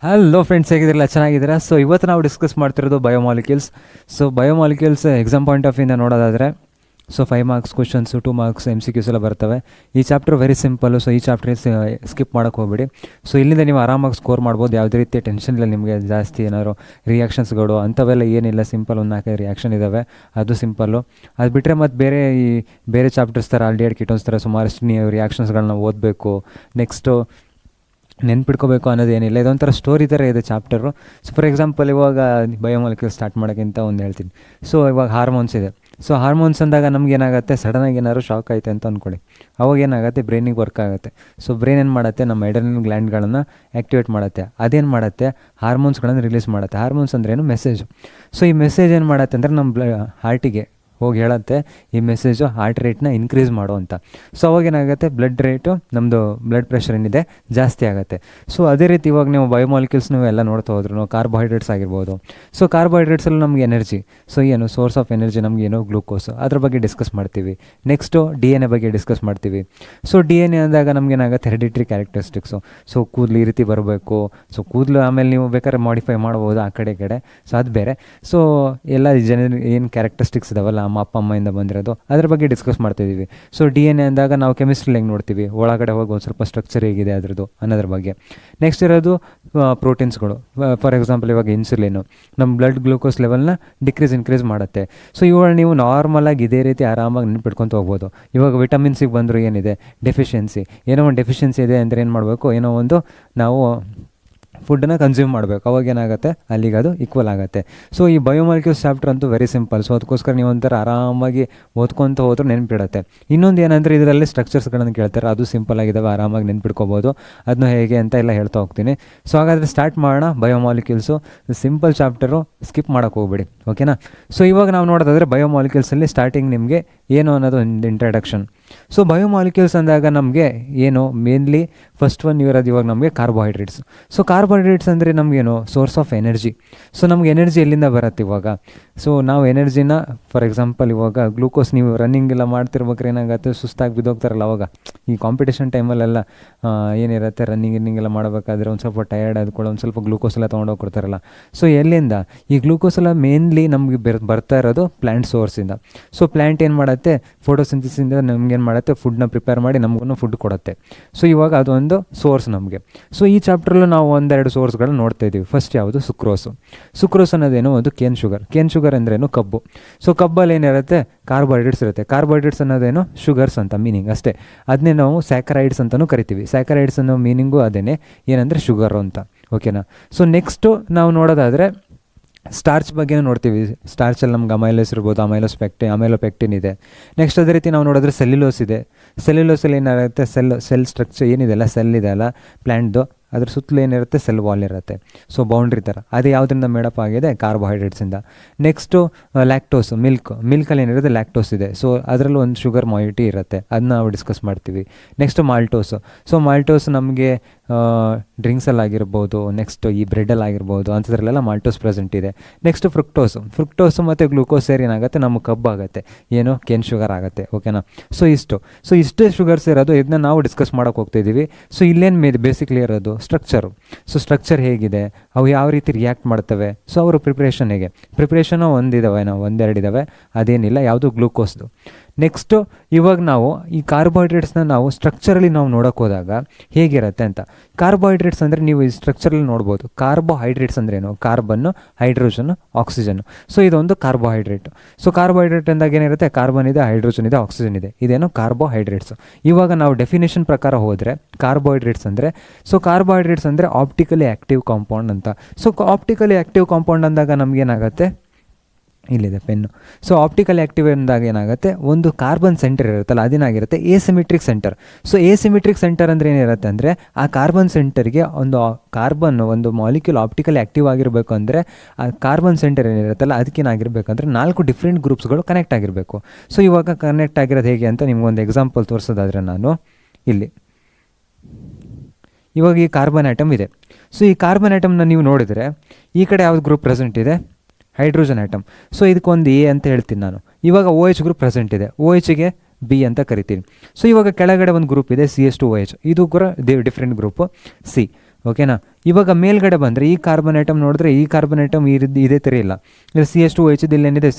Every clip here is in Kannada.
Hello friends, ಹೇಗಿದ್ರಲ್ಲ? ಚೆನ್ನಾಗಿದ್ದೀರಾ? ಸೊ ಇವತ್ತು ನಾವು ಡಿಸ್ಕಸ್ ಮಾಡ್ತಿರೋದು biomolecules. So biomolecules exam point of ಇಂದ ನೋಡೋದಾದರೆ, so 5 marks questions, 2 marks MCQs ಎಲ್ಲ ಬರ್ತವೆ. ಈ ಚಾಪ್ಟರ್ ವೆರಿ ಸಿಂಪಲ್ಲು. ಸೊ ಈ ಚಾಪ್ಟರ್ ಸ್ಕಿಪ್ ಮಾಡೋಕ್ಕೆ ಹೋಗ್ಬೇಡಿ. ಸೊ ಇಲ್ಲಿಂದ ನೀವು ಆರಾಮಾಗಿ ಸ್ಕೋರ್ ಮಾಡ್ಬೋದು. ಯಾವುದೇ ರೀತಿಯ ಟೆನ್ಷನ್ ಇಲ್ಲ ನಿಮಗೆ. ಜಾಸ್ತಿ ಏನಾದ್ರು ರಿಯಾಕ್ಷನ್ಸ್ಗಳು ಅಂಥವೆಲ್ಲ ಏನಿಲ್ಲ. ಸಿಂಪಲ್ ಒಂದು 4 ರಿಯಾಕ್ಷನ್ ಇದ್ದಾವೆ, ಅದು ಸಿಂಪಲ್ಲು. ಅದು ಬಿಟ್ಟರೆ ಮತ್ತು ಬೇರೆ ಚಾಪ್ಟರ್ಸ್ ಥರ ಆಲ್ಡಿಹೈಡ್ ಕೀಟೋನ್ಸ್ ಥರ ಸುಮಾರಷ್ಟು ನೀವು ರಿಯಾಕ್ಷನ್ಸ್ಗಳನ್ನ ಓದಬೇಕು, ನೆಕ್ಸ್ಟು ನೆನ್ಪಿಟ್ಕೋಬೇಕು ಅನ್ನೋದೇನಿಲ್ಲ. ಇದೊಂಥರ ಸ್ಟೋರಿ ಥರ ಇದೆ ಚಾಪ್ಟರು. ಸೊ ಫಾರ್ ಎಕ್ಸಾಂಪಲ್, ಇವಾಗ ಬಯೋಮಾಲಿಕ್ಯೂಲ್ ಸ್ಟಾರ್ಟ್ ಮಾಡೋಕ್ಕಿಂತ ಒಂದು ಹೇಳ್ತೀನಿ. ಸೊ ಇವಾಗ ಹಾರ್ಮೋನ್ಸ್ ಇದೆ. ಸೊ ಹಾರ್ಮೋನ್ಸ್ ಅಂದಾಗ ನಮ್ಗೆ ಏನಾಗುತ್ತೆ, ಸಡನ್ನಾಗಿ ಏನಾದ್ರು ಶಾಕ್ ಆಯಿತು ಅಂತ ಅಂದ್ಕೊಳ್ಳಿ. ಅವಾಗ ಏನಾಗುತ್ತೆ, ಬ್ರೈನಿಗೆ ವರ್ಕ್ ಆಗುತ್ತೆ. ಸೊ ಬ್ರೈನ್ ಏನು ಮಾಡುತ್ತೆ, ನಮ್ಮ ಎಡ್ರಿನಲ್ ಗ್ಲ್ಯಾಂಡ್ಗಳನ್ನು ಆ್ಯಕ್ಟಿವೇಟ್ ಮಾಡುತ್ತೆ. ಅದೇನು ಮಾಡುತ್ತೆ, ಹಾರ್ಮೋನ್ಸ್ಗಳನ್ನು ರಿಲೀಸ್ ಮಾಡುತ್ತೆ. ಹಾರ್ಮೋನ್ಸ್ ಅಂದ್ರೇನು, ಮೆಸೇಜು. ಸೊ ಈ ಮೆಸೇಜ್ ಏನು ಮಾಡುತ್ತೆ ಅಂದರೆ ನಮ್ಮ ಹಾರ್ಟಿಗೆ ಹೋಗಿ ಹೇಳುತ್ತೆ, ಈ ಮೆಸೇಜು ಹಾರ್ಟ್ ರೇಟ್ನ ಇನ್ಕ್ರೀಸ್ ಮಾಡು ಅಂತ. ಸೊ ಅವಾಗೇನಾಗುತ್ತೆ, ಬ್ಲಡ್ ರೇಟು, ನಮ್ಮದು ಬ್ಲಡ್ ಪ್ರೆಷರ್ ಏನಿದೆ ಜಾಸ್ತಿ ಆಗುತ್ತೆ. ಸೊ ಅದೇ ರೀತಿ ಇವಾಗ ನೀವು ಬಯೋಮಾಲಿಕ್ಯೂಲ್ಸ್ ನೀವು ಎಲ್ಲ ನೋಡ್ತಾ ಹೋದ್ರು, ಕಾರ್ಬೋಹೈಡ್ರೇಟ್ಸ್ ಆಗಿರ್ಬೋದು. ಸೊ ಕಾರ್ಬೋಹೈಡ್ರೇಟ್ಸಲ್ಲಿ ನಮಗೆ ಎನರ್ಜಿ. ಸೊ ಏನು ಸೋರ್ಸ್ ಆಫ್ ಎನರ್ಜಿ ನಮಗೆ ಏನು, ಗ್ಲೂಕೋಸ್. ಅದ್ರ ಬಗ್ಗೆ ಡಿಸ್ಕಸ್ ಮಾಡ್ತೀವಿ. ನೆಕ್ಸ್ಟು DNA ಬಗ್ಗೆ ಡಿಸ್ಕಸ್ ಮಾಡ್ತೀವಿ. ಸೊ DNA ಅಂದಾಗ ನಮಗೇನಾಗುತ್ತೆ, ಹೆರಿಡಿಟ್ರಿ ಕ್ಯಾರೆಕ್ಟರಿಸ್ಟಿಕ್ಸು. ಸೊ ಕೂದಲು ಈ ರೀತಿ ಬರಬೇಕು. ಸೊ ಕೂದಲು ಆಮೇಲೆ ನೀವು ಬೇಕಾದ್ರೆ ಮಾಡಿಫೈ ಮಾಡ್ಬೋದು ಆ ಕಡೆ. ಸೊ ಅದು ಬೇರೆ. ಸೊ ಎಲ್ಲ ಏನು ಕ್ಯಾರೆಕ್ಟರಿಸ್ಟಿಕ್ಸ್ ಇದಾವಲ್ಲ, ನಮ್ಮ ಅಪ್ಪ ಅಮ್ಮೆಯಿಂದ ಬಂದಿರೋದು, ಅದ್ರ ಬಗ್ಗೆ ಡಿಸ್ಕಸ್ ಮಾಡ್ತಾಯಿದ್ದೀವಿ. ಸೊ DNA ಅಂದಾಗ ನಾವು ಕೆಮಿಸ್ಟ್ರಿ ಹೆಂಗೆ ನೋಡ್ತೀವಿ, ಒಳಗಡೆ ಹೋಗಿ ಒಂದು ಸ್ವಲ್ಪ ಸ್ಟ್ರಕ್ಚರ್ ಹೇಗಿದೆ ಅದರದ್ದು ಅನ್ನೋದ್ರ ಬಗ್ಗೆ. ನೆಕ್ಸ್ಟ್ ಇರೋದು ಪ್ರೋಟೀನ್ಸ್ಗಳು. ಫಾರ್ ಎಕ್ಸಾಂಪಲ್, ಇವಾಗ ಇನ್ಸುಲಿನು ನಮ್ಮ ಬ್ಲಡ್ ಗ್ಲೂಕೋಸ್ ಲೆವೆಲ್ನ ಇನ್ಕ್ರೀಸ್ ಮಾಡುತ್ತೆ. ಸೊ ಇವಾಗ ನೀವು ನಾರ್ಮಲಾಗಿ ಇದೇ ರೀತಿ ಆರಾಮಾಗಿ ನೆನ್ಪಿಟ್ಕೊತ ಹೋಗ್ಬೋದು. ಇವಾಗ ವಿಟಮಿನ್ಸಿಗೆ ಬಂದರೂ ಏನಿದೆ, ಡೆಫಿಷಿಯನ್ಸಿ. ಏನೋ ಒಂದು ಡೆಫಿಷಿಯನ್ಸಿ ಇದೆ ಅಂದರೆ ಏನು ಮಾಡಬೇಕು, ಏನೋ ಒಂದು ನಾವು ಫುಡ್ಡನ್ನು ಕನ್ಸ್ಯೂಮ್ ಮಾಡಬೇಕು. ಅವಾಗ ಏನಾಗುತ್ತೆ, ಅಲ್ಲಿಗೆ ಅದು ಈಕ್ವಲ್ ಆಗುತ್ತೆ. ಸೊ ಈ ಬಯೋಮಾಲಿಕ್ಯೂಲ್ಸ್ ಚಾಪ್ಟರ್ ಅಂತೂ ವೆರಿ ಸಿಂಪಲ್. ಸೊ ಅದಕ್ಕೋಸ್ಕರ ನೀವು ಒಂಥರ ಆರಾಮಾಗಿ ಓದ್ಕೊತ ಹೋದ್ರೂ ನೆನ್ಪಿಡುತ್ತೆ. ಇನ್ನೊಂದು ಏನಂದರೆ, ಇದರಲ್ಲಿ ಸ್ಟ್ರಕ್ಚರ್ಸ್ಗಳನ್ನು ಕೇಳ್ತಾರೆ, ಅದು ಸಿಂಪಲ್ ಆಗಿದ್ದಾವೆ, ಆರಾಮಾಗಿ ನೆನ್ಪಿಟ್ಕೋಬೋದು. ಅದನ್ನು ಹೇಗೆ ಅಂತ ಎಲ್ಲ ಹೇಳ್ತಾ ಹೋಗ್ತೀನಿ. ಸೊ ಹಾಗಾದರೆ ಸ್ಟಾರ್ಟ್ ಮಾಡೋಣ. ಬಯೋಮಾಲಿಕ್ಯೂಲ್ಸು ಸಿಂಪಲ್ ಚಾಪ್ಟರು, ಸ್ಕಿಪ್ ಮಾಡೋಕ್ಕೆ ಹೋಗ್ಬೇಡಿ, ಓಕೆನಾ? ಸೊ ಇವಾಗ ನಾವು ನೋಡೋದಾದರೆ ಬಯೋಮಾಲಿಕ್ಯೂಲ್ಸಲ್ಲಿ ಸ್ಟಾರ್ಟಿಂಗ್ ನಿಮಗೆ ಏನು ಅನ್ನೋದು ಒಂದು ಇಂಟ್ರಡಕ್ಷನ್. ಸೊ ಬಯೋಮಾಲಿಕ್ಯೂಲ್ಸ್ ಅಂದಾಗ ನಮಗೆ ಏನು ಮೇನ್ಲಿ ಫಸ್ಟ್ ಒನ್ ಇರೋದು ಇವಾಗ ನಮಗೆ ಕಾರ್ಬೋಹೈಡ್ರೇಟ್ಸ್. ಸೊ ಕಾರ್ಬೋಹೈಡ್ರೇಟ್ಸ್ ಅಂದರೆ ನಮಗೇನು, ಸೋರ್ಸ್ ಆಫ್ ಎನರ್ಜಿ. ಸೊ ನಮ್ಗೆ ಎನರ್ಜಿ ಎಲ್ಲಿಂದ ಬರುತ್ತೆ ಇವಾಗ? ಸೊ ನಾವು ಎನರ್ಜಿನ, ಫಾರ್ ಎಕ್ಸಾಂಪಲ್ ಇವಾಗ ಗ್ಲೂಕೋಸ್, ನೀವು ರನ್ನಿಂಗ್ ಎಲ್ಲ ಮಾಡ್ತಿರ್ಬೇಕಾದ್ರೆ ಏನಾಗುತ್ತೆ, ಸುಸ್ತಾಗಿ ಬಿದ್ದೋಗ್ತಾರಲ್ಲ ಅವಾಗ. ಈ ಕಾಂಪಿಟೇಷನ್ ಟೈಮಲ್ಲೆಲ್ಲ ಏನಿರುತ್ತೆ, ರನ್ನಿಂಗ್ ಎಲ್ಲ ಮಾಡಬೇಕಾದ್ರೆ ಒಂದು ಸ್ವಲ್ಪ ಟಯರ್ಡ್ ಆದ್ಕೊಳ್ಳೋ ಒಂದು ಸ್ವಲ್ಪ ಗ್ಲೂಕೋಸ್ ಎಲ್ಲ ತೊಗೊಂಡೋಗಿ ಕೊಡ್ತಾರಲ್ಲ. ಸೊ ಎಲ್ಲಿಂದ ಈ ಗ್ಲೂಕೋಸ್ ಎಲ್ಲ ಮೇನ್ಲಿ ನಮಗೆ ಬರ್ತಾ ಇರೋದು ಪ್ಲ್ಯಾಂಟ್ ಸೋರ್ಸಿಂದ. ಸೊ ಪ್ಲ್ಯಾಂಟ್ ಏನು ಮಾಡುತ್ತೆ, ಫೋಟೋಸಿಂಥಸಿಸಿಂದ ನಮಗೇನು ಮಾಡುತ್ತೆ, ಫುಡ್ನ ಪ್ರಿಪೇರ್ ಮಾಡಿ ನಮಗೂ ಫುಡ್ ಕೊಡುತ್ತೆ. ಸೊ ಇವಾಗ ಅದೊಂದು ಸೋರ್ಸ್ ನಮಗೆ. ಸೊ ಈ ಚಾಪ್ಟ್ರಲ್ಲೂ ನಾವು ಒಂದೆರಡು ಸೋರ್ಸ್ಗಳನ್ನ ನೋಡ್ತಾ ಇದ್ದೀವಿ. ಫಸ್ಟ್ ಯಾವುದು, ಸುಕ್ರೋಸು. ಸುಕ್ರೋಸ್ ಅನ್ನೋದೇನು, ಅದು ಕೇನ್ ಶುಗರ್ ಅಂದ್ರೇನು, ಕಬ್ಬು. ಸೊ ಕಬ್ಬಲ್ಲಿ ಏನಿರುತ್ತೆ, ಕಾರ್ಬೋಹೈಡ್ರೇಟ್ಸ್ ಇರುತ್ತೆ. ಕಾರ್ಬೋಹೈಡ್ರೇಟ್ಸ್ ಅನ್ನೋದೇನು, ಶುಗರ್ಸ್ ಅಂತ ಮೀನಿಂಗ್ ಅಷ್ಟೇ. ಅದನ್ನೇ ನಾವು ಸ್ಯಾಕರೈಡ್ಸ್ ಅಂತಲೂ ಕರಿತೀವಿ. ಸ್ಯಾಕರೈಡ್ಸ್ ಅನ್ನೋ ಮೀನಿಂಗು ಅದೇನೆ, ಏನಂದರೆ ಶುಗರು ಅಂತ, ಓಕೆನಾ? ಸೊ ನೆಕ್ಸ್ಟು ನಾವು ನೋಡೋದಾದರೆ ಸ್ಟಾರ್ಚ್ ಬಗ್ಗೆ ನೋಡ್ತೀವಿ. ಸ್ಟಾರ್ಚಲ್ಲಿ ನಮ್ಗೆ ಅಮೈಲೋಸ್ ಇರ್ಬೋದು, ಅಮೈಲೋಪೆಕ್ಟಿನ್ ಇದೆ. ನೆಕ್ಸ್ಟ್ ಅದೇ ರೀತಿ ನಾವು ನೋಡಿದ್ರೆ ಸೆಲ್ಯುಲೋಸ್ ಇದೆ. ಸೆಲ್ಯುಲೋಸಲ್ಲಿ ಏನಾಗುತ್ತೆ, ಸೆಲ್ ಸ್ಟ್ರಕ್ಚರ್ ಏನಿದೆಲ್ಲ, ಸೆಲ್ ಇದೆಯಲ್ಲ ಪ್ಲ್ಯಾಂಟ್ದು, ಅದ್ರ ಸುತ್ತಲೂ ಏನಿರುತ್ತೆ, ಸೆಲ್ ವಾಲ್ ಇರುತ್ತೆ. ಸೊ ಬೌಂಡ್ರಿ ಥರ. ಅದು ಯಾವುದರಿಂದ ಮೇಡಪ್ ಆಗಿದೆ, ಕಾರ್ಬೋಹೈಡ್ರೇಟ್ಸಿಂದ. ನೆಕ್ಸ್ಟು ಲ್ಯಾಕ್ಟೋಸು, ಮಿಲ್ಕಲ್ಲಿ ಏನಿರುತ್ತೆ, ಲ್ಯಾಕ್ಟೋಸ್ ಇದೆ. ಸೊ ಅದರಲ್ಲೂ ಒಂದು ಶುಗರ್ ಮಾಯಿಟಿ ಇರುತ್ತೆ, ಅದನ್ನ ನಾವು ಡಿಸ್ಕಸ್ ಮಾಡ್ತೀವಿ. ನೆಕ್ಸ್ಟು ಮಾಲ್ಟೋಸು. ಸೊ ಮಾಲ್ಟೋಸ್ ನಮಗೆ ಡ್ರಿಂಕ್ಸಲ್ಲಾಗಿರ್ಬೋದು, ನೆಕ್ಸ್ಟ್ ಈ ಬ್ರೆಡ್ಡಲ್ಲಾಗಿರ್ಬೋದು, ಅಂಥದ್ರಲ್ಲೆಲ್ಲ ಮಾಲ್ಟೋಸ್ ಪ್ರೆಸೆಂಟ್ ಇದೆ. ನೆಕ್ಸ್ಟ್ ಫ್ರುಕ್ಟೋಸು ಮತ್ತು ಗ್ಲೂಕೋಸ್ ಸೇರಿ ಏನಾಗುತ್ತೆ, ನಮಗೆ ಕಬ್ಬು ಆಗುತ್ತೆ, ಏನು, ಕೇನ್ ಶುಗರ್ ಆಗುತ್ತೆ, ಓಕೆನಾ? ಸೊ ಇಷ್ಟೇ ಶುಗರ್ಸ್ ಇರೋದು. ಇದನ್ನ ನಾವು ಡಿಸ್ಕಸ್ ಮಾಡೋಕೆ ಹೋಗ್ತಾಯಿದ್ದೀವಿ. ಸೊ ಇಲ್ಲೇನು ಬೇಸಿಕ್ಲಿ ಇರೋದು ಸ್ಟ್ರಕ್ಚರು. ಸೊ ಸ್ಟ್ರಕ್ಚರ್ ಹೇಗಿದೆ, ಅವು ಯಾವ ರೀತಿ ರಿಯಾಕ್ಟ್ ಮಾಡ್ತವೆ, ಸೊ ಅವರು ಪ್ರಿಪ್ರೇಷನ್ ಹೇಗೆ. ಪ್ರಿಪ್ರೇಷನು ಒಂದೆರಡಿದ್ದಾವೆ, ಅದೇನಿಲ್ಲ, ಯಾವುದು ಗ್ಲೂಕೋಸ್ದು. ನೆಕ್ಸ್ಟು ಇವಾಗ ನಾವು ಈ ಕಾರ್ಬೋಹೈಡ್ರೇಟ್ಸ್ನ ನಾವು ಸ್ಟ್ರಕ್ಚರಲ್ಲಿ ನಾವು ನೋಡೋಕೆ ಹೋದಾಗ ಹೇಗಿರುತ್ತೆ ಅಂತ. ಕಾರ್ಬೋಹೈಡ್ರೇಟ್ಸ್ ಅಂದರೆ ನೀವು ಈ ಸ್ಟ್ರಕ್ಚರಲ್ಲಿ ನೋಡ್ಬೋದು. ಕಾರ್ಬೋಹೈಡ್ರೇಟ್ಸ್ ಅಂದ್ರೇನು, ಕಾರ್ಬನ್ನು, ಹೈಡ್ರೋಜನ್ನು, ಆಕ್ಸಿಜನ್ನು. ಸೊ ಇದೊಂದು ಕಾರ್ಬೋಹೈಡ್ರೇಟ್. ಸೊ ಕಾರ್ಬೋಹೈಡ್ರೇಟ್ ಅಂದಾಗ ಏನಿರುತ್ತೆ, ಕಾರ್ಬನ್ ಇದೆ, ಹೈಡ್ರೋಜನ್ ಇದೆ, ಆಕ್ಸಿಜನ್ ಇದೆ. ಇದೇನು ಕಾರ್ಬೋಹೈಡ್ರೇಟ್ಸ್. ಇವಾಗ ನಾವು ಡೆಫಿನೇಷನ್ ಪ್ರಕಾರ ಹೋದರೆ ಕಾರ್ಬೋಹೈಡ್ರೇಟ್ಸ್ ಅಂದರೆ ಆಪ್ಟಿಕಲಿ ಆ್ಯಕ್ಟಿವ್ ಕಾಂಪೌಂಡ್ ಅಂತ. ಸೊ ಆಪ್ಟಿಕಲಿ ಆ್ಯಕ್ಟಿವ್ ಕಾಂಪೌಂಡ್ ಅಂದಾಗ ನಮಗೇನಾಗುತ್ತೆ, ಇಲ್ಲಿದೆ ಪೆನ್ನು. ಸೊ ಆಪ್ಟಿಕಲ್ ಆ್ಯಕ್ಟಿವ್ ಅಂದಾಗ ಏನಾಗುತ್ತೆ, ಒಂದು ಕಾರ್ಬನ್ ಸೆಂಟರ್ ಇರುತ್ತಲ್ಲ, ಅದೇನಾಗಿರುತ್ತೆ, ಎಸಿಮೆಟ್ರಿಕ್ ಸೆಂಟರ್. ಸೊ ಎಸಿಮೆಟ್ರಿಕ್ ಸೆಂಟರ್ ಅಂದರೆ ಏನಿರುತ್ತೆ ಅಂದರೆ, ಆ ಕಾರ್ಬನ್ ಸೆಂಟರ್ಗೆ ಒಂದು ಮಾಲಿಕ್ಯೂಲ್ ಆಪ್ಟಿಕಲ್ ಆ್ಯಕ್ಟಿವ್ ಆಗಿರಬೇಕು ಅಂದರೆ ಆ ಕಾರ್ಬನ್ ಸೆಂಟರ್ ಏನಿರುತ್ತಲ್ಲ ಅದಕ್ಕೇನಾಗಿರ್ಬೇಕಂದ್ರೆ 4 ಡಿಫ್ರೆಂಟ್ ಗ್ರೂಪ್ಸ್ಗಳು ಕನೆಕ್ಟ್ ಆಗಿರಬೇಕು. ಸೊ ಇವಾಗ ಕನೆಕ್ಟ್ ಆಗಿರೋದು ಹೇಗೆ ಅಂತ ನಿಮ್ಗೊಂದು ಎಕ್ಸಾಂಪಲ್ ತೋರಿಸೋದಾದರೆ, ನಾನು ಇಲ್ಲಿ ಇವಾಗ ಈ ಕಾರ್ಬನ್ ಆಟಮ್ ಇದೆ. ಸೊ ಈ ಕಾರ್ಬನ್ ಆಟಮ್ನ ನೀವು ನೋಡಿದರೆ ಈ ಕಡೆ ಯಾವ್ದು ಗ್ರೂಪ್ ಪ್ರೆಸೆಂಟ್ ಇದೆ, ಹೈಡ್ರೋಜನ್ ಆಟಮ್. ಸೊ ಇದಕ್ಕೊಂದು ಎ ಅಂತ ಹೇಳ್ತೀನಿ ನಾನು. ಇವಾಗ OH ಗ್ರೂಪ್ ಪ್ರೆಸೆಂಟ್ ಇದೆ, OHಗೆ ಬಿ ಅಂತ ಕರಿತೀನಿ. ಸೊ ಇವಾಗ ಕೆಳಗಡೆ ಒಂದು ಗ್ರೂಪ್ ಇದೆ CH2OH, ಇದು ಕೂಡ ಡಿಫ್ರೆಂಟ್ ಗ್ರೂಪು ಸಿ. ಓಕೆನಾ. ಇವಾಗ ಮೇಲ್ಗಡೆ ಬಂದರೆ ಈ ಕಾರ್ಬನ್ ಐಟಮ್ ನೋಡಿದ್ರೆ ಈ ಕಾರ್ಬನ್ ಐಟಮ್ ಇದೇ ಥರ ಇಲ್ಲ. ಇಲ್ಲಿ CH2OH ಇಲ್ಲಿ ಏನಿದೆ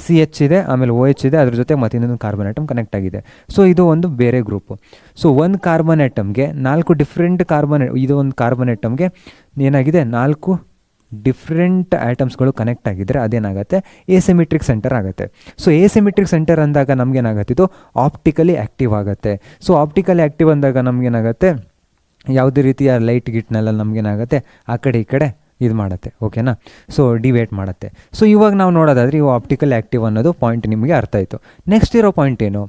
CH ಇದೆ, ಆಮೇಲೆ OH ಇದೆ, ಅದ್ರ ಜೊತೆ ಮತ್ತೆ ಇನ್ನೊಂದು ಕಾರ್ಬನ್ ಐಟಮ್ ಕನೆಕ್ಟ್ ಆಗಿದೆ. ಸೊ ಇದು ಒಂದು ಬೇರೆ ಗ್ರೂಪು. ಸೊ ಒಂದು ಕಾರ್ಬನ್ ಐಟಮ್ಗೆ 4 ಡಿಫ್ರೆಂಟ್ ಇದು ಒಂದು ಕಾರ್ಬನ್ ಐಟಮ್ಗೆ ಏನಾಗಿದೆ 4 ಡಿಫ್ರೆಂಟ್ ಐಟಮ್ಸ್ಗಳು ಕನೆಕ್ಟ್ ಆಗಿದ್ದರೆ ಅದೇನಾಗುತ್ತೆ ಎಸಿಮೆಟ್ರಿಕ್ ಸೆಂಟರ್ ಆಗುತ್ತೆ. ಸೊ ಎಸಿಮೆಟ್ರಿಕ್ ಸೆಂಟರ್ ಅಂದಾಗ ನಮಗೇನಾಗುತ್ತೆ ಇದು ಆಪ್ಟಿಕಲಿ ಆ್ಯಕ್ಟಿವ್ ಆಗುತ್ತೆ. ಸೊ ಆಪ್ಟಿಕಲಿ ಆ್ಯಕ್ಟಿವ್ ಅಂದಾಗ ನಮಗೇನಾಗುತ್ತೆ ಯಾವುದೇ ರೀತಿಯ ಲೈಟ್ ಗಿಟ್ನೆಲ್ಲ ನಮಗೇನಾಗುತ್ತೆ ಆ ಕಡೆ ಈ ಕಡೆ ಇದು ಮಾಡುತ್ತೆ. ಓಕೆನಾ. ಸೊ ಡಿವೇಟ್ ಮಾಡುತ್ತೆ. ಸೊ ಇವಾಗ ನಾವು ನೋಡೋದಾದರೆ ಇವು ಆಪ್ಟಿಕಲ್ ಆ್ಯಕ್ಟಿವ್ ಅನ್ನೋದು ಪಾಯಿಂಟ್ ನಿಮಗೆ ಅರ್ಥ ಆಯಿತು. ನೆಕ್ಸ್ಟ್ ಇರೋ ಪಾಯಿಂಟ್ ಏನು?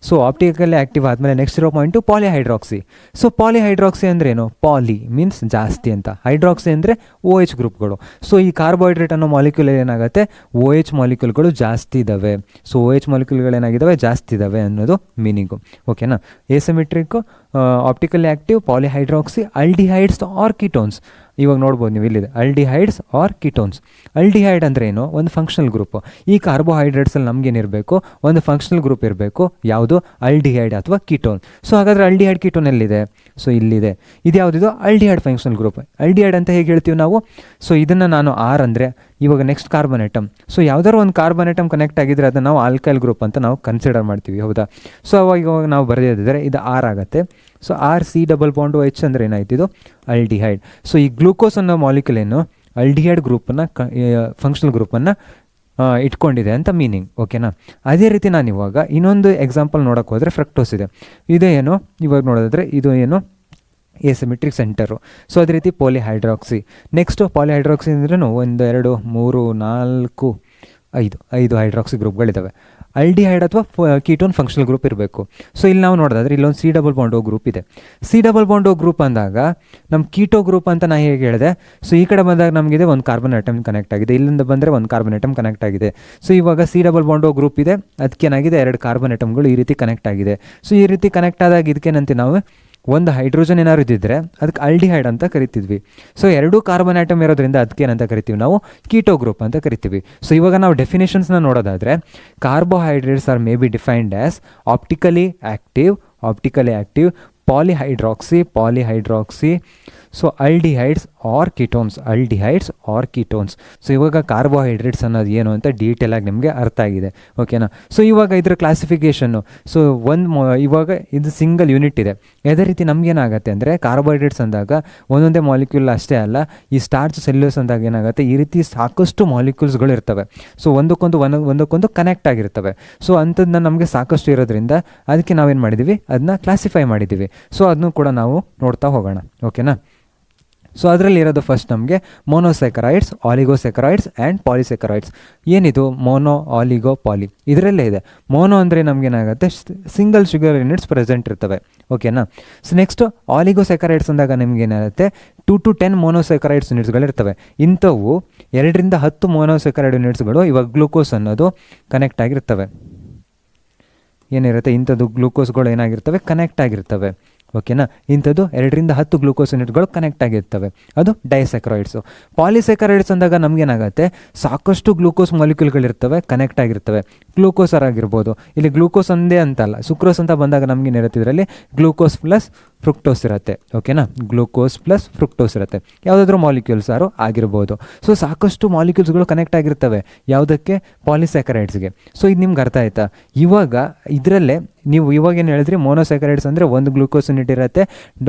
ಸೊ ಆಪ್ಟಿಕಲ್ ಆ್ಯಕ್ಟಿವ್ ಆದಮೇಲೆ ನೆಕ್ಸ್ಟ್ ಇರೋ ಪಾಯಿಂಟು ಪಾಲಿಹೈಡ್ರಾಕ್ಸಿ. ಸೊ ಪಾಲಿಹೈಡ್ರಾಕ್ಸಿ ಅಂದರೆ ಏನು? ಪಾಲಿ ಮೀನ್ಸ್ ಜಾಸ್ತಿ ಅಂತ, ಹೈಡ್ರಾಕ್ಸಿ ಅಂದರೆ OH ಗ್ರೂಪ್ಗಳು. ಸೊ ಈ ಕಾರ್ಬೋಹೈಡ್ರೇಟ್ ಅನ್ನೋ ಮಾಲಿಕ್ಯೂಲ್ ಏನಾಗುತ್ತೆ OH ಮಾಲಿಕ್ಯೂಲ್ಗಳು ಜಾಸ್ತಿ ಇದ್ದಾವೆ. ಸೊ OH ಮಾಲಿಕ್ಯೂಲ್ಗಳು ಏನಾಗಿದ್ದಾವೆ ಜಾಸ್ತಿ ಇದ್ದಾವೆ ಅನ್ನೋದು ಮೀನಿಂಗು. ಓಕೆನಾ. Asymmetric, optical active, polyhydroxy, aldehydes or ketones. ಇವಾಗ ನೋಡ್ಬೋದು ನೀವು ಇಲ್ಲಿದೆ ಆಲ್ಡಿಹೈಡ್ಸ್ ಆರ್ ಕೀಟೋನ್ಸ್. ಆಲ್ಡಿಹೈಡ್ ಅಂದರೆ ಏನು? ಒಂದು ಫಂಕ್ಷನಲ್ ಗ್ರೂಪು. ಈ ಕಾರ್ಬೋಹೈಡ್ರೇಟ್ಸಲ್ಲಿ ನಮಗೇನಿರಬೇಕು ಒಂದು ಫಂಕ್ಷನಲ್ ಗ್ರೂಪ್ ಇರಬೇಕು. ಯಾವುದು? ಆಲ್ಡಿಹೈಡ್ ಅಥವಾ ಕೀಟೋನ್. ಸೊ ಹಾಗಾದರೆ ಆಲ್ಡಿಹೈಡ್ ಕೀಟೋನ್ ಎಲ್ಲಿದೆ? ಸೊ ಇಲ್ಲಿದೆ. ಇದು ಯಾವುದಿದು? Aldehyde functional group. ಆಲ್ಡಿಹೈಡ್ ಅಂತ ಹೇಗೆ ಹೇಳ್ತೀವಿ ನಾವು? ಸೊ ಇದನ್ನು ನಾನು R ಅಂದರೆ ಇವಾಗ ನೆಕ್ಸ್ಟ್ ಕಾರ್ಬನ್ ಐಟಮ್. ಸೊ ಯಾವ್ದಾದ್ರು ಒಂದು ಕಾರ್ಬನ್ ಐಟಮ್ ಕನೆಕ್ಟ್ ಆಗಿದ್ರೆ ಅದನ್ನು ನಾವು ಆಲ್ಕೈಲ್ ಗ್ರೂಪ್ ಅಂತ ನಾವು ಕನ್ಸಿಡರ್ ಮಾಡ್ತೀವಿ. ಹೌದಾ? ಸೊ ಅವಾಗ ಇವಾಗ ನಾವು ಬರೆದಿದ್ದರೆ ಇದು R ಆಗುತ್ತೆ. ಸೊ RC⋯OH ಅಂದರೆ ಏನಾಯ್ತು? ಇದು ಆಲ್ಡಿಹೈಡ್. ಸೊ ಈ ಗ್ಲೂಕೋಸ್ ಅನ್ನೋ ಮಾಲಿಕ್ಯೂಲ್ ಏನು ಆಲ್ಡಿಹೈಡ್ ಗ್ರೂಪನ್ನು ಫಂಕ್ಷನಲ್ ಗ್ರೂಪನ್ನು ಇಟ್ಕೊಂಡಿದೆ ಅಂತ ಮೀನಿಂಗ್. ಓಕೆನಾ. ಅದೇ ರೀತಿ ನಾನು ಇವಾಗ ಇನ್ನೊಂದು ಎಕ್ಸಾಂಪಲ್ ನೋಡೋಕೆ ಹೋದರೆ ಫ್ರಕ್ಟೋಸ್ ಇದೆ. ಇದು ಏನು ಇವಾಗ ನೋಡಿದ್ರೆ ಇದು ಏನು ಎಸಿಮೆಟ್ರಿಕ್ ಸೆಂಟರು. ಸೊ ಅದೇ ರೀತಿ ಪಾಲಿಹೈಡ್ರಾಕ್ಸಿ. ನೆಕ್ಸ್ಟು ಪಾಲಿಹೈಡ್ರಾಕ್ಸಿ ಅಂದ್ರೂ 1 2 3 4 5 ಹೈಡ್ರಾಕ್ಸಿ ಗ್ರೂಪ್ಗಳಿದ್ದಾವೆ. ಆಲ್ಡಿಹೈಡ್ ಅಥವಾ ಕೀಟೋನ್ ಫಂಕ್ಷನಲ್ ಗ್ರೂಪ್ ಇರಬೇಕು. ಸೊ ಇಲ್ಲಿ ನಾವು ನೋಡೋದಾದ್ರೆ ಇಲ್ಲೊಂದು C⋯O ಗ್ರೂಪ್ ಇದೆ. C⋯O ಗ್ರೂಪ್ ಅಂದಾಗ ನಮ್ಮ ಕೀಟೋ ಗ್ರೂಪ್ ಅಂತ ನಾನು ಹೇಗೆ ಹೇಳಿದೆ. ಸೊ ಈ ಕಡೆ ಬಂದಾಗ ನಮಗಿದೆ ಒಂದು ಕಾರ್ಬನ್ ಐಟಮ್ ಕನೆಕ್ಟ್ ಆಗಿದೆ, ಇಲ್ಲಿಂದ ಬಂದರೆ ಒಂದು ಕಾರ್ಬನ್ ಐಟಮ್ ಕನೆಕ್ಟ್ ಆಗಿದೆ. ಸೊ ಇವಾಗ C⋯O ಗ್ರೂಪ್ ಇದೆ, ಅದಕ್ಕೇನಾಗಿದೆ 2 ಕಾರ್ಬನ್ ಐಟಮ್ಗಳು ಈ ರೀತಿ ಕನೆಕ್ಟ್ ಆಗಿದೆ. ಸೊ ಈ ರೀತಿ ಕನೆಕ್ಟ್ ಆದಾಗ ಇದಕ್ಕೇನಂತೆ ನಾವು ಒಂದು ಹೈಡ್ರೋಜನ್ ಏನಾದ್ರು ಇದ್ದಿದ್ರೆ ಅದಕ್ಕೆ ಆಲ್ಡಿಹೈಡ್ ಅಂತ ಕರಿತಿದ್ವಿ. ಸೊ 2 ಕಾರ್ಬನ್ ಐಟಮ್ ಇರೋದ್ರಿಂದ ಅದಕ್ಕೆ ಏನಂತ ಕರಿತೀವಿ ನಾವು? ಕೀಟೋ ಗ್ರೂಪ್ ಅಂತ ಕರಿತೀವಿ. ಸೊ ಇವಾಗ ನಾವು ಡೆಫಿನೇಷನ್ಸ್ನ ನೋಡೋದಾದರೆ carbohydrates are may be defined as optically active polyhydroxy so aldehydes or ketones. So ಇವಾಗ ಕಾರ್ಬೋಹೈಡ್ರೇಟ್ಸ್ ಅನ್ನೋದು ಏನು ಅಂತ ಡೀಟೇಲಾಗಿ ನಿಮಗೆ ಅರ್ಥ ಆಗಿದೆ. ಓಕೆನಾ. ಸೊ ಇವಾಗ ಇದರ ಕ್ಲಾಸಿಫಿಕೇಷನ್ನು ಸೊ ಇವಾಗ ಇದು ಸಿಂಗಲ್ ಯೂನಿಟ್ ಇದೆ. ಅದೇ ರೀತಿ ನಮಗೇನಾಗುತ್ತೆ ಅಂದರೆ ಕಾರ್ಬೋಹೈಡ್ರೇಟ್ಸ್ ಅಂದಾಗ ಒಂದೊಂದೇ ಮಾಲಿಕ್ಯೂಲ್ ಅಷ್ಟೇ ಅಲ್ಲ, ಈ ಸ್ಟಾರ್ಚ್ ಸೆಲ್ಯುಲೋಸ್ ಅಂದಾಗ ಏನಾಗುತ್ತೆ ಈ ರೀತಿ ಸಾಕಷ್ಟು ಮಾಲಿಕ್ಯೂಲ್ಸ್ಗಳು ಇರ್ತವೆ. ಸೊ ಒಂದಕ್ಕೊಂದು ಕನೆಕ್ಟ್ ಆಗಿರ್ತವೆ. ಸೊ ಅಂಥದ್ದನ್ನ ನಮಗೆ ಸಾಕಷ್ಟು ಇರೋದ್ರಿಂದ ಅದಕ್ಕೆ ನಾವೇನು ಮಾಡಿದ್ದೀವಿ ಅದನ್ನ ಕ್ಲಾಸಿಫೈ ಮಾಡಿದ್ದೀವಿ. ಸೊ ಅದನ್ನು ಕೂಡ ನಾವು ನೋಡ್ತಾ ಹೋಗೋಣ. ಓಕೆನಾ. ಸೊ ಅದರಲ್ಲಿ ಇರೋದು ಫಸ್ಟ್ ನಮಗೆ ಮೊನೋಸ್ಯಾಕರೈಡ್ಸ್, ಆಲಿಗೋಸ್ಯಾಕರೈಡ್ಸ್ ಆ್ಯಂಡ್ ಪಾಲಿಸ್ಯಾಕರೈಡ್ಸ್. ಏನಿದು ಮೋನೋ, ಆಲಿಗೋ, ಪಾಲಿ ಇದರಲ್ಲೇ ಇದೆ. ಮೋನೋ ಅಂದರೆ ನಮಗೇನಾಗುತ್ತೆ ಸಿಂಗಲ್ ಶುಗರ್ ಯೂನಿಟ್ಸ್ ಪ್ರೆಸೆಂಟ್ ಇರ್ತವೆ. ಓಕೆನಾ. ಸೊ ನೆಕ್ಸ್ಟು ಆಲಿಗೋಸ್ಯಾಕರೈಡ್ಸ್ ಅಂದಾಗ ನಿಮಗೇನಾಗುತ್ತೆ 2 to 10 ಮೊನೋಸ್ಯಾಕರೈಡ್ಸ್ ಯೂನಿಟ್ಸ್ಗಳಿರ್ತವೆ. ಇಂಥವು 2 ರಿಂದ 10 ಮೊನೋಸ್ಯಾಕರೈಡ್ ಯೂನಿಟ್ಸ್ಗಳು ಇವಾಗ ಗ್ಲೂಕೋಸ್ ಅನ್ನೋದು ಕನೆಕ್ಟ್ ಆಗಿರ್ತವೆ. ಏನಿರುತ್ತೆ ಇಂಥದ್ದು ಗ್ಲೂಕೋಸ್ಗಳು ಏನಾಗಿರ್ತವೆ ಕನೆಕ್ಟ್ ಆಗಿರ್ತವೆ. ಓಕೆನಾ. ಇಂಥದ್ದು 2 ರಿಂದ 10 ಗ್ಲೂಕೋಸ್ ಯೂನಿಟ್ಗಳು ಕನೆಕ್ಟ್ ಆಗಿರ್ತವೆ. ಅದು ಡೈಸ್ಯಾಕರೈಡ್ಸು. ಪಾಲಿಸ್ಯಾಕರೈಡ್ಸ್ ಅಂದಾಗ ನಮಗೇನಾಗುತ್ತೆ ಸಾಕಷ್ಟು ಗ್ಲೂಕೋಸ್ ಮಾಲಿಕ್ಯೂಲ್ಗಳಿರ್ತವೆ ಕನೆಕ್ಟ್ ಆಗಿರ್ತವೆ. ಗ್ಲೂಕೋಸರ್ ಆಗಿರ್ಬೋದು. ಇಲ್ಲಿ ಗ್ಲೂಕೋಸ್ ಒಂದೇ ಅಂತಲ್ಲ, ಸುಕ್ರೋಸ್ ಅಂತ ಬಂದಾಗ ನಮಗೇನಿರುತ್ತೆ ಇದರಲ್ಲಿ ಗ್ಲೂಕೋಸ್ ಪ್ಲಸ್ ಫ್ರುಕ್ಟೋಸ್ ಇರುತ್ತೆ. ಓಕೆನಾ. ಗ್ಲೂಕೋಸ್ ಪ್ಲಸ್ ಫ್ರುಕ್ಟೋಸ್ ಇರುತ್ತೆ. ಯಾವುದಾದ್ರೂ ಮಾಲಿಕ್ಯೂಲ್ಸ್ ಯಾರು ಆಗಿರ್ಬೋದು. ಸೊ ಸಾಕಷ್ಟು ಮಾಲಿಕ್ಯೂಲ್ಸ್ಗಳು ಕನೆಕ್ಟ್ ಆಗಿರ್ತವೆ ಯಾವುದಕ್ಕೆ? ಪಾಲಿಸ್ಯಾಕರೈಡ್ಸ್ಗೆ. ಸೊ ಇದು ನಿಮ್ಗೆ ಅರ್ಥ ಆಯ್ತಾ? ಇವಾಗ ಇದರಲ್ಲೇ ನೀವು ಇವಾಗ ಏನು ಹೇಳಿದ್ರಿ ಮೊನೋಸ್ಯಾಕರೈಡ್ಸ್ ಅಂದರೆ 1 ಗ್ಲೂಕೋಸ್ ಯೂನಿಟ್ ಇರುತ್ತೆ,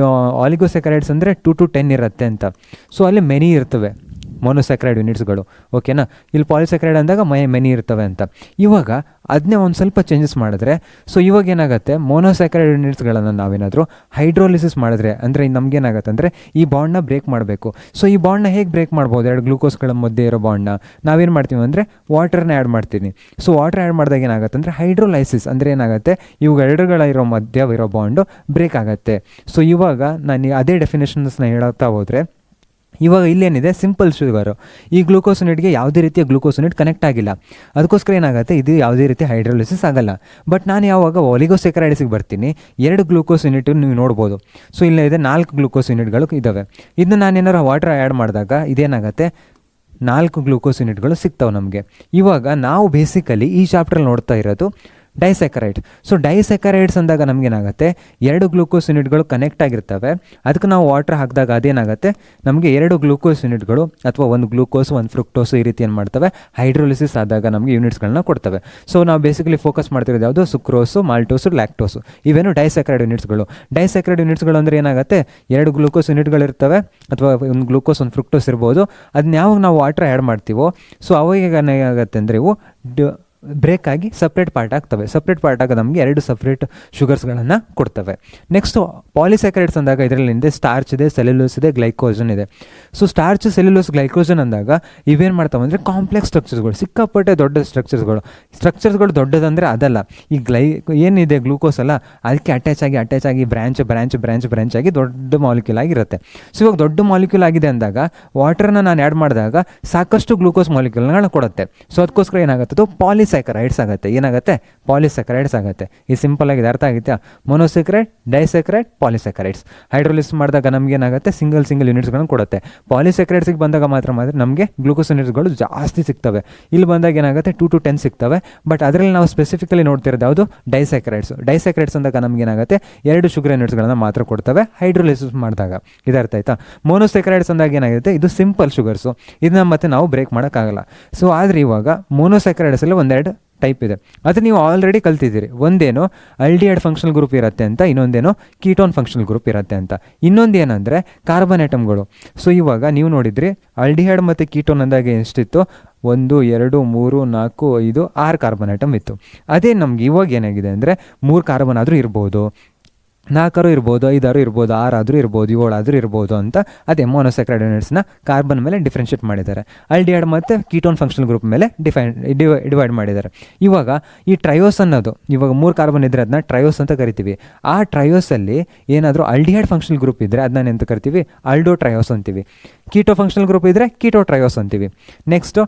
ಆಲಿಗೋಸ್ಯಾಕರೈಡ್ಸ್ ಅಂದರೆ 2 to 10 ಇರುತ್ತೆ ಅಂತ. ಸೊ ಅಲ್ಲಿ ಮೆನಿ ಇರ್ತವೆ ಮೊನೋಸ್ಯಾಕರೈಡ್ ಯೂನಿಟ್ಸ್ಗಳು. ಓಕೆನಾ. ಇಲ್ಲಿ ಪಾಲಿಸ್ಯಾಕರೈಡ್ ಅಂದಾಗ ಮೆನಿ ಇರ್ತವೆ ಅಂತ. ಇವಾಗ ಅದನ್ನೇ ಒಂದು ಸ್ವಲ್ಪ ಚೇಂಜಸ್ ಮಾಡಿದ್ರೆ ಸೊ ಇವಾಗ ಏನಾಗುತ್ತೆ ಮೊನೋಸ್ಯಾಕರೈಡ್ ಯೂನಿಟ್ಸ್ಗಳನ್ನು ನಾವೇನಾದರೂ ಹೈಡ್ರೋಲಿಸಿಸ್ ಮಾಡಿದ್ರೆ ಅಂದರೆ ನಮಗೇನಾಗುತ್ತೆ ಅಂದರೆ ಈ ಬಾಂಡ್ನ ಬ್ರೇಕ್ ಮಾಡಬೇಕು. ಸೊ ಈ ಬಾಂಡ್ನ ಹೇಗೆ ಬ್ರೇಕ್ ಮಾಡ್ಬೋದು? 2 ಗ್ಲೂಕೋಸ್ಗಳ ಮಧ್ಯೆ ಇರೋ ಬಾಂಡ್ನ ನಾವೇನು ಮಾಡ್ತೀವಿ ಅಂದರೆ ವಾಟರ್ನ ಆ್ಯಡ್ ಮಾಡ್ತೀನಿ. ಸೊ ವಾಟರ್ ಆ್ಯಡ್ ಮಾಡಿದಾಗ ಏನಾಗುತ್ತೆ ಅಂದರೆ ಹೈಡ್ರೋಲೈಸಿಸ್ ಅಂದರೆ ಏನಾಗುತ್ತೆ ಇವುಗಳೆರಡುಗಳ ಇರೋ ಮಧ್ಯ ಇರೋ ಬಾಂಡು ಬ್ರೇಕ್ ಆಗುತ್ತೆ. ಸೊ ಇವಾಗ ನಾನು ಅದೇ ಡೆಫಿನೇಷನ್ಸ್ನ ಹೇಳ್ತಾ ಹೋದರೆ ಇವಾಗ ಇಲ್ಲೇನಿದೆ ಸಿಂಪಲ್ ಶುಗರು. ಈ ಗ್ಲೂಕೋಸ್ ಯೂನಿಟ್ಗೆ ಯಾವುದೇ ರೀತಿಯ ಗ್ಲೂಕೋಸ್ ಯೂನಿಟ್ ಕನೆಕ್ಟ್ ಆಗಿಲ್ಲ. ಅದಕ್ಕೋಸ್ಕರ ಏನಾಗುತ್ತೆ ಇದು ಯಾವುದೇ ರೀತಿ ಹೈಡ್ರೋಲಿಸಿಸ್ ಆಗಲ್ಲ. ಬಟ್ ನಾನು ಯಾವಾಗ ಆಲಿಗೋಸ್ಯಾಕರೈಡ್ಸಿಗೆ ಬರ್ತೀನಿ 2 ಗ್ಲೂಕೋಸ್ ಯೂನಿಟ್ ನೀವು ನೋಡ್ಬೋದು. ಸೊ ಇಲ್ಲೇ ಇದೆ 4 ಗ್ಲೂಕೋಸ್ ಯೂನಿಟ್ಗಳು ಇದ್ದಾವೆ. ಇದನ್ನ ನಾನೇನಾರು ವಾಟರ್ ಆ್ಯಡ್ ಮಾಡಿದಾಗ ಇದೇನಾಗುತ್ತೆ 4 ಗ್ಲೂಕೋಸ್ ಯೂನಿಟ್ಗಳು ಸಿಗ್ತಾವೆ ನಮಗೆ. ಇವಾಗ ನಾವು ಬೇಸಿಕಲಿ ಈ ಚಾಪ್ಟ್ರಲ್ಲಿ ನೋಡ್ತಾ ಇರೋದು ಡೈಸ್ಯಾಕರೈಡ್. ಸೊ ಡೈಸ್ಯಾಕರೈಡ್ಸ್ ಅಂದಾಗ ನಮಗೇನಾಗುತ್ತೆ, 2 ಗ್ಲೂಕೋಸ್ ಯೂನಿಟ್ಗಳು ಕನೆಕ್ಟ್ ಆಗಿರ್ತವೆ. ಅದಕ್ಕೆ ನಾವು ವಾಟರ್ ಹಾಕಿದಾಗ ಅದೇನಾಗುತ್ತೆ, ನಮಗೆ 2 ಗ್ಲೂಕೋಸ್ ಯೂನಿಟ್ಗಳು ಅಥವಾ ಒಂದು ಗ್ಲೂಕೋಸ್ ಒಂದು ಫ್ರುಕ್ಟೋಸ್ ಈ ರೀತಿ ಏನು ಮಾಡ್ತವೆ, ಹೈಡ್ರೋಲಿಸಿಸ್ ಆದಾಗ ನಮಗೆ ಯೂನಿಟ್ಸ್ಗಳನ್ನ ಕೊಡ್ತವೆ. ಸೊ ನಾವು ಬೇಸಿಕಲಿ ಫೋಕಸ್ ಮಾಡ್ತಿರೋದು ಯಾವುದು, ಸುಕ್ರೋಸು, ಮಾಲ್ಟೋಸು, ಲ್ಯಾಕ್ಟೋಸು, ಇವೇನು ಡೈಸ್ಯಾಕರೈಡ್ ಯೂನಿಟ್ಸ್ಗಳು. ಡೈಸ್ಯಾಕರೈಡ್ ಯೂನಿಟ್ಸ್ಗಳು ಅಂದರೆ ಏನಾಗುತ್ತೆ, 2 ಗ್ಲೂಕೋಸ್ ಯೂನಿಟ್ಗಳಿರ್ತವೆ ಅಥವಾ ಒಂದು ಗ್ಲೂಕೋಸ್ ಒಂದು ಫ್ರುಕ್ಟೋಸ್ ಇರ್ಬೋದು. ಅದನ್ನ ಯಾವಾಗ ನಾವು ವಾಟರ್ ಆ್ಯಡ್ ಮಾಡ್ತೀವೋ ಸೊ ಅವಾಗ ಏನಾಗುತ್ತೆ ಅಂದರೆ ಇವು ಬ್ರೇಕ್ ಆಗಿ ಸಪ್ರೇಟ್ ಪಾರ್ಟ್ ಆಗ್ತವೆ. ಸಪ್ರೇಟ್ ಪಾರ್ಟ್ ಆಗ ನಮಗೆ 2 ಸಪ್ರೇಟ್ ಶುಗರ್ಸ್ಗಳನ್ನು ಕೊಡ್ತವೆ. ನೆಕ್ಸ್ಟು ಪಾಲಿಸ್ಯಾಕರೈಡ್ಸ್ ಅಂದಾಗ ಇದರಲ್ಲಿ ಹಿಂದೆ ಸ್ಟಾರ್ಚ್ ಇದೆ, ಸೆಲ್ಯುಲೋಸ್ ಇದೆ, ಗ್ಲೈಕೋಜನ್ ಇದೆ. ಸೊ ಸ್ಟಾರ್ಚ್, ಸೆಲ್ಯುಲೋಸ್, ಗ್ಲೈಕೋಜನ್ ಅಂದಾಗ ಇವೇನು ಮಾಡ್ತಾವೆ ಅಂದರೆ ಕಾಂಪ್ಲೆಕ್ಸ್ ಸ್ಟ್ರಕ್ಚರ್ಸ್ಗಳು, ಸಿಕ್ಕಾಪಟ್ಟೆ ದೊಡ್ಡ ಸ್ಟ್ರಕ್ಚರ್ಸ್ಗಳು ದೊಡ್ಡದಂದರೆ ಅದಲ್ಲ, ಈ ಏನಿದೆ ಗ್ಲೂಕೋಸ್ ಅಲ್ಲ ಅದಕ್ಕೆ ಅಟ್ಯಾಚ್ ಆಗಿ ಬ್ರ್ಯಾಂಚ್ ಆಗಿ ದೊಡ್ಡ ಮಾಲಿಕ್ಯೂಲ್ ಆಗಿರುತ್ತೆ. ಸೊ ಇವಾಗ ದೊಡ್ಡ ಮಾಲಿಕ್ಯೂಲ್ ಆಗಿದೆ ಅಂದಾಗ ವಾಟರ್ನ ನಾನು ಆ್ಯಡ್ ಮಾಡಿದಾಗ ಸಾಕಷ್ಟು ಗ್ಲೂಕೋಸ್ ಮಾಲಿಕ್ಯೂಲ್ಗಳನ್ನ ಕೊಡುತ್ತೆ. ಸೊ ಅದಕ್ಕೋಸ್ಕರ ಏನಾಗುತ್ತೆ, ಪಾಲಿಸ್ಯಾಕರೈಡ್ಸ್ ಆಗುತ್ತೆ. ಏನಾಗುತ್ತೆ, ಪಾಲಿಸ್ಯಾಕರೈಡ್ಸ್ ಆಗುತ್ತೆ. ಇದು ಸಿಂಪಲ್ ಆಗಿದೆ, ಅರ್ಥ ಆಗುತ್ತೆ. ಮೊನೋಸ್ಯಾಕರೈಡ್, ಡೈಸ್ಯಾಕರೈಡ್, ಪಾಲಿಸ್ಯಾಕರೈಡ್ಸ್. ಹೈಡ್ರೋಲಿಸ್ ಮಾಡಿದಾಗ ನಮಗೆ ಏನಾಗುತ್ತೆ, ಸಿಂಗಲ್ ಯೂನಿಟ್ಸ್ಗಳನ್ನು ಕೊಡುತ್ತೆ. ಪಾಲಿಸ್ಯಾಕರೈಡ್ಸ್ಗೆ ಬಂದಾಗ ಮಾತ್ರ ನಮಗೆ ಗ್ಲೂಕೋಸ್ ಯೂನಿಟ್ಸ್ಗಳು ಜಾಸ್ತಿ ಸಿಗ್ತವೆ. ಇಲ್ಲಿ ಬಂದಾಗ ಏನಾಗುತ್ತೆ 2 to 10 ಸಿಗ್ತವೆ. ಬಟ್ ಅದರಲ್ಲಿ ನಾವು ಸ್ಪೆಸಿಫಿಕಲಿ ನೋಡ್ತಿರೋದು ಯಾವುದು, ಡೈಸ್ಯಾಕರೈಡ್ಸ್ ಅಂದಾಗ ನಮ್ಗೆ ಏನಾಗುತ್ತೆ 2 ಶುಗರ್ ಯೂನಿಟ್ಸ್ಗಳನ್ನು ಮಾತ್ರ ಕೊಡ್ತವೆ ಹೈಡ್ರೋಲಿಸಿಸ್ ಮಾಡಿದಾಗ. ಇದು ಅರ್ಥ ಆಯ್ತಾ. ಮೊನೋಸ್ಯಾಕರೈಡ್ಸ್ ಅಂದಾಗ ಏನಾಗುತ್ತೆ, ಇದು ಸಿಂಪಲ್ ಶುಗರ್ಸು, ಇದನ್ನ ಮತ್ತೆ ನಾವು ಬ್ರೇಕ್ ಮಾಡೋಕ್ಕಾಗಲ್ಲ. ಸೊ ಆದರೆ ಇವಾಗ ಮೊನೋಸ್ಯಾಕರೈಡ್ಸಲ್ಲಿ 1-2 ಟೈಪ್ ಇದೆ, ಅದು ನೀವು ಆಲ್ರೆಡಿ ಕಲ್ತಿದ್ದೀರಿ. ಒಂದೇನು ಆಲ್ಡಿಹೈಡ್ ಫಂಕ್ಷನಲ್ ಗ್ರೂಪ್ ಇರುತ್ತೆ ಅಂತ, ಇನ್ನೊಂದೇನು ಕೀಟೋನ್ ಫಂಕ್ಷನಲ್ ಗ್ರೂಪ್ ಇರುತ್ತೆ ಅಂತ. ಇನ್ನೊಂದು ಏನಂದರೆ ಕಾರ್ಬನ್ ಆಟಮ್ಗಳು. ಸೊ ಇವಾಗ ನೀವು ನೋಡಿದ್ರಿ ಆಲ್ಡಿಹೈಡ್ ಮತ್ತು ಕೀಟೋನ್ ಅಂದಾಗ ಎಷ್ಟಿತ್ತು, 1 2 3 4 5 6 ಕಾರ್ಬನ್ ಆಟಮ್ ಇತ್ತು. ಅದೇ ನಮ್ಗೆ ಇವಾಗ ಏನಾಗಿದೆ ಅಂದರೆ 3 ಕಾರ್ಬನ್ ಆದರೂ ಇರ್ಬೋದು, 4 ಇರ್ಬೋದು, 5 ಇರ್ಬೋದು, 6 ಇರ್ಬೋದು, 7 ಇರ್ಬೋದು ಅಂತ. ಅದೇ ಮೊನೋಸ್ಯಾಕರೈಡ್ ಯೂನಿಟ್ಸ್ನ ಕಾರ್ಬನ್ ಮೇಲೆ ಡಿಫ್ರೆನ್ಷಿಯೇಟ್ ಮಾಡಿದ್ದಾರೆ. ಆಲ್ಡಿಹೈಡ್ ಮತ್ತು ಕೀಟೋನ್ ಫಂಕ್ಷನಲ್ ಗ್ರೂಪ್ ಮೇಲೆ ಡಿವೈಡ್ ಮಾಡಿದ್ದಾರೆ. ಇವಾಗ ಈ ಟ್ರಯೋಸ್ ಅನ್ನೋದು, ಇವಾಗ 3 ಕಾರ್ಬನ್ ಇದ್ದರೆ ಅದನ್ನ ಟ್ರಯೋಸ್ ಅಂತ ಕರಿತೀವಿ. ಆ ಟ್ರಯೋಸಲ್ಲಿ ಏನಾದರೂ ಆಲ್ಡಿಹೈಡ್ ಫಂಕ್ಷನಲ್ ಗ್ರೂಪ್ ಇದ್ದರೆ ಅದನ್ನ ಎಂತ ಕರಿತೀವಿ, ಆಲ್ಡೋ ಟ್ರಯೋಸ್ ಅಂತೀವಿ. ಕೀಟೋ ಫಂಕ್ಷನಲ್ ಗ್ರೂಪ್ ಇದ್ದರೆ ಕೀಟೋ ಟ್ರಯೋಸ್ ಅಂತೀವಿ. ನೆಕ್ಸ್ಟು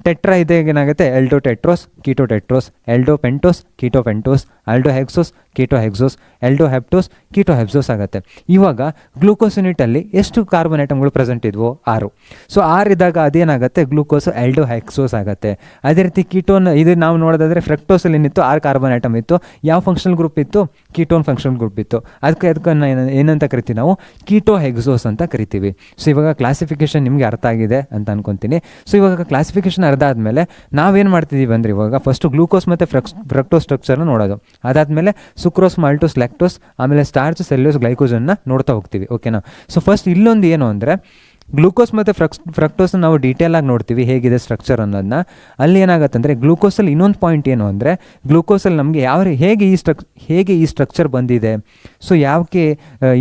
ಟೆಟ್ರಾ ಇದೆ, ಏನಾಗುತ್ತೆ aldo tetrose, keto tetrose, aldo pentose, keto pentose, aldo hexose, keto hexose, aldo heptose, keto heptose ಆಗುತ್ತೆ. ಇವಾಗ ಗ್ಲೂಕೋಸ್ ಯೂನಿಟಲ್ಲಿ ಎಷ್ಟು ಕಾರ್ಬನ್ ಐಟಮ್ಗಳು ಪ್ರೆಸೆಂಟ್ ಇದ್ವು, 6. ಸೊ 6 ಇದ್ದಾಗ ಅದೇನಾಗುತ್ತೆ, ಗ್ಲೂಕೋಸ್ ಎಲ್ಡೋ ಹೆಕ್ಸೋಸ್ ಆಗುತ್ತೆ. ಅದೇ ರೀತಿ ಕೀಟೋನ್, ಇದು ನಾವು ನೋಡೋದಾದರೆ ಫ್ರಕ್ಟೋಸಲ್ಲಿ ಏನಿತ್ತು 6 ಕಾರ್ಬನ್ ಐಟಮ್ ಇತ್ತು. ಯಾವ ಫಂಕ್ಷನಲ್ ಗ್ರೂಪ್ ಇತ್ತು, ಕೀಟೋನ್ ಫಂಕ್ಷನಲ್ ಗ್ರೂಪ್ ಇತ್ತು. ಅದಕ್ಕೆ ಏನಂತ ಕರಿತೀವಿ ನಾವು, ಕೀಟೋ ಹೆಕ್ಸೋಸ್ ಅಂತ ಕರಿತೀವಿ. ಸೊ ಇವಾಗ ಕ್ಲಾಸಿಫಿಕೇಶನ್ ನಿಮಗೆ ಅರ್ಥ ಆಗಿದೆ ಅಂತ ಅನ್ಕೊತೀನಿ. ಸೊ ಇವಾಗ ಕ್ಲಾಸಿಫಿಕೇಶನ್ ಅರ್ಥ ಆದಮೇಲೆ ನಾವೇನು ಮಾಡ್ತಿದ್ದೀವಿ ಅಂದರೆ ಇವಾಗ ಫಸ್ಟು ಗ್ಲೂಕೋಸ್ ಮತ್ತು ಫ್ರಕ್ಟೋಸ್ ಸ್ಟ್ರಕ್ಚರ್ನ ನೋಡೋದು. ಅದಾದಮೇಲೆ ಸುಕ್ರೋಸ್, ಮಾಲ್ಟೋಸ್, ಲ್ಯಾಕ್ಟೋಸ್, ಆಮೇಲೆ ಸ್ಟಾರ್ಚ್, ಸೆಲ್ಯುಲೋಸ್, ಗ್ಲೈಕೋಜನ್ನ ನೋಡ್ತಾ ಹೋಗ್ತೀವಿ. ಓಕೆನಾ. ಸೊ ಫಸ್ಟ್ ಇಲ್ಲೊಂದು ಏನು ಅಂದರೆ ಗ್ಲೂಕೋಸ್ ಮತ್ತು ಫ್ರಕ್ಟೋಸ್ನ ನಾವು ಡೀಟೇಲಾಗಿ ನೋಡ್ತೀವಿ ಹೇಗಿದೆ ಸ್ಟ್ರಕ್ಚರ್ ಅನ್ನೋದನ್ನ. ಅಲ್ಲಿ ಏನಾಗುತ್ತೆ ಅಂದರೆ ಗ್ಲೂಕೋಸಲ್ಲಿ ಇನ್ನೊಂದು ಪಾಯಿಂಟ್ ಏನು ಅಂದರೆ, ಗ್ಲೂಕೋಸಲ್ಲಿ ನಮಗೆ ಹೇಗೆ ಈ ಸ್ಟ್ರಕ್ಚರ್ ಬಂದಿದೆ, ಸೊ ಯಾಕೆ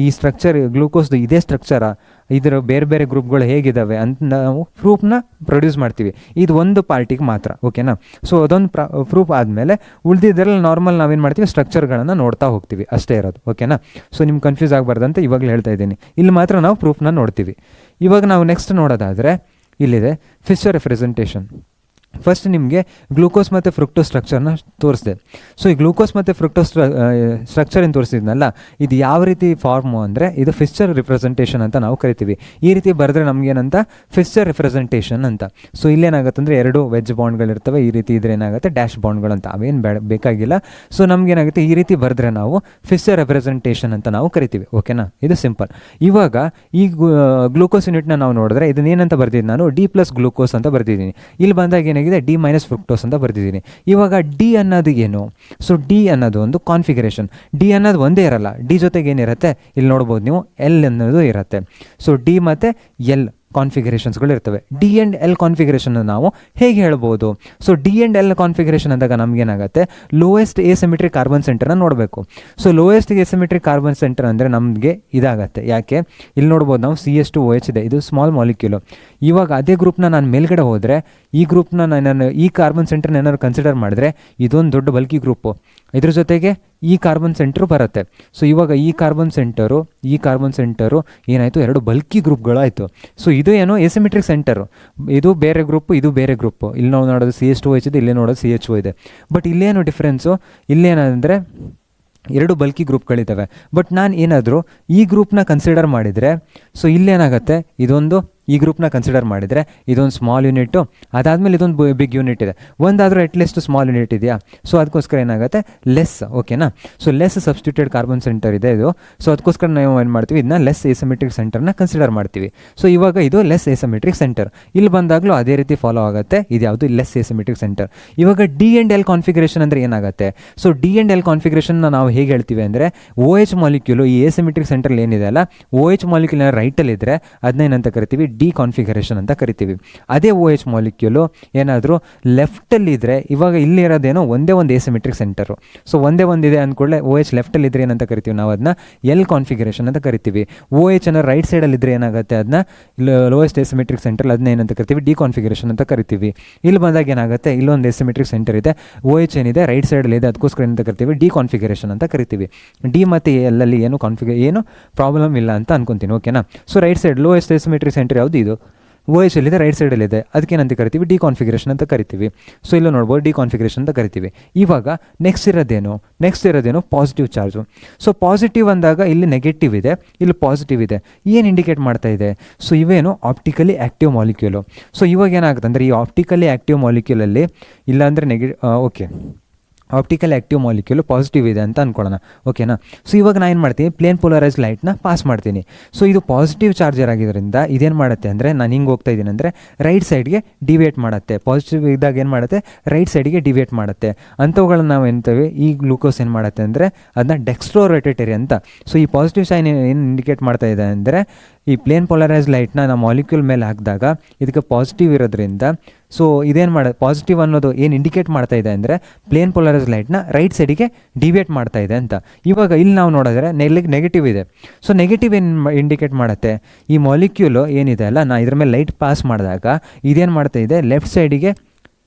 ಈ ಸ್ಟ್ರಕ್ಚರ್ ಗ್ಲೂಕೋಸ್ದು ಇದೇ ಸ್ಟ್ರಕ್ಚರಾ, ಇದರ ಬೇರೆ ಬೇರೆ ಗ್ರೂಪ್ಗಳು ಹೇಗಿದ್ದಾವೆ ಅಂತ ನಾವು ಪ್ರೂಫ್ನ ಪ್ರೊಡ್ಯೂಸ್ ಮಾಡ್ತೀವಿ. ಇದು ಒಂದು ಪಾರ್ಟಿಗೆ ಮಾತ್ರ. ಓಕೆನಾ. ಸೊ ಅದೊಂದು ಪ್ರೂಫ್ ಆದಮೇಲೆ ಉಳಿದಿದ್ದರಲ್ಲಿ ನಾರ್ಮಲ್ ನಾವೇನು ಮಾಡ್ತೀವಿ, ಸ್ಟ್ರಕ್ಚರ್ಗಳನ್ನು ನೋಡ್ತಾ ಹೋಗ್ತೀವಿ, ಅಷ್ಟೇ ಇರೋದು. ಓಕೆನಾ. ಸೊ ನಿಮ್ಗೆ ಕನ್ಫ್ಯೂಸ್ ಆಗಬಾರ್ದಂತ ಇವಾಗಲೇ ಹೇಳ್ತಾ ಇದ್ದೀನಿ. ಇಲ್ಲಿ ಮಾತ್ರ ನಾವು ಪ್ರೂಫ್ನ ನೋಡ್ತೀವಿ. ಇವಾಗ ನಾವು ನೆಕ್ಸ್ಟ್ ನೋಡೋದಾದರೆ ಇಲ್ಲಿದೆ ಫಿಶರ್ ರೆಪ್ರೆಸೆಂಟೇಷನ್. ಫಸ್ಟ್ ನಿಮಗೆ ಗ್ಲೂಕೋಸ್ ಮತ್ತು ಫ್ರುಕ್ಟೋಸ್ ಸ್ಟ್ರಕ್ಚರ್ನ ತೋರಿಸಿದೆ. ಸೊ ಈ ಗ್ಲೂಕೋಸ್ ಮತ್ತು ಫ್ರುಕ್ಟೋಸ್ ಸ್ಟ್ರಕ್ಚರ್ ತೋರಿಸಿದ್ನಲ್ಲ, ಇದು ಯಾವ ರೀತಿ ಫಾರ್ಮು ಅಂದರೆ ಇದು ಫಿಶರ್ ರಿಪ್ರೆಸೆಂಟೇಷನ್ ಅಂತ ನಾವು ಕರಿತೀವಿ. ಈ ರೀತಿ ಬರೆದ್ರೆ ನಮಗೇನಂತ, ಫಿಶರ್ ರಿಪ್ರೆಸೆಂಟೇಷನ್ ಅಂತ. ಸೊ ಇಲ್ಲೇನಾಗುತ್ತೆ ಅಂದರೆ 2 ವೆಜ್ ಬಾಂಡ್ಗಳಿರ್ತವೆ. ಈ ರೀತಿ ಇದ್ರೆ ಏನಾಗುತ್ತೆ, ಡ್ಯಾಶ್ ಬಾಂಡ್ಗಳು ಅಂತ. ಅವೇನು ಬೇಕಾಗಿಲ್ಲ. ಸೊ ನಮಗೇನಾಗುತ್ತೆ, ಈ ರೀತಿ ಬರೆದ್ರೆ ನಾವು ಫಿಶರ್ ರಿಪ್ರೆಸೆಂಟೇಷನ್ ಅಂತ ನಾವು ಕರಿತೀವಿ. ಓಕೆನಾ. ಇದು ಸಿಂಪಲ್. ಇವಾಗ ಈ ಗ್ಲೂಕೋಸ್ ಯೂನಿಟ್ನ ನಾವು ನೋಡಿದ್ರೆ ಇದನ್ನೇನಂತ ಬರ್ತಿದ್ದೀನಿ ನಾನು, D+ ಗ್ಲೂಕೋಸ್ ಅಂತ ಬರ್ತಿದ್ದೀನಿ. ಇಲ್ಲಿ ಬಂದಾಗ ಏನಾಗಿದೆ, D- ಫ್ರುಕ್ಟೋಸ್ ಅಂತ ಬರ್ತಿದ್ದೀನಿ. ಇವಾಗ ಡಿ ಅನ್ನೋದು ಏನು, ಸೊ ಡಿ ಅನ್ನೋದು ಒಂದು ಕಾನ್ಫಿಗರೇಷನ್. ಡಿ ಅನ್ನೋದು ಒಂದೇ ಇರಲ್ಲ, ಡಿ ಜೊತೆಗೆ ಏನಿರುತ್ತೆ ಇಲ್ಲಿ ನೋಡ್ಬೋದು ನೀವು, ಎಲ್ ಅನ್ನೋದು ಇರುತ್ತೆ. ಸೊ ಡಿ ಮತ್ತು ಎಲ್ ಕಾನ್ಫಿಗರೇಷನ್ಸ್ಗಳು ಇರ್ತವೆ. D&L ಕಾನ್ಫಿಗರೇಷನ್ ನಾವು ಹೇಗೆ ಹೇಳ್ಬೋದು, ಸೊ D&L ಕಾನ್ಫಿಗರೇಷನ್ ಅಂದಾಗ ನಮಗೇನಾಗುತ್ತೆ, ಲೋಯೆಸ್ಟ್ ಎಸಿಮೆಟ್ರಿಕ್ ಕಾರ್ಬನ್ ಸೆಂಟರ್ನ ನೋಡಬೇಕು. ಸೊ ಲೋಯೆಸ್ಟ್ ಎಸಿಮೆಟ್ರಿಕ್ ಕಾರ್ಬನ್ ಸೆಂಟರ್ ಅಂದರೆ ನಮಗೆ ಇದಾಗುತ್ತೆ. ಯಾಕೆ, ಇಲ್ಲಿ ನೋಡ್ಬೋದು ನಾವು CH2OH ಇದೆ, ಇದು ಸ್ಮಾಲ್ ಮಾಲಿಕ್ಯೂಲು. ಇವಾಗ ಅದೇ ಗ್ರೂಪ್ನ ನಾನು ಮೇಲ್ಗಡೆ ಹೋದರೆ, ಈ ಗ್ರೂಪ್ನ ನಾನು ಈ ಕಾರ್ಬನ್ ಸೆಂಟರ್ನ ಏನಾದ್ರು ಕನ್ಸಿಡರ್ ಮಾಡಿದ್ರೆ ಇದೊಂದು ದೊಡ್ಡ ಬಲ್ಕಿ ಗ್ರೂಪು, ಇದ್ರ ಜೊತೆಗೆ ಈ ಕಾರ್ಬನ್ ಸೆಂಟರು ಬರುತ್ತೆ. ಸೊ ಇವಾಗ ಈ ಕಾರ್ಬನ್ ಸೆಂಟರು ಏನಾಯಿತು, 2 ಬಲ್ಕಿ ಗ್ರೂಪ್ಗಳಾಯಿತು. ಸೊ ಇದು ಏನೋ ಎಸಿಮೆಟ್ರಿಕ್ ಸೆಂಟರು, ಇದು ಬೇರೆ ಗ್ರೂಪು, ಇದು ಬೇರೆ ಗ್ರೂಪು. ಇಲ್ಲಿ ನಾವು ನೋಡೋದು CH2OH ಇದೆ, ಇಲ್ಲೇ ನೋಡೋದು CHO ಇದೆ. ಬಟ್ ಇಲ್ಲೇನು ಡಿಫ್ರೆನ್ಸು, ಇಲ್ಲೇನಂದರೆ 2 ಬಲ್ಕಿ ಗ್ರೂಪ್ಗಳಿದ್ದಾವೆ. ಬಟ್ ನಾನು ಏನಾದರೂ ಈ ಗ್ರೂಪ್ನ ಕನ್ಸಿಡರ್ ಮಾಡಿದರೆ, ಸೊ ಇಲ್ಲೇನಾಗುತ್ತೆ, ಇದೊಂದು ಈ ಗ್ರೂಪ್ನ ಕನ್ಸಿಡರ್ ಮಾಡಿದರೆ ಇದೊಂದು ಸ್ಮಾಲ್ ಯೂನಿಟು, ಅದಾದಮೇಲೆ ಇದೊಂದು ಬಿಗ್ ಯೂನಿಟ್ ಇದೆ, ಒಂದಾದರೂ ಅಟ್ಲೀಸ್ಟ್ ಸ್ಮಾಲ್ ಯೂನಿಟ್ ಇದೆಯಾ. ಸೊ ಅದಕ್ಕೋಸ್ಕರ ಏನಾಗುತ್ತೆ ಲೆಸ್. ಓಕೆನಾ. So less substituted carbon centre ಇದೆ ಇದು. ಸೊ ಅದಕ್ಕೋಸ್ಕರ ನಾವು ಏನು ಮಾಡ್ತೀವಿ, ಇದನ್ನ ಲೆಸ್ ಎಸಿಮೆಟ್ರಿಕ್ ಸೆಂಟರ್ನ ಕನ್ಸಿಡರ್ ಮಾಡ್ತೀವಿ. ಸೊ ಇವಾಗ ಇದು ಲೆಸ್ ಎಸಿಮೆಟ್ರಿಕ್ ಸೆಂಟರ್. ಇಲ್ಲಿ ಬಂದಾಗಲೂ ಅದೇ ರೀತಿ ಫಾಲೋ ಆಗುತ್ತೆ. ಇದು ಯಾವುದು ಲೆಸ್ ಎಸಿಮೆಟ್ರಿಕ್ ಸೆಂಟರ್. ಇವಾಗ ಡಿ ಆ್ಯಂಡ್ ಎಲ್ ಕಾನ್ಫಿಗರೇಷನ್ ಅಂದರೆ ಏನಾಗುತ್ತೆ. ಸೊ ಡಿ ಆ್ಯಂಡ್ ಎಲ್ ಕಾನ್ಫಿಗರೇಷನ್ನ ನಾವು ಹೇಗೆ ಹೇಳ್ತೀವಿ ಅಂದರೆ ಓ ಎಚ್ ಮಾಲಿಕ್ಯೂಲು ಈ ಎಸಿಮೆಟ್ರಿಕ್ ಸೆಂಟರ್ ಏನಿದೆ ಅಲ್ಲ, ಓ ಎಚ್ ಮಾಲಿಕ್ಯೂಲ್ ರೈಟಲ್ಲಿ ಇದ್ದರೆ ಅದನ್ನ ಏನಂತ ಕರಿತೀವಿ, ಡಿ ಕಾನ್ಫಿಗರೇಷನ್ ಅಂತ ಕರಿತೀವಿ. ಅದೇ ಓ ಎಚ್ ಮಾಲಿಕ್ಯೂಲು ಏನಾದರೂ ಲೆಫ್ಟಲ್ಲಿ ಇದ್ದರೆ, ಇವಾಗ ಇಲ್ಲಿ ಇರೋದೇನೋ ಒಂದೇ ಒಂದು ಎಸಿಮೆಟ್ರಿಕ್ ಸೆಂಟರು. ಸೊ ಒಂದೇ ಒಂದಿದೆ ಅಂದ್ಕೊಳ್ಳೆ ಓ ಎಚ್ ಲೆಫ್ಟಲ್ಲಿ ಇದ್ದರೆ ಏನಂತ ಕರಿತೀವಿ ನಾವು, ಅದನ್ನ ಎಲ್ ಕಾನ್ಫಿಗರೇಷನ್ ಅಂತ ಕರಿತೀವಿ. ಓ ಎಚ್ ಅನ್ನೋ ರೈಟ್ ಸೈಡಲ್ಲಿ ಇದ್ದರೆ ಏನಾಗುತ್ತೆ, ಅದನ್ನ ಲೋಯೆಸ್ಟ್ ಎಸಿಮೆಟ್ರಿಕ್ ಸೆಂಟರ್, ಅದನ್ನ ಏನಂತ ಕರಿತೀವಿ, ಡಿ ಕಾನ್ಫಿಗರೇಷನ್ ಅಂತ ಕರಿತೀವಿ. ಇಲ್ಲಿ ಬಂದಾಗ ಏನಾಗುತ್ತೆ, ಇಲ್ಲೊಂದು ಎಸಿಮೆಟ್ರಿಕ್ ಸೆಂಟರ್ ಇದೆ, ಓ ಎಚ್ ಏನಿದೆ ರೈಟ್ ಸೈಡಲ್ಲಿ ಇದೆ, ಅದಕ್ಕೋಸ್ಕರ ಏನಂತ ಕರಿತೀವಿ, ಡಿ ಕಾನ್ಫಿಗರೇಷನ್ ಅಂತ ಕರಿತೀವಿ. ಡಿ ಮತ್ತು ಎಲ್ಲಲ್ಲಿ ಏನು ಪ್ರಾಬ್ಲಮ್ ಇಲ್ಲ ಅಂತ ಅನ್ಕೊಂತೀನಿ. ಓಕೆನಾ. So right side lowest asymmetric center ಯಾವುದು, ಇದು ಓ ಎಚ್ ಎಲ್ಲಿದೆ ರೈಟ್ ಸೈಡಲ್ಲಿದೆ, ಅದಕ್ಕೆ ಏನಂತ ಕರಿತೀವಿ, ಡಿ ಕಾನ್ಫಿಗರೇಷನ್ ಅಂತ ಕರಿತೀವಿ. ಸೊ ಇಲ್ಲೂ ನೋಡ್ಬೋದು ಡಿ ಕಾನ್ಫಿಗರೇಷನ್ ಅಂತ ಕರಿತೀವಿ. ಇವಾಗ ನೆಕ್ಸ್ಟ್ ಇರೋದೇನು ಪಾಸಿಟಿವ್ ಚಾರ್ಜು. ಸೊ ಪಾಸಿಟಿವ್ ಅಂದಾಗ ಇಲ್ಲಿ ನೆಗೆಟಿವ್ ಇದೆ, ಇಲ್ಲಿ ಪಾಸಿಟಿವ್ ಇದೆ. ಏನು ಇಂಡಿಕೇಟ್ ಮಾಡ್ತಾ ಇದೆ, ಸೊ ಇವೇನು ಆಪ್ಟಿಕಲಿ ಆ್ಯಕ್ಟಿವ್ ಮಾಲಿಕ್ಯೂಲು. ಸೊ ಇವಾಗ ಏನಾಗುತ್ತೆ ಅಂದರೆ ಈ ಆಪ್ಟಿಕಲಿ ಆ್ಯಕ್ಟಿವ್ ಮಾಲಿಕ್ಯೂಲಲ್ಲಿ ಇಲ್ಲಾಂದರೆ okay optical active molecule positive ಇದೆ ಅಂತ ಅಂದ್ಕೊಳ್ಳೋಣ. ಓಕೆನಾ. ಸೊ ಇವಾಗ ನಾನು ಏನು ಮಾಡ್ತೀನಿ, ಪ್ಲೇನ್ ಪೋಲರೈಸ್ ಲೈಟ್ನ ಪಾಸ್ ಮಾಡ್ತೀನಿ. ಸೊ ಇದು ಪಾಸಿಟಿವ್ ಚಾರ್ಜರ್ ಆಗಿದ್ದರಿಂದ ಇದೇನು ಮಾಡುತ್ತೆ ಅಂದರೆ, ನಾನು ಹಿಂಗೆ ಹೋಗ್ತಾ ಇದ್ದೀನಿ ಅಂದರೆ ರೈಟ್ ಸೈಡ್ಗೆ ಡಿವೇಟ್ ಮಾಡುತ್ತೆ. ಪಾಸಿಟಿವ್ ಇದ್ದಾಗ ಏನು ಮಾಡುತ್ತೆ, ರೈಟ್ ಸೈಡಿಗೆ ಡಿವೇಟ್ ಮಾಡುತ್ತೆ. ಅಂಥವುಗಳನ್ನ ನಾವು ಎಂತೇವೆ, ಈ ಗ್ಲೂಕೋಸ್ ಏನು ಮಾಡುತ್ತೆ ಅಂದರೆ ಅದನ್ನ ಡೆಕ್ಸ್ಟ್ರೋ ರೊಟೇಟರಿ ಅಂತ. ಸೊ ಈ ಪಾಸಿಟಿವ್ ಸೈನ್ ಏನು ಇಂಡಿಕೇಟ್ ಮಾಡ್ತಾ ಇದೆ ಅಂದರೆ, ಈ ಪ್ಲೇನ್ ಪೋಲರೈಸ್ ಲೈಟ್ನ ನಾವು ಮಾಲಿಕ್ಯೂಲ್ ಮೇಲೆ ಹಾಕಿದಾಗ ಇದಕ್ಕೆ ಪಾಸಿಟಿವ್ ಇರೋದ್ರಿಂದ, ಸೊ ಇದೇನು ಪಾಸಿಟಿವ್ ಅನ್ನೋದು ಏನು ಇಂಡಿಕೇಟ್ ಮಾಡ್ತಾ ಇದೆ ಅಂದರೆ ಪ್ಲೇನ್ ಪೋಲರೈಸ್ ಲೈಟ್ನ ರೈಟ್ ಸೈಡಿಗೆ ಡಿವೇಟ್ ಮಾಡ್ತಾ ಇದೆ ಅಂತ. ಇವಾಗ ಇಲ್ಲಿ ನಾವು ನೋಡಿದ್ರೆ ನೆಗೆಟಿವ್ ಇದೆ. ಸೊ ನೆಗೆಟಿವ್ ಏನು ಇಂಡಿಕೇಟ್ ಮಾಡುತ್ತೆ, ಈ ಮಾಲಿಕ್ಯೂಲು ಏನಿದೆ ಅಲ್ಲ, ನಾ ಇದ್ರ ಮೇಲೆ ಲೈಟ್ ಪಾಸ್ ಮಾಡಿದಾಗ ಇದೇನು ಮಾಡ್ತಾ ಇದೆ, ಲೆಫ್ಟ್ ಸೈಡಿಗೆ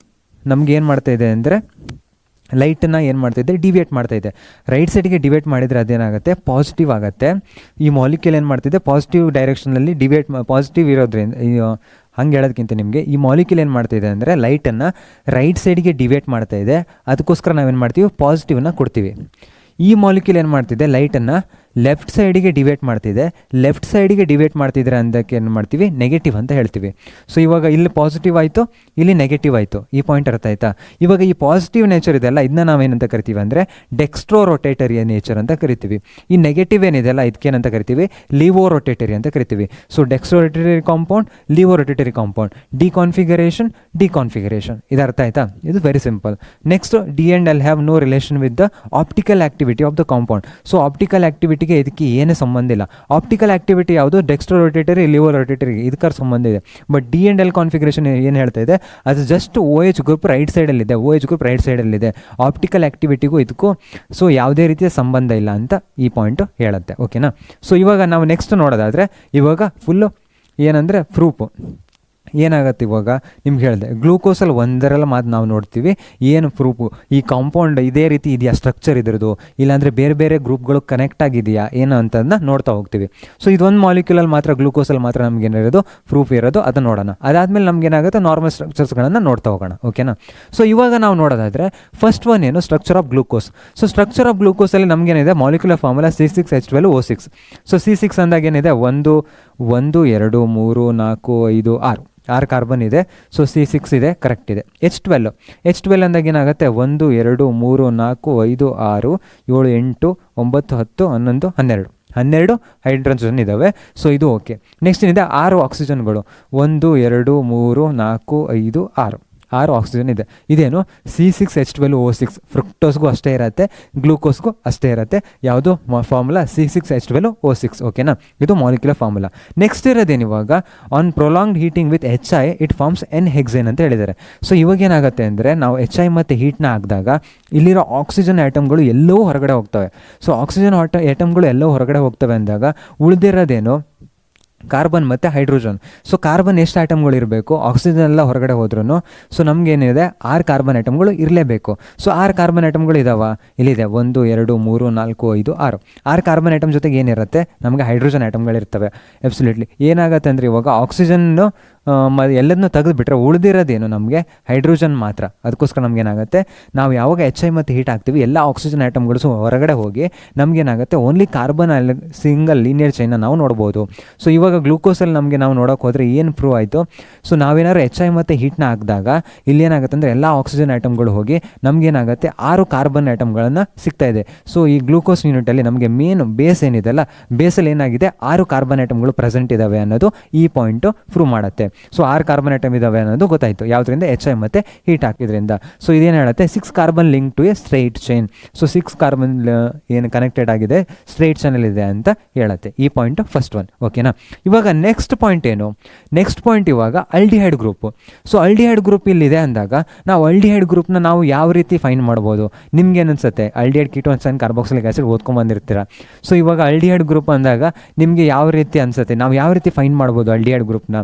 ನಮ್ಗೆ ಏನು ಮಾಡ್ತಾ ಇದೆ ಅಂದರೆ ಲೈಟನ್ನು ಏನು ಮಾಡ್ತಾಯಿದೆ, ಡಿವೇಟ್ ಮಾಡ್ತಾಯಿದೆ. ರೈಟ್ ಸೈಡಿಗೆ ಡಿವೇಟ್ ಮಾಡಿದರೆ ಅದೇನಾಗುತ್ತೆ, ಪಾಸಿಟಿವ್ ಆಗುತ್ತೆ. ಈ ಮಾಲಿಕ್ಯೂಲ್ ಏನು ಮಾಡ್ತಿದೆ, ಪಾಸಿಟಿವ್ ಡೈರೆಕ್ಷನಲ್ಲಿ ಪಾಸಿಟಿವ್ ಇರೋದ್ರಿಂದ, ಹಂಗೆ ಹೇಳೋದಕ್ಕಿಂತ ನಿಮಗೆ ಈ ಮಾಲಿಕ್ಯೂಲ್ ಏನು ಮಾಡ್ತಾಯಿದೆ ಅಂದರೆ ಲೈಟನ್ನು ರೈಟ್ ಸೈಡಿಗೆ ಡಿವೇಟ್ ಮಾಡ್ತಾಯಿದೆ. ಅದಕ್ಕೋಸ್ಕರ ನಾವೇನು ಮಾಡ್ತೀವಿ, ಪಾಸಿಟಿವ್ನ ಕೊಡ್ತೀವಿ. ಈ ಮಾಲಿಕ್ಯೂಲ್ ಏನು ಮಾಡ್ತಿದೆ, ಲೈಟನ್ನು ಲೆಫ್ಟ್ ಸೈಡಿಗೆ ಡಿವೇಟ್ ಮಾಡ್ತಿದೆ. ಲೆಫ್ಟ್ ಸೈಡಿಗೆ ಡಿವೇಟ್ ಮಾಡ್ತಿದ್ರೆ ಅಂದಕ್ಕೆ ಏನು ಮಾಡ್ತೀವಿ, ನೆಗೆಟಿವ್ ಅಂತ ಹೇಳ್ತೀವಿ. ಸೊ ಇವಾಗ ಇಲ್ಲಿ ಪಾಸಿಟಿವ್ ಆಯಿತು, ಇಲ್ಲಿ ನೆಗೆಟಿವ್ ಆಯಿತು. ಈ ಪಾಯಿಂಟ್ ಅರ್ಥ ಆಯ್ತಾ. ಇವಾಗ ಈ ಪಾಸಿಟಿವ್ ನೇಚರ್ ಇದೆಲ್ಲ, ಇದನ್ನ ನಾವೇನಂತ ಕರಿತೀವಿ ಅಂದರೆ ಡೆಕ್ಸ್ಟ್ರೋ ರೊಟೇಟರಿ ನೇಚರ್ ಅಂತ ಕರಿತೀವಿ. ಈ ನೆಗೆಟಿವ್ ಏನಿದೆಲ್ಲ ಇದಕ್ಕೇನಂತ ಕರಿತೀವಿ, ಲೀವೋ ರೊಟೇಟರಿ ಅಂತ ಕರಿತೀವಿ. So dextro rotatory compound, levo rotatory compound, D configuration. ಇದು ಅರ್ಥ ಆಯ್ತಾ. ಇದು very simple. Next D and L have no relation with the optical activity of the compound. So optical activity ಇದಕ್ಕೆ ಏನೇ ಸಂಬಂಧ ಇಲ್ಲ. ಆಪ್ಟಿಕಲ್ ಆಕ್ಟಿವಿಟಿ ಯಾವುದು, ಡೆಕ್ಸ್ಟ್ರೋ ರೊಟೇಟರಿ, ಲಿವೋ ರೊಟೇಟರಿ, ಇದಕ್ಕೆ ಸಂಬಂಧ ಇದೆ. But D and L configuration ಏನು ಹೇಳ್ತಾ ಇದೆ, ಅದು just O H group right ಸೈಡಲ್ಲಿದೆ. ಆಪ್ಟಿಕಲ್ ಆಕ್ಟಿವಿಟಿಗೂ ಇದಕ್ಕೂ ಸೊ ಯಾವುದೇ ರೀತಿಯ ಸಂಬಂಧ ಇಲ್ಲ ಅಂತ ಈ ಪಾಯಿಂಟು ಹೇಳುತ್ತೆ. ಓಕೆನಾ. ಸೊ ಇವಾಗ ನಾವು ನೆಕ್ಸ್ಟ್ ನೋಡೋದಾದರೆ, ಇವಾಗ ಫುಲ್ಲು ಏನಂದರೆ ಪ್ರೂಫು ಏನಾಗುತ್ತೆ. ಇವಾಗ ನಿಮ್ಗೆ ಹೇಳಿದೆ ಗ್ಲೂಕೋಸಲ್ಲಿ ಒಂದರಲ್ಲಿ ಮಾತು ನಾವು ನೋಡ್ತೀವಿ, ಏನು ಪ್ರೂಫು ಈ ಕಾಂಪೌಂಡ್ ಇದೇ ರೀತಿ ಇದೆಯಾ ಸ್ಟ್ರಕ್ಚರ್ ಇದ್ರದ್ದು, ಇಲ್ಲಾಂದರೆ ಬೇರೆ ಬೇರೆ ಗ್ರೂಪ್ಗಳು ಕನೆಕ್ಟ್ ಆಗಿದೆಯಾ ಏನು ಅಂತದನ್ನ ನೋಡ್ತಾ ಹೋಗ್ತೀವಿ. ಸೊ ಇದೊಂದು ಮಾಲಿಕ್ಯೂಲಲ್ಲಿ ಮಾತ್ರ, ಗ್ಲೂಕೋಸಲ್ಲಿ ಮಾತ್ರ ನಮ್ಗೆ ಏನಿರೋದು ಪ್ರೂಫ್ ಇರೋದು, ಅದನ್ನು ನೋಡೋಣ. ಅದಾದಮೇಲೆ ನಮ್ಗೆ ಏನಾಗುತ್ತೆ, ನಾರ್ಮಲ್ ಸ್ಟ್ರಕ್ಚರ್ಸ್ಗಳನ್ನು ನೋಡ್ತಾ ಹೋಗೋಣ. ಓಕೆನಾ. ಸೊ ಇವಾಗ ನಾವು ನೋಡೋದಾದರೆ ಫಸ್ಟ್ ಒನ್ ಏನು, structure of glucose. So structure of ಗ್ಲೂಕೋಸಲ್ಲಿ ನಮಗೇನಿದೆ, molecular formula C6H12O6. So C6 ಅಂದಾಗ ಏನಿದೆ, 1 2 3 4 5 6 ಕಾರ್ಬನ್ ಇದೆ. ಸೊ C6 ಇದೆ, ಕರೆಕ್ಟ್ ಇದೆ. H12 ಅಂದಾಗ ಏನಾಗುತ್ತೆ, 1 2 3 4 5 6 7 8 9 10 11 ಹೈಡ್ರೋಜನ್ ಇದ್ದಾವೆ. ಸೊ ಇದು ಓಕೆ. ನೆಕ್ಸ್ಟ್ ಏನಿದೆ, 6 ಆಕ್ಸಿಜನ್ಗಳು, 1 2 3 4 5 6 ಆಕ್ಸಿಜನ್ ಇದೆ. ಇದೇನು C6H12O6. ಫ್ರುಕ್ಟೋಸ್ಗೂ ಅಷ್ಟೇ ಇರುತ್ತೆ, ಗ್ಲೂಕೋಸ್ಗೂ ಅಷ್ಟೇ ಇರುತ್ತೆ. ಯಾವುದು ಫಾರ್ಮುಲಾ, C6H12O6. ಓಕೆನಾ. ಇದು ಮಾಲಿಕ್ಯುಲರ್ ಫಾರ್ಮುಲಾ. ನೆಕ್ಸ್ಟ್ ಇರೋದೇನು, ಇವಾಗ on prolonged heating with HI it forms n hexane ಅಂತ ಹೇಳಿದ್ದಾರೆ. ಸೊ ಇವಾಗ ಏನಾಗುತ್ತೆ ಅಂದರೆ, ನಾವು HI ಮತ್ತು ಹೀಟ್ನ ಹಾಕಿದಾಗ ಇಲ್ಲಿರೋ ಆಕ್ಸಿಜನ್ ಆಟಮ್ಗಳು ಎಲ್ಲವೂ ಹೊರಗಡೆ ಹೋಗ್ತವೆ. ಸೊ ಆಕ್ಸಿಜನ್ ಆಟಮ್ಗಳು ಎಲ್ಲವೂ ಹೊರಗಡೆ ಹೋಗ್ತವೆ ಅಂದಾಗ ಉಳಿದಿರೋದೇನು, ಕಾರ್ಬನ್ ಮತ್ತು ಹೈಡ್ರೋಜನ್. ಸೊ ಕಾರ್ಬನ್ ಎಷ್ಟು ಆಟಮ್ಗಳು ಇರಬೇಕು, ಆಕ್ಸಿಜನ್ ಎಲ್ಲ ಹೊರಗಡೆ ಹೋದ್ರೂ ಸೊ ನಮಗೇನಿದೆ 6 ಕಾರ್ಬನ್ ಆಟಮ್ಗಳು ಇರಲೇಬೇಕು. ಸೊ 6 ಕಾರ್ಬನ್ ಆಟಮ್ಗಳು ಇದಾವ, ಇಲ್ಲಿದೆ 1 2 3 4 5 6 ಕಾರ್ಬನ್ ಆಟಮ್ ಜೊತೆಗೆ ಏನಿರುತ್ತೆ, ನಮಗೆ ಹೈಡ್ರೋಜನ್ ಆಟಮ್ಗಳಿರ್ತವೆ. ಅಬ್ಸಲ್ಯೂಟ್ಲಿ ಏನಾಗುತ್ತೆ ಅಂದರೆ, ಇವಾಗ ಆಕ್ಸಿಜನ್ನು ಎಲ್ಲದನ್ನೂ ತೆಗೆದುಬಿಟ್ರೆ ಉಳಿದಿರೋದೇನು ನಮಗೆ ಹೈಡ್ರೋಜನ್ ಮಾತ್ರ. ಅದಕ್ಕೋಸ್ಕರ ನಮಗೇನಾಗುತ್ತೆ, ನಾವು ಯಾವಾಗ HI ಮತ್ತು ಹೀಟ್ ಹಾಕ್ತೀವಿ ಎಲ್ಲ ಆಕ್ಸಿಜನ್ ಆಟಮ್ಗಳು ಹೊರಗಡೆ ಹೋಗಿ ನಮಗೇನಾಗುತ್ತೆ ಓನ್ಲಿ ಕಾರ್ಬನ್ ಸಿಂಗಲ್ ಲೀನಿಯರ್ ಚೈನ್ನ ನಾವು ನೋಡ್ಬೋದು. ಸೊ ಇವಾಗ ಗ್ಲೂಕೋಸಲ್ಲಿ ನಮಗೆ ನಾವು ನೋಡೋಕೆ ಹೋದರೆ ಏನು ಪ್ರೂವ್ ಆಯಿತು, ಸೊ ನಾವೇನಾದ್ರು HI ಮತ್ತು ಹೀಟ್ನ ಹಾಕಿದಾಗ ಇಲ್ಲೇನಾಗುತ್ತೆ ಅಂದರೆ ಎಲ್ಲ ಆಕ್ಸಿಜನ್ ಆಟಮ್ಗಳು ಹೋಗಿ ನಮಗೇನಾಗುತ್ತೆ 6 ಕಾರ್ಬನ್ ಆಟಮ್ಗಳನ್ನು ಸಿಗ್ತಾ ಇದೆ. ಸೊ ಈ ಗ್ಲೂಕೋಸ್ ಯೂನಿಟಲ್ಲಿ ನಮಗೆ ಮೇನ್ ಬೇಸ್ ಏನಿದೆ ಅಲ್ಲ, ಬೇಸಲ್ಲಿ ಏನಾಗಿದೆ 6 ಕಾರ್ಬನ್ ಆಟಮ್ಗಳು ಪ್ರೆಸೆಂಟ್ ಇದ್ದಾವೆ ಅನ್ನೋದು ಈ ಪಾಯಿಂಟು ಪ್ರೂವ್ ಮಾಡುತ್ತೆ. ಸೊ 6 ಕಾರ್ಬನ್ ಆಟಮ್ ಇದ್ದಾವೆ ಅನ್ನೋದು ಗೊತ್ತಾಯಿತು ಯಾವುದರಿಂದ, HI ಮತ್ತು ಹೀಟ್ ಹಾಕಿದ್ರಿಂದ. ಸೊ ಇದೇನು ಹೇಳುತ್ತೆ, 6 carbon link to a straight chain. So 6 carbon ಏನು ಕನೆಕ್ಟೆಡ್ ಆಗಿದೆ, ಸ್ಟ್ರೈಟ್ ಚೈನಲ್ಲಿ ಇದೆ ಅಂತ ಹೇಳುತ್ತೆ. ಈ ಪಾಯಿಂಟ್ ಫಸ್ಟ್ ಒನ್. ಓಕೆನಾ. ಇವಾಗ ನೆಕ್ಸ್ಟ್ ಪಾಯಿಂಟ್ ಏನು, ನೆಕ್ಸ್ಟ್ ಪಾಯಿಂಟ್ ಇವಾಗ aldehyde group. So aldehyde group ಇಲ್ಲಿದೆ ಅಂದಾಗ ನಾವು ಅಲ್ಡಿಹೈಡ್ ಗ್ರೂಪ್ನ ನಾವು ಯಾವ ರೀತಿ ಫೈಂಡ್ ಮಾಡ್ಬೋದು, ನಿಮ್ಗೆ ಏನಿಸುತ್ತೆ, aldehyde ketones and carboxylic acid ಓದ್ಕೊಂಡ್ಬಂದಿರ್ತೀರ. ಸೊ ಇವಾಗ ಅಲ್ಡಿಹೈಡ್ ಗ್ರೂಪ್ ಅಂದಾಗ ನಿಮಗೆ ಯಾವ ರೀತಿ ಅನಿಸುತ್ತೆ, ನಾವು ಯಾವ ರೀತಿ ಫೈಂಡ್ ಮಾಡ್ಬೋದು ಅಲ್ಡಿಹೈಡ್ ಗ್ರೂಪ್ನ.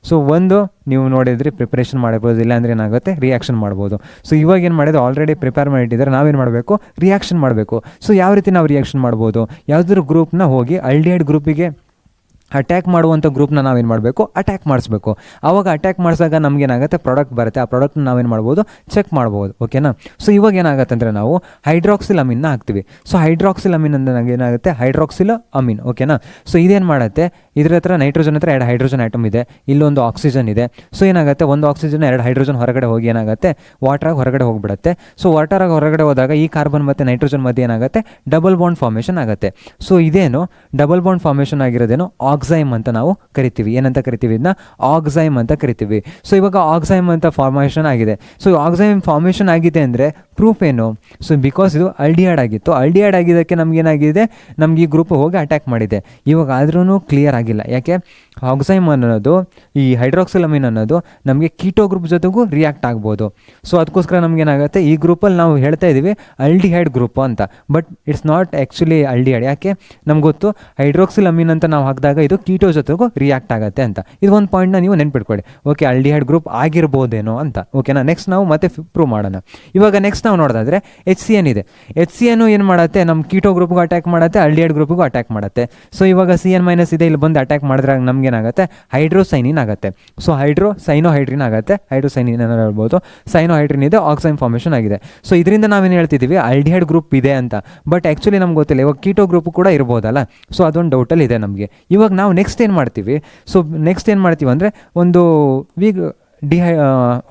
ಸೊ ಒಂದು ನೀವು ನೋಡಿದ್ರಿ ಪ್ರಿಪ್ರೇಷನ್ ಮಾಡ್ಬೋದು, ಇಲ್ಲಾಂದ್ರೆ ಏನಾಗುತ್ತೆ ರಿಯಾಕ್ಷನ್ ಮಾಡ್ಬೋದು. ಸೊ ಇವಾಗ ಏನು ಮಾಡಿದ್ರೆ ಆಲ್ರೆಡಿ ಪ್ರಿಪೇರ್ ಮಾಡಿಟ್ಟಿದ್ದಾರೆ, ನಾವೇನು ಮಾಡಬೇಕು, ರಿಯಾಕ್ಷನ್ ಮಾಡಬೇಕು. ಸೊ ಯಾವ ರೀತಿ ನಾವು ರಿಯಾಕ್ಷನ್ ಮಾಡ್ಬೋದು, ಯಾವುದಾದ್ರು ಗ್ರೂಪ್ನ ಹೋಗಿ ಅಲ್ಡಿಹೈಡ್ ಗ್ರೂಪಿಗೆ ಅಟ್ಯಾಕ್ ಮಾಡುವಂಥ ಗ್ರೂಪ್ನ ನಾವೇನು ಮಾಡಬೇಕು, ಅಟ್ಯಾಕ್ ಮಾಡಿಸ್ಬೇಕು. ಆವಾಗ ಅಟ್ಯಾಕ್ ಮಾಡಿಸಿದಾಗ ನಮಗೇನಾಗುತ್ತೆ, ಪ್ರಾಡಕ್ಟ್ ಬರುತ್ತೆ. ಆ ಪ್ರಾಡಕ್ಟ್ನ ನಾವೇನು ಮಾಡ್ಬೋದು, ಚೆಕ್ ಮಾಡ್ಬೋದು. ಓಕೆನಾ. ಸೊ ಇವಾಗ ಏನಾಗುತ್ತೆ ಅಂದರೆ ನಾವು ಹೈಡ್ರಾಕ್ಸಿಲ್ ಅಮೀನ್ನ ಹಾಕ್ತೀವಿ. ಸೊ ಹೈಡ್ರಾಕ್ಸಿಲ್ ಅಮೀನ್ ಅಂದರೆ ಏನಾಗುತ್ತೆ, ಹೈಡ್ರಾಕ್ಸಿಲ್ ಅಮೀನ್. ಓಕೆನಾ. ಸೊ ಇದೇನು ಮಾಡುತ್ತೆ, ಇದ್ರ ಹತ್ರ ನೈಟ್ರೋಜನ್ ಹತ್ರ 2 ಹೈಡ್ರೋಜನ್ ಆಟಮ್ ಇದೆ, ಇಲ್ಲೊಂದು ಆಕ್ಸಿಜನ್ ಇದೆ. ಸೊ ಏನಾಗುತ್ತೆ, ಒಂದು ಆಕ್ಸಿಜನ್ 2 ಹೈಡ್ರೋಜನ್ ಹೊರಗಡೆ ಹೋಗಿ ಏನಾಗುತ್ತೆ, ವಾಟರಾಗಿ ಹೊರಗಡೆ ಹೋಗಿಬಿಡುತ್ತೆ. ಸೊ ವಾಟರಾಗಿ ಹೊರಗಡೆ ಹೋದಾಗ ಈ ಕಾರ್ಬನ್ ಮತ್ತು ನೈಟ್ರೋಜನ್ ಮಧ್ಯೆ ಏನಾಗುತ್ತೆ, ಡಬಲ್ ಬಾಂಡ್ ಫಾರ್ಮೇಷನ್ ಆಗುತ್ತೆ. ಸೊ ಇದೇನು ಡಬಲ್ ಬಾಂಡ್ ಫಾರ್ಮೇಷನ್ ಆಗಿರೋದೇನು ಆಕ್ಸೈಮ್ ಅಂತ ನಾವು ಕರಿತೀವಿ. ಏನಂತ ಕರಿತೀವಿ, ಇದನ್ನ ಆಕ್ಸೈಮ್ ಅಂತ ಕರಿತೀವಿ. ಸೊ ಇವಾಗ ಆಕ್ಸೈಮ್ ಅಂತ ಫಾರ್ಮೇಷನ್ ಆಗಿದೆ. ಸೊ ಆಕ್ಸೈಮ್ ಫಾರ್ಮೇಷನ್ ಆಗಿದೆ ಅಂದರೆ ಪ್ರೂಫ್ ಏನು, ಸೊ ಬಿಕಾಸ್ ಇದು ಅಲ್ಡಿಹೈಡ್ ಆಗಿತ್ತು. ಅಲ್ಡಿಹೈಡ್ ಆಗಿದ್ದಕ್ಕೆ ನಮಗೇನಾಗಿದೆ, ನಮ್ಗೆ ಈ ಗ್ರೂಪ್ ಹೋಗಿ ಅಟ್ಯಾಕ್ ಮಾಡಿದೆ. ಇವಾಗ ಆದ್ರೂ ಕ್ಲಿಯರ್ ಆಗಿಲ್ಲ, ಯಾಕೆ ಆಕ್ಸೈಮ್ ಅನ್ನೋದು, ಈ ಹೈಡ್ರಾಕ್ಸಿಲಮೀನ್ ಅನ್ನೋದು ನಮಗೆ ಕೀಟೋ ಗ್ರೂಪ್ ಜೊತೆಗೂ ರಿಯಾಕ್ಟ್ ಆಗ್ಬೋದು. ಸೊ ಅದಕ್ಕೋಸ್ಕರ ನಮಗೇನಾಗುತ್ತೆ, ಈ ಗ್ರೂಪಲ್ಲಿ ನಾವು ಹೇಳ್ತಾ ಇದ್ದೀವಿ ಅಲ್ಡಿಹೈಡ್ ಗ್ರೂಪ್ ಅಂತ, but it's not actually aldehyde. ಯಾಕೆ ನಮ್ಗೆ ಗೊತ್ತು, ಹೈಡ್ರಾಕ್ಸಿಲಮೀನ್ ಅಂತ ನಾವು ಹಾಕಿದಾಗ ಇದು ಕೀಟೋ ಜೊತೆಗೂ ರಿಯಾಕ್ಟ್ ಆಗುತ್ತೆ ಅಂತ. ಇದು ಒಂದು ಪಾಯಿಂಟ್ನ ನೀವು ನೆನ್ಪಿಟ್ಕೊಳ್ಳಿ. ಓಕೆ, ಅಲ್ಡಿಹೈಡ್ ಗ್ರೂಪ್ ಆಗಿರ್ಬೋದೇನೋ ಅಂತ. ಓಕೆನಾ. ನೆಕ್ಸ್ಟ್ ನಾವು ಮತ್ತೆ ಪ್ರೂವ್ ಮಾಡೋಣ. ಇವಾಗ ನೆಕ್ಸ್ಟ್ ನಾವು ನೋಡೋದಾದ್ರೆ HCN ಇದೆ. HCN ಏನು ಮಾಡುತ್ತೆ, ನಮ್ಮ ಕೀಟೋ ಗ್ರೂಪ್ಗೂ ಅಟ್ಯಾಕ್ ಮಾಡುತ್ತೆ, ಅಲ್ಡಿಹೈಡ್ ಗ್ರೂಪ್ಗೂ ಅಟ್ಯಾಕ್ ಮಾಡುತ್ತೆ. ಸೊ ಇವಾಗ CN- ಇದೆ, ಇಲ್ಲಿ ಬಂದು ಅಟ್ಯಾಕ್ ಮಾಡಿದ್ರೆ ನಮಗೇನಾಗುತ್ತೆ, ಹೈಡ್ರೋಸೈನಿನ್ ಆಗುತ್ತೆ. ಸೊ ಸೈನೋಹೈಡ್ರಿನ್ ಆಗುತ್ತೆ, ಹೈಡ್ರೋಸೈನಿನ್ ಅನ್ನೋ ಹೇಳ್ಬೋದು. ಸೈನೋಹೈಡ್ರಿನ್ ಇದೆ, ಆಕ್ಸೈಮ್ ಫಾರ್ಮೇಷನ್ ಆಗಿದೆ. ಸೊ ಇದರಿಂದ ನಾವೇನು ಹೇಳ್ತಿದ್ದೀವಿ, ಅಲ್ಡಿಹೈಡ್ ಗ್ರೂಪ್ ಇದೆ ಅಂತ. ಬಟ್ ಆ್ಯಕ್ಚುಲಿ ನಮ್ಗೆ ಗೊತ್ತಿಲ್ಲ, ಇವಾಗ ಕೀಟೋ ಗ್ರೂಪ್ ಕೂಡ ಇರ್ಬೋದಲ್ಲ. ಸೊ ಅದೊಂದು ಡೌಟಲ್ಲಿ ಇದೆ ನಮಗೆ. ಇವಾಗ ನಾವು ನೆಕ್ಸ್ಟ್ ಏನು ಮಾಡ್ತೀವಿ, ಸೊ ನೆಕ್ಸ್ಟ್ ಏನು ಮಾಡ್ತೀವಿ ಅಂದರೆ ಒಂದು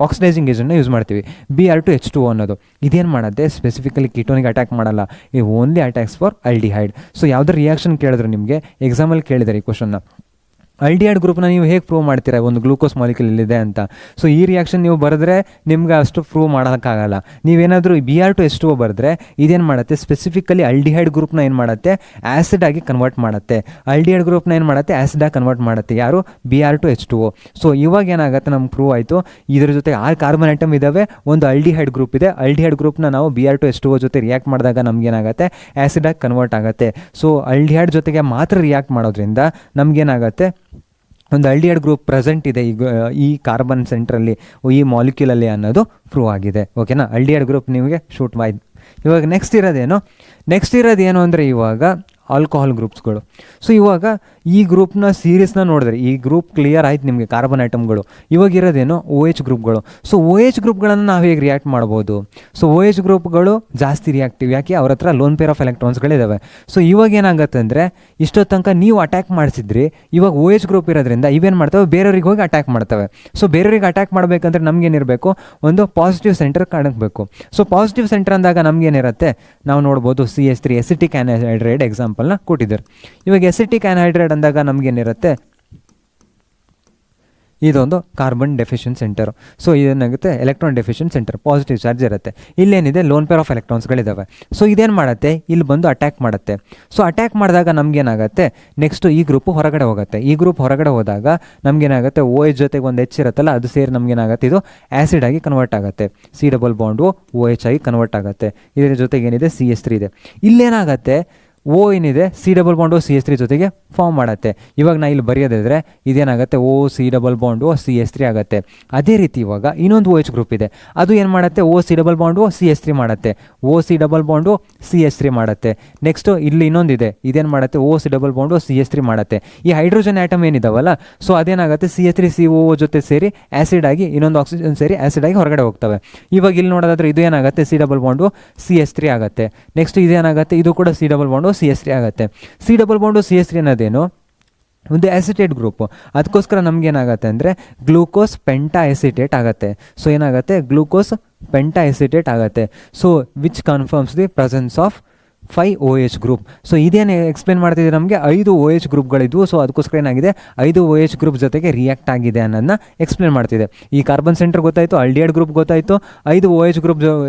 ಆಕ್ಸಿಡೈಸಿಂಗ್ ಏಜೆಂಟ್ನ ಯೂಸ್ ಮಾಡ್ತೀವಿ, Br2H2O ಅನ್ನೋದು. ಇದೇನು ಮಾಡುತ್ತೆ, ಸ್ಪೆಸಿಫಿಕಲಿ ಕೀಟೋನಿಗೆ ಅಟ್ಯಾಕ್ ಮಾಡಲ್ಲ, ಈ only attacks for aldehyde. So ಯಾವುದೋ ರಿಯಾಕ್ಷನ್ ಕೇಳಿದ್ರು ನಿಮಗೆ ಎಕ್ಸಾಮಲ್ಲಿ ಕೇಳಿದ್ದಾರೆ ಈ ಕ್ವಶನ್ನ, ಅಲ್ಡಿಹೈಡ್ ಗ್ರೂಪ್ನ ನೀವು ಹೇಗೆ ಪ್ರೂವ್ ಮಾಡ್ತೀರಾ, ಒಂದು ಗ್ಲೂಕೋಸ್ ಮಾಲಿಕ್ಯೂಲ್ ಇಲ್ಲಿದೆ ಅಂತ. ಸೊ ಈ ರಿಯಾಕ್ಷನ್ ನೀವು ಬರೆದ್ರೆ ನಿಮ್ಗೆ ಅಷ್ಟು ಪ್ರೂವ್ ಮಾಡೋಕ್ಕಾಗಲ್ಲ. ನೀವೇನಾದರೂ Br2H2O ಬರೆದ್ರೆ ಇದೇನು ಮಾಡುತ್ತೆ, ಸ್ಪೆಸಿಫಿಕಲಿ ಅಲ್ಡಿಹೈಡ್ ಗ್ರೂಪ್ನ ಏನು ಮಾಡುತ್ತೆ, ಆ್ಯಸಿಡ್ ಆಗಿ ಕನ್ವರ್ಟ್ ಮಾಡುತ್ತೆ. ಅಲ್ಡಿಹೈಡ್ ಗ್ರೂಪ್ನ ಏನು ಮಾಡುತ್ತೆ, ಆ್ಯಸಿಡಾಗಿ ಕನ್ವರ್ಟ್ ಮಾಡುತ್ತೆ. ಯಾರು, Br2H2O. ಸೊ ಇವಾಗ ಏನಾಗುತ್ತೆ, ನಮ್ಗೆ ಪ್ರೂವ್ ಆಯಿತು, ಇದ್ರ ಜೊತೆ 6 ಕಾರ್ಬನ್ ಆಟಮ್ ಇದ್ದಾವೆ, ಒಂದು ಅಲ್ಡಿಹೈಡ್ ಗ್ರೂಪ್ ಇದೆ. ಅಲ್ಡಿಹೈಡ್ ಗ್ರೂಪ್ನ ನಾವು Br2H2O ಜೊತೆ ರಿಯಾಕ್ಟ್ ಮಾಡಿದಾಗ ನಮಗೇನಾಗುತ್ತೆ, ಆ್ಯಸಿಡಾಗಿ ಕನ್ವರ್ಟ್ ಆಗುತ್ತೆ. ಸೊ ಅಲ್ಡಿಹೈಡ್ ಜೊತೆಗೆ ಮಾತ್ರ ರಿಯಾಕ್ಟ್ ಮಾಡೋದ್ರಿಂದ ನಮಗೇನಾಗುತ್ತೆ, ಒಂದು ಅಲ್ಡಿಹೈಡ್ ಗ್ರೂಪ್ ಪ್ರೆಸೆಂಟ್ ಇದೆ ಈ ಕಾರ್ಬನ್ ಸೆಂಟ್ರಲ್ಲಿ, ಈ ಮಾಲಿಕ್ಯೂಲಲ್ಲಿ ಅನ್ನೋದು ಪ್ರೂವ್ ಆಗಿದೆ. ಓಕೆನಾ. ಅಲ್ಡಿಹೈಡ್ ಗ್ರೂಪ್ ನಿಮಗೆ ಶೂಟ್ ಆಯ್ತು. ಇವಾಗ ನೆಕ್ಸ್ಟ್ ಇರೋದೇನು ಅಂದರೆ ಇವಾಗ ಆಲ್ಕೋಹಾಲ್ ಗ್ರೂಪ್ಸ್ಗಳು. ಸೊ ಇವಾಗ ಈ ಗ್ರೂಪ್ನ ಸೀರೀಸ್ನ ನೋಡಿದ್ರೆ ಈ ಗ್ರೂಪ್ ಕ್ಲಿಯರ್ ಆಯ್ತು ನಿಮಗೆ, ಕಾರ್ಬನ್ ಐಟಮ್ಗಳು. ಇವಾಗ ಇರೋದೇನು OH ಗ್ರೂಪ್ಗಳು. ಸೊ OH ಗ್ರೂಪ್ಗಳನ್ನು ನಾವು ಹೇಗೆ ರಿಯಾಕ್ಟ್ ಮಾಡ್ಬೋದು, ಸೊ OH ಗ್ರೂಪ್ಗಳು ಜಾಸ್ತಿ ರಿಯಾಕ್ಟಿವ್. ಯಾಕೆ, ಅವ್ರ ಹತ್ರ ಲೋನ್ ಪೇರ್ ಆಫ್ ಎಲೆಕ್ಟ್ರಾನ್ಸ್ಗಳಿದ್ದಾವೆ. ಸೊ ಇವಾಗ ಏನಾಗುತ್ತೆ ಅಂದರೆ, ಇಷ್ಟೋ ತನಕ ನೀವು ಅಟ್ಯಾಕ್ ಮಾಡಿಸಿದ್ರಿ, ಇವಾಗ OH ಗ್ರೂಪ್ ಇರೋದ್ರಿಂದ ಇವೇನು ಮಾಡ್ತವೆ, ಬೇರೆಯವ್ರಿಗೆ ಹೋಗಿ ಅಟ್ಯಾಕ್ ಮಾಡ್ತವೆ. ಸೊ ಬೇರೆಯವ್ರಿಗೆ ಅಟ್ಯಾಕ್ ಮಾಡಬೇಕಂದ್ರೆ ನಮಗೇನಿರಬೇಕು, ಒಂದು ಪಾಸಿಟಿವ್ ಸೆಂಟರ್ ಕಾಣಬೇಕು. ಸೊ ಪಾಸಿಟಿವ್ ಸೆಂಟರ್ ಅಂದಾಗ ನಮಗೇನಿರುತ್ತೆ, ನಾವು ನೋಡ್ಬೋದು CH3 ಎಸಿಟಿಕ್ ಆ್ಯನ್ಹೈಡ್ರೈಡ್ ಎಕ್ಸಾಂಪಲ್ನ ಕೊಟ್ಟಿದ್ದಾರೆ. ಇವಾಗ ಎಸಿಟಿಕ್ ಆ್ಯನ್ಹೈಡ್ರೈಡ್ ಅಂದಾಗ ನಮಗೇನಿರುತ್ತೆ, ಇದೊಂದು ಕಾರ್ಬನ್ ಡೆಫಿಷಿಯೆಂಟ್ ಸೆಂಟರು. ಸೊ ಇದೇನಾಗುತ್ತೆ, electron deficient center, positive charge ಇರುತ್ತೆ. ಇಲ್ಲೇನಿದೆ, ಲೋನ್ ಪೇರ್ ಆಫ್ ಎಲೆಕ್ಟ್ರಾನ್ಸ್ಗಳಿದ್ದಾವೆ. ಸೊ ಇದೇನು ಮಾಡುತ್ತೆ, ಇಲ್ಲಿ ಬಂದು ಅಟ್ಯಾಕ್ ಮಾಡುತ್ತೆ. ಸೊ ಅಟ್ಯಾಕ್ ಮಾಡಿದಾಗ ನಮಗೇನಾಗುತ್ತೆ, ನೆಕ್ಸ್ಟು ಈ ಗ್ರೂಪು ಹೊರಗಡೆ ಹೋಗುತ್ತೆ. ಈ ಗ್ರೂಪ್ ಹೊರಗಡೆ ಹೋದಾಗ ನಮಗೇನಾಗುತ್ತೆ, OH ಜೊತೆಗೆ ಒಂದು H ಇರುತ್ತಲ್ಲ, ಅದು ಸೇರಿ ನಮಗೇನಾಗುತ್ತೆ, ಇದು ಆ್ಯಸಿಡ್ ಆಗಿ ಕನ್ವರ್ಟ್ ಆಗುತ್ತೆ. C ಡಬಲ್ ಬಾಂಡು OH ಆಗಿ ಕನ್ವರ್ಟ್ ಆಗುತ್ತೆ. ಇದರ ಜೊತೆಗೆ ಏನಿದೆ, CH3 ಇದೆ. ಇಲ್ಲೇನಾಗುತ್ತೆ, ಓ ಏನಿದೆ C++ ಜೊತೆಗೆ ಫಾರ್ಮ್ ಮಾಡುತ್ತೆ. ಇವಾಗ ನಾ ಇಲ್ಲಿ ಬರೆಯೋದಿದ್ರೆ ಇದೇನಾಗುತ್ತೆ OC++ ಆಗುತ್ತೆ. ಅದೇ ರೀತಿ ಇವಾಗ ಇನ್ನೊಂದು OH ಗ್ರೂಪ್ ಇದೆ, ಅದು ಏನು ಮಾಡುತ್ತೆ OC++ ಮಾಡುತ್ತೆ, OC++ ಮಾಡುತ್ತೆ. ನೆಕ್ಸ್ಟು ಇಲ್ಲಿ ಇನ್ನೊಂದಿದೆ, ಇದೇನು ಮಾಡುತ್ತೆ OC++ ಮಾಡುತ್ತೆ. ಈ ಹೈಡ್ರೋಜನ್ ಆಟಮ್ ಏನಿದಾವಲ್ಲ, ಸೊ ಅದೇನಾಗುತ್ತೆ CH3COO ಜೊತೆ ಸೇರಿ ಆ್ಯಸಿಡ್ ಆಗಿ ಇನ್ನೊಂದು ಆಕ್ಸಿಜನ್ ಸೇರಿ ಆ್ಯಸಿಡ್ ಆಗಿ ಹೊರಗಡೆ ಹೋಗ್ತವೆ. ಇವಾಗ ಇಲ್ಲಿ ನೋಡೋದಾದ್ರೆ ಇದು ಏನಾಗುತ್ತೆ C++ ಆಗುತ್ತೆ. ನೆಕ್ಸ್ಟ್ ಇದೇನಾಗುತ್ತೆ, ಇದು ಕೂಡ C++ ಆಗುತ್ತೆ. C++ ಅನ್ನೋದೇನು ಒಂದು ಆಸಿಟೇಟ್ ಗ್ರೂಪು, ಅದಕ್ಕೋಸ್ಕರ ನಮಗೇನಾಗುತ್ತೆ ಅಂದರೆ ಗ್ಲೂಕೋಸ್ ಪೆಂಟಾ ಎಸಿಟೇಟ್ ಆಗುತ್ತೆ. ಸೊ ಏನಾಗುತ್ತೆ ಗ್ಲೂಕೋಸ್ ಪೆಂಟಾ ಎಸಿಟೇಟ್ ಆಗುತ್ತೆ. So which confirms the presence of 5 OH group. So ಇದೇನು ಎಕ್ಸ್ಪ್ಲೇನ್ ಮಾಡ್ತಿದೆ, ನಮಗೆ 5 OH ಗ್ರೂಪ್ಗಳಿದ್ವು. ಸೊ ಅದಕ್ಕೋಸ್ಕರ ಏನಾಗಿದೆ 5 OH ಗ್ರೂಪ್ ಜೊತೆಗೆ ರಿಯಾಕ್ಟ್ ಆಗಿದೆ ಅನ್ನೋದನ್ನ ಎಕ್ಸ್ಪ್ಲೇನ್ ಮಾಡ್ತಿದೆ. ಈ ಕಾರ್ಬನ್ ಸೆಂಟರ್ ಗೊತ್ತಾಯಿತು, ಆಲ್ಡಿಹೈಡ್ ಗ್ರೂಪ್ ಗೊತ್ತಾಯಿತು, 5 OH ಗ್ರೂಪ್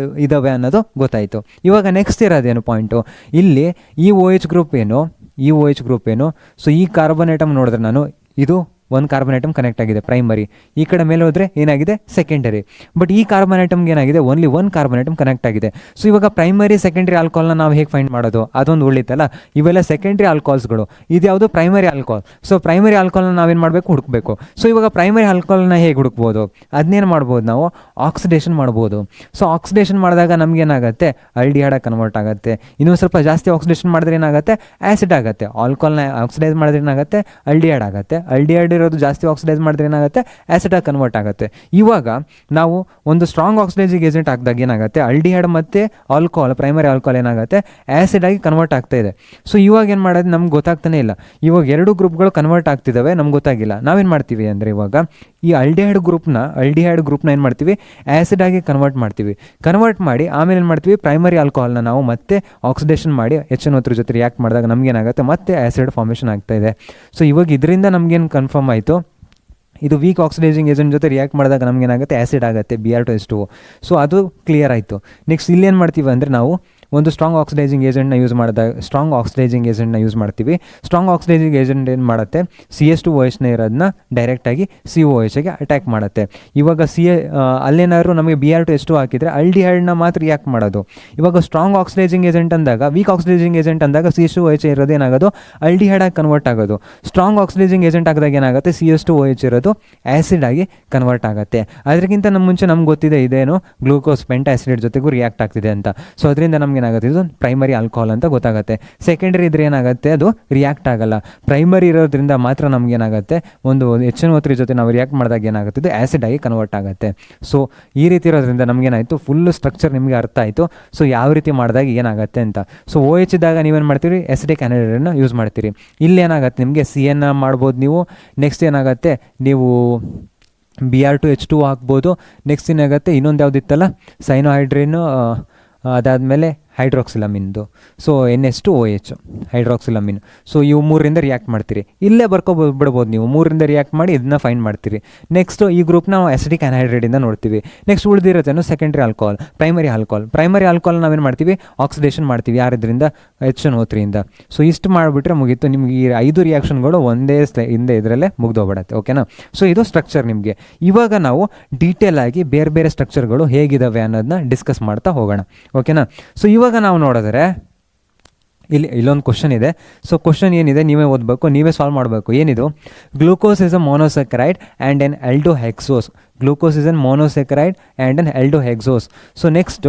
ಇದ್ದಾವೆ ಅನ್ನೋದು ಗೊತ್ತಾಯಿತು. ಇವಾಗ ನೆಕ್ಸ್ಟ್ ಇರೋದೇನು ಪಾಯಿಂಟು, ಇಲ್ಲಿ ಈ OH ಗ್ರೂಪ್ ಏನು, ಸೊ ಈ ಕಾರ್ಬನ್ ಐಟಮ್ ನೋಡಿದ್ರೆ ನಾನು ಇದು ಒಂದು ಕಾರ್ಬನ್ ಐಟಮ್ ಕನೆಕ್ಟ್ ಆಗಿದೆ ಪ್ರೈಮರಿ, ಈ ಕಡೆ ಮೇಲೆ ಹೋದರೆ ಏನಾಗಿದೆ ಸೆಕೆಂಡರಿ. ಬಟ್ ಈ ಕಾರ್ಬನ್ ಐಟಮ್ಗೆ ಏನಾಗಿದೆ ಓನ್ಲಿ ಒಂದು ಕಾರ್ಬನ್ ಐಟಮ್ ಕನೆಕ್ಟ್ ಆಗಿದೆ. ಸೊ ಇವಾಗ ಪ್ರೈಮರಿ ಸೆಕೆಂಡರಿ ಆಲ್ಕೋಹಾಲ್ನ ನಾವು ಹೇಗೆ ಫೈಂಡ್ ಮಾಡೋದು, ಅದೊಂದು ಉಳಿತಲ್ಲ. ಇವೆಲ್ಲ ಸೆಕೆಂಡ್ರಿ ಆಲ್ಕೋಹಾಲ್ಸ್ಗಳು, ಇದು ಯಾವುದು ಪ್ರೈಮರಿ ಆಲ್ಕೋಹಾಲ್. ಸೊ ಪ್ರೈಮರಿ ಆಲ್ಕೋಹಾಲ್ನ ನಾವೇನು ಮಾಡಬೇಕು, ಹುಡುಕಬೇಕು. ಸೊ ಇವಾಗ ಪ್ರೈಮರಿ ಆಲ್ಕೋಹಾಲ್ನ ಹೇಗೆ ಹುಡುಕ್ಬೋದು, ಅದನ್ನೇನು ಮಾಡ್ಬೋದು ನಾವು, ಆಕ್ಸಿಡೇಷನ್ ಮಾಡ್ಬೋದು. ಸೊ ಆಕ್ಸಿಡೇಷನ್ ಮಾಡಿದಾಗ ನಮಗೇನಾಗುತ್ತೆ ಆಲ್ಡಿಹೈಡ್ ಕನ್ವರ್ಟ್ ಆಗುತ್ತೆ. ಇನ್ನೂ ಸ್ವಲ್ಪ ಜಾಸ್ತಿ ಆಕ್ಸಿಡೇಷನ್ ಮಾಡಿದ್ರೆ ಏನಾಗುತ್ತೆ ಆ್ಯಸಿಡ್ ಆಗುತ್ತೆ. ಆಲ್ಕೋಹಾಲ್ನ ಆಕ್ಸಿಡೈಸ್ ಮಾಡಿದ್ರೆ ಏನಾಗುತ್ತೆ ಆಲ್ಡಿಹೈಡ್ ಆಗುತ್ತೆ. ಆಲ್ಡಿಹೈಡ್ ಇರೋದು ಜಾಸ್ತಿ ಆಕ್ಸಿಡೈಸ್ ಮಾಡಿದ್ರೆ ಏನಾಗುತ್ತೆ ಆ್ಯಸಿಡಾಗಿ ಕನ್ವರ್ಟ್ ಆಗುತ್ತೆ. ಇವಾಗ ನಾವು ಒಂದು ಸ್ಟ್ರಾಂಗ್ ಆಕ್ಸಿಡೈಸಿಂಗ್ ಏಜೆಂಟ್ ಹಾಕಿದಾಗ ಏನಾಗುತ್ತೆ ಆಲ್ಡಿಹೈಡ್ ಮತ್ತು ಆಲ್ಕೋಹಾಲ್, ಪ್ರೈಮರಿ ಆಲ್ಕೋಹಾಲ್ ಏನಾಗುತ್ತೆ ಆ್ಯಸಿಡ್ ಆಗಿ ಕನ್ವರ್ಟ್ ಆಗ್ತಾ ಇದೆ. ಸೊ ಇವಾಗ ಏನು ಮಾಡೋದು ನಮ್ಗೆ ಗೊತ್ತಾಗ್ತಾನೆ ಇಲ್ಲ. ಇವಾಗ 2 ಗ್ರೂಪ್ಗಳು ಕನ್ವರ್ಟ್ ಆಗ್ತಿದ್ದಾವೆ, ನಮ್ಗೆ ಗೊತ್ತಾಗಿಲ್ಲ. ನಾವೇನು ಮಾಡ್ತೀವಿ ಅಂದರೆ ಇವಾಗ ಈ ಆಲ್ಡಿಹೈಡ್ ಗ್ರೂಪ್ನ ಏನು ಮಾಡ್ತೀವಿ ಆ್ಯಸಿಡ್ ಆಗಿ ಕನ್ವರ್ಟ್ ಮಾಡಿ ಆಮೇಲೆ ಏನು ಮಾಡ್ತೀವಿ ಪ್ರೈಮರಿ ಆಲ್ಕೋಹಾಲ್ನ ನಾವು ಮತ್ತೆ ಆಕ್ಸಿಡೇಷನ್ ಮಾಡಿ HNO3 ಜೊತೆ ರಿಯಾಕ್ಟ್ ಮಾಡಿದಾಗ ನಮಗೇನಾಗುತ್ತೆ ಮತ್ತೆ ಆ್ಯಸಿಡ್ ಫಾರ್ಮೇಷನ್ ಆಗ್ತಾ ಇದೆ. ಸೊ ಇವಾಗ ಇದರಿಂದ ನಮಗೇನು ಕನ್ಫರ್ಮ್ ಆಯಿತು, ಇದು ವೀಕ್ ಆಕ್ಸಿಡೈಸಿಂಗ್ ಏಜೆಂಟ್ ಜೊತೆ ರಿಯಾಕ್ಟ್ ಮಾಡಿದಾಗ ನಮಗೇನಾಗುತ್ತೆ ಆ್ಯಸಿಡ್ ಆಗುತ್ತೆ Br2H2O. ಸೊ ಅದು ಕ್ಲಿಯರ್ ಆಯಿತು. ನೆಕ್ಸ್ಟ್ ಇಲ್ಲೇನು ಮಾಡ್ತೀವಿ ಅಂದರೆ ನಾವು ಒಂದು ಸ್ಟ್ರಾಂಗ್ ಆಕ್ಸಿಡೈಸಿಂಗ್ ಏಜೆಂಟ್ನ ಯೂಸ್ ಯೂಸ್ ಮಾಡ್ತೀವಿ. ಸ್ಟ್ರಾಂಗ್ ಆಕ್ಸಿಡೈಸಿಂಗ್ ಏಜೆಂಟ್ ಏನು ಮಾಡುತ್ತೆ CH2OHನ ಇರೋದನ್ನ ಡೈರೆಕ್ಟಾಗಿ COOHಗೆ ಅಟ್ಯಾಕ್ ಮಾಡುತ್ತೆ. ಇವಾಗ ಅಲ್ಲೇನಾದ್ರು ನಮಗೆ Br2H2 ಹಾಕಿದರೆ ಆಲ್ಡಿಹೈಡ್ನ ಮಾತ್ರ ರಿಯಾಕ್ಟ್ ಮಾಡೋದು. ಇವಾಗ ಸ್ಟ್ರಾಂಗ್ ಆಕ್ಸಿಡೈಸಿಂಗ್ ಏಜೆಂಟ್ ಅಂದಾಗ, ವೀಕ್ ಆಕ್ಸಿಡೈಸಿಂಗ್ ಏಜೆಂಟ್ ಅಂದಾಗ CH2OH ಇರೋದು ಏನಾಗೋದು ಆಲ್ಡಿಹೈಡ್ ಆಗಿ ಕನ್ವರ್ಟ್ ಆಗೋದು. ಸ್ಟ್ರಾಂಗ್ ಆಕ್ಸಿಡೈಸಿಂಗ್ ಏಜೆಂಟ್ ಹಾಕಿದಾಗ ಏನಾಗುತ್ತೆ CH2OH ಇರೋದು ಆ್ಯಸಿಡ್ ಆಗಿ ಕನ್ವರ್ಟ್ ಆಗುತ್ತೆ. ಅದಕ್ಕಿಂತ ಮುಂಚೆ ನಮ್ಗೆ ಗೊತ್ತಿದೆ ಇದೇನು ಗ್ಲೂಕೋಸ್ ಪೆಂಟಾಸಿಡ್ ಜೊತೆಗೂ ರಿಯಾಕ್ಟ್ ಆಗ್ತಿದೆ ಅಂತ. ಸೊ ಅದರಿಂದ ನಮ್ಗೆ ಏನಾಗುತ್ತೆ ಇದು ಪ್ರೈಮರಿ ಆಲ್ಕೋಹಾಲ್ ಅಂತ ಗೊತ್ತಾಗುತ್ತೆ. ಸೆಕೆಂಡರಿ ಇದ್ರೆ ಏನಾಗುತ್ತೆ ಅದು ರಿಯಾಕ್ಟ್ ಆಗಲ್ಲ. ಪ್ರೈಮರಿ ಇರೋದ್ರಿಂದ ಮಾತ್ರ ನಮ್ಗೆ ಏನಾಗುತ್ತೆ ಒಂದು HNO3 ಜೊತೆ ನಾವು ರಿಯಾಕ್ಟ್ ಮಾಡಿದಾಗ ಏನಾಗುತ್ತೆ ಇದು ಆ್ಯಸಿಡ್ ಆಗಿ ಕನ್ವರ್ಟ್ ಆಗುತ್ತೆ. ಸೊ ಈ ರೀತಿ ಇರೋದ್ರಿಂದ ನಮಗೇನಾಯಿತು ಫುಲ್ ಸ್ಟ್ರಕ್ಚರ್ ನಿಮಗೆ ಅರ್ಥ ಆಯಿತು. ಸೊ ಯಾವ ರೀತಿ ಮಾಡಿದಾಗ ಏನಾಗುತ್ತೆ ಅಂತ. ಸೊ OH ಇದ್ದಾಗ ನೀವೇನು ಮಾಡ್ತೀರಿ ಎಸಿಡಿಕ್ ಆ್ಯನೈಡನ್ನು ಯೂಸ್ ಮಾಡ್ತೀರಿ. ಇಲ್ಲಿ ಏನಾಗುತ್ತೆ ನಿಮಗೆ CN ಮಾಡ್ಬೋದು ನೀವು. ನೆಕ್ಸ್ಟ್ ಏನಾಗುತ್ತೆ ನೀವು Br2H2 ಹಾಕ್ಬೋದು. ನೆಕ್ಸ್ಟ್ ಏನಾಗುತ್ತೆ ಇನ್ನೊಂದು ಯಾವುದಿತ್ತಲ್ಲ ಸೈನೋಹೈಡ್ರಿನು, ಅದಾದಮೇಲೆ ಹೈಡ್ರಾಕ್ಸಿಲಮಿನ್ದು. So NH2OH ಹೈಡ್ರಾಕ್ಸಿಲಮಿನ್. ಸೊ ಇವು 3ರಿಂದ ರಿಯಾಕ್ಟ್ ಮಾಡ್ತೀರಿ. ಇಲ್ಲೇ ಬಿಡ್ಬೋದು ನೀವು, 3ರಿಂದ ರಿಯಾಕ್ಟ್ ಮಾಡಿ ಇದನ್ನ ಫೈಂಡ್ ಮಾಡ್ತೀರಿ. ನೆಕ್ಸ್ಟು ಈ ಗ್ರೂಪ್ನ ನಾವು ಅಸಿಟಿಕ್ ಆ್ಯನೈಡ್ರಿಂದ ನೋಡ್ತೀವಿ. ನೆಕ್ಸ್ಟ್ ಉಳಿದಿರೋದೇನು ಸೆಕೆಂಡ್ರಿ ಆಲ್ಕೋಹಾಲ್, ಪ್ರೈಮರಿ ಆಲ್ಕೋಹಾಲ್ ನಾವೇನು ಮಾಡ್ತೀವಿ ಆಕ್ಸಿಡೇಷನ್ ಮಾಡ್ತೀವಿ. ಯಾರಿದ್ರಿಂದ HNO3ಇಂದ. ಸೊ ಇಷ್ಟು ಮಾಡಿಬಿಟ್ರೆ ಮುಗೀತು ನಿಮ್ಗೆ. ಈ 5 ರಿಯಾಕ್ಷನ್ಗಳು ಒಂದೇ ಹಿಂದೆ ಇದರಲ್ಲೇ ಮುಗ್ದೋಗ್ಬಿಡತ್ತೆ. ಓಕೆನಾ. ಸೊ ಇದು ಸ್ಟ್ರಕ್ಚರ್ ನಿಮಗೆ. ಇವಾಗ ನಾವು ಡೀಟೇಲ್ ಆಗಿ ಬೇರೆ ಬೇರೆ ಸ್ಟ್ರಕ್ಚರ್ಗಳು ಹೇಗಿದ್ದಾವೆ ಅನ್ನೋದನ್ನ ಡಿಸ್ಕಸ್ ಮಾಡ್ತಾ ಹೋಗೋಣ. ಓಕೆನಾ. ಸೊ ಇವಾಗ ನಾವು ನೋಡಿದ್ರೆ ಇಲ್ಲೊಂದು ಕ್ವಶನ್ ಇದೆ. ಸೊ ಕ್ವಶನ್ ಏನಿದೆ ನೀವೇ ಓದಬೇಕು, ನೀವೇ ಸಾಲ್ವ್ ಮಾಡಬೇಕು. ಏನಿದು, glucose is a monosaccharide and an aldohexose. Glucose is a monosaccharide and an aldohexose. So next,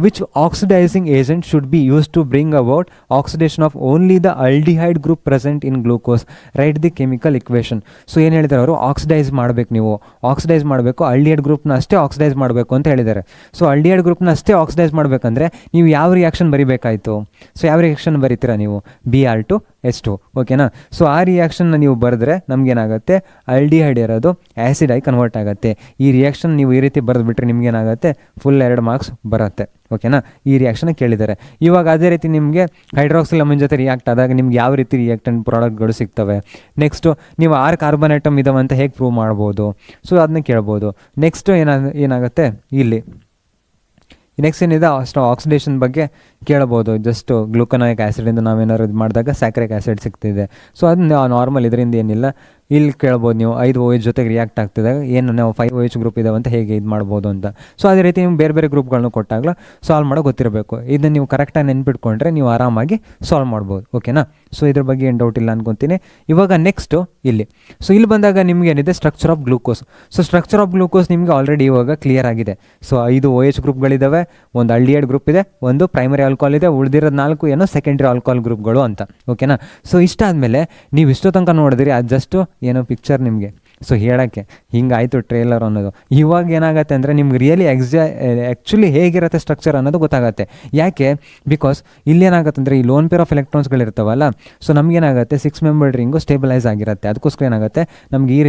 which oxidizing agent should be used to bring about oxidation of only the aldehyde group present in glucose? Write the chemical equation. So ಏನು ಹೇಳಿದ್ದಾರೆ ಅವರು, ಆಕ್ಸಿಡೈಸ್ ಮಾಡಬೇಕು ಆಲ್ಡಿಹೈಡ್ ಗ್ರೂಪ್ನ ಅಷ್ಟೇ ಆಕ್ಸಿಡೈಸ್ ಮಾಡಬೇಕು ಅಂತ ಹೇಳಿದ್ದಾರೆ. ಸೊ ಆಲ್ಡಿಹೈಡ್ ಗ್ರೂಪ್ನ ಅಷ್ಟೇ ಆಕ್ಸಿಡೈಸ್ ಮಾಡಬೇಕಂದ್ರೆ ನೀವು ಯಾವ ರಿಯಾಕ್ಷನ್ ಬರಿಬೇಕಾಯಿತು. ಸೊ ಯಾವ ರಿಯಾಕ್ಷನ್ ಬರೀತೀರಾ ನೀವು, Br2H2. ಓಕೆನಾ. ಸೊ ಆ ರಿಯಾಕ್ಷನ್ನ ನೀವು ಬರೆದ್ರೆ ನಮಗೇನಾಗುತ್ತೆ ಆಲ್ಡಿಹೈಡ್ ಇರೋದು ಆ್ಯಸಿಡ್ ಆಗಿ ಕನ್ವರ್ಟ್ ಆಗುತ್ತೆ. ಈ ರಿಯಾಕ್ಷನ್ ನೀವು ಈ ರೀತಿ ಬರೆದ್ಬಿಟ್ರೆ ನಿಮ್ಗೇನಾಗುತ್ತೆ ಫುಲ್ 2 ಮಾರ್ಕ್ಸ್ ಬರುತ್ತೆ. ಓಕೆನಾ. ಈ ರಿಯಾಕ್ಷನ್ ಕೇಳಿದ್ದಾರೆ. ಇವಾಗ ಅದೇ ರೀತಿ ನಿಮಗೆ ಹೈಡ್ರಾಕ್ಸಿಲಮಿನ್ ಜೊತೆ ರಿಯಾಕ್ಟ್ ಆದಾಗ ನಿಮ್ಗೆ ಯಾವ ರೀತಿ ರಿಯಾಕ್ಟೆಂಟ್ ಪ್ರಾಡಕ್ಟ್ಗಳು ಸಿಗ್ತವೆ. ನೆಕ್ಸ್ಟು ನೀವು 6 ಕಾರ್ಬನ್ ಐಟಮ್ ಇದಾವೆ ಅಂತ ಹೇಗೆ ಪ್ರೂವ್ ಮಾಡ್ಬೋದು. ಸೊ ಅದನ್ನ ಕೇಳ್ಬೋದು. ನೆಕ್ಸ್ಟು ಏನಾಗುತ್ತೆ ಇಲ್ಲಿ ನೆಕ್ಸ್ಟ್ ಏನಿದೆ ಅಷ್ಟು ಆಕ್ಸಿಡೇಷನ್ ಬಗ್ಗೆ ಕೇಳ್ಬೋದು. ಜಸ್ಟ್ ಗ್ಲೂಕನಾಯಿಕ್ ಆ್ಯಸಿಡಿಂದ ನಾವೇನಾದ್ರು ಇದು ಮಾಡಿದಾಗ ಸ್ಯಾಕ್ರಿಕ್ ಆ್ಯಸಿಡ್ ಸಿಗ್ತಿದೆ. ಸೊ ಅದು ನಾರ್ಮಲ್, ಇದರಿಂದ ಏನಿಲ್ಲ. ಇಲ್ಲಿ ಕೇಳ್ಬೋದು ನೀವು 5 OH ಜೊತೆಗೆ ರಿಯಾಕ್ಟ್ ಆಗ್ತಿದಾಗ ಏನು ನಾವು 5 OH ಗ್ರೂಪ್ ಇದಾವೆ ಅಂತ ಹೇಗೆ ಇದು ಮಾಡ್ಬೋದು ಅಂತ. ಸೊ ಅದೇ ರೀತಿ ನೀವು ಬೇರೆ ಬೇರೆ ಗ್ರೂಪ್ಗಳನ್ನ ಕೊಟ್ಟಾಗಲೂ ಸಾಲ್ವ್ ಮಾಡೋ ಗೊತ್ತಿರಬೇಕು. ಇದನ್ನು ನೀವು ಕರೆಕ್ಟಾಗಿ ನೆನ್ಪಿಟ್ಕೊಂಡ್ರೆ ನೀವು ಆರಾಮಾಗಿ ಸಾಲ್ವ್ ಮಾಡ್ಬೋದು. ಓಕೆನಾ? ಸೊ ಇದ್ರ ಬಗ್ಗೆ ಏನು ಡೌಟ್ ಇಲ್ಲ ಅನ್ಕೊತೀನಿ. ಇವಾಗ ನೆಕ್ಸ್ಟು ಇಲ್ಲಿ. ಸೊ ಇಲ್ಲಿ ಬಂದಾಗ ನಿಮ್ಗೆ ಏನಿದೆ structure of glucose. So structure of glucose ನಿಮಗೆ ಆಲ್ರೆಡಿ ಇವಾಗ ಕ್ಲಿಯರ್ ಆಗಿದೆ. ಸೊ 5 OH ಗ್ರೂಪ್ಗಳಿದ್ದಾವೆ, ಒಂದು ಆಲ್ಡಿಹೈಡ್ ಗ್ರೂಪ್ ಇದೆ, ಒಂದು ಪ್ರೈಮರಿ ಆಲ್ಕೋಹಾಲ್ ಇದೆ, ಉಳಿದಿರೋದು 4 ಏನೋ ಸೆಕೆಂಡ್ರಿ ಆಲ್ಕೋಹಾಲ್ ಗ್ರೂಪ್ಗಳು ಅಂತ. ಓಕೆನಾ? ಸೊ ಇಷ್ಟಾದಮೇಲೆ ನೀವು ಇಷ್ಟೋ ತನಕ ನೋಡಿದ್ರಿ, ಅದು ಜಸ್ಟ್ ಏನೋ ಪಿಕ್ಚರ್ ನಿಮಗೆ. ಸೊ ಹೇಳೋಕ್ಕೆ ಹಿಂಗಾಯಿತು ಟ್ರೇಲರ್ ಅನ್ನೋದು. ಇವಾಗ ಏನಾಗುತ್ತೆ ಅಂದರೆ ನಿಮ್ಗೆ ರಿಯಲಿ ಆ್ಯಕ್ಚುಲಿ ಹೇಗಿರುತ್ತೆ ಸ್ಟ್ರಕ್ಚರ್ ಅನ್ನೋದು ಗೊತ್ತಾಗುತ್ತೆ. ಯಾಕೆ? ಬಿಕಾಸ್ ಇಲ್ಲೇನಾಗುತ್ತೆ ಅಂದರೆ ಈ ಲೋನ್ ಪೇರ್ ಆಫ್ ಎಲೆಕ್ಟ್ರಾನ್ಸ್ಗಳಿರ್ತಾವಲ್ಲ, ಸೊ ನಮಗೇನಾಗುತ್ತೆ 6 ಮೆಂಬರ್ಡ್ ರಿಂಗು ಸ್ಟೇಬಲೈಸ್ ಆಗಿರುತ್ತೆ. ಅದಕ್ಕೋಸ್ಕರ ಏನಾಗುತ್ತೆ ನಮ್ಗೆ ಈ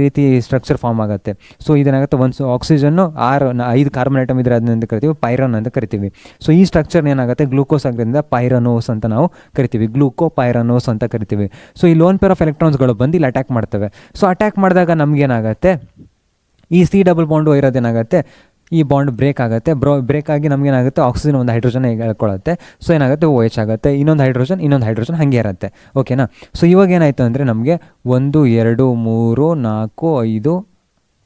ರೀತಿ ಸ್ಟ್ರಕ್ಚರ್ ಫಾರ್ಮ್ ಆಗುತ್ತೆ. ಸೊ ಇದೇನಾಗುತ್ತೆ, ಒಂದು ಆಕ್ಸಿಜನ್ನು 5 ಕಾರ್ಬನ್ ಐಟಮ್ ಇದ್ರೆ ಅದನ್ನ ಕರಿತೀವಿ ಪೈರನ್ ಅಂತ ಕರಿತೀವಿ. ಸೊ ಈ ಸ್ಟ್ರಕ್ಚರ್ ಏನಾಗುತ್ತೆ ಗ್ಲೂಕೋಸ್ ಆಗಿರೋದ್ರಿಂದ ಪೈರನೋಸ್ ಅಂತ ನಾವು ಕರಿತೀವಿ, ಗ್ಲೂಕೋಪೈರನೋಸ್ ಅಂತ ಕರಿತೀವಿ. ಸೊ ಈ ಲೋನ್ ಪೇರ್ ಆಫ್ ಎಲೆಕ್ಟ್ರಾನ್ಸ್ಗಳು ಬಂದು ಇಲ್ಲಿ ಅಟ್ಯಾಕ್ ಮಾಡ್ತವೆ. ಸೊ ಅಟ್ಯಾಕ್ ಮಾಡಿದಾಗ ನಮಗೇನಾಗುತ್ತೆ, ಈ C ಡಬಲ್ ಬಾಂಡು ಇರೋದೇನಾಗುತ್ತೆ, ಈ ಬಾಂಡ್ ಬ್ರೇಕ್ ಆಗುತ್ತೆ. ಬ್ರೇಕ್ ಆಗಿ ನಮಗೇನಾಗುತ್ತೆ, ಆಕ್ಸಿಜನ್ ಒಂದು ಹೈಡ್ರೋಜನ್ ಹೇಳ್ಕೊಳ್ಳುತ್ತೆ. ಸೊ ಏನಾಗುತ್ತೆ OH ಆಗುತ್ತೆ, ಇನ್ನೊಂದು ಹೈಡ್ರೋಜನ್ ಹಾಗೆ ಇರುತ್ತೆ. ಓಕೆನಾ? ಸೊ ಇವಾಗ ಏನಾಯಿತು ಅಂದರೆ ನಮಗೆ 1 2 3 4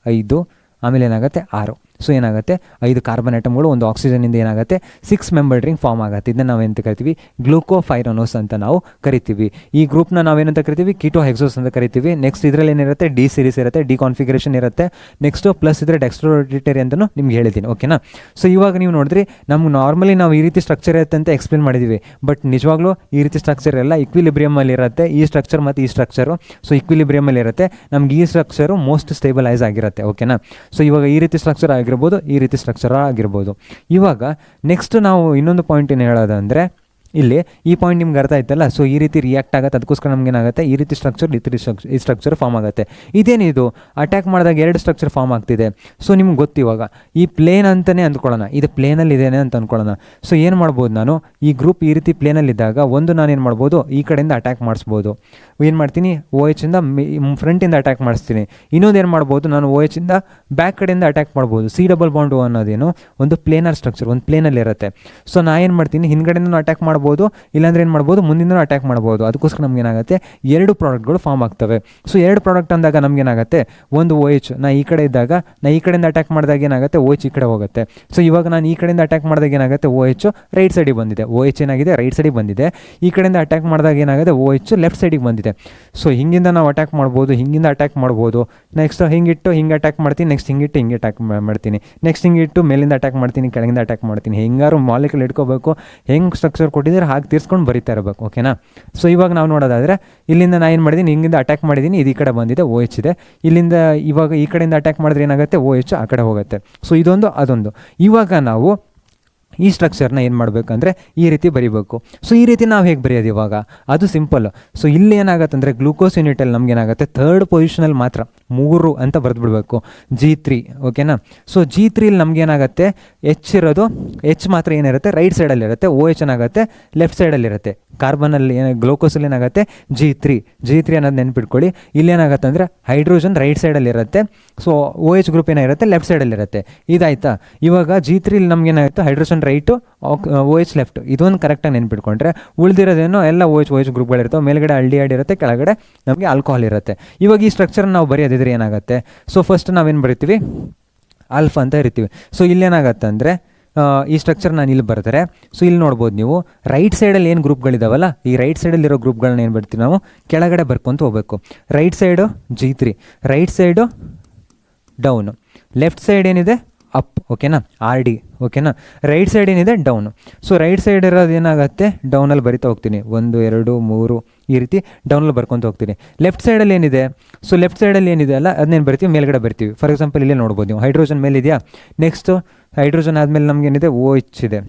5 ಆಮೇಲೆ ಏನಾಗುತ್ತೆ 6. ಸೊ ಏನಾಗುತ್ತೆ 5 ಕಾರ್ಬನ್ ಐಟಮ್ಗಳು ಒಂದು ಆಕ್ಸಿಜನಿಂದ ಏನಾಗುತ್ತೆ 6 ಮೆಂಬರ್ಡ್ ರಿಂಗ್ ಫಾರ್ಮ್ ಆಗುತ್ತೆ. ಇದನ್ನ ನಾವೇನಂತ ಕರಿತೀವಿ, ಗ್ಲೂಕೋಪೈರನೋಸ್ ಅಂತ ನಾವು ಕರಿತೀವಿ. ಈ ಗ್ರೂಪ್ನ ನಾವೇನಂತ ಕರಿತೀವಿ, ಕೀಟೋ ಹೆಕ್ಸೋಸ್ ಅಂತ ಕರಿತೀವಿ. ನೆಕ್ಸ್ಟ್ ಇದರಲ್ಲಿ ಏನಿರುತ್ತೆ, ಡಿ ಸೀರೀಸ್ ಇರುತ್ತೆ, ಡಿ ಕಾನ್ಫಿಗರೇಷನ್ ಇರುತ್ತೆ. ನೆಕ್ಸ್ಟು ಪ್ಲಸ್ ಇದ್ರೆ ಡೆಕ್ಸ್ಟ್ರೋರೋಟೇಟರಿ ಅಂತಲೂ ನಿಮ್ಗೆ ಹೇಳಿದ್ದೀನಿ. ಓಕೆನಾ? ಸೊ ಇವಾಗ ನೀವು ನೋಡಿದ್ರಿ, ನಮ್ಗೆ ನಾರ್ಮಲಿ ನಾವು ಈ ರೀತಿ ಸ್ಟ್ರಕ್ಚರ್ ಇರುತ್ತೆ ಅಂತ ಎಕ್ಸ್ಪ್ಲೇನ್ ಮಾಡಿದ್ದೀವಿ. ಬಟ್ ನಿಜವಾಗ್ಲೂ ಈ ರೀತಿ ಸ್ಟ್ರಕ್ಚರ್ ಎಲ್ಲ ಈಕ್ವಿಲಿಬ್ರಿಯಮಲ್ಲಿ ಇರುತ್ತೆ. ಈ ಸ್ಟ್ರಕ್ಚರ್ ಮತ್ತು ಈ ಸ್ಟ್ರಕ್ಚರು ಸೊ ಈಕ್ವಿಲಿಬ್ರಿಯಮಲ್ಲಿ ಇರುತ್ತೆ. ನಮ್ಗೆ ಈ ಸ್ಟ್ರಕ್ಚರು ಮೋಸ್ಟ್ ಸ್ಟೇಬಲೈಸ್ ಆಗಿರುತ್ತೆ. ಓಕೆನಾ? ಸೊ ಇವಾಗ ಈ ರೀತಿ ಸ್ಟ್ರಕ್ಚರ್ ಆಗಿರ್ಬೋದು, ಈ ರೀತಿ ಸ್ಟ್ರಕ್ಚರ್ ಆಗಿರ್ಬೋದು. ಇವಾಗ ನೆಕ್ಸ್ಟ್ ನಾವು ಇನ್ನೊಂದು ಪಾಯಿಂಟ್ ಏನು ಹೇಳೋದಂದರೆ, ಇಲ್ಲಿ ಈ ಪಾಯಿಂಟ್ ನಿಮ್ಗೆ ಅರ್ಥ ಆಯ್ತಲ್ಲ. ಸೊ ಈ ರೀತಿ ರಿಯಾಕ್ಟ್ ಆಗುತ್ತೆ, ಅದಕ್ಕೋಸ್ಕರ ನಮಗೇನಾಗುತ್ತೆ ಈ ರೀತಿ ಸ್ಟ್ರಕ್ಚರ್ ಈ ಸ್ಟ್ರಕ್ಚರ್ ಫಾರ್ಮ್ ಆಗುತ್ತೆ. ಇದೇನಿದು ಅಟ್ಯಾಕ್ ಮಾಡಿದಾಗ 2 ಸ್ಟ್ರಕ್ಚರ್ ಫಾರ್ಮ್ ಆಗ್ತಿದೆ. ಸೊ ನಿಮ್ಗೆ ಗೊತ್ತಿವಾಗ ಈ ಪ್ಲೇನ್ ಅಂತಲೇ ಅಂದ್ಕೊಳ್ಳೋಣ, ಇದು ಪ್ಲೇನಲ್ಲಿ ಇದೇನೆ ಅಂತ ಅಂದ್ಕೊಳ್ಳೋಣ. ಸೊ ಏನು ಮಾಡ್ಬೋದು, ನಾನು ಈ ಗ್ರೂಪ್ ಈ ರೀತಿ ಪ್ಲೇನಲ್ಲಿದ್ದಾಗ ಒಂದು ನಾನು ಏನು ಮಾಡ್ಬೋದು, ಈ ಕಡೆಯಿಂದ ಅಟ್ಯಾಕ್ ಮಾಡಿಸ್ಬೋದು. ಏನು ಮಾಡ್ತೀನಿ, OH ಇಂದ ಫ್ರಂಟಿಂದ ಅಟ್ಯಾಕ್ ಮಾಡಿಸ್ತೀನಿ. ಇನ್ನೊಂದು ಏನು ಮಾಡ್ಬೋದು, ನಾನು OH ಇಂದ ಬ್ಯಾಕ್ ಕಡೆಯಿಂದ ಅಟ್ಯಾಕ್ ಮಾಡ್ಬೋದು. C ಡಬಲ್ ಬಾಂಡು ಅನ್ನೋದೇನು ಒಂದು ಪ್ಲೇನರ್ ಸ್ಟ್ರಕ್ಚರ್, ಒಂದು ಪ್ಲೇನಲ್ಲಿರುತ್ತೆ. ಸೊ ನಾ ಏನು ಮಾಡ್ತೀನಿ, ಹಿಂದ್ಗಡೆಯಿಂದ ಅಟ್ಯಾಕ್ ಮಾಡ್ಬೋದು, ಇಲ್ಲಾಂದ್ರೆ ಏನು ಮಾಡ್ಬೋದು, ಮುಂದಿನ ಅಟ್ಯಾಕ್ ಮಾಡ್ಬೋದು. ಅದಕ್ಕೋಸ್ಕರ ನಮಗೇನಾಗುತ್ತೆ 2 ಪ್ರಾಡಕ್ಟ್ಗಳು ಫಾರ್ಮ್ ಆಗ್ತವೆ. ಸೊ 2 ಪ್ರಾಡಕ್ಟ್ ಅಂದಾಗ ನಮಗೇನಾಗುತ್ತೆ, ಒಂದು OH ನಾ ಈ ಕಡೆ ಇದ್ದಾಗ, ನಾ ಈ ಕಡೆಯಿಂದ ಅಟ್ಯಾಕ್ ಮಾಡಿದಾಗ ಏನಾಗುತ್ತೆ OH ಈ ಕಡೆ ಹೋಗುತ್ತೆ. ಸೊ ಇವಾಗ ನಾನು ಈ ಕಡೆಯಿಂದ ಅಟ್ಯಾಕ್ ಮಾಡಿದಾಗ ಏನಾಗುತ್ತೆ, OH ರೈಟ್ ಸೈಡಿಗೆ ಬಂದಿದೆ, OH ಏನಾಗಿದೆ ರೈಟ್ ಸೈಡಿಗೆ ಬಂದಿದೆ. ಈ ಕಡೆಯಿಂದ ಅಟ್ಯಾಕ್ ಮಾಡಿದಾಗ ಏನಾಗುತ್ತೆ, OH ಲೆಫ್ಟ್ ಸೈಡಿಗೆ ಬಂದಿದೆ. ಸೊ ಹಿಂಗಿಂದ ನಾವು ಅಟ್ಯಾಕ್ ಮಾಡ್ಬೋದು, ಹಿಂಗಿಂದ ಅಟ್ಯಾಕ್ ಮಾಡ್ಬೋದು. ನೆಕ್ಸ್ಟ್ ಹಿಂಗಿಟ್ಟು ಹಿಂಗೆ ಅಟ್ಯಾಕ್ ಮಾಡ್ತೀನಿ, ನೆಕ್ಸ್ಟ್ ಹಿಂಗಿಟ್ಟು ಹಿಂಗೆ ಅಟ್ಯಾಕ್ ಮಾಡ್ತೀನಿ, ನೆಕ್ಸ್ಟ್ ಹಿಂಗಿಟ್ಟು ಮೇಲಿಂದ ಅಟ್ಯಾಕ್ ಮಾಡ್ತೀನಿ, ಕೆಳಗಿಂದ ಅಟ್ಯಾಕ್ ಮಾಡ್ತೀನಿ. ಹೆಂಗಾರು ಮಾಲಿಕ್ಯೂಲ್ ಇಟ್ಕೋಬೇಕು, ಹೆಂಗೆ ಸ್ಟ್ರಕ್ಚರ್ ಕೊಟ್ಟಿದ್ರೆ ಹಾಗೆ ತೀರ್ಸ್ಕೊಂಡು ಬರೀತಾ ಇರಬೇಕು. ಓಕೆನಾ? ಸೊ ಇವಾಗ ನಾವು ನೋಡೋದಾದರೆ ಇಲ್ಲಿಂದ ನಾನು ಏನು ಮಾಡಿದ್ದೀನಿ, ಹಿಂಗಿಂದ ಅಟ್ಯಾಕ್ ಮಾಡಿದ್ದೀನಿ, ಇದು ಈ ಕಡೆ ಬಂದಿದೆ, OH ಇದೆ. ಇಲ್ಲಿಂದ ಇವಾಗ ಈ ಕಡೆಯಿಂದ ಅಟ್ಯಾಕ್ ಮಾಡಿದ್ರೆ ಏನಾಗುತ್ತೆ, OH ಆ ಕಡೆ ಹೋಗುತ್ತೆ. ಸೊ ಇದೊಂದು ಅದೊಂದು. ಇವಾಗ ನಾವು ಈ ಸ್ಟ್ರಕ್ಚರ್ನ ಏನು ಮಾಡಬೇಕಂದ್ರೆ ಈ ರೀತಿ ಬರೀಬೇಕು. ಸೊ ಈ ರೀತಿ ನಾವು ಹೇಗೆ ಬರೆಯೋದು ಇವಾಗ, ಅದು ಸಿಂಪಲ್. ಸೊ ಇಲ್ಲಿ ಏನಾಗುತ್ತೆ ಅಂದರೆ ಗ್ಲೂಕೋಸ್ ಯೂನಿಟಲ್ಲಿ ನಮಗೇನಾಗುತ್ತೆ 3rd ಪೊಸಿಷನಲ್ಲಿ ಮಾತ್ರ 3 ಅಂತ ಬರೆದ್ಬಿಡ್ಬೇಕು, G3. ಓಕೆನಾ? ಸೊ G3 ನಮಗೇನಾಗುತ್ತೆ ಇರೋದು H ಮಾತ್ರ ಏನಿರುತ್ತೆ ರೈಟ್ ಸೈಡಲ್ಲಿರುತ್ತೆ, OH ಏನಾಗುತ್ತೆ ಲೆಫ್ಟ್ ಸೈಡಲ್ಲಿರುತ್ತೆ. ಕಾರ್ಬನಲ್ಲಿ ಗ್ಲೂಕೋಸಲ್ಲಿ ಏನಾಗುತ್ತೆ G3 ಅನ್ನೋದು ನೆನ್ಪಿಟ್ಕೊಳ್ಳಿ. ಇಲ್ಲೇನಾಗುತ್ತೆ ಅಂದರೆ ಹೈಡ್ರೋಜನ್ ರೈಟ್ ಸೈಡಲ್ಲಿರುತ್ತೆ. ಸೊ OH ಗ್ರೂಪ್ ಏನಾಗಿರುತ್ತೆ ಲೆಫ್ಟ್ ಸೈಡಲ್ಲಿರುತ್ತೆ. ಇದಾಯ್ತಾ? ಇವಾಗ G3 ನಮಗೇನಾಗುತ್ತೆ ಹೈಡ್ರೋಜನ್ ರೈಟು, OH ಲೆಫ್ಟ್. ಇದೊಂದು ಕರೆಕ್ಟಾಗಿ ನೆನ್ಪಿಟ್ಕೊಂಡ್ರೆ ಉಳಿದಿರೋದೇನೋ ಎಲ್ಲ OH ಗ್ರೂಪ್ಗಳಿರ್ತವೆ. ಮೇಲ್ಗಡೆ ಆಲ್ಡಿಹೈಡ್ ಇರುತ್ತೆ, ಕೆಳಗಡೆ ನಮಗೆ ಆಲ್ಕೋಹಾಲ್ ಇರುತ್ತೆ. ಇವಾಗ ಈ ಸ್ಟ್ರಕ್ಚರ್ ನಾವು ಬರೆಯೋದಿದ್ರೆ ಏನಾಗುತ್ತೆ, ಸೊ ಫಸ್ಟ್ ನಾವೇನು ಬರಿತೀವಿ, ಆಲ್ಫಾ ಅಂತ ಇರ್ತೀವಿ. ಸೊ ಇಲ್ಲೇನಾಗತ್ತೆ ಅಂದರೆ ಈ ಸ್ಟ್ರಕ್ಚರ್ ನಾನು ಇಲ್ಲಿ ಬರ್ತಾರೆ. ಸೊ ಇಲ್ಲಿ ನೋಡ್ಬೋದು ನೀವು ರೈಟ್ ಸೈಡಲ್ಲಿ ಏನು ಗ್ರೂಪ್ಗಳಿದಾವಲ್ಲ, ಈ ರೈಟ್ ಸೈಡಲ್ಲಿರೋ ಗ್ರೂಪ್ಗಳನ್ನ ಏನು ಬರ್ತೀವಿ ನಾವು ಕೆಳಗಡೆ ಬರ್ಕೊತ ಹೋಗಬೇಕು. Right side G3, right side down, left side ಏನಿದೆ ಅಪ್. ಓಕೆನಾ? RD. ಓಕೆನಾ? ರೈಟ್ ಸೈಡ್ ಏನಿದೆ ಡೌನು. ಸೊ ರೈಟ್ ಸೈಡ್ ಇರೋದು ಏನಾಗುತ್ತೆ ಡೌನಲ್ಲಿ ಬರಿತಾ ಹೋಗ್ತೀನಿ, 1 2 3 ಈ ರೀತಿ ಡೌನಲ್ಲಿ ಬರ್ಕೊತ ಹೋಗ್ತೀನಿ. ಲೆಫ್ಟ್ ಸೈಡಲ್ಲಿ ಏನಿದೆ, ಸೊ ಲೆಫ್ಟ್ ಸೈಡಲ್ಲಿ ಏನಿದೆ ಅಲ್ಲ ಅದನ್ನೇನು ಬರ್ತೀವಿ ಮೇಲ್ಗಡೆ ಬರ್ತೀವಿ. ಫಾರ್ ಎಕ್ಸಾಂಪಲ್ ಇಲ್ಲೇ ನೋಡ್ಬೋದು ನೀವು ಹೈಡ್ರೋಜನ್ ಮೇಲೆ ಇದೆಯಾ. ನೆಕ್ಸ್ಟು ಹೈಡ್ರೋಜನ್ ಆದಮೇಲೆ ನಮಗೇನಿದೆ OH ಇದೆ.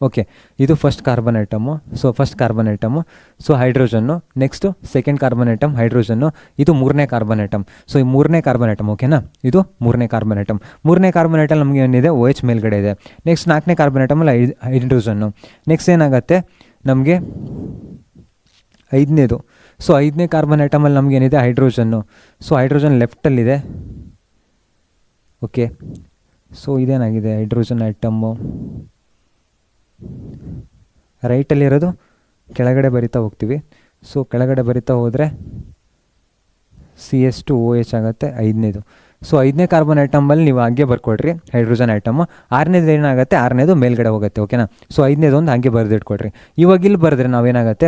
ಓಕೆ, ಇದು first carbon item. So first carbon item, so hydrogen. Next second carbon atom hydrogen. ಇದು 3ನೇ ಕಾರ್ಬನ್ ಐಟಮ್. ಸೊ ಈ 3ನೇ ಕಾರ್ಬನ್ ಐಟಮ್. ಓಕೆನಾ? ಇದು 3ನೇ ಕಾರ್ಬನ್ ಐಟಮ್. 3ನೇ ಕಾರ್ಬನ್ ಐಟಮ್ ನಮಗೆ ಏನಿದೆ OH ಮೇಲ್ಗಡೆ ಇದೆ. ನೆಕ್ಸ್ಟ್ 4ನೇ ಕಾರ್ಬನ್ ಐಟಮಲ್ಲಿ ಹೈಡ್ರೋಜನ್ನು. ನೆಕ್ಸ್ಟ್ ಏನಾಗುತ್ತೆ ನಮಗೆ 5ನೇದು. ಸೊ 5ನೇ ಕಾರ್ಬನ್ ಐಟಮಲ್ಲಿ ನಮಗೇನಿದೆ ಹೈಡ್ರೋಜನ್ನು. ಸೊ ಹೈಡ್ರೋಜನ್ ಲೆಫ್ಟಲ್ಲಿದೆ. ಓಕೆ, ಸೊ ಇದೇನಾಗಿದೆ ಹೈಡ್ರೋಜನ್ ಐಟಮ್ಮು ರೈಟಲ್ಲಿರೋದು ಕೆಳಗಡೆ ಬರಿತಾ ಹೋಗ್ತೀವಿ. ಸೊ ಕೆಳಗಡೆ ಬರಿತಾ ಹೋದರೆ CH2OH ಆಗುತ್ತೆ 5ನೇದು. ಸೊ 5ನೇ ಕಾರ್ಬನ್ ಐಟಮಲ್ಲಿ ನೀವು ಹಾಗೆ ಬರ್ಕೊಡ್ರಿ ಹೈಡ್ರೋಜನ್ ಐಟಮ್. 6ನೇದು ಏನಾಗುತ್ತೆ, 6ನೇದು ಮೇಲ್ಗಡೆ ಹೋಗುತ್ತೆ. ಓಕೆನಾ. ಸೊ 5ನೇದು ಒಂದು ಹಾಗೆ ಬರೆದಿಟ್ಕೊಡ್ರಿ. ಇವಾಗ ಇಲ್ಲಿ ಬರೆದ್ರೆ ನಾವೇನಾಗುತ್ತೆ,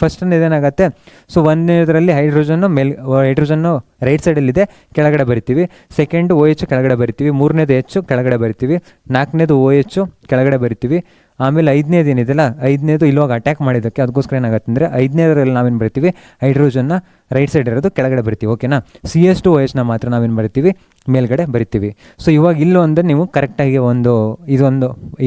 ಫಸ್ಟ್ನೇದು ಏನಾಗುತ್ತೆ, ಸೊ 1ನೇದರಲ್ಲಿ ಹೈಡ್ರೋಜನ್ನು ರೈಟ್ ಸೈಡಲ್ಲಿದೆ, ಕೆಳಗಡೆ ಬರಿತೀವಿ. ಸೆಕೆಂಡು OH ಕೆಳಗಡೆ ಬರಿತೀವಿ. 3ನೇದು H ಕೆಳಗಡೆ ಬರಿತೀವಿ. 4ನೇದು OH ಕೆಳಗಡೆ ಬರಿತೀವಿ. ಆಮೇಲೆ 5ನೇದು ಏನಿದೆಯಲ್ಲ, 5ನೇದು ಇಲ್ಲೋಗಿ ಅಟ್ಯಾಕ್ ಮಾಡಿದ್ದಕ್ಕೆ ಅದಕ್ಕೋಸ್ಕರ ಏನಾಗುತ್ತೆ ಅಂದರೆ 5ನೇದರಲ್ಲಿ ನಾವೇನು ಬರಿತೀವಿ, ಹೈಡ್ರೋಜನ್ನ ರೈಟ್ ಸೈಡ್ ಇರೋದು ಕೆಳಗಡೆ ಬರಿತೀವಿ. ಓಕೆನಾ. CH2OHನ ಮಾತ್ರ ನಾವೇನು ಬರಿತೀವಿ, ಮೇಲ್ಗಡೆ ಬರಿತೀವಿ. ಸೊ ಇವಾಗ ಇಲ್ಲೊಂದು ನೀವು ಕರೆಕ್ಟಾಗಿ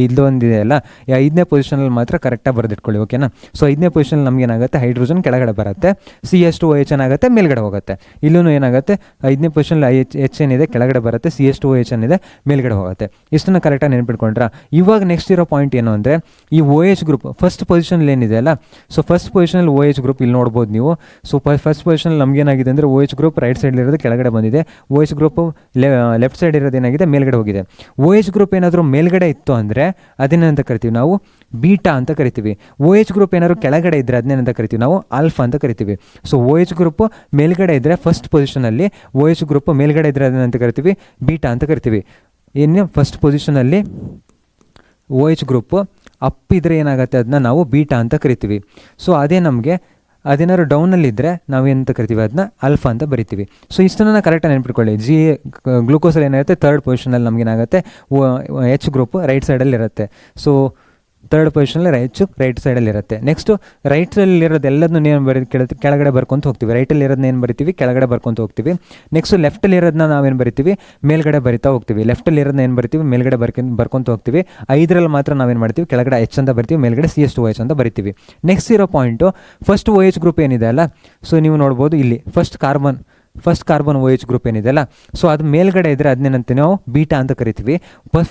ಇಲ್ಲೊಂದಿದೆ ಅಲ್ಲ, 5ನೇ ಪೊಸಿಷನಲ್ಲಿ ಮಾತ್ರ ಕರೆಕ್ಟಾಗಿ ಬರೆದಿಟ್ಕೊಳ್ಳಿ. ಓಕೆನಾ. ಸೊ 5ನೇ ಪೊಸಿಷನಲ್ಲಿ ನಮ್ಗೆ ಏನಾಗುತ್ತೆ, ಹೈಡ್ರೋಜನ್ ಕೆಳಗಡೆ ಬರುತ್ತೆ, CH2OH ಏನಾಗುತ್ತೆ ಮೇಲ್ಗಡೆ ಹೋಗುತ್ತೆ. ಇಲ್ಲೂ ಏನಾಗುತ್ತೆ, 5ನೇ ಪೊಸಿಷನಲ್ಲಿ H ಏನಿದೆ ಕೆಳಗಡೆ ಬರುತ್ತೆ, CH2OH ಏನಿದೆ ಮೇಲ್ಗಡೆ ಹೋಗುತ್ತೆ. ಇಷ್ಟನ್ನು ಕರೆಕ್ಟಾಗಿ ನೆನ್ಪಿಟ್ಕೊಂಡ್ರೆ ಇವಾಗ ನೆಕ್ಸ್ಟ್ ಇರೋ ಪಾಯಿಂಟ್ ಏನು ಅಂದರೆ, ಈ OH ಗ್ರೂಪ್ ಫಸ್ಟ್ ಪೊಸಿಷನಲ್ಲಿ ಏನಿದೆ ಅಲ್ಲ, ಸೊ ಫಸ್ಟ್ ಪೊಸಿಷನಲ್ಲಿ OH ಗ್ರೂಪ್ ಇಲ್ಲಿ ನೋಡ್ಬೋದು ನೀವು. ಸೊ ಫಸ್ಟ್ ಪೊಸಿಷನಲ್ಲಿ ನಮಗೇನಾಗಿದೆ ಅಂದರೆ OH ಗ್ರೂಪ್ ರೈಟ್ ಸೈಡ್ ಇರೋದು ಕೆಳಗಡೆ ಬಂದಿದೆ, OH ಗ್ರೂಪ್ ಲೆಫ್ಟ್ ಸೈಡ್ ಇರೋದು ಏನಾಗಿದೆ, ಮೇಲ್ಗಡೆ ಹೋಗಿದೆ. OH ಗ್ರೂಪ್ ಏನಾದರೂ ಮೇಲ್ಗಡೆ ಇತ್ತು ಅಂದರೆ ಅದನ್ನೇನಂತ ಕರಿತೀವಿ ನಾವು, ಬೀಟಾ ಅಂತ ಕರಿತೀವಿ. OH ಗ್ರೂಪ್ ಏನಾದ್ರು ಕೆಳಗಡೆ ಇದ್ದರೆ ಅದನ್ನೇನಂತ ಕರಿತೀವಿ ನಾವು, ಆಲ್ಫಾ ಅಂತ ಕರಿತೀವಿ. ಸೊ OH ಗ್ರೂಪ್ ಮೇಲ್ಗಡೆ ಇದ್ದರೆ ಫಸ್ಟ್ ಪೊಸಿಷನಲ್ಲಿ, OH ಗ್ರೂಪ್ ಮೇಲ್ಗಡೆ ಇದ್ದರೆ ಅದನ್ನಂತ ಕರಿತೀವಿ ಬೀಟಾ ಅಂತ ಕರಿತೀವಿ. ಏನು ಫಸ್ಟ್ ಪೊಸಿಷನಲ್ಲಿ OH ಗ್ರೂಪ್ ಅಪ್ ಇದ್ದರೆ ಏನಾಗುತ್ತೆ, ಅದನ್ನ ನಾವು ಬೀಟಾ ಅಂತ ಕರಿತೀವಿ. ಸೊ ಅದೇ ನಮಗೆ ಅದೇನಾದ್ರು ಡೌನಲ್ಲಿದ್ದರೆ ನಾವೇನಂತ ಕರಿತೀವಿ, ಅದನ್ನ ಆಲ್ಫಾ ಅಂತ ಬರಿತೀವಿ. ಸೊ ಇಷ್ಟನ್ನು ಕರೆಕ್ಟಾಗಿ ನೆನ್ಪಿಟ್ಕೊಳ್ಳಿ. ಗ್ಲೂಕೋಸಲ್ಲಿ ಏನಾಗುತ್ತೆ, ಥರ್ಡ್ ಪೊಸಿಷನಲ್ಲಿ ನಮಗೇನಾಗುತ್ತೆ, H ಗ್ರೂಪ್ ರೈಟ್ ಸೈಡಲ್ಲಿ ಇರುತ್ತೆ. ಸೊ ಥರ್ಡ್ ಪೊಸಿಷನಲ್ಲಿ ರೈಟ್ ಸೈಡಲ್ಲಿರುತ್ತೆ. ನೆಕ್ಸ್ಟು ರೈಟ್ ಸೈಡಲ್ಲಿರೋದು ಎಲ್ಲದನ್ನೂ ಏನು ಕೆಳಗಡೆ ಬರ್ಕೊತ ಹೋಗ್ತೀವಿ. ರೈಟಲ್ಲಿ ಇರೋದನ್ನ ಏನು ಬರಿತೀವಿ, ಕೆಳಗಡೆ ಬರ್ಕೊತ ಹೋಗ್ತೀವಿ. ನೆಕ್ಸ್ಟು ಲೆಫ್ಟಲ್ಲಿ ಇರೋದನ್ನ ನಾವೇನು ಬರಿತೀವಿ, ಮೇಲ್ಗಡೆ ಬರಿತಾ ಹೋಗ್ತೀವಿ. ಲೆಫ್ಟಲ್ಲಿ ಇರೋದನ್ನ ಏನು ಬರಿತೀವಿ, ಮೇಲ್ಗಡೆ ಬರ್ಕೊತ ಹೋಗ್ತೀವಿ. 5ರಲ್ಲಿ ಮಾತ್ರ ನಾವೇನು ಮಾಡ್ತೀವಿ, ಕೆಳಗಡೆ H ಅಂತ ಬರ್ತೀವಿ, ಮೇಲ್ಗಡೆ CH2OH ಅಂತ ಬರಿತೀವಿ. ನೆಕ್ಸ್ಟ್ ಇರೋ ಪಾಯಿಂಟು, ಫಸ್ಟ್ OH ಗ್ರೂಪ್ ಏನಿದೆ ಅಲ್ಲ, ಸೊ ನೀವು ನೋಡ್ಬೋದು ಇಲ್ಲಿ ಫಸ್ಟ್ ಕಾರ್ಬನ್ OH ಗ್ರೂಪ್ ಏನಿದೆ ಅಲ್ಲ, ಸೊ ಅದು ಮೇಲ್ಗಡೆ ಇದ್ದರೆ ಅದನ್ನೇನಂತ ನಾವು ಬೀಟಾ ಅಂತ ಕರಿತೀವಿ.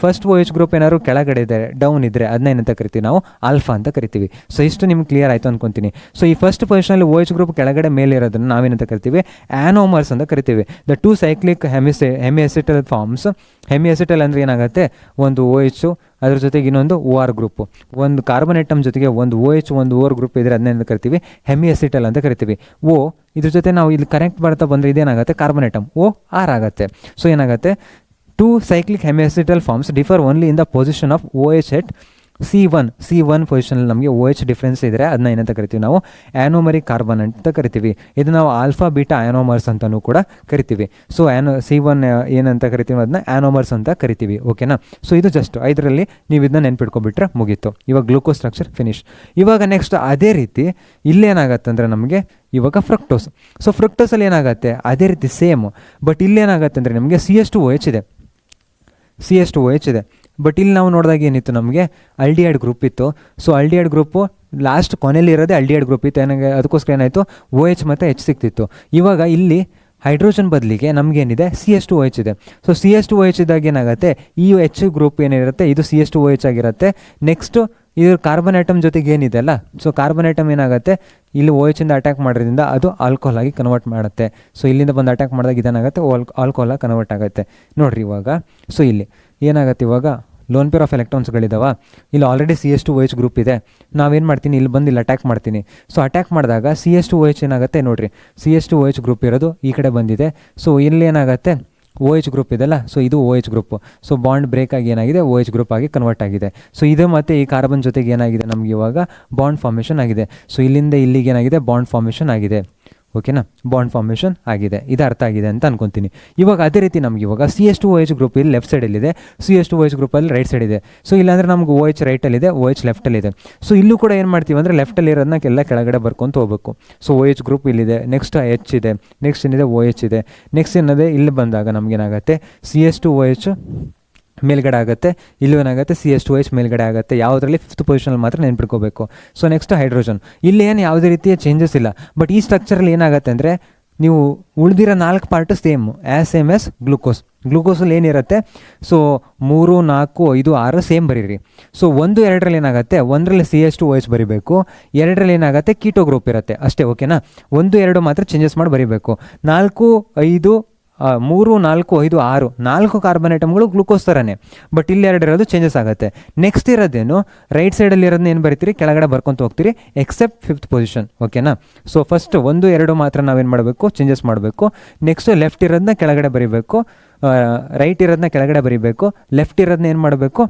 ಫಸ್ಟ್ OH ಗ್ರೂಪ್ ಏನಾದ್ರು ಕೆಳಗಡೆ ಇದ್ದರೆ, ಡೌನ್ ಇದ್ದರೆ ಅದನ್ನೇನಂತ ಕರಿತೀವಿ ನಾವು, ಆಲ್ಫಾ ಅಂತ ಕರಿತೀವಿ. ಸೊ ಇಷ್ಟು ನಿಮ್ಗೆ ಕ್ಲಿಯರ್ ಆಯಿತು ಅನ್ಕೊತೀನಿ. ಸೊ ಈ ಫಸ್ಟ್ ಪೊಸಿಷನಲ್ಲಿ OH ಗ್ರೂಪ್ ಕೆಳಗಡೆ ಮೇಲೆ ಇರೋದನ್ನು ನಾವೇನಂತ ಕರಿತೀವಿ, ಆ್ಯನೋಮರ್ಸ್ ಅಂತ ಕರಿತೀವಿ. The 2 cyclic hemiacetal forms. Hemiacetal ಅಂದರೆ ಏನಾಗುತ್ತೆ, ಒಂದು OH ಅದ್ರ ಜೊತೆಗೆ ಇನ್ನೊಂದು OR ಗ್ರೂಪು, ಒಂದು ಕಾರ್ಬನ್ ಐಟಮ್ ಜೊತೆಗೆ ಒಂದು OH ಒಂದು OR ಗ್ರೂಪ್ ಇದ್ದರೆ ಅದನ್ನೇನು ಕರಿತೀವಿ, ಹೆಮಿಅಸಿಟಲ್ ಅಂತ ಕರಿತೀವಿ. ಇದ್ರ ಜೊತೆ ನಾವು ಇಲ್ಲಿ ಕನೆಕ್ಟ್ ಮಾಡ್ತಾ ಬಂದರೆ ಇದೇನಾಗುತ್ತೆ, ಕಾರ್ಬನ್ ಐಟಮ್ OR ಆಗುತ್ತೆ. ಸೊ ಏನಾಗುತ್ತೆ, 2 cyclic hemiacetal forms differ only in the position of OH at C1 ಪೊಸಿಷನಲ್ಲಿ ನಮಗೆ OH ಡಿಫ್ರೆನ್ಸ್ ಇದ್ದರೆ ಅದನ್ನ ಏನಂತ ಕರಿತೀವಿ ನಾವು, ಆ್ಯನೋಮರಿಕ್ ಕಾರ್ಬನ್ ಅಂತ ಕರಿತೀವಿ. ಇದು ನಾವು ಆಲ್ಫಾ ಬೀಟಾ ಆ್ಯನೋಮರ್ಸ್ ಅಂತಲೂ ಕೂಡ ಕರಿತೀವಿ. ಸೊ C1 ಏನಂತ ಕರಿತೀವಿ, ಅದನ್ನ ಆ್ಯನೋಮರ್ಸ್ ಅಂತ ಕರಿತೀವಿ. ಓಕೆನಾ. ಸೊ ಇದು ಜಸ್ಟ್ 5ರಲ್ಲಿ ನೀವು ಇದನ್ನ ನೆನ್ಪಿಟ್ಕೊಬಿಟ್ರೆ ಮುಗೀತು. ಇವಾಗ ಗ್ಲೂಕೋಸ್ ಸ್ಟ್ರಕ್ಚರ್ ಫಿನಿಶ್. ಇವಾಗ ನೆಕ್ಸ್ಟ್ ಅದೇ ರೀತಿ ಇಲ್ಲೇನಾಗತ್ತೆ ಅಂದರೆ ನಮಗೆ ಇವಾಗ ಫ್ರಕ್ಟೋಸ್. ಸೊ ಫ್ರಕ್ಟೋಸಲ್ಲಿ ಏನಾಗುತ್ತೆ, ಅದೇ ರೀತಿ ಸೇಮ್, ಬಟ್ ಇಲ್ಲೇನಾಗತ್ತೆ ಅಂದರೆ ನಮಗೆ CH2OH ಇದೆ. ಬಟ್ ಇಲ್ಲಿ ನಾವು ನೋಡಿದಾಗ ಏನಿತ್ತು, ನಮಗೆ ಆಲ್ಡಿಹೈಡ್ ಗ್ರೂಪ್ ಇತ್ತು. ಸೊ ಆಲ್ಡಿಹೈಡ್ ಗ್ರೂಪು ಲಾಸ್ಟ್ ಕೊನೆಯಲ್ಲಿ ಇರೋದೇ ಆಲ್ಡಿಹೈಡ್ ಗ್ರೂಪ್ ಇತ್ತು. ಅದಕ್ಕೋಸ್ಕರ ಏನಾಯಿತು, OH ಮತ್ತು H ಸಿಕ್ತಿತ್ತು. ಇವಾಗ ಇಲ್ಲಿ ಹೈಡ್ರೋಜನ್ ಬದಲಿಗೆ ನಮಗೇನಿದೆ, CH2OH ಇದೆ. ಸೊ CH2OH ಇದ್ದಾಗ ಏನಾಗುತ್ತೆ, ಈ H ಗ್ರೂಪ್ ಏನಿರುತ್ತೆ ಇದು CH2OH ಆಗಿರುತ್ತೆ. ನೆಕ್ಸ್ಟು ಇದು ಕಾರ್ಬನ್ ಐಟಮ್ ಜೊತೆಗೆ ಏನಿದೆ ಅಲ್ಲ, ಸೊ ಕಾರ್ಬನ್ ಐಟಮ್ ಏನಾಗುತ್ತೆ, ಇಲ್ಲಿ OH ಇಂದ ಅಟ್ಯಾಕ್ ಮಾಡೋದ್ರಿಂದ ಅದು ಆಲ್ಕೋಹಾಲ್ ಆಗಿ ಕನ್ವರ್ಟ್ ಮಾಡುತ್ತೆ. ಸೊ ಇಲ್ಲಿಂದ ಬಂದು ಅಟ್ಯಾಕ್ ಮಾಡಿದಾಗ ಇದೇನಾಗುತ್ತೆ, ಆಲ್ಕೋಹಾಲ್ ಆಗಿ ಕನ್ವರ್ಟ್ ಆಗುತ್ತೆ. ನೋಡಿರಿ ಇವಾಗ. ಸೊ ಇಲ್ಲಿ ಏನಾಗುತ್ತೆ, ಇವಾಗ ಲೋನ್ ಪೇರ್ ಆಫ್ ಎಲೆಕ್ಟ್ರಾನ್ಸ್ಗಳಿದಾವ. ಇಲ್ಲಿ ಆಲ್ರೆಡಿ CH2OH ಗ್ರೂಪ್ ಇದೆ. ನಾವೇನು ಮಾಡ್ತೀನಿ, ಇಲ್ಲಿ ಬಂದು ಇಲ್ಲಿ ಅಟ್ಯಾಕ್ ಮಾಡ್ತೀನಿ. ಸೊ ಅಟ್ಯಾಕ್ ಮಾಡಿದಾಗ CH2OH ಏನಾಗುತ್ತೆ, ನೋಡಿರಿ CH2OH ಗ್ರೂಪ್ ಇರೋದು ಈ ಕಡೆ ಬಂದಿದೆ. ಸೊ ಇಲ್ಲಿ ಏನಾಗುತ್ತೆ, OH ಗ್ರೂಪ್ ಇದೆಲ್ಲ, ಸೊ ಇದು OH group. So bond break ಆಗಿ ಏನಾಗಿದೆ, OH ಗ್ರೂಪ್ ಆಗಿ ಕನ್ವರ್ಟ್ ಆಗಿದೆ. ಸೊ ಇದು ಮತ್ತು ಈ ಕಾರ್ಬನ್ ಜೊತೆಗೆ ಏನಾಗಿದೆ, ನಮಗೆ ಇವಾಗ ಬಾಂಡ್ ಫಾರ್ಮೇಷನ್ ಆಗಿದೆ. ಸೊ ಇಲ್ಲಿಂದ ಇಲ್ಲಿಗೆ ಏನಾಗಿದೆ, ಬಾಂಡ್ ಫಾರ್ಮೇಷನ್ ಆಗಿದೆ. ಓಕೆನಾ, ಬಾಂಡ್ ಫಾರ್ಮೇಷನ್ ಆಗಿದೆ. ಇದು ಅರ್ಥ ಆಗಿದೆ ಅಂತ ಅನ್ಕೊತೀನಿ. ಇವಾಗ ಅದೇ ರೀತಿ ನಮಗೆ ಇವಾಗ CH2OH ಗ್ರೂಪ್ ಇಲ್ಲಿ ಲೆಫ್ಟ್ ಸೈಡಲ್ಲಿದೆ, CH2OH ಗ್ರೂಪಲ್ಲಿ ರೈಟ್ ಸೈಡ್ ಇದೆ. ಸೊ ಇಲ್ಲಾಂದರೆ ನಮ್ಗೆ OH ರೈಟಲ್ಲಿದೆ, OH ಲೆಫ್ಟಲ್ಲಿದೆ. ಸೊ ಇಲ್ಲೂ ಕೂಡ ಏನು ಮಾಡ್ತೀವಿ ಅಂದರೆ ಲೆಫ್ಟಲ್ಲಿ ಇರೋದನ್ನ ಎಲ್ಲ ಕೆಳಗಡೆ ಬರ್ಕೊಂತ ಹೋಗ್ಬೇಕು. ಸೊ OH ಗ್ರೂಪ್ ಇಲ್ಲಿದೆ, ನೆಕ್ಸ್ಟ್ H ಇದೆ, ನೆಕ್ಸ್ಟ್ ಏನಿದೆ OH ಇದೆ. ನೆಕ್ಸ್ಟ್ ಏನದೆ, ಇಲ್ಲಿ ಬಂದಾಗ ನಮಗೇನಾಗುತ್ತೆ, CH2OH ಮೇಲ್ಗಡೆ ಆಗುತ್ತೆ, ಇಲ್ಲೂ ಏನಾಗುತ್ತೆ CH2OH ಮೇಲ್ಗಡೆ ಆಗುತ್ತೆ. ಯಾವುದರಲ್ಲಿ 5th ಪೊಸಿಷನಲ್ಲಿ ಮಾತ್ರ ನೆನ್ಪಿಟ್ಕೋಬೇಕು. ಸೊ ನೆಕ್ಸ್ಟ್ ಹೈಡ್ರೋಜನ್, ಇಲ್ಲಿ ಏನು ಯಾವುದೇ ರೀತಿಯ ಚೇಂಜಸ್ ಇಲ್ಲ. ಬಟ್ ಈ ಸ್ಟ್ರಕ್ಚರಲ್ಲಿ ಏನಾಗುತ್ತೆ ಅಂದರೆ, ನೀವು ಉಳಿದಿರೋ 4 ಪಾರ್ಟು ಸೇಮ್ ಆಸ್ ಗ್ಲೂಕೋಸಲ್ಲಿ ಏನಿರುತ್ತೆ, ಸೊ 3, 4, 5, 6 ಸೇಮ್ ಬರೀರಿ. ಸೊ 1, 2ರಲ್ಲಿ ಏನಾಗುತ್ತೆ, 1ರಲ್ಲಿ CH2OH ಬರೀಬೇಕು, 2ರಲ್ಲಿ ಏನಾಗುತ್ತೆ ಕೀಟೋ ಗ್ರೂಪ್ ಇರುತ್ತೆ ಅಷ್ಟೇ. ಓಕೆನಾ, 1, 2 ಮಾತ್ರ ಚೇಂಜಸ್ ಮಾಡಿ ಬರೀಬೇಕು. 4, 5, 3 4 5 6 4 ಕಾರ್ಬನ್ ಐಟಮ್ಗಳು ಗ್ಲೂಕೋಸ್ ಥರನೇ, ಬಟ್ ಇಲ್ಲಿ 2 ಇರೋದು ಚೇಂಜಸ್ ಆಗುತ್ತೆ. ನೆಕ್ಸ್ಟ್ ಇರೋದೇನು ರೈಟ್ ಸೈಡಲ್ಲಿ ಇರೋದನ್ನ ಏನು ಬರೀತೀರಿ ಕೆಳಗಡೆ ಬರ್ಕೊತ ಹೋಗ್ತೀರಿ ಎಕ್ಸೆಪ್ಟ್ 5th ಪೊಸಿಷನ್. ಓಕೆನಾ. ಸೊ ಫಸ್ಟ್ 1 2 ಮಾತ್ರ ನಾವೇನು ಮಾಡಬೇಕು ಚೇಂಜಸ್ ಮಾಡಬೇಕು. ನೆಕ್ಸ್ಟು ಲೆಫ್ಟ್ ಇರೋದನ್ನ ಕೆಳಗಡೆ ಬರೀಬೇಕು, ರೈಟ್ ಇರೋದನ್ನ ಕೆಳಗಡೆ ಬರೀಬೇಕು, ಲೆಫ್ಟ್ ಇರೋದನ್ನ ಏನು ಮಾಡಬೇಕು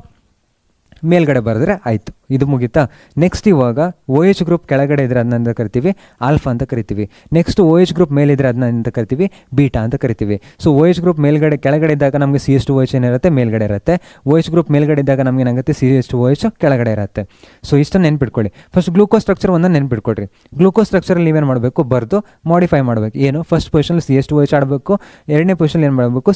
ಮೇಲ್ಗಡೆ ಬರೆದ್ರೆ ಆಯಿತು. ಇದು ಮುಗೀತಾ. ನೆಕ್ಸ್ಟ್ ಇವಾಗ OH ಗ್ರೂಪ್ ಕೆಳಗಡೆ ಇದ್ರೆ ಅದನ್ನ ಕರಿತೀವಿ ಆಲ್ಫಾ ಅಂತ ಕರಿತೀವಿ. ನೆಕ್ಸ್ಟ್ OH ಗ್ರೂಪ್ ಮೇಲಿದ್ರೆ ಅದನ್ನ ಅಂತ ಕರಿತೀವಿ ಬೀಟಾ ಅಂತ ಕರಿತೀವಿ. ಸೊ OH ಗ್ರೂಪ್ ಮೇಲ್ಗಡೆ ಕೆಳಗಡೆ ಇದ್ದಾಗ ನಮಗೆ CH2OH ಏನಿರುತ್ತೆ ಮೇಲ್ಗಡೆ ಇರುತ್ತೆ, OH ಗ್ರೂಪ್ ಮೇಲ್ಗಡೆ ಇದ್ದಾಗ ನಮ್ಗೆ ಏನಾಗುತ್ತೆ CH2OH ಕೆಳಗಡೆ ಇರುತ್ತೆ. ಸೊ ಇಷ್ಟನ್ನು ನೆನ್ಪಿಟ್ಕೊಳ್ಳಿ. ಫಸ್ಟ್ ಗ್ಲೂಕೋಸ್ ಸ್ಟ್ರಕ್ಚರ್ ಒಂದನ್ನು ನೆನ್ಪಿಟ್ಕೊಳ್ರಿ. ಗ್ಲೂಕೋಸ್ ಸ್ಟ್ರಕ್ಚರಲ್ಲಿ ನೀವೇನು ಮಾಡಬೇಕು ಬರೆದು ಮಾಡಿಫೈ ಮಾಡಬೇಕು. ಏನು ಫಸ್ಟ್ ಪೊಸಿಷನ್ CH2OH ಆಡಬೇಕು, ಎರಡನೇ ಪೊಸಿಷನ್ ಏನು ಮಾಡಬೇಕು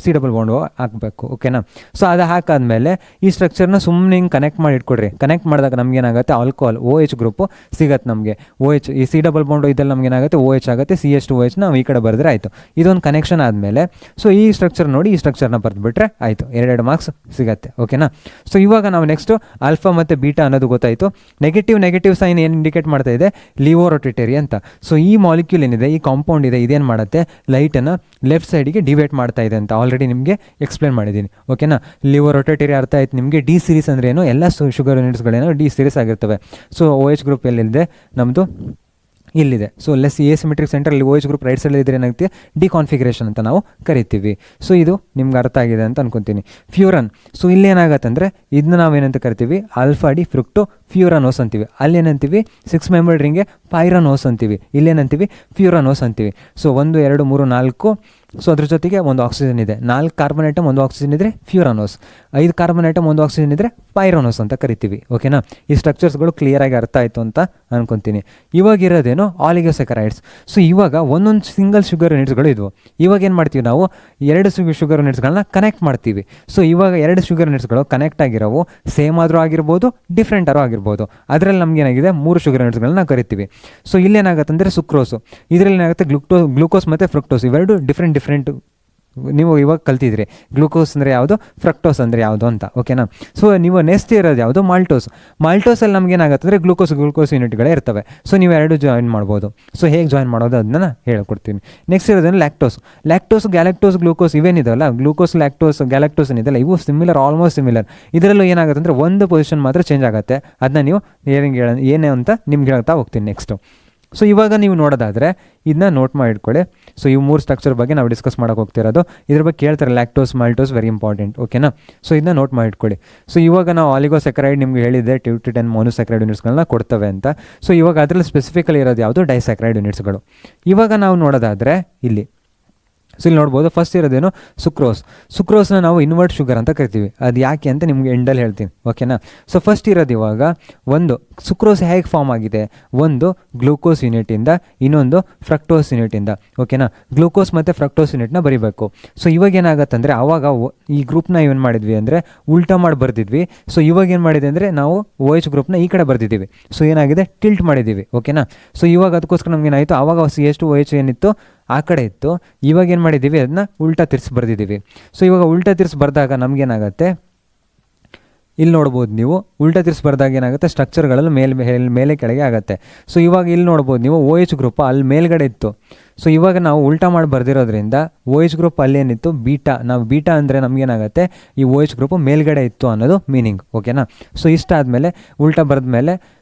C ಡಬಲ್ ಬಾಂಡ್ ಹಾಕಬೇಕು. ಓಕೆನಾ. ಸೊ ಅದು ಹಾಕಾದ್ಮೇಲೆ ಈ ಸ್ಟ್ರಕ್ಚರ್ನ ಸುಮ್ಮನೆ ಹಿಂಗೆ ಕನೆಕ್ಟ್ ಮಾಡಿ ಇಟ್ಕೊಡ್ರಿ. ಕನೆಕ್ಟ್ ಮಾಡಿದಾಗ ನಮ್ಗೆ ಏನಾಗುತ್ತೆ ಆಲ್ಕೋಹಾಲ್ OH ಗ್ರೂಪು ಸಿಗತ್ತೆ ನಮಗೆ. OH ಈ C ಡಬಲ್ ಬಾಂಡ್ ಇದ್ದಲ್ಲಿ ನಮ್ಗೆ ಏನಾಗುತ್ತೆ OH ಆಗುತ್ತೆ, CH2OH ನಾವು ಈ ಕಡೆ ಬರೆದ್ರೆ ಆಯಿತು. ಇದೊಂದು ಕನೆಕ್ಷನ್ ಆದಮೇಲೆ ಸೊ ಈ ಸ್ಟ್ರಕ್ಚರ್ ನೋಡಿ ಈ ಸ್ಟ್ರಕ್ಚರ್ನ ಬರೆದುಬಿಟ್ರೆ ಆಯಿತು, 2 ಮಾರ್ಕ್ಸ್ ಸಿಗುತ್ತೆ. ಓಕೆನಾ. ಸೊ ಇವಾಗ ನಾವು ನೆಕ್ಸ್ಟು ಆಲ್ಫಾ ಮತ್ತು ಬೀಟಾ ಅನ್ನೋದು ಗೊತ್ತಾಯಿತು. ನೆಗೆಟಿವ್ ಸೈನ್ ಏನು ಇಂಡಿಕೇಟ್ ಮಾಡ್ತಾ ಇದೆ ಲಿವೋ ರೊಟೇಟರಿ ಅಂತ. ಸೊ ಈ ಮಾಲಿಕ್ಯೂಲ್ ಏನಿದೆ ಈ ಕಾಂಪೌಂಡ್ ಇದೆ ಇದೇನು ಮಾಡುತ್ತೆ ಲೈಟನ್ನು ಲೆಫ್ಟ್ ಸೈಡಿಗೆ ಡಿವೈಡ್ ಮಾಡ್ತಾ ಇದೆ ಅಂತ ಆಲ್ರೆಡಿ ನಿಮಗೆ ಎಕ್ಸ್ಪ್ಲೇನ್ ಮಾಡಿದ್ದೀನಿ. ಓಕೆನಾ. ಲಿವೋ ರೊಟೇಟರಿ ಅರ್ಥ ಆಯ್ತು ನಿಮಗೆ. ಡಿ ಸೀರೀಸ್ ಅಂದರೆ ಏನು ಎಲ್ಲ ಶುಗರ್ ಯೂನಿಟ್ಸ್ಗಳೇನೋ ಡಿ ಸೀರೀಸ್ ಆಗಿರ್ತವೆ. ಸೊ OH ಗ್ರೂಪ್ ಎಲ್ಲಿದೆ ನಮ್ಮದು ಇಲ್ಲಿದೆ. ಸೊ ಲೆಸ್ ಎಸಿಮೆಟ್ರಿಕ್ ಸೆಂಟರಲ್ಲಿ OH ಗ್ರೂಪ್ ರೈಟ್ ಸೈಡ್ ಇದ್ರೆ ಏನಾಗುತ್ತೆ ಡಿಕಾನ್ಫಿಗರೇಷನ್ ಅಂತ ನಾವು ಕರಿತೀವಿ. ಸೊ ಇದು ನಿಮ್ಗೆ ಅರ್ಥ ಆಗಿದೆ ಅಂತ ಅನ್ಕೊತೀನಿ. ಫ್ಯೂರನ್. ಸೊ ಇಲ್ಲೇನಾಗತ್ತೆ ಅಂದರೆ ಇದನ್ನ ನಾವೇನಂತ ಕರಿತೀವಿ ಆಲ್ಫಾ ಡಿ ಫ್ರುಕ್ಟೋ ಫ್ಯೂರನೋಸ್ ಅಂತೀವಿ. ಅಲ್ಲೇನಂತೀವಿ 6 ಮೆಂಬರ್ಡ್ ರಿಂಗ್ಗೆ ಪೈರನೋಸ್ ಅಂತೀವಿ, ಇಲ್ಲೇನಂತೀವಿ ಫ್ಯೂರನೋಸ್ ಅಂತೀವಿ. ಸೊ 1 2 3 4 ಸೊ ಅದ್ರ ಜೊತೆಗೆ ಒಂದು ಆಕ್ಸಿಜನ್ ಇದೆ, 4 ಕಾರ್ಬನ್ ಐಟಮ್ ಒಂದು ಆಕ್ಸಿಜನ್ ಇದ್ದರೆ ಫ್ಯೂರನೋಸ್, 5 ಕಾರ್ಬನ್ ಐಟಮ್ ಒಂದು ಆಕ್ಸಿಜನ್ ಇದ್ದರೆ ಪೈರೋನೋಸ್ ಅಂತ ಕರಿತೀವಿ. ಓಕೆನಾ. ಈ ಸ್ಟ್ರಕ್ಚರ್ಸ್ಗಳು ಕ್ಲಿಯರಾಗಿ ಅರ್ಥ ಆಯಿತು ಅಂತ ಅನ್ಕೊತೀನಿ. ಇವಾಗಿರೋದೇನು ಆಲಿಗೋಸೆಕರೈಡ್ಸ್. ಸೊ ಇವಾಗ ಒಂದೊಂದು ಸಿಂಗಲ್ ಶುಗರ್ ಯೂನಿಟ್ಸ್ಗಳು ಇದ್ವು. ಇವಾಗ ಏನು ಮಾಡ್ತೀವಿ ನಾವು 2 ಶುಗರ್ ಯೂನಿಟ್ಸ್ಗಳನ್ನ ಕನೆಕ್ಟ್ ಮಾಡ್ತೀವಿ. ಸೊ ಇವಾಗ 2 ಶುಗರ್ ಯೂನಿಟ್ಸ್ಗಳು ಕನೆಕ್ಟ್ ಆಗಿರೋವು ಸೇಮ್ ಆದರೂ ಆಗಿರ್ಬೋದು ಡಿಫ್ರೆಂಟ್ ಆದರೂ ಆಗಿರ್ಬೋದು. ಅದರಲ್ಲಿ ನಮ್ಗೆ ಏನಾಗಿದೆ 3 ಶುಗರ್ ಯೂನಿಟ್ಸ್ಗಳನ್ನ ಕರಿತೀವಿ. ಸೊ ಇಲ್ಲೇನಾಗುತ್ತೆ ಅಂದರೆ ಸುಕ್ರೋಸು, ಇದರಲ್ಲಿ ಏನಾಗುತ್ತೆ ಗ್ಲೂಕೋಸ್ ಮತ್ತು ಫ್ರಕ್ಟೋಸ್ ಇವೆರಡು ಡಿಫ್ರೆಂಟ್ ನೀವು ಇವಾಗ ಕಲ್ತಿದ್ರಿ ಗ್ಲೂಕೋಸ್ ಅಂದರೆ ಯಾವುದು ಫ್ರಕ್ಟೋಸ್ ಅಂದರೆ ಯಾವುದು ಅಂತ. ಓಕೆನಾ. ಸೊ ನೀವು ನೆಕ್ಸ್ಟ್ ಇರೋದು ಯಾವುದು ಮಾಲ್ಟೋಸಲ್ಲಿ ನಮ್ಗೆ ಏನಾಗುತ್ತೆ ಅಂದರೆ ಗ್ಲೂಕೋಸ್ ಯೂನಿಟ್ಗಳೇ ಇರ್ತವೆ. ಸೊ ನೀವು 2 ಜಾಯಿನ್ ಮಾಡ್ಬೋದು. ಸೊ ಹೇಗೆ ಜಾಯಿನ್ ಮಾಡೋದು ಅದನ್ನ ಹೇಳ್ಕೊಡ್ತೀನಿ. ನೆಕ್ಸ್ಟ್ ಇರೋದೇನು ಲ್ಯಾಕ್ಟೋಸ್ ಗ್ಯಾಲಕ್ಟೋಸ್ ಗ್ಲೂಕೋಸ್ ಇವೇನಿದೆಲ್ಲ ಗ್ಲೂಕೋಸ್ ಲ್ಯಾಕ್ಟೋಸ್ ಗ್ಯಾಲಕ್ಟೋಸ್ ಏನಿದೆಲ್ಲ ಇವು ಆಲ್ಮೋಸ್ಟ್ ಸಿಮಿಲರ್. ಇದರಲ್ಲೂ ಏನಾಗುತ್ತೆ ಅಂದರೆ ಒಂದು ಪೊಸಿಷನ್ ಮಾತ್ರ ಚೇಂಜ್ ಆಗುತ್ತೆ. ಅದನ್ನ ನೀವು ಏನೇ ಅಂತ ನಿಮ್ಗೆ ಹೇಳ್ತಾ ಹೋಗ್ತೀನಿ ನೆಕ್ಸ್ಟು. ಸೊ ಇವಾಗ ನೀವು ನೋಡೋದಾದರೆ ಇದನ್ನ ನೋಟ್ ಮಾಡಿ ಇಟ್ಕೊಳ್ಳಿ. ಸೊ ಈ 3 ಸ್ಟ್ರಕ್ಚರ್ ಬಗ್ಗೆ ನಾವು ಡಿಸ್ಕಸ್ ಮಾಡೋಕೆ ಹೋಗ್ತಿರೋದು. ಇದ್ರ ಬಗ್ಗೆ ಕೇಳ್ತಾರೆ ಲ್ಯಾಕ್ಟೋಸ್ ಮಾಲ್ಟೋಸ್ ವೆರಿ ಇಂಪಾರ್ಟೆಂಟ್. ಓಕೆನಾ. ಸೊ ಇದನ್ನ ನೋಟ್ ಮಾಡಿ ಇಟ್ಕೊಳ್ಳಿ. ಸೊ ಇವಾಗ ನಾವು ಆಲಿಗೋಸೆಕರೈಡ್ ನಿಮ್ಗೆ ಹೇಳಿದ್ದೆ 2 to 10 ಮೊನೊಸೆಕರೈಡ್ ಯೂನಿಟ್ಸ್ಗಳನ್ನ ಕೊಡ್ತವೆ ಅಂತ. ಸೊ ಇವಾಗ ಅದರಲ್ಲಿ ಸ್ಪೆಸಿಫಿಕಲಿ ಇರೋದು ಯಾವುದು ಡೈಸೆಕರೈಡ್ ಯೂನಿಟ್ಸ್ಗಳು. ಇವಾಗ ನಾವು ನೋಡೋದಾದರೆ ಇಲ್ಲಿ ಸೊ ಇಲ್ಲಿ ನೋಡ್ಬೋದು ಫಸ್ಟ್ ಇರೋದೇನು ಸುಕ್ರೋಸ್ನ ನಾವು ಇನ್ವರ್ಟ್ ಶುಗರ್ ಅಂತ ಕರಿತೀವಿ. ಅದು ಯಾಕೆ ಅಂತ ನಿಮ್ಗೆ ಎಂಡಲ್ಲಿ ಹೇಳ್ತೀನಿ. ಓಕೆನಾ. ಸೊ ಫಸ್ಟ್ ಇರೋದು ಇವಾಗ ಒಂದು ಸುಕ್ರೋಸ್ ಹೇಗೆ ಫಾರ್ಮ್ ಆಗಿದೆ, ಒಂದು ಗ್ಲೂಕೋಸ್ ಯೂನಿಟಿಂದ, ಇನ್ನೊಂದು ಫ್ರಕ್ಟೋಸ್ ಯೂನಿಟಿಂದ. ಓಕೆನಾ. ಗ್ಲೂಕೋಸ್ ಮತ್ತು ಫ್ರಕ್ಟೋಸ್ ಯೂನಿಟ್ನ ಬರೀಬೇಕು. ಸೊ ಇವಾಗ ಏನಾಗತ್ತಂದರೆ ಆವಾಗ ಈ ಗ್ರೂಪ್ನ ಏನು ಮಾಡಿದ್ವಿ ಅಂದರೆ ಉಲ್ಟಾ ಮಾಡಿ ಬರ್ದಿದ್ವಿ. ಸೊ ಇವಾಗ ಏನು ಮಾಡಿದೆ ಅಂದರೆ ನಾವು OH ಗ್ರೂಪ್ನ ಈ ಕಡೆ ಬರ್ದಿದ್ದೀವಿ. ಸೊ ಏನಾಗಿದೆ ಟಿಲ್ಟ್ ಮಾಡಿದ್ದೀವಿ. ಓಕೆನಾ. ಸೊ ಇವಾಗ ಅದಕ್ಕೋಸ್ಕರ ನಮ್ಗೆ ಏನಾಯಿತು ಆವಾಗ CH2OH ಏನಿತ್ತು ಆ ಕಡೆ ಇತ್ತು, ಇವಾಗ ಏನು ಮಾಡಿದ್ದೀವಿ ಅದನ್ನ ಉಲ್ಟಾ ತಿರ್ಸಿ ಬರ್ದಿದ್ದೀವಿ. ಸೊ ಇವಾಗ ಉಲ್ಟಾ ತಿರ್ಸಿ ಬರೆದಾಗ ನಮಗೇನಾಗತ್ತೆ ಇಲ್ಲಿ ನೋಡ್ಬೋದು ನೀವು ಉಲ್ಟಾ ತಿರ್ಸಿ ಬರೆದಾಗ ಏನಾಗುತ್ತೆ ಸ್ಟ್ರಕ್ಚರ್ಗಳಲ್ಲಿ ಮೇಲೆ ಕೆಳಗೆ ಆಗುತ್ತೆ. ಸೊ ಇವಾಗ ಇಲ್ಲಿ ನೋಡ್ಬೋದು ನೀವು OH ಗ್ರೂಪ್ ಅಲ್ಲಿ ಮೇಲ್ಗಡೆ ಇತ್ತು. ಸೊ ಇವಾಗ ನಾವು ಉಲ್ಟಾ ಮಾಡಿ ಬರ್ದಿರೋದ್ರಿಂದ OH ಗ್ರೂಪ್ ಅಲ್ಲೇನಿತ್ತು ನಾವು ಬೀಟಾ ಅಂದರೆ ನಮಗೇನಾಗುತ್ತೆ ಈ OH ಗ್ರೂಪ್ ಮೇಲ್ಗಡೆ ಇತ್ತು ಅನ್ನೋದು ಮೀನಿಂಗ್. ಓಕೆನಾ. ಸೊ ಇಷ್ಟಾದಮೇಲೆ ಉಲ್ಟಾ ಬರೆದ ಮೇಲೆ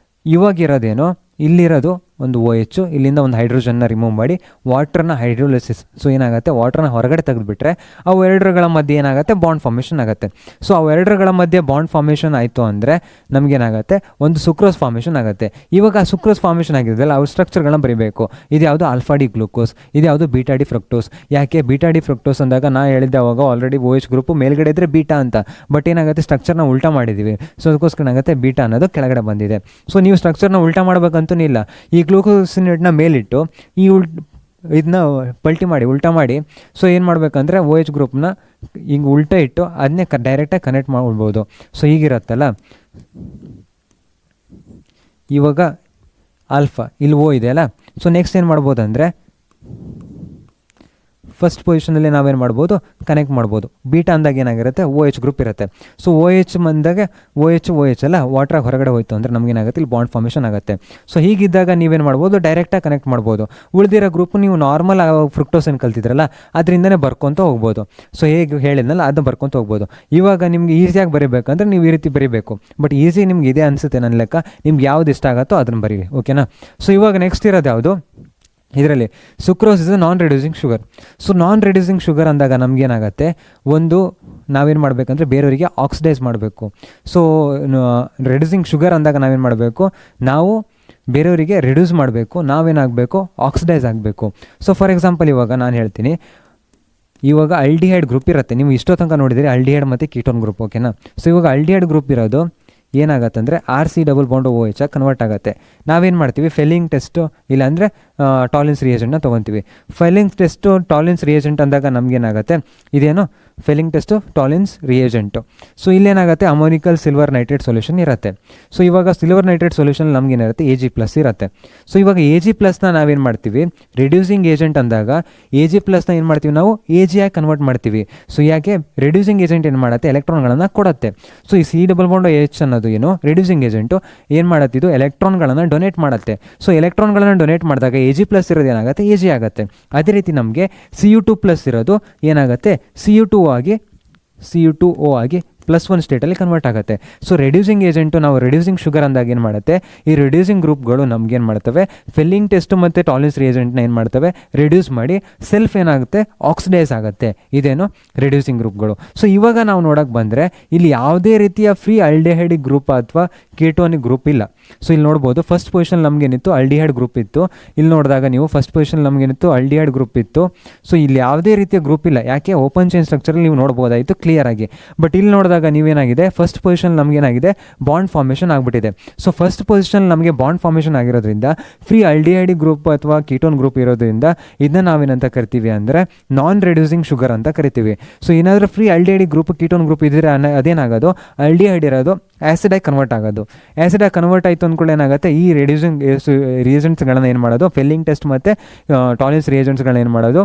ಇವಾಗಿರೋದೇನೋ ಇಲ್ಲಿರೋದು ಒಂದು OH, ಇಲ್ಲಿಂದ ಒಂದು ಹೈಡ್ರೋಜನ್ನ ರಿಮೂವ್ ಮಾಡಿ ವಾಟರ್ನ ಹೈಡ್ರೋಲಿಸಿಸ್. ಸೊ ಏನಾಗುತ್ತೆ ವಾಟರ್ನ ಹೊರಗಡೆ ತೆಗೆದುಬಿಟ್ರೆ ಅವು ಎರಡರ ಮಧ್ಯೆ ಏನಾಗುತ್ತೆ ಬಾಂಡ್ ಫಾರ್ಮೇಷನ್ ಆಗುತ್ತೆ. ಸೊ ಅವು ಎರಡರ ಮಧ್ಯೆ ಬಾಂಡ್ ಫಾರ್ಮೇಷನ್ ಆಯಿತು ಅಂದರೆ ನಮಗೇನಾಗುತ್ತೆ ಒಂದು ಸುಕ್ರೋಸ್ ಫಾರ್ಮೇಷನ್ ಆಗುತ್ತೆ. ಇವಾಗ ಆ ಸುಕ್ರೋಸ್ ಫಾರ್ಮೇಷನ್ ಆಗಿರೋದಲ್ಲ ಅವ್ರ ಸ್ಟ್ರಕ್ಚರ್ಗಳನ್ನ ಬರೀಬೇಕು. ಇದು ಯಾವುದು ಆಲ್ಫಾ ಡಿ ಗ್ಲೂಕೋಸ್, ಇದು ಯಾವುದು ಬೀಟಾ ಡಿ ಫ್ರಕ್ಟೋಸ್. ಯಾಕೆ ಬೀಟಾ ಡಿ ಫ್ರಕ್ಟೋಸ್ ಅಂದಾಗ ನಾ ಹೇಳಿದ್ದೆ ಅವಾಗ ಆಲ್ರೆಡಿ OH ಗ್ರೂಪು ಮೇಲ್ಗಡೆ ಇದ್ದರೆ ಬೀಟಾ ಅಂತ, ಬಟ್ ಏನಾಗುತ್ತೆ ಸ್ಟ್ರಕ್ಚರ್ನ ಉಲ್ಟಾ ಮಾಡಿದ್ದೀವಿ. ಸೊ ಅದಕ್ಕೋಸ್ಕರ ಏನಾಗುತ್ತೆ ಬೀಟಾ ಅನ್ನೋದು ಕೆಳಗಡೆ ಬಂದಿದೆ. ಸೊ ನೀವು ಸ್ಟ್ರಕ್ಚರ್ನ ಉಲ್ಟಾ ಮಾಡಬೇಕಂತೂ ಇಲ್ಲ. ಈ ಗ್ಲೂಕೋಸ್ ಯೂನಿಟ್ನ ಮೇಲಿಟ್ಟು ಈ ಇದನ್ನ ಉಲ್ಟಾ ಮಾಡಿ ಸೊ ಏನು ಮಾಡಬೇಕಂದ್ರೆ OH ಗ್ರೂಪ್ನ ಹಿಂಗೆ ಉಲ್ಟಾ ಇಟ್ಟು ಅದನ್ನೇ ಡೈರೆಕ್ಟಾಗಿ ಕನೆಕ್ಟ್ ಮಾಡ್ಬೋದು. ಸೊ ಹೀಗಿರತ್ತಲ್ಲ ಇವಾಗ ಆಲ್ಫಾ ಇಲ್ಲಿ O ಇದೆ ಅಲ್ಲ. ಸೊ ನೆಕ್ಸ್ಟ್ ಏನು ಮಾಡ್ಬೋದು ಅಂದರೆ ಫಸ್ಟ್ ಪೊಸಿಷನಲ್ಲಿ ನಾವೇನು ಮಾಡ್ಬೋದು, ಕನೆಕ್ಟ್ ಮಾಡ್ಬೋದು. ಬೀಟಾ ಅಂದಾಗ ಏನಾಗಿರುತ್ತೆ, OH ಗ್ರೂಪ್ ಇರುತ್ತೆ. ಸೊ OH ಬಂದಾಗ OH ಅಲ್ಲ, ವಾಟ್ರಾಗಿ ಹೊರಗಡೆ ಹೋಯ್ತು ಅಂದರೆ ನಮಗೇನಾಗುತ್ತೆ, ಇಲ್ಲಿ ಬಾಂಡ್ ಫಾರ್ಮೇಷನ್ ಆಗುತ್ತೆ. ಸೊ ಹೀಗಿದ್ದಾಗ ನೀವೇನು ಮಾಡ್ಬೋದು, ಡೈರೆಕ್ಟಾಗಿ ಕನೆಕ್ಟ್ ಮಾಡ್ಬೋದು. ಉಳಿದಿರೋ ಗ್ರೂಪ್ ನೀವು ನಾರ್ಮಲ್ ಫ್ರುಕ್ಟೋಸ್ ಏನು ಕಲ್ತಿದ್ರಲ್ಲ ಅದರಿಂದನೇ ಬರ್ಕೊತ ಹೋಗ್ಬೋದು. ಸೊ ಹೇಗೆ ಹೇಳಿದ್ನಲ್ಲ ಅದನ್ನ ಬರ್ಕೊತ ಹೋಗ್ಬೋದು. ಇವಾಗ ನಿಮ್ಗೆ ಈಸಿಯಾಗಿ ಬರೀಬೇಕಂದ್ರೆ ನೀವು ಈ ರೀತಿ ಬರೀಬೇಕು. ಬಟ್ ಈಸಿ ನಿಮ್ಗೆ ಇದೆ ಅನಿಸುತ್ತೆ ನನ್ನ ಲೆಕ್ಕ. ನಿಮ್ಗೆ ಯಾವ್ದು ಇಷ್ಟ ಆಗುತ್ತೋ ಅದನ್ನು ಬರೀರಿ, ಓಕೆನಾ. ಸೊ ಇವಾಗ ನೆಕ್ಸ್ಟ್ ಇರೋದು ಯಾವುದು, ಇದರಲ್ಲಿ sucrose is non reducing sugar. So non reducing sugar ಅಂದಾಗ ನಮಗೇನಾಗುತ್ತೆ, ಒಂದು ನಾವೇನು ಮಾಡಬೇಕಂದ್ರೆ ಬೇರೆಯವರಿಗೆ ಆಕ್ಸಿಡೈಸ್ ಮಾಡಬೇಕು. ಸೊ ರಿಡ್ಯೂಸಿಂಗ್ ಶುಗರ್ ಅಂದಾಗ ನಾವೇನು ಮಾಡಬೇಕು, ನಾವು ಬೇರೆಯವರಿಗೆ ರಿಡ್ಯೂಸ್ ಮಾಡಬೇಕು, ನಾವೇನಾಗಬೇಕು, ಆಕ್ಸಿಡೈಸ್ ಆಗಬೇಕು. ಸೊ ಫಾರ್ ಎಕ್ಸಾಂಪಲ್ ಇವಾಗ ನಾನು ಹೇಳ್ತೀನಿ, ಇವಾಗ ಅಲ್ಡಿಹೈಡ್ ಗ್ರೂಪ್ ಇರುತ್ತೆ. ನೀವು ಇಷ್ಟೋ ತನಕ ನೋಡಿದಿರಿ ಅಲ್ಡಿಹೈಡ್ ಮತ್ತು ಕೀಟೋನ್ ಗ್ರೂಪ್, ಓಕೆನಾ. ಸೊ ಇವಾಗ ಅಲ್ಡಿಹೈಡ್ ಗ್ರೂಪ್ ಇರೋದು ಏನಾಗುತ್ತೆ ಅಂದರೆ RC ಡಬಲ್ ಬಾಂಡ್ OH ಆಗಿ ಕನ್ವರ್ಟ್ ಆಗುತ್ತೆ. ನಾವೇನು ಮಾಡ್ತೀವಿ, ಫೆಲ್ಲಿಂಗ್ ಟೆಸ್ಟು ಇಲ್ಲಾಂದರೆ ಟಾಲಿನ್ಸ್ ರಿಯೇಜೆಂಟ್ನ ತೊಗೊತೀವಿ. ಫೆಲ್ಲಿಂಗ್ ಟೆಸ್ಟು ಟಾಲಿನ್ಸ್ ರಿಯೇಜೆಂಟ್ ಅಂದಾಗ ನಮಗೇನಾಗುತ್ತೆ, ಇದೇನು Fehling test Tollens reagent. So ಇಲ್ಲೇನಾಗುತ್ತೆ, ಅಮೋನಿಕಲ್ ಸಿಲ್ವರ್ ನೈಟ್ರೇಟ್ ಸೊಲ್ಯೂಷನ್ ಇರುತ್ತೆ. ಸೊ ಇವಾಗ ಸಿಲ್ವರ್ ನೈಟ್ರೇಟ್ ಸೊಲ್ಯೂಷನ್ ನಮಗೇನಿರುತ್ತೆ, Ag+ ಇರುತ್ತೆ. ಸೊ ಇವಾಗ Ag+ ನಾವೇನು ಮಾಡ್ತೀವಿ, ರಿಡ್ಯೂಸಿಂಗ್ ಏಜೆಂಟ್ ಅಂದಾಗ Ag+ ಏನು ಮಾಡ್ತೀವಿ, ನಾವು Ag ಆಗಿ ಕನ್ವರ್ಟ್ ಮಾಡ್ತೀವಿ. ಸೊ ಯಾಕೆ, ರಿಡ್ಯೂಸಿಂಗ್ ಏಜೆಂಟ್ ಏನು ಮಾಡುತ್ತೆ, ಎಲೆಕ್ಟ್ರಾನ್ಗಳನ್ನು ಕೊಡುತ್ತೆ. ಸೊ ಈ C ಡಬಲ್ ಬಾಂಡ್ OH ಅನ್ನೋದು ಏನು ರಿಡ್ಯೂಸಿಂಗ್ ಏಜೆಂಟು ಏನು ಮಾಡುತ್ತೆ, ಇದು ಎಲೆಕ್ಟ್ರಾನ್ಗಳನ್ನು ಡೊನೇಟ್ ಮಾಡುತ್ತೆ. ಸೊ ಎಲೆಕ್ಟ್ರಾನ್ಗಳನ್ನು ಡೊನೇಟ್ ಮಾಡಿದಾಗ Ag+ ಇರೋದು ಏನಾಗುತ್ತೆ, Ag ಆಗುತ್ತೆ. ಅದೇ ರೀತಿ ನಮಗೆ Cu2+ ಇರೋದು ಏನಾಗುತ್ತೆ, Cu2O ಆಗಿ +1 ಸ್ಟೇಟಲ್ಲಿ ಕನ್ವರ್ಟ್ ಆಗುತ್ತೆ. ಸೊ ರಿಡ್ಯೂಸಿಂಗ್ ಏಜೆಂಟು ನಾವು ರಿಡ್ಯೂಸಿಂಗ್ ಶುಗರ್ ಅಂದಾಗ ಏನು ಮಾಡುತ್ತೆ, ಈ ರಿಡ್ಯೂಸಿಂಗ್ ಗ್ರೂಪ್ಗಳು ನಮ್ಗೇನು ಮಾಡ್ತವೆ, ಫಿಲ್ಲಿಂಗ್ ಟೆಸ್ಟ್ ಮತ್ತು ಟಾಲಿನ್ಸ್ ರಿಯೇಜೆಂಟ್ನ ಏನು ಮಾಡ್ತವೆ, ರಿಡ್ಯೂಸ್ ಮಾಡಿ ಸೆಲ್ಫ್ ಏನಾಗುತ್ತೆ, ಆಕ್ಸಿಡೈಸ್ ಆಗುತ್ತೆ. ಇದೇನು ರಿಡ್ಯೂಸಿಂಗ್ ಗ್ರೂಪ್ಗಳು. ಸೊ ಇವಾಗ ನಾವು ನೋಡೋಕೆ ಬಂದರೆ ಇಲ್ಲಿ ಯಾವುದೇ ರೀತಿಯ ಫ್ರೀ ಅಲ್ಡಿಹೈಡಿಕ್ ಗ್ರೂಪ್ ಅಥವಾ ಕೀಟೋನಿಕ್ ಗ್ರೂಪ್ ಇಲ್ಲ. ಸೊ ಇಲ್ಲಿ ನೋಡ್ಬೋದು, ಫಸ್ಟ್ ಪೊಸಿಷನ್ ನಮಗೇನಿತ್ತು, ಅಲ್ಡಿಹೈಡ್ ಗ್ರೂಪ್ ಇತ್ತು. ಇಲ್ಲಿ ನೋಡಿದಾಗ ನೀವು ಫಸ್ಟ್ ಪೊಸಿಷನ್ ನಮಗೇನಿತ್ತು, ಅಲ್ಡಿಹೈಡ್ ಗ್ರೂಪ್ ಇತ್ತು. ಸೊ ಇಲ್ಲಿ ಯಾವುದೇ ರೀತಿಯ ಗ್ರೂಪ್ ಇಲ್ಲ. ಯಾಕೆ, ಓಪನ್ ಚೈನ್ ಸ್ಟ್ರಕ್ಚರಲ್ಲಿ ನೀವು ನೋಡ್ಬೋದಾಯಿತು ಕ್ಲಿಯರ್ ಆಗಿ. ಬಟ್ ಇಲ್ಲಿ ನೋಡಿದಾಗ ನೀವೇನಾಗಿದೆ, ಫಸ್ಟ್ ಪೊಸಿಷನ್ ನಮಗೇನಾಗಿದೆ, ಬಾಂಡ್ ಫಾರ್ಮೇಷನ್ ಆಗಿಬಿಟ್ಟಿದೆ. ಸೊ ಫಸ್ಟ್ ಪೊಸಿಷನ್ ನಮಗೆ ಬಾಂಡ್ ಫಾರ್ಮೇಷನ್ ಆಗಿರೋದ್ರಿಂದ ಫ್ರೀ ಅಲ್ಡಿಹೈಡಿಕ್ ಗ್ರೂಪ್ ಅಥವಾ ಕೀಟೋನ್ ಗ್ರೂಪ್ ಇರೋದ್ರಿಂದ ಇದನ್ನ ನಾವೇನಂತ ಕರಿತೀವಿ ಅಂದರೆ ನಾನ್ ರಿಡ್ಯೂಸಿಂಗ್ ಶುಗರ್ ಅಂತ ಕರಿತೀವಿ. ಸೊ ಏನಾದರೂ ಫ್ರೀ ಅಲ್ಡಿಹೈಡಿಕ್ ಗ್ರೂಪ್ ಕೀಟೋನ್ ಗ್ರೂಪ್ ಇದ್ದರೆ ಅದೇನಾಗೋದು, ಅಲ್ಡಿಹೈಡ್ ಇರೋದು ಆ್ಯಸಿಡಾಗಿ ಕನ್ವರ್ಟ್ ಆಗೋದು. ಆ್ಯಸಿಡಾಗಿ ಕನ್ವರ್ಟ್ ಆಯಿತು ಅಂದ್ಕೊಳ್ಳಿ ಏನಾಗುತ್ತೆ, ಈ ರಿಡ್ಯೂಸಿಂಗ್ ರಿಯೇಜೆಂಟ್ಸ್ಗಳನ್ನ ಏನು ಮಾಡೋದು, ಫೆಲ್ಲಿಂಗ್ ಟೆಸ್ಟ್ ಮತ್ತು ಟಾಲಿನ್ಸ್ ರಿಯೇಜೆಂಟ್ಸ್ಗಳನ್ನ ಏನು ಮಾಡೋದು,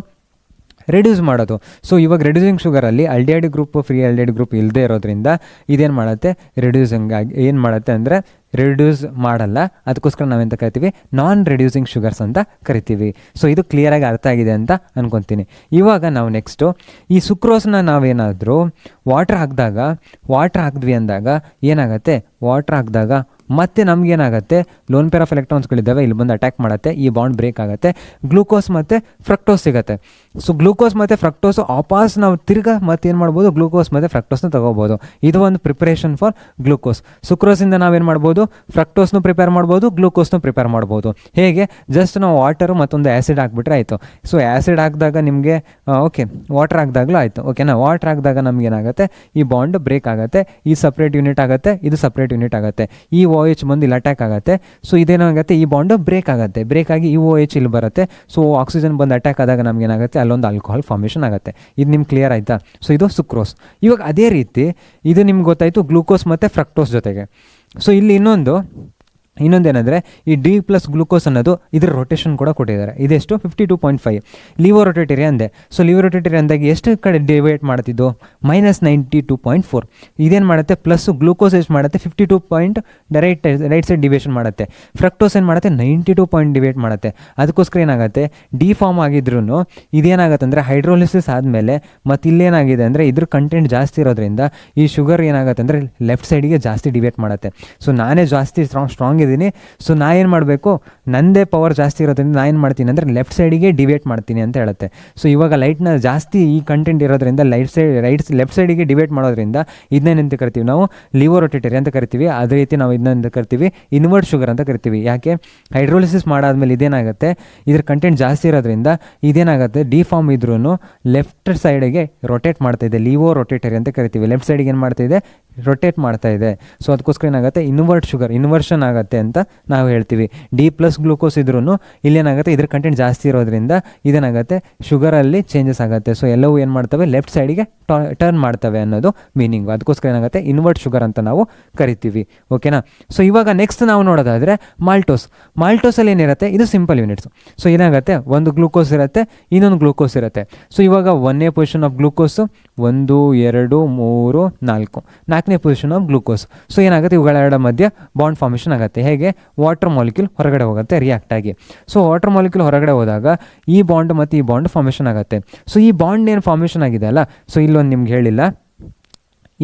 ರಿಡ್ಯೂಸ್ ಮಾಡೋದು. ಸೊ ಇವಾಗ ರಿಡ್ಯೂಸಿಂಗ್ ಶುಗರಲ್ಲಿ aldehyde group free aldehyde group ಇಲ್ಲದೆ ಇರೋದ್ರಿಂದ ಇದೇನು ಮಾಡುತ್ತೆ, ರಿಡ್ಯೂಸಿಂಗ್ ಆಗಿ ಏನು ಮಾಡುತ್ತೆ ಅಂದರೆ ರಿಡ್ಯೂಸ್ ಮಾಡಲ್ಲ. ಅದಕ್ಕೋಸ್ಕರ ನಾವೆಂತ ಕರಿತೀವಿ, ನಾನ್ ರಿಡ್ಯೂಸಿಂಗ್ ಶುಗರ್ಸ್ ಅಂತ ಕರಿತೀವಿ. ಸೊ ಇದು ಕ್ಲಿಯರಾಗಿ ಅರ್ಥ ಆಗಿದೆ ಅಂತ ಅನ್ಕೊತೀನಿ. ಇವಾಗ ನಾವು ನೆಕ್ಸ್ಟು ಈ ಸುಕ್ರೋಸ್ನ ನಾವೇನಾದರೂ ವಾಟ್ರ್ ಹಾಕಿದ್ವಿ ಅಂದಾಗ ಏನಾಗುತ್ತೆ, ವಾಟ್ರ್ ಹಾಕಿದಾಗ ಮತ್ತೆ ನಮಗೇನಾಗುತ್ತೆ, ಲೋನ್ ಪೇರ್ ಆಫ್ ಎಲೆಕ್ಟ್ರಾನ್ಸ್ಗಳಿದ್ದಾವೆ, ಇಲ್ಲಿ ಬಂದು ಅಟ್ಯಾಕ್ ಮಾಡುತ್ತೆ, ಈ ಬಾಂಡ್ ಬ್ರೇಕ್ ಆಗುತ್ತೆ, ಗ್ಲೂಕೋಸ್ ಮತ್ತು ಫ್ರಕ್ಟೋಸ್ ಸಿಗುತ್ತೆ. ಸೊ ಗ್ಲೂಕೋಸ್ ಮತ್ತು ಫ್ರಕ್ಟೋಸು ವಾಪಸ್ ನಾವು ತಿರ್ಗಾ ಮತ್ತೇನು ಮಾಡ್ಬೋದು, ಗ್ಲೂಕೋಸ್ ಮತ್ತು ಫ್ರಕ್ಟೋಸ್ನ ತೊಗೋಬೋದು. ಇದು ಒಂದು ಪ್ರಿಪರೇಷನ್ ಫಾರ್ ಗ್ಲೂಕೋಸ್. ಸುಕ್ರೋಸಿಂದ ನಾವೇನು ಮಾಡ್ಬೋದು, ಫ್ರಕ್ಟೋಸ್ನು ಪ್ರಿಪೇರ್ ಮಾಡ್ಬೋದು, ಗ್ಲೂಕೋಸ್ನು ಪ್ರಿಪೇರ್ ಮಾಡ್ಬೋದು. ಹೇಗೆ, ಜಸ್ಟ್ ನಾವು ವಾಟರು ಮತ್ತೊಂದು ಆ್ಯಸಿಡ್ ಹಾಕ್ಬಿಟ್ರೆ ಆಯಿತು. ಸೊ ಆ್ಯಸಿಡ್ ಹಾಕಿದಾಗ ನಿಮಗೆ ಓಕೆ, ವಾಟರ್ ಹಾಕಿದಾಗಲೂ ಆಯಿತು, ಓಕೆನಾ. ವಾಟರ್ ಹಾಕಿದಾಗ ನಮಗೇನಾಗುತ್ತೆ, ಈ ಬಾಂಡ್ ಬ್ರೇಕ್ ಆಗುತ್ತೆ, ಈ ಸಪ್ರೇಟ್ ಯೂನಿಟ್ ಆಗುತ್ತೆ, ಇದು ಸಪ್ರೇಟ್ ಯೂನಿಟ್ ಆಗುತ್ತೆ, ಈ OH ಬಂದು ಇಲ್ಲಿ ಅಟ್ಯಾಕ್ ಆಗುತ್ತೆ. ಸೊ ಇದೇನಾಗುತ್ತೆ, ಈ ಬಾಂಡ್ ಬ್ರೇಕ್ ಆಗುತ್ತೆ, ಬ್ರೇಕ್ ಆಗಿ ಈ OH ಇಲ್ಲಿ ಬರುತ್ತೆ. ಸೊ ಆಕ್ಸಿಜನ್ ಬಂದು ಅಟ್ಯಾಕ್ ಆದಾಗ ನಮಗೇನಾಗುತ್ತೆ, ಅಲ್ಲೊಂದು ಆಲ್ಕೋಹಾಲ್ ಫಾರ್ಮೇಷನ್ ಆಗುತ್ತೆ. ಇದು ನಿಮ್ಗೆ ಕ್ಲಿಯರ್ ಆಯಿತಾ. ಸೊ ಇದು ಸುಕ್ರೋಸ್. ಇವಾಗ ಅದೇ ರೀತಿ ಇದು ನಿಮ್ಗೆ ಗೊತ್ತಾಯಿತು ಗ್ಲೂಕೋಸ್ ಮತ್ತು ಫ್ರಕ್ಟೋಸ್ ಜೊತೆಗೆ. ಸೊ ಇಲ್ಲಿ ಇನ್ನೊಂದೇನೆಂದರೆ ಈ D+ ಗ್ಲೂಕೋಸ್ ಅನ್ನೋದು ಇದರ ರೊಟೇಷನ್ ಕೂಡ ಕೊಟ್ಟಿದ್ದಾರೆ. ಇದೆಷ್ಟು, 52.5. ಲಿವೋ ರೊಟೇಟರಿ ಅಂದೆ. ಸೊ ಲಿವೋ ರೊಟೇಟರಿ ಅಂದಾಗ ಎಷ್ಟು ಕಡೆ ಡಿವೈಡ್ ಮಾಡ್ತಿದ್ದು, -92.4. ಇದೇನು ಮಾಡುತ್ತೆ, ಪ್ಲಸ್ ಗ್ಲೂಕೋಸ್ ಎಷ್ಟು ಮಾಡುತ್ತೆ, 52 ರೈಟ್ ಸೈಡ್ ಡಿವಿಯೇಷನ್ ಮಾಡುತ್ತೆ. ಫ್ರಕ್ಟೋಸ್ ಏನು ಮಾಡುತ್ತೆ, 92 ಡಿವೈಡ್ ಮಾಡುತ್ತೆ. ಅದಕ್ಕೋಸ್ಕರ ಏನಾಗುತ್ತೆ, ಡಿ ಫಾರ್ಮ್ ಆಗಿದ್ರೂ ಇದೇನಾಗುತ್ತೆ ಅಂದರೆ ಹೈಡ್ರೋಲಿಸಿಸ್ ಆದಮೇಲೆ ಮತ್ತು ಇಲ್ಲೇನಾಗಿದೆ ಅಂದರೆ ಇದ್ರ ಕಂಟೆಂಟ್ ಜಾಸ್ತಿ ಇರೋದ್ರಿಂದ ಈ ಶುಗರ್ ಏನಾಗುತ್ತೆ ಅಂದರೆ ಲೆಫ್ಟ್ ಸೈಡಿಗೆ ಜಾಸ್ತಿ ಡಿವೈಡ್ ಮಾಡುತ್ತೆ. ಸೊ ನಾನೇ ಜಾಸ್ತಿ ಸ್ಟ್ರಾಂಗ್ ಇದ್ದೀನಿ. ಸೊ ನಾ ಏನು ಮಾಡಬೇಕು, ನನ್ನದೇ ಪವರ್ ಜಾಸ್ತಿ ಇರೋದ್ರಿಂದ ನಾನು ಏನು ಮಾಡ್ತೀನಿ ಅಂದರೆ ಲೆಫ್ಟ್ ಸೈಡಿಗೆ ಡಿವೈಡ್ ಮಾಡ್ತೀನಿ ಅಂತ ಹೇಳುತ್ತೆ. ಸೊ ಇವಾಗ ಲೈಟ್ನ ಜಾಸ್ತಿ ಈ ಕಂಟೆಂಟ್ ಇರೋದ್ರಿಂದ ಲೆಫ್ಟ್ ಸೈಡಿಗೆ ಡಿವೈಡ್ ಮಾಡೋದ್ರಿಂದ ಇದನ್ನೇನಂತ ಕರಿತೀವಿ ನಾವು, ಲಿವೋ ರೊಟೇಟರಿ ಅಂತ ಕರಿತೀವಿ. ಅದೇ ರೀತಿ ನಾವು ಇದನ್ನ ಕರಿತೀವಿ ಇನ್ವರ್ಟ್ ಶುಗರ್ ಅಂತ ಕರಿತೀವಿ. ಯಾಕೆ, ಹೈಡ್ರೋಲಿಸಿಸ್ ಮಾಡಾದ್ಮೇಲೆ ಇದೇನಾಗುತ್ತೆ, ಇದ್ರ ಕಂಟೆಂಟ್ ಜಾಸ್ತಿ ಇರೋದ್ರಿಂದ ಇದೇನಾಗುತ್ತೆ, ಡಿ ಫಾರ್ಮ್ ಇದ್ರೂ ಲೆಫ್ಟ್ ಸೈಡಿಗೆ ರೊಟೇಟ್ ಮಾಡ್ತಾ ಇದೆ, ಲಿವೋ ರೊಟೇಟರಿ ಅಂತ ಕರಿತೀವಿ. ಲೆಫ್ಟ್ ಸೈಡಿಗೆ ಏನು ಮಾಡ್ತಾ ಇದೆ, ರೊಟೇಟ್ ಮಾಡ್ತಾ ಇದೆ. ಸೊ ಅದಕ್ಕೋಸ್ಕರ ಏನಾಗುತ್ತೆ, ಇನ್ವರ್ಷನ್ ಆಗುತ್ತೆ ಅಂತ ನಾವು ಹೇಳ್ತೀವಿ. ಡಿ ಪ್ಲಸ್ ಗ್ಲೂಕೋಸ್ ಇದ್ರೂ ಇಲ್ಲೇನಾಗುತ್ತೆ, ಇದ್ರ ಕಂಟೆಂಟ್ ಜಾಸ್ತಿ ಇರೋದ್ರಿಂದ ಇದೇನಾಗುತ್ತೆ, ಶುಗರಲ್ಲಿ ಚೇಂಜಸ್ ಆಗುತ್ತೆ. ಸೊ ಎಲ್ಲವೂ ಏನು ಮಾಡ್ತವೆ, ಲೆಫ್ಟ್ ಸೈಡಿಗೆ ಟರ್ನ್ ಮಾಡ್ತವೆ ಅನ್ನೋದು ಮೀನಿಂಗು. ಅದಕ್ಕೋಸ್ಕರ ಏನಾಗುತ್ತೆ, ಇನ್ವರ್ಟ್ ಶುಗರ್ ಅಂತ ನಾವು ಕರಿತೀವಿ. ಓಕೆನಾ. ಸೊ ಇವಾಗ ನೆಕ್ಸ್ಟ್ ನಾವು ನೋಡೋದಾದರೆ ಮಾಲ್ಟೋಸಲ್ಲಿ ಏನಿರುತ್ತೆ, ಇದು ಸಿಂಪಲ್ ಯೂನಿಟ್ಸ್. ಸೊ ಏನಾಗುತ್ತೆ, ಒಂದು ಗ್ಲೂಕೋಸ್ ಇರುತ್ತೆ, ಇನ್ನೊಂದು ಗ್ಲೂಕೋಸ್ ಇರುತ್ತೆ. ಸೊ ಇವಾಗ 1ನೇ ಪೊಸಿಷನ್ ಆಫ್ ಗ್ಲೂಕೋಸು 1 2 3 4, 4ನೇ ಪೊಸಿಷನ್ ಆಫ್ ಗ್ಲೂಕೋಸ್. ಸೊ ಏನಾಗುತ್ತೆ, ಇವುಗಳೆರಡ ಮಧ್ಯೆ ಬಾಂಡ್ ಫಾರ್ಮೇಷನ್ ಆಗುತ್ತೆ. ಹೇಗೆ, ವಾಟರ್ ಮಾಲಿಕ್ಯೂಲ್ ಹೊರಗಡೆ ಹೋಗುತ್ತೆ ರಿಯಾಕ್ಟ್ ಆಗಿ. ಸೊ ವಾಟರ್ ಮಾಲಿಕ್ಯೂಲ್ ಹೊರಗಡೆ ಹೋದಾಗ ಈ ಬಾಂಡ್ ಮತ್ತು ಈ ಬಾಂಡ್ ಫಾರ್ಮೇಷನ್ ಆಗುತ್ತೆ. ಸೊ ಈ ಬಾಂಡ್ ಏನು ಫಾರ್ಮೇಷನ್ ಆಗಿದೆ ಅಲ್ಲ, ಸೊ ಇಲ್ಲೊಂದು ನಿಮ್ಗೆ ಹೇಳಿಲ್ಲ,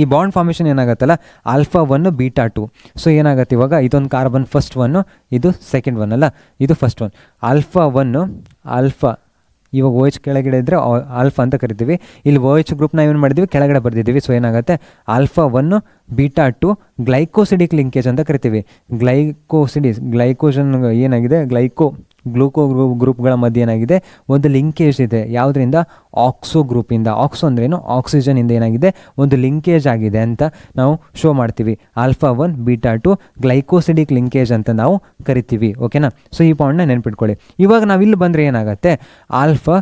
ಈ ಬಾಂಡ್ ಫಾರ್ಮೇಷನ್ ಏನಾಗುತ್ತಲ್ಲ, ಆಲ್ಫಾ 1 ಬೀಟಾ 2. ಸೊ ಏನಾಗುತ್ತೆ, ಇವಾಗ ಇದೊಂದು ಕಾರ್ಬನ್ ಫಸ್ಟ್ 1, ಇದು ಸೆಕೆಂಡ್ 1 ಅಲ್ಲ, ಇದು ಫಸ್ಟ್ 1. ಆಲ್ಫಾ 1 ಆಲ್ಫಾ, ಇವಾಗ OH ಕೆಳಗಡೆ ಇದ್ದರೆ ಆಲ್ಫಾ ಅಂತ ಕರಿತೀವಿ. ಇಲ್ಲಿ OH ಗ್ರೂಪ್ನ ಏನು ಮಾಡಿದ್ದೀವಿ, ಕೆಳಗಡೆ ಬರ್ದಿದ್ದೀವಿ. ಸೊ ಏನಾಗುತ್ತೆ, ಆಲ್ಫಾ 1 ಬೀಟಾ 2 ಗ್ಲೈಕೋಸಿಡಿಕ್ ಲಿಂಕೇಜ್ ಅಂತ ಕರಿತೀವಿ. ಗ್ಲೈಕೋಷನ್ ಏನಾಗಿದೆ, ಗ್ಲೂಕೋ ಗ್ರೂಪ್ಗಳ ಮಧ್ಯೆ ಏನಾಗಿದೆ, ಒಂದು ಲಿಂಕೇಜ್ ಇದೆ. ಯಾವುದರಿಂದ, ಆಕ್ಸೋ ಗ್ರೂಪಿಂದ. ಆಕ್ಸೋ ಅಂದ್ರೇನು, ಆಕ್ಸಿಜನಿಂದ ಏನಾಗಿದೆ, ಒಂದು ಲಿಂಕೇಜ್ ಆಗಿದೆ ಅಂತ ನಾವು ಶೋ ಮಾಡ್ತೀವಿ. ಆಲ್ಫಾ 1 ಬೀಟಾ 2 ಗ್ಲೈಕೋಸಿಡಿಕ್ ಲಿಂಕೇಜ್ ಅಂತ ನಾವು ಕರಿತೀವಿ. ಓಕೆನಾ. ಸೊ ಈ ಪಾಯಿಂಟ್ನ ನೆನ್ಪಿಟ್ಕೊಳ್ಳಿ. ಇವಾಗ ನಾವು ಇಲ್ಲಿ ಬಂದರೆ ಏನಾಗುತ್ತೆ, ಆಲ್ಫಾ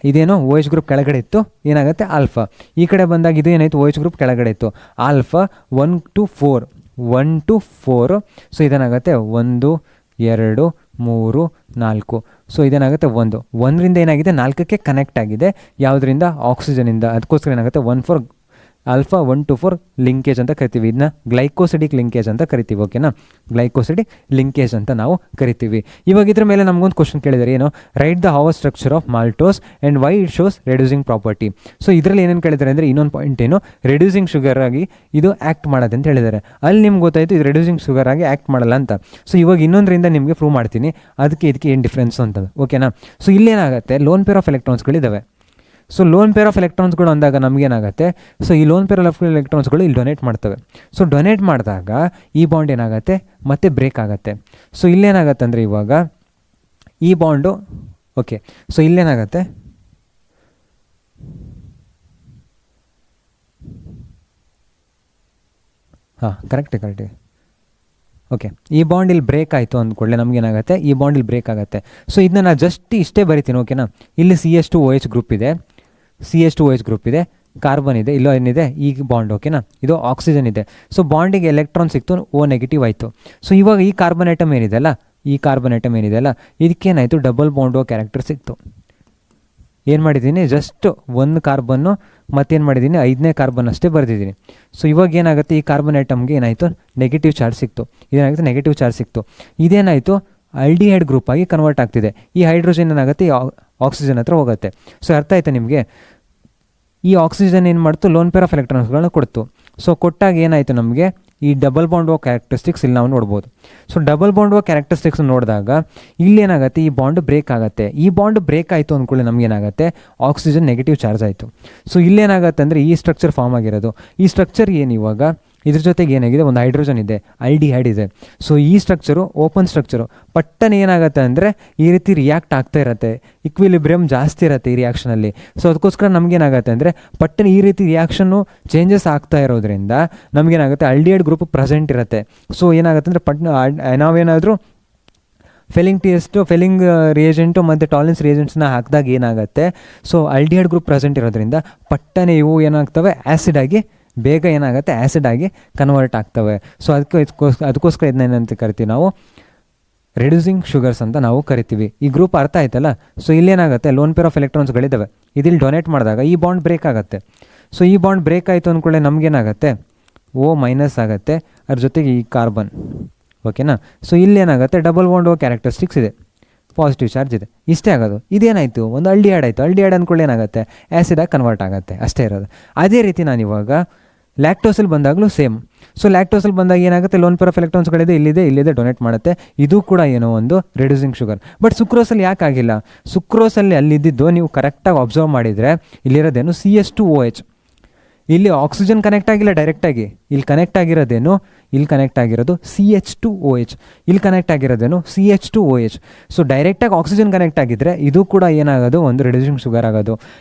ಇದೇನೋ OH ಗ್ರೂಪ್ ಕೆಳಗಡೆ ಇತ್ತು, ಏನಾಗುತ್ತೆ ಆಲ್ಫಾ. ಈ ಕಡೆ ಬಂದಾಗ ಇದು ಏನಾಯಿತು, OH ಗ್ರೂಪ್ ಕೆಳಗಡೆ ಇತ್ತು. Alpha 1 to 4. ಸೊ ಇದೇನಾಗುತ್ತೆ 1 2 3 4. ಸೊ ಇದೇನಾಗುತ್ತೆ 1ರಿಂದ ಏನಾಗಿದೆ, 4ಕ್ಕೆ ಕನೆಕ್ಟ್ ಆಗಿದೆ. ಯಾವುದರಿಂದ, ಆಕ್ಸಿಜನಿಂದ. ಅದಕ್ಕೋಸ್ಕರ ಏನಾಗುತ್ತೆ, 1 ಆಲ್ಫಾ 1 to 4 ಲಿಂಕೇಜ್ ಅಂತ ಕರಿತೀವಿ. ಇದನ್ನ ಗ್ಲೈಕೋಸಿಡಿಕ್ ಲಿಂಕೇಜ್ ಅಂತ ಕರಿತೀವಿ. ಓಕೆನಾ, ಗ್ಲೈಕೋಸಿಡಿಕ್ ಲಿಂಕೇಜ್ ಅಂತ ನಾವು ಕರಿತೀವಿ. ಇವಾಗ ಇದ್ರ ಮೇಲೆ ನಮಗೊಂದು ಕ್ವಶನ್ ಕೇಳಿದರೆ, ಏನು, right the house structure of maltose and why it shows reducing property. So ಇದರಲ್ಲಿ ಏನೇನು ಕೇಳಿದ್ದಾರೆ ಅಂದರೆ, ಇನ್ನೊಂದು ಪಾಯಿಂಟ್ ಏನು, ರೆಡ್ಯೂಸಿಂಗ್ ಶುಗರ್ ಆಗಿ ಇದು ಆ್ಯಕ್ಟ್ ಮಾಡೋದು ಅಂತ ಹೇಳಿದ್ದಾರೆ. ಅಲ್ಲಿ ನಿಮ್ಗೆ ಗೊತ್ತಾಯಿತು ಇದು ರೆಡ್ಯೂಸಿಂಗ್ ಶುಗರ್ ಆಗಿ ಆ್ಯಕ್ಟ್ ಮಾಡಲ್ಲ ಅಂತ. ಸೊ ಇವಾಗ ಇನ್ನೊಂದರಿಂದ ನಿಮಗೆ ಪ್ರೂವ್ ಮಾಡ್ತೀನಿ, ಇದಕ್ಕೆ ಏನು ಡಿಫ್ರೆನ್ಸು ಅಂತ. ಓಕೆನಾ. ಸೊ ಇಲ್ಲೇನಾಗುತ್ತೆ, ಲೋನ್ ಪೇರ್ ಆಫ್ ಎಲೆಕ್ಟ್ರಾನ್ಸ್ಗಳಿದ್ದಾವೆ. ಸೊ ಲೋನ್ ಪೇರ್ ಆಫ್ ಎಲೆಕ್ಟ್ರಾನ್ಸ್ಗಳು ಅಂದಾಗ ನಮಗೇನಾಗುತ್ತೆ, ಸೊ ಈ ಲೋನ್ ಪೇರ್ ಆಫ್ ಎಲೆಕ್ಟ್ರಾನ್ಸ್ಗಳು ಇಲ್ಲಿ ಡೊನೇಟ್ ಮಾಡ್ತವೆ. ಸೊ ಡೊನೇಟ್ ಮಾಡಿದಾಗ ಈ ಬಾಂಡ್ ಏನಾಗುತ್ತೆ, ಮತ್ತೆ ಬ್ರೇಕ್ ಆಗುತ್ತೆ. ಸೊ ಇಲ್ಲೇನಾಗುತ್ತೆ ಅಂದರೆ, ಇವಾಗ ಈ ಬಾಂಡು, ಓಕೆ, ಸೊ ಇಲ್ಲೇನಾಗುತ್ತೆ, ಕರೆಕ್ಟ್. ಓಕೆ, ಈ ಬಾಂಡ್ ಇಲ್ಲಿ ಬ್ರೇಕ್ ಆಯಿತು ಅಂದ್ಕೊಳ್ಳೆ, ನಮಗೇನಾಗುತ್ತೆ, ಈ ಬಾಂಡ್ ಇಲ್ಲಿ ಬ್ರೇಕ್ ಆಗುತ್ತೆ. ಸೊ ಇದನ್ನ ನಾನು ಜಸ್ಟ್ ಇಷ್ಟೇ ಬರಿತೀನಿ. ಓಕೆನಾ. ಇಲ್ಲಿ CH2OH ಗ್ರೂಪ್ ಇದೆ, ಕಾರ್ಬನ್ ಇದೆ, ಇಲ್ಲೋ ಏನಿದೆ, ಈ ಬಾಂಡ್. ಓಕೆನಾ. ಇದು ಆಕ್ಸಿಜನ್ ಇದೆ. ಸೊ ಬಾಂಡಿಗೆ ಎಲೆಕ್ಟ್ರಾನ್ ಸಿಕ್ತು, O ನೆಗೆಟಿವ್ ಆಯಿತು. ಸೊ ಇವಾಗ ಈ ಕಾರ್ಬನ್ ಐಟಮ್ ಏನಿದೆಯಲ್ಲ, ಇದಕ್ಕೇನಾಯಿತು, ಡಬಲ್ ಬಾಂಡ್ O ಕ್ಯಾರೆಕ್ಟರ್ ಸಿಕ್ತು. ಏನು ಮಾಡಿದ್ದೀನಿ, ಜಸ್ಟ್ ಒಂದು ಕಾರ್ಬನ್ನು ಮತ್ತೇನು ಮಾಡಿದ್ದೀನಿ, 5ನೇ ಕಾರ್ಬನ್ ಅಷ್ಟೇ ಬರೆದಿದ್ದೀನಿ. ಸೊ ಇವಾಗ ಏನಾಗುತ್ತೆ, ಈ ಕಾರ್ಬನ್ ಐಟಮ್ಗೆ ಏನಾಯಿತು, ನೆಗೆಟಿವ್ ಚಾರ್ಜ್ ಸಿಕ್ತು. ಇದೇನಾಯಿತು, ಆಲ್ಡಿಹೈಡ್ ಗ್ರೂಪ್ ಆಗಿ ಕನ್ವರ್ಟ್ ಆಗ್ತಿದೆ. ಈ ಹೈಡ್ರೋಜನ್ ಏನಾಗುತ್ತೆ, ಆಕ್ಸಿಜನ್ ಹತ್ರ ಹೋಗುತ್ತೆ. ಸೊ ಅರ್ಥ ಆಯ್ತಾ ನಿಮಗೆ, ಈ ಆಕ್ಸಿಜನ್ ಏನು ಮಾಡ್ತು, ಲೋನ್ ಪೇರ್ ಆಫ್ ಎಲೆಕ್ಟ್ರಾನ್ಸ್ಗಳನ್ನ ಕೊಡ್ತು. ಸೊ ಕೊಟ್ಟಾಗ ಏನಾಯಿತು, ನಮಗೆ ಈ ಡಬಲ್ ಬಾಂಡ್ O ಕ್ಯಾರೆಕ್ಟರಿಸ್ಟಿಕ್ಸ್ ಇಲ್ಲಿ ನಾವು ನೋಡ್ಬೋದು. So double bond O characteristics ನೋಡಿದಾಗ ಇಲ್ಲೇನಾಗುತ್ತೆ, ಈ ಬಾಂಡ್ ಬ್ರೇಕ್ ಆಗುತ್ತೆ. ಈ ಬಾಂಡ್ ಬ್ರೇಕ್ ಆಯಿತು ಅಂದ್ಕೊಳ್ಳಿ, ನಮಗೇನಾಗುತ್ತೆ, ಆಕ್ಸಿಜನ್ ನೆಗೆಟಿವ್ ಚಾರ್ಜ್ ಆಯಿತು. ಸೊ ಇಲ್ಲೇನಾಗುತ್ತೆ ಅಂದರೆ, ಈ ಸ್ಟ್ರಕ್ಚರ್ ಫಾರ್ಮ್ ಆಗಿರೋದು. ಈ ಸ್ಟ್ರಕ್ಚರ್ ಏನು, ಇವಾಗ ಇದ್ರ ಜೊತೆಗೆ ಏನಾಗಿದೆ, ಒಂದು ಹೈಡ್ರೋಜನ್ ಇದೆ, ಆಲ್ಡಿಹೈಡ್ ಇದೆ. ಸೊ ಈ ಸ್ಟ್ರಕ್ಚರು ಓಪನ್ ಸ್ಟ್ರಕ್ಚರು. ಪಟ್ಟನೆ ಏನಾಗುತ್ತೆ ಅಂದರೆ, ಈ ರೀತಿ ರಿಯಾಕ್ಟ್ ಆಗ್ತಾ ಇರುತ್ತೆ, ಇಕ್ವಿಲಿಬ್ರಿಯಮ್ ಜಾಸ್ತಿ ಇರುತ್ತೆ ಈ ರಿಯಾಕ್ಷನಲ್ಲಿ. ಸೊ ಅದಕ್ಕೋಸ್ಕರ ನಮಗೇನಾಗುತ್ತೆ ಅಂದರೆ, ಪಟ್ಟನೆ ಈ ರೀತಿ ರಿಯಾಕ್ಷನ್ನು ಚೇಂಜಸ್ ಆಗ್ತಾ ಇರೋದ್ರಿಂದ ನಮಗೇನಾಗುತ್ತೆ, ಆಲ್ಡಿಹೈಡ್ ಗ್ರೂಪ್ ಪ್ರೆಸೆಂಟ್ ಇರುತ್ತೆ. ಸೊ ಏನಾಗುತ್ತೆ ಅಂದರೆ, ನಾವೇನಾದರೂ ಫೆಲಿಂಗ್ ರಿಯೇಜೆಂಟು ಮತ್ತು ಟಾಲೆನ್ಸ್ ರಿಯೇಜೆಂಟ್ಸ್ನ ಹಾಕಿದಾಗ ಏನಾಗುತ್ತೆ, ಸೊ ಆಲ್ಡಿಹೈಡ್ ಗ್ರೂಪ್ ಪ್ರೆಸೆಂಟ್ ಇರೋದ್ರಿಂದ ಪಟ್ಟನೆ ಇವು ಏನಾಗ್ತವೆ, ಬೇಗ ಏನಾಗುತ್ತೆ, ಆ್ಯಸಿಡ್ ಆಗಿ ಕನ್ವರ್ಟ್ ಆಗ್ತವೆ. ಸೊ ಅದಕ್ಕೋಸ್ಕರ ಇದನ್ನ ಏನಂತ ಕರಿತೀವಿ ನಾವು, ರೆಡ್ಯೂಸಿಂಗ್ ಶುಗರ್ಸ್ ಅಂತ ನಾವು ಕರಿತೀವಿ. ಈ ಗ್ರೂಪ್ ಅರ್ಥ ಆಯ್ತಲ್ಲ. ಸೊ ಇಲ್ಲೇನಾಗುತ್ತೆ, ಲೋನ್ ಪೇರ್ ಆಫ್ ಎಲೆಕ್ಟ್ರಾನ್ಸ್ಗಳಿದ್ದಾವೆ, ಇದಿಲ್ಲಿ ಡೊನೇಟ್ ಮಾಡಿದಾಗ ಈ ಬಾಂಡ್ ಬ್ರೇಕ್ ಆಗುತ್ತೆ. ಸೊ ಈ ಬಾಂಡ್ ಬ್ರೇಕ್ ಆಯಿತು ಅಂದ್ಕೊಳ್ಳೆ, ನಮಗೇನಾಗುತ್ತೆ, O ಮೈನಸ್ ಆಗುತ್ತೆ, ಅದ್ರ ಜೊತೆಗೆ ಈ ಕಾರ್ಬನ್. ಓಕೆನಾ. ಸೊ ಇಲ್ಲೇನಾಗುತ್ತೆ, ಡಬಲ್ ಬಾಂಡ್ O ಕ್ಯಾರೆಕ್ಟರಿಸ್ಟಿಕ್ಸ್ ಇದೆ, ಪಾಸಿಟಿವ್ ಚಾರ್ಜ್ ಇದೆ, ಇಷ್ಟೇ ಆಗೋದು. ಇದೇನಾಯಿತು, ಒಂದು ಆಲ್ಡಿಹೈಡ್ ಅಂದ್ಕೊಳ್ಳಿ, ಏನಾಗುತ್ತೆ, ಆ್ಯಸಿಡಾಗಿ ಕನ್ವರ್ಟ್ ಆಗುತ್ತೆ, ಅಷ್ಟೇ ಇರೋದು. ಅದೇ ರೀತಿ ನಾನಿವಾಗ ಲ್ಯಾಕ್ಟೋಸಲ್ಲಿ ಬಂದಾಗಲೂ ಸೇಮ್. ಸೊ ಲ್ಯಾಕ್ಟೋಸಲ್ಲಿ ಬಂದಾಗ ಏನಾಗುತ್ತೆ, ಲೋನ್ ಪೇರ್ ಆಫ್ ಎಲೆಕ್ಟ್ರಾನ್ಸ್ಗಳಿದೆ, ಇಲ್ಲಿದೆ ಡೊನೇಟ್ ಮಾಡುತ್ತೆ. ಇದು ಕೂಡ ಏನೋ ಒಂದು ರೆಡ್ಯೂಸಿಂಗ್ ಶುಗರ್. ಬಟ್ ಸುಕ್ರೋಸಲ್ಲಿ ಯಾಕಾಗಿಲ್ಲ, ಸುಕ್ರೋಸಲ್ಲಿ ಅಲ್ಲಿದ್ದು ನೀವು ಕರೆಕ್ಟಾಗಿ ಅಬ್ಸರ್ವ್ ಮಾಡಿದರೆ ಇಲ್ಲಿರೋದೇನು, CH2OH. ಇಲ್ಲಿ ಆಕ್ಸಿಜನ್ ಕನೆಕ್ಟ್ ಆಗಿಲ್ಲ ಡೈರೆಕ್ಟಾಗಿ, ಇಲ್ಲಿ ಕನೆಕ್ಟ್ ಆಗಿರೋದೇನು ಇಲ್ಲಿ ಕನೆಕ್ಟ್ ಆಗಿರೋದು CH2OH, ಇಲ್ಲಿ ಕನೆಕ್ಟ್ ಆಗಿರೋದೇನು CH2OH. ಸೊ ಡೈರೆಕ್ಟಾಗಿ ಆಕ್ಸಿಜನ್ ಕನೆಕ್ಟ್ ಆಗಿದ್ದರೆ ಇದು ಕೂಡ ಏನಾಗೋದು ಒಂದು ರಿಡ್ಯೂಸಿಂಗ್ ಶುಗರ್ ಆಗೋದು.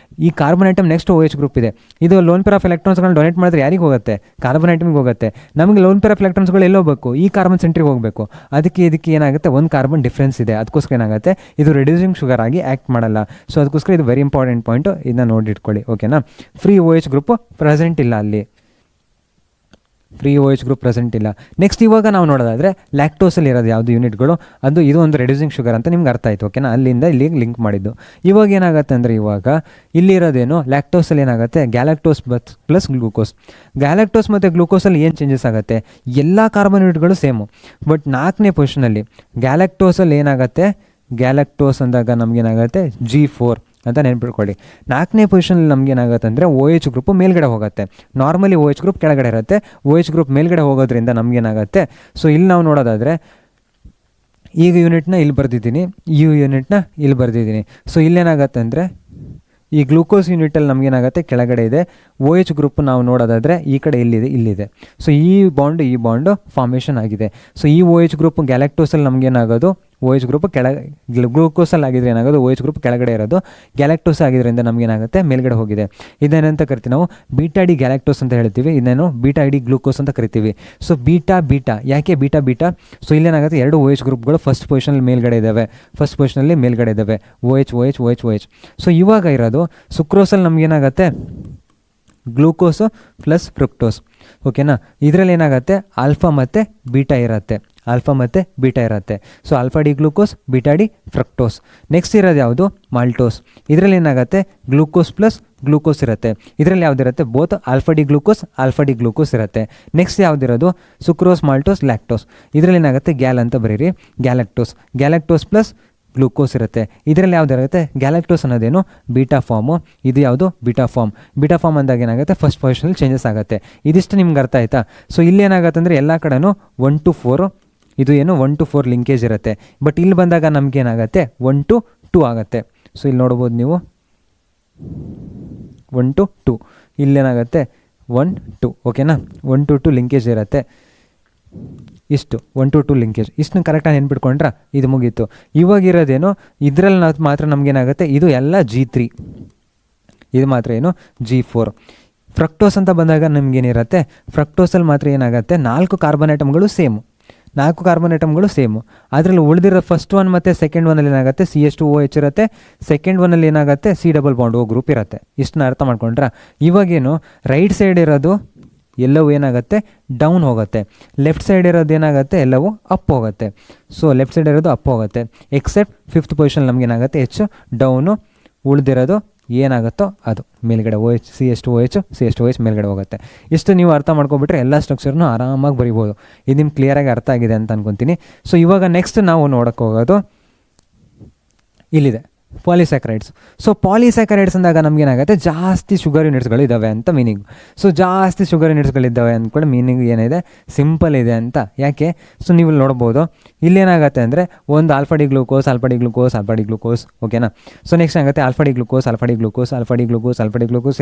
ಈ carbon atom next OH group ಇದೆ, ಇದು ಲೋನ್ ಪೇರ್ ಆಫ್ ಎಲೆಕ್ಟ್ರಾನ್ಸ್ಗಳನ್ನ ಡೊನೇಟ್ ಮಾಡಿದ್ರೆ ಯಾರಿಗೆ ಹೋಗುತ್ತೆ? ಕಾರ್ಬನ್ ಐಟಮ್ಗೆ ಹೋಗುತ್ತೆ. ನಮಗೆ ಲೋನ್ ಪೇರ್ ಆಫ್ ಎಲೆಕ್ಟ್ರಾನ್ಸ್ಗಳು ಎಲ್ಲೋ ಹೋಗಬೇಕು? ಈ ಕಾರ್ಬನ್ ಸೆಂಟ್ರಿಗೆ ಹೋಗಬೇಕು. ಇದಕ್ಕೆ ಏನಾಗುತ್ತೆ, ಒಂದು ಕಾರ್ಬನ್ ಡಿಫ್ರೆನ್ಸ್ ಇದೆ, ಅದಕ್ಕೋಸ್ಕರ ಏನಾಗುತ್ತೆ ಇದು ರಿಡ್ಯೂಸಿಂಗ್ ಶುಗರ್ ಆಗಿ ಆ್ಯಕ್ಟ್ ಮಾಡಲ್ಲ. ಸೊ ಅದಕ್ಕೋಸ್ಕರ ಇದು ವೆರಿ ಇಂಪಾರ್ಟೆಂಟ್ ಪಾಯಿಂಟು, ಇದನ್ನ ನೋಡಿಟ್ಕೊಳ್ಳಿ. ಓಕೆನಾ? ಫ್ರೀ OH ಗ್ರೂಪ್ ಪ್ರೆಸೆಂಟ್ ಇಲ್ಲ, ಅಲ್ಲಿ ಫ್ರೀ OH ಗ್ರೂಪ್ ಪ್ರೆಸೆಂಟ್ ಇಲ್ಲ. ನೆಕ್ಸ್ಟ್ ಇವಾಗ ನಾವು ನೋಡೋದಾದರೆ ಲ್ಯಾಕ್ಟೋಸಲ್ಲಿ ಇರೋದು ಯಾವುದು ಯೂನಿಟ್ಗಳು, ಇದು ಒಂದು ರೆಡ್ಯೂಸಿಂಗ್ ಶುಗರ್ ಅಂತ ನಿಮ್ಗೆ ಅರ್ಥ ಆಯಿತು. ಓಕೆನಾ? ಅಲ್ಲಿಂದ ಇಲ್ಲಿಗೆ ಲಿಂಕ್ ಮಾಡಿದ್ದು. ಇವಾಗ ಏನಾಗುತ್ತೆ ಅಂದರೆ ಇವಾಗ ಇಲ್ಲಿರೋದೇನು ಲ್ಯಾಕ್ಟೋಸಲ್ಲಿ ಏನಾಗುತ್ತೆ, ಗ್ಯಾಲಕ್ಟೋಸ್ ಪ್ಲಸ್ ಗ್ಲೂಕೋಸ್. ಗ್ಯಾಲಕ್ಟೋಸ್ ಮತ್ತು ಗ್ಲೂಕೋಸಲ್ಲಿ ಏನು ಚೇಂಜಸ್ ಆಗುತ್ತೆ? ಎಲ್ಲ ಕಾರ್ಬನ್ ಯೂನಿಟ್ಗಳು ಸೇಮು, ಬಟ್ 4ನೇ ಪೊಸಿಷನಲ್ಲಿ ಗ್ಯಾಲಕ್ಟೋಸಲ್ಲಿ ಏನಾಗುತ್ತೆ, ಗ್ಯಾಲಕ್ಟೋಸ್ ಅಂದಾಗ ನಮಗೇನಾಗುತ್ತೆ G4 ಅಂತ ನೆನ್ಪಿಟ್ಕೊಳ್ಳಿ. 4ನೇ ಪೊಸಿಷನಲ್ಲಿ ನಮಗೇನಾಗುತ್ತೆ ಅಂದರೆ OH ಗ್ರೂಪು ಮೇಲ್ಗಡೆ ಹೋಗುತ್ತೆ. ನಾರ್ಮಲಿ OH ಗ್ರೂಪ್ ಕೆಳಗಡೆ ಇರುತ್ತೆ, OH ಗ್ರೂಪ್ ಮೇಲ್ಗಡೆ ಹೋಗೋದ್ರಿಂದ ನಮಗೇನಾಗುತ್ತೆ, ಸೊ ಇಲ್ಲಿ ನಾವು ನೋಡೋದಾದರೆ ಈಗ ಯೂನಿಟ್ನ ಇಲ್ಲಿ ಬರೆದಿದ್ದೀನಿ, ಈ ಯೂನಿಟ್ನ ಇಲ್ಲಿ ಬರೆದಿದ್ದೀನಿ. ಸೊ ಇಲ್ಲೇನಾಗುತ್ತೆ ಅಂದರೆ ಈ ಗ್ಲೂಕೋಸ್ ಯೂನಿಟಲ್ಲಿ ನಮಗೇನಾಗುತ್ತೆ ಕೆಳಗಡೆ ಇದೆ, OH ಗ್ರೂಪ್ ನಾವು ನೋಡೋದಾದರೆ ಈ ಕಡೆ ಇಲ್ಲಿದೆ. ಸೊ ಈ ಬಾಂಡು ಫಾರ್ಮೇಷನ್ ಆಗಿದೆ. ಸೊ ಈ OH ಗ್ರೂಪ್ ಗ್ಯಾಲಕ್ಟೋಸಲ್ಲಿ ನಮಗೇನಾಗೋದು, OH ಗ್ರೂಪ್ ಗ್ಲೂಕೋಸಲ್ಲಿ ಆಗಿದ್ರೆ ಏನಾಗೋದು, OH ಗ್ರೂಪ್ ಕೆಳಗಡೆ ಇರೋದು, ಗ್ಯಾಲಕ್ಟೋಸ್ ಆಗಿದ್ದರಿಂದ ನಮಗೇನಾಗುತ್ತೆ ಮೇಲ್ಗಡೆ ಹೋಗಿದೆ. ಇದನ್ನೇನಂತ ಕರಿತೀವಿ ನಾವು, ಬೀಟಾ ಡಿ ಗ್ಯಾಲಕ್ಟೋಸ್ ಅಂತ ಹೇಳ್ತೀವಿ, ಇದನ್ನೇನು ಬೀಟಾ ಡಿ ಗ್ಲೂಕೋಸ್ ಅಂತ ಕರಿತೀವಿ. ಸೊ ಬೀಟಾ ಯಾಕೆ ಬೀಟಾ? ಸೊ ಇಲ್ಲೇನಾಗುತ್ತೆ ಎರಡು OH ಗ್ರೂಪ್ಗಳು ಫಸ್ಟ್ ಪೊಸಿಷನಲ್ಲಿ ಮೇಲ್ಗಡೆ ಇದ್ದಾವೆ, OH. ಸೊ ಇವಾಗ ಇರೋದು ಸುಕ್ರೋಸಲ್ಲಿ ನಮಗೇನಾಗುತ್ತೆ ಗ್ಲೂಕೋಸು ಪ್ಲಸ್ ಫ್ರಕ್ಟೋಸ್. ಓಕೆನಾ? ಇದರಲ್ಲಿ ಏನಾಗುತ್ತೆ ಆಲ್ಫಾ ಮತ್ತು ಬೀಟಾ ಇರುತ್ತೆ. So alpha D glucose, beta D fructose. Next ಇರೋದು ಯಾವುದು, ಮಾಲ್ಟೋಸ್. ಇದರಲ್ಲಿ ಏನಾಗುತ್ತೆ ಗ್ಲೂಕೋಸ್ ಪ್ಲಸ್ ಗ್ಲೂಕೋಸ್ ಇರುತ್ತೆ. ಇದರಲ್ಲಿ ಯಾವುದಿರುತ್ತೆ, ಬೋತ್ ಆಲ್ಫಾ ಡಿ ಗ್ಲೂಕೋಸ್ ಇರುತ್ತೆ. ನೆಕ್ಸ್ಟ್ ಯಾವುದಿರೋದು ಸುಕ್ರೋಸ್, ಮಾಲ್ಟೋಸ್, ಲ್ಯಾಕ್ಟೋಸ್. ಇದರಲ್ಲಿ ಏನಾಗುತ್ತೆ ಗ್ಯಾಲ್ ಅಂತ ಬರೀರಿ, ಗ್ಯಾಲಕ್ಟೋಸ್ ಪ್ಲಸ್ ಗ್ಲೂಕೋಸ್ ಇರುತ್ತೆ. ಇದರಲ್ಲಿ ಯಾವುದಿರುತ್ತೆ, ಗ್ಯಾಲಕ್ಟೋಸ್ ಅನ್ನೋದೇನು ಬೀಟಾ ಫಾರ್ಮು, ಇದು ಯಾವುದು ಬೀಟಾ ಫಾರ್ಮ್ ಅಂದಾಗ ಏನಾಗುತ್ತೆ ಫಸ್ಟ್ ಪೊಸಿಷನಲ್ಲಿ ಚೇಂಜಸ್ ಆಗುತ್ತೆ. ಇದಿಷ್ಟು ನಿಮ್ಗೆ ಅರ್ಥ ಆಯ್ತಾ? ಸೊ ಇಲ್ಲಿ ಏನಾಗುತ್ತೆ ಅಂದರೆ ಎಲ್ಲ ಕಡೆನೂ 1 to 4, ಇದು ಏನು 1 to 4 ಲಿಂಕೇಜ್ ಇರುತ್ತೆ. ಬಟ್ ಇಲ್ಲಿ ಬಂದಾಗ ನಮಗೇನಾಗುತ್ತೆ 1 to 2 ಆಗುತ್ತೆ. ಸೊ ಇಲ್ಲಿ ನೋಡ್ಬೋದು ನೀವು 1 to 2, ಇಲ್ಲೇನಾಗುತ್ತೆ 1 2. ಓಕೆನಾ? 1 to 2 ಲಿಂಕೇಜ್ ಇರುತ್ತೆ. ಇಷ್ಟು 1 to 2 ಲಿಂಕೇಜ್, ಇಷ್ಟನ್ನು ಕರೆಕ್ಟಾಗಿ ನೆನ್ಪಿಟ್ಕೊಂಡ್ರೆ ಇದು ಮುಗೀತು. ಇವಾಗಿರೋದೇನು ಇದರಲ್ಲಿ ಮಾತ್ರ ನಮಗೇನಾಗುತ್ತೆ, ಇದು ಎಲ್ಲ G3, ಇದು ಮಾತ್ರ ಏನು G4. ಫ್ರಕ್ಟೋಸ್ ಅಂತ ಬಂದಾಗ ನಮಗೇನಿರುತ್ತೆ, ಫ್ರಕ್ಟೋಸಲ್ಲಿ ಮಾತ್ರ ಏನಾಗುತ್ತೆ 4 ಕಾರ್ಬನ್ ಐಟಮ್ಗಳು ಸೇಮು, ಅದರಲ್ಲಿ ಉಳಿದಿರೋ ಫಸ್ಟ್ ಒನ್ ಮತ್ತು ಸೆಕೆಂಡ್ ಒನ್ನಲ್ಲಿ ಏನಾಗುತ್ತೆ CH2OH ಇರುತ್ತೆ, ಸೆಕೆಂಡ್ ಒನ್ನಲ್ಲಿ ಏನಾಗುತ್ತೆ C double bond O group ಇರುತ್ತೆ. ಇಷ್ಟನ್ನ ಅರ್ಥ ಮಾಡ್ಕೊಂಡ್ರೆ ಇವಾಗೇನು ರೈಟ್ ಸೈಡ್ ಇರೋದು ಎಲ್ಲವೂ ಏನಾಗುತ್ತೆ ಡೌನ್ ಹೋಗುತ್ತೆ, ಲೆಫ್ಟ್ ಸೈಡ್ ಇರೋದು ಏನಾಗುತ್ತೆ ಎಲ್ಲವೂ ಅಪ್ ಹೋಗುತ್ತೆ. ಸೊ ಲೆಫ್ಟ್ ಸೈಡ್ ಇರೋದು ಅಪ್ ಹೋಗುತ್ತೆ, ಎಕ್ಸೆಪ್ಟ್ 5th ಪೊಸಿಷನ್ ನಮಗೇನಾಗುತ್ತೆ ಹೆಚ್ಚು ಡೌನು, ಉಳಿದಿರೋದು ಏನಾಗುತ್ತೋ ಅದು ಮೇಲ್ಗಡೆ CH2OH ಮೇಲ್ಗಡೆ ಹೋಗುತ್ತೆ. ಇಷ್ಟು ನೀವು ಅರ್ಥ ಮಾಡ್ಕೊಬಿಟ್ರೆ ಎಲ್ಲ ಸ್ಟ್ರಕ್ಚರ್ನು ಆರಾಮಾಗಿ ಬರಿಬೋದು. ಇದು ನಿಮ್ಗೆ ಕ್ಲಿಯರಾಗಿ ಅರ್ಥ ಆಗಿದೆ ಅಂತ ಅನ್ಕೊತೀನಿ. ಸೊ ಇವಾಗ ನೆಕ್ಸ್ಟ್ ನಾವು ನೋಡೋಕ್ಕೆ ಹೋಗೋದು ಇಲ್ಲಿದೆ ಪಾಲಿಸ್ಯಾಕರೈಡ್ಸ್. ಸೊ ಪಾಲಿಸ್ಯಾಕರೈಡ್ಸ್ ಅಂದಾಗ ನಮಗೇನಾಗುತ್ತೆ ಜಾಸ್ತಿ ಶುಗರ್ ಯೂನಿಟ್ಸ್ಗಳು ಇದ್ದಾವೆ ಅಂತ ಮೀನಿಂಗ್. ಸೊ ಜಾಸ್ತಿ ಶುಗರ್ ಯೂನಿಟ್ಸ್ಗಳಿದ್ದಾವೆ ಅಂದ್ಕೊಂಡು ಮೀನಿಂಗ್ ಏನಿದೆ ಸಿಂಪಲ್ ಇದೆ ಅಂತ. ಯಾಕೆ? ಸೊ ನೀವು ನೋಡ್ಬೋದು ಇಲ್ಲೇನಾಗುತ್ತೆ ಅಂದರೆ ಒಂದು ಆಲ್ಫಾ ಡಿ ಗ್ಲೂಕೋಸ್. ಓಕೆನಾ? ಸೊ ನೆಕ್ಸ್ಟ್ ಆಗುತ್ತೆ ಆಲ್ಫಾ ಡಿ ಗ್ಲೂಕೋಸ್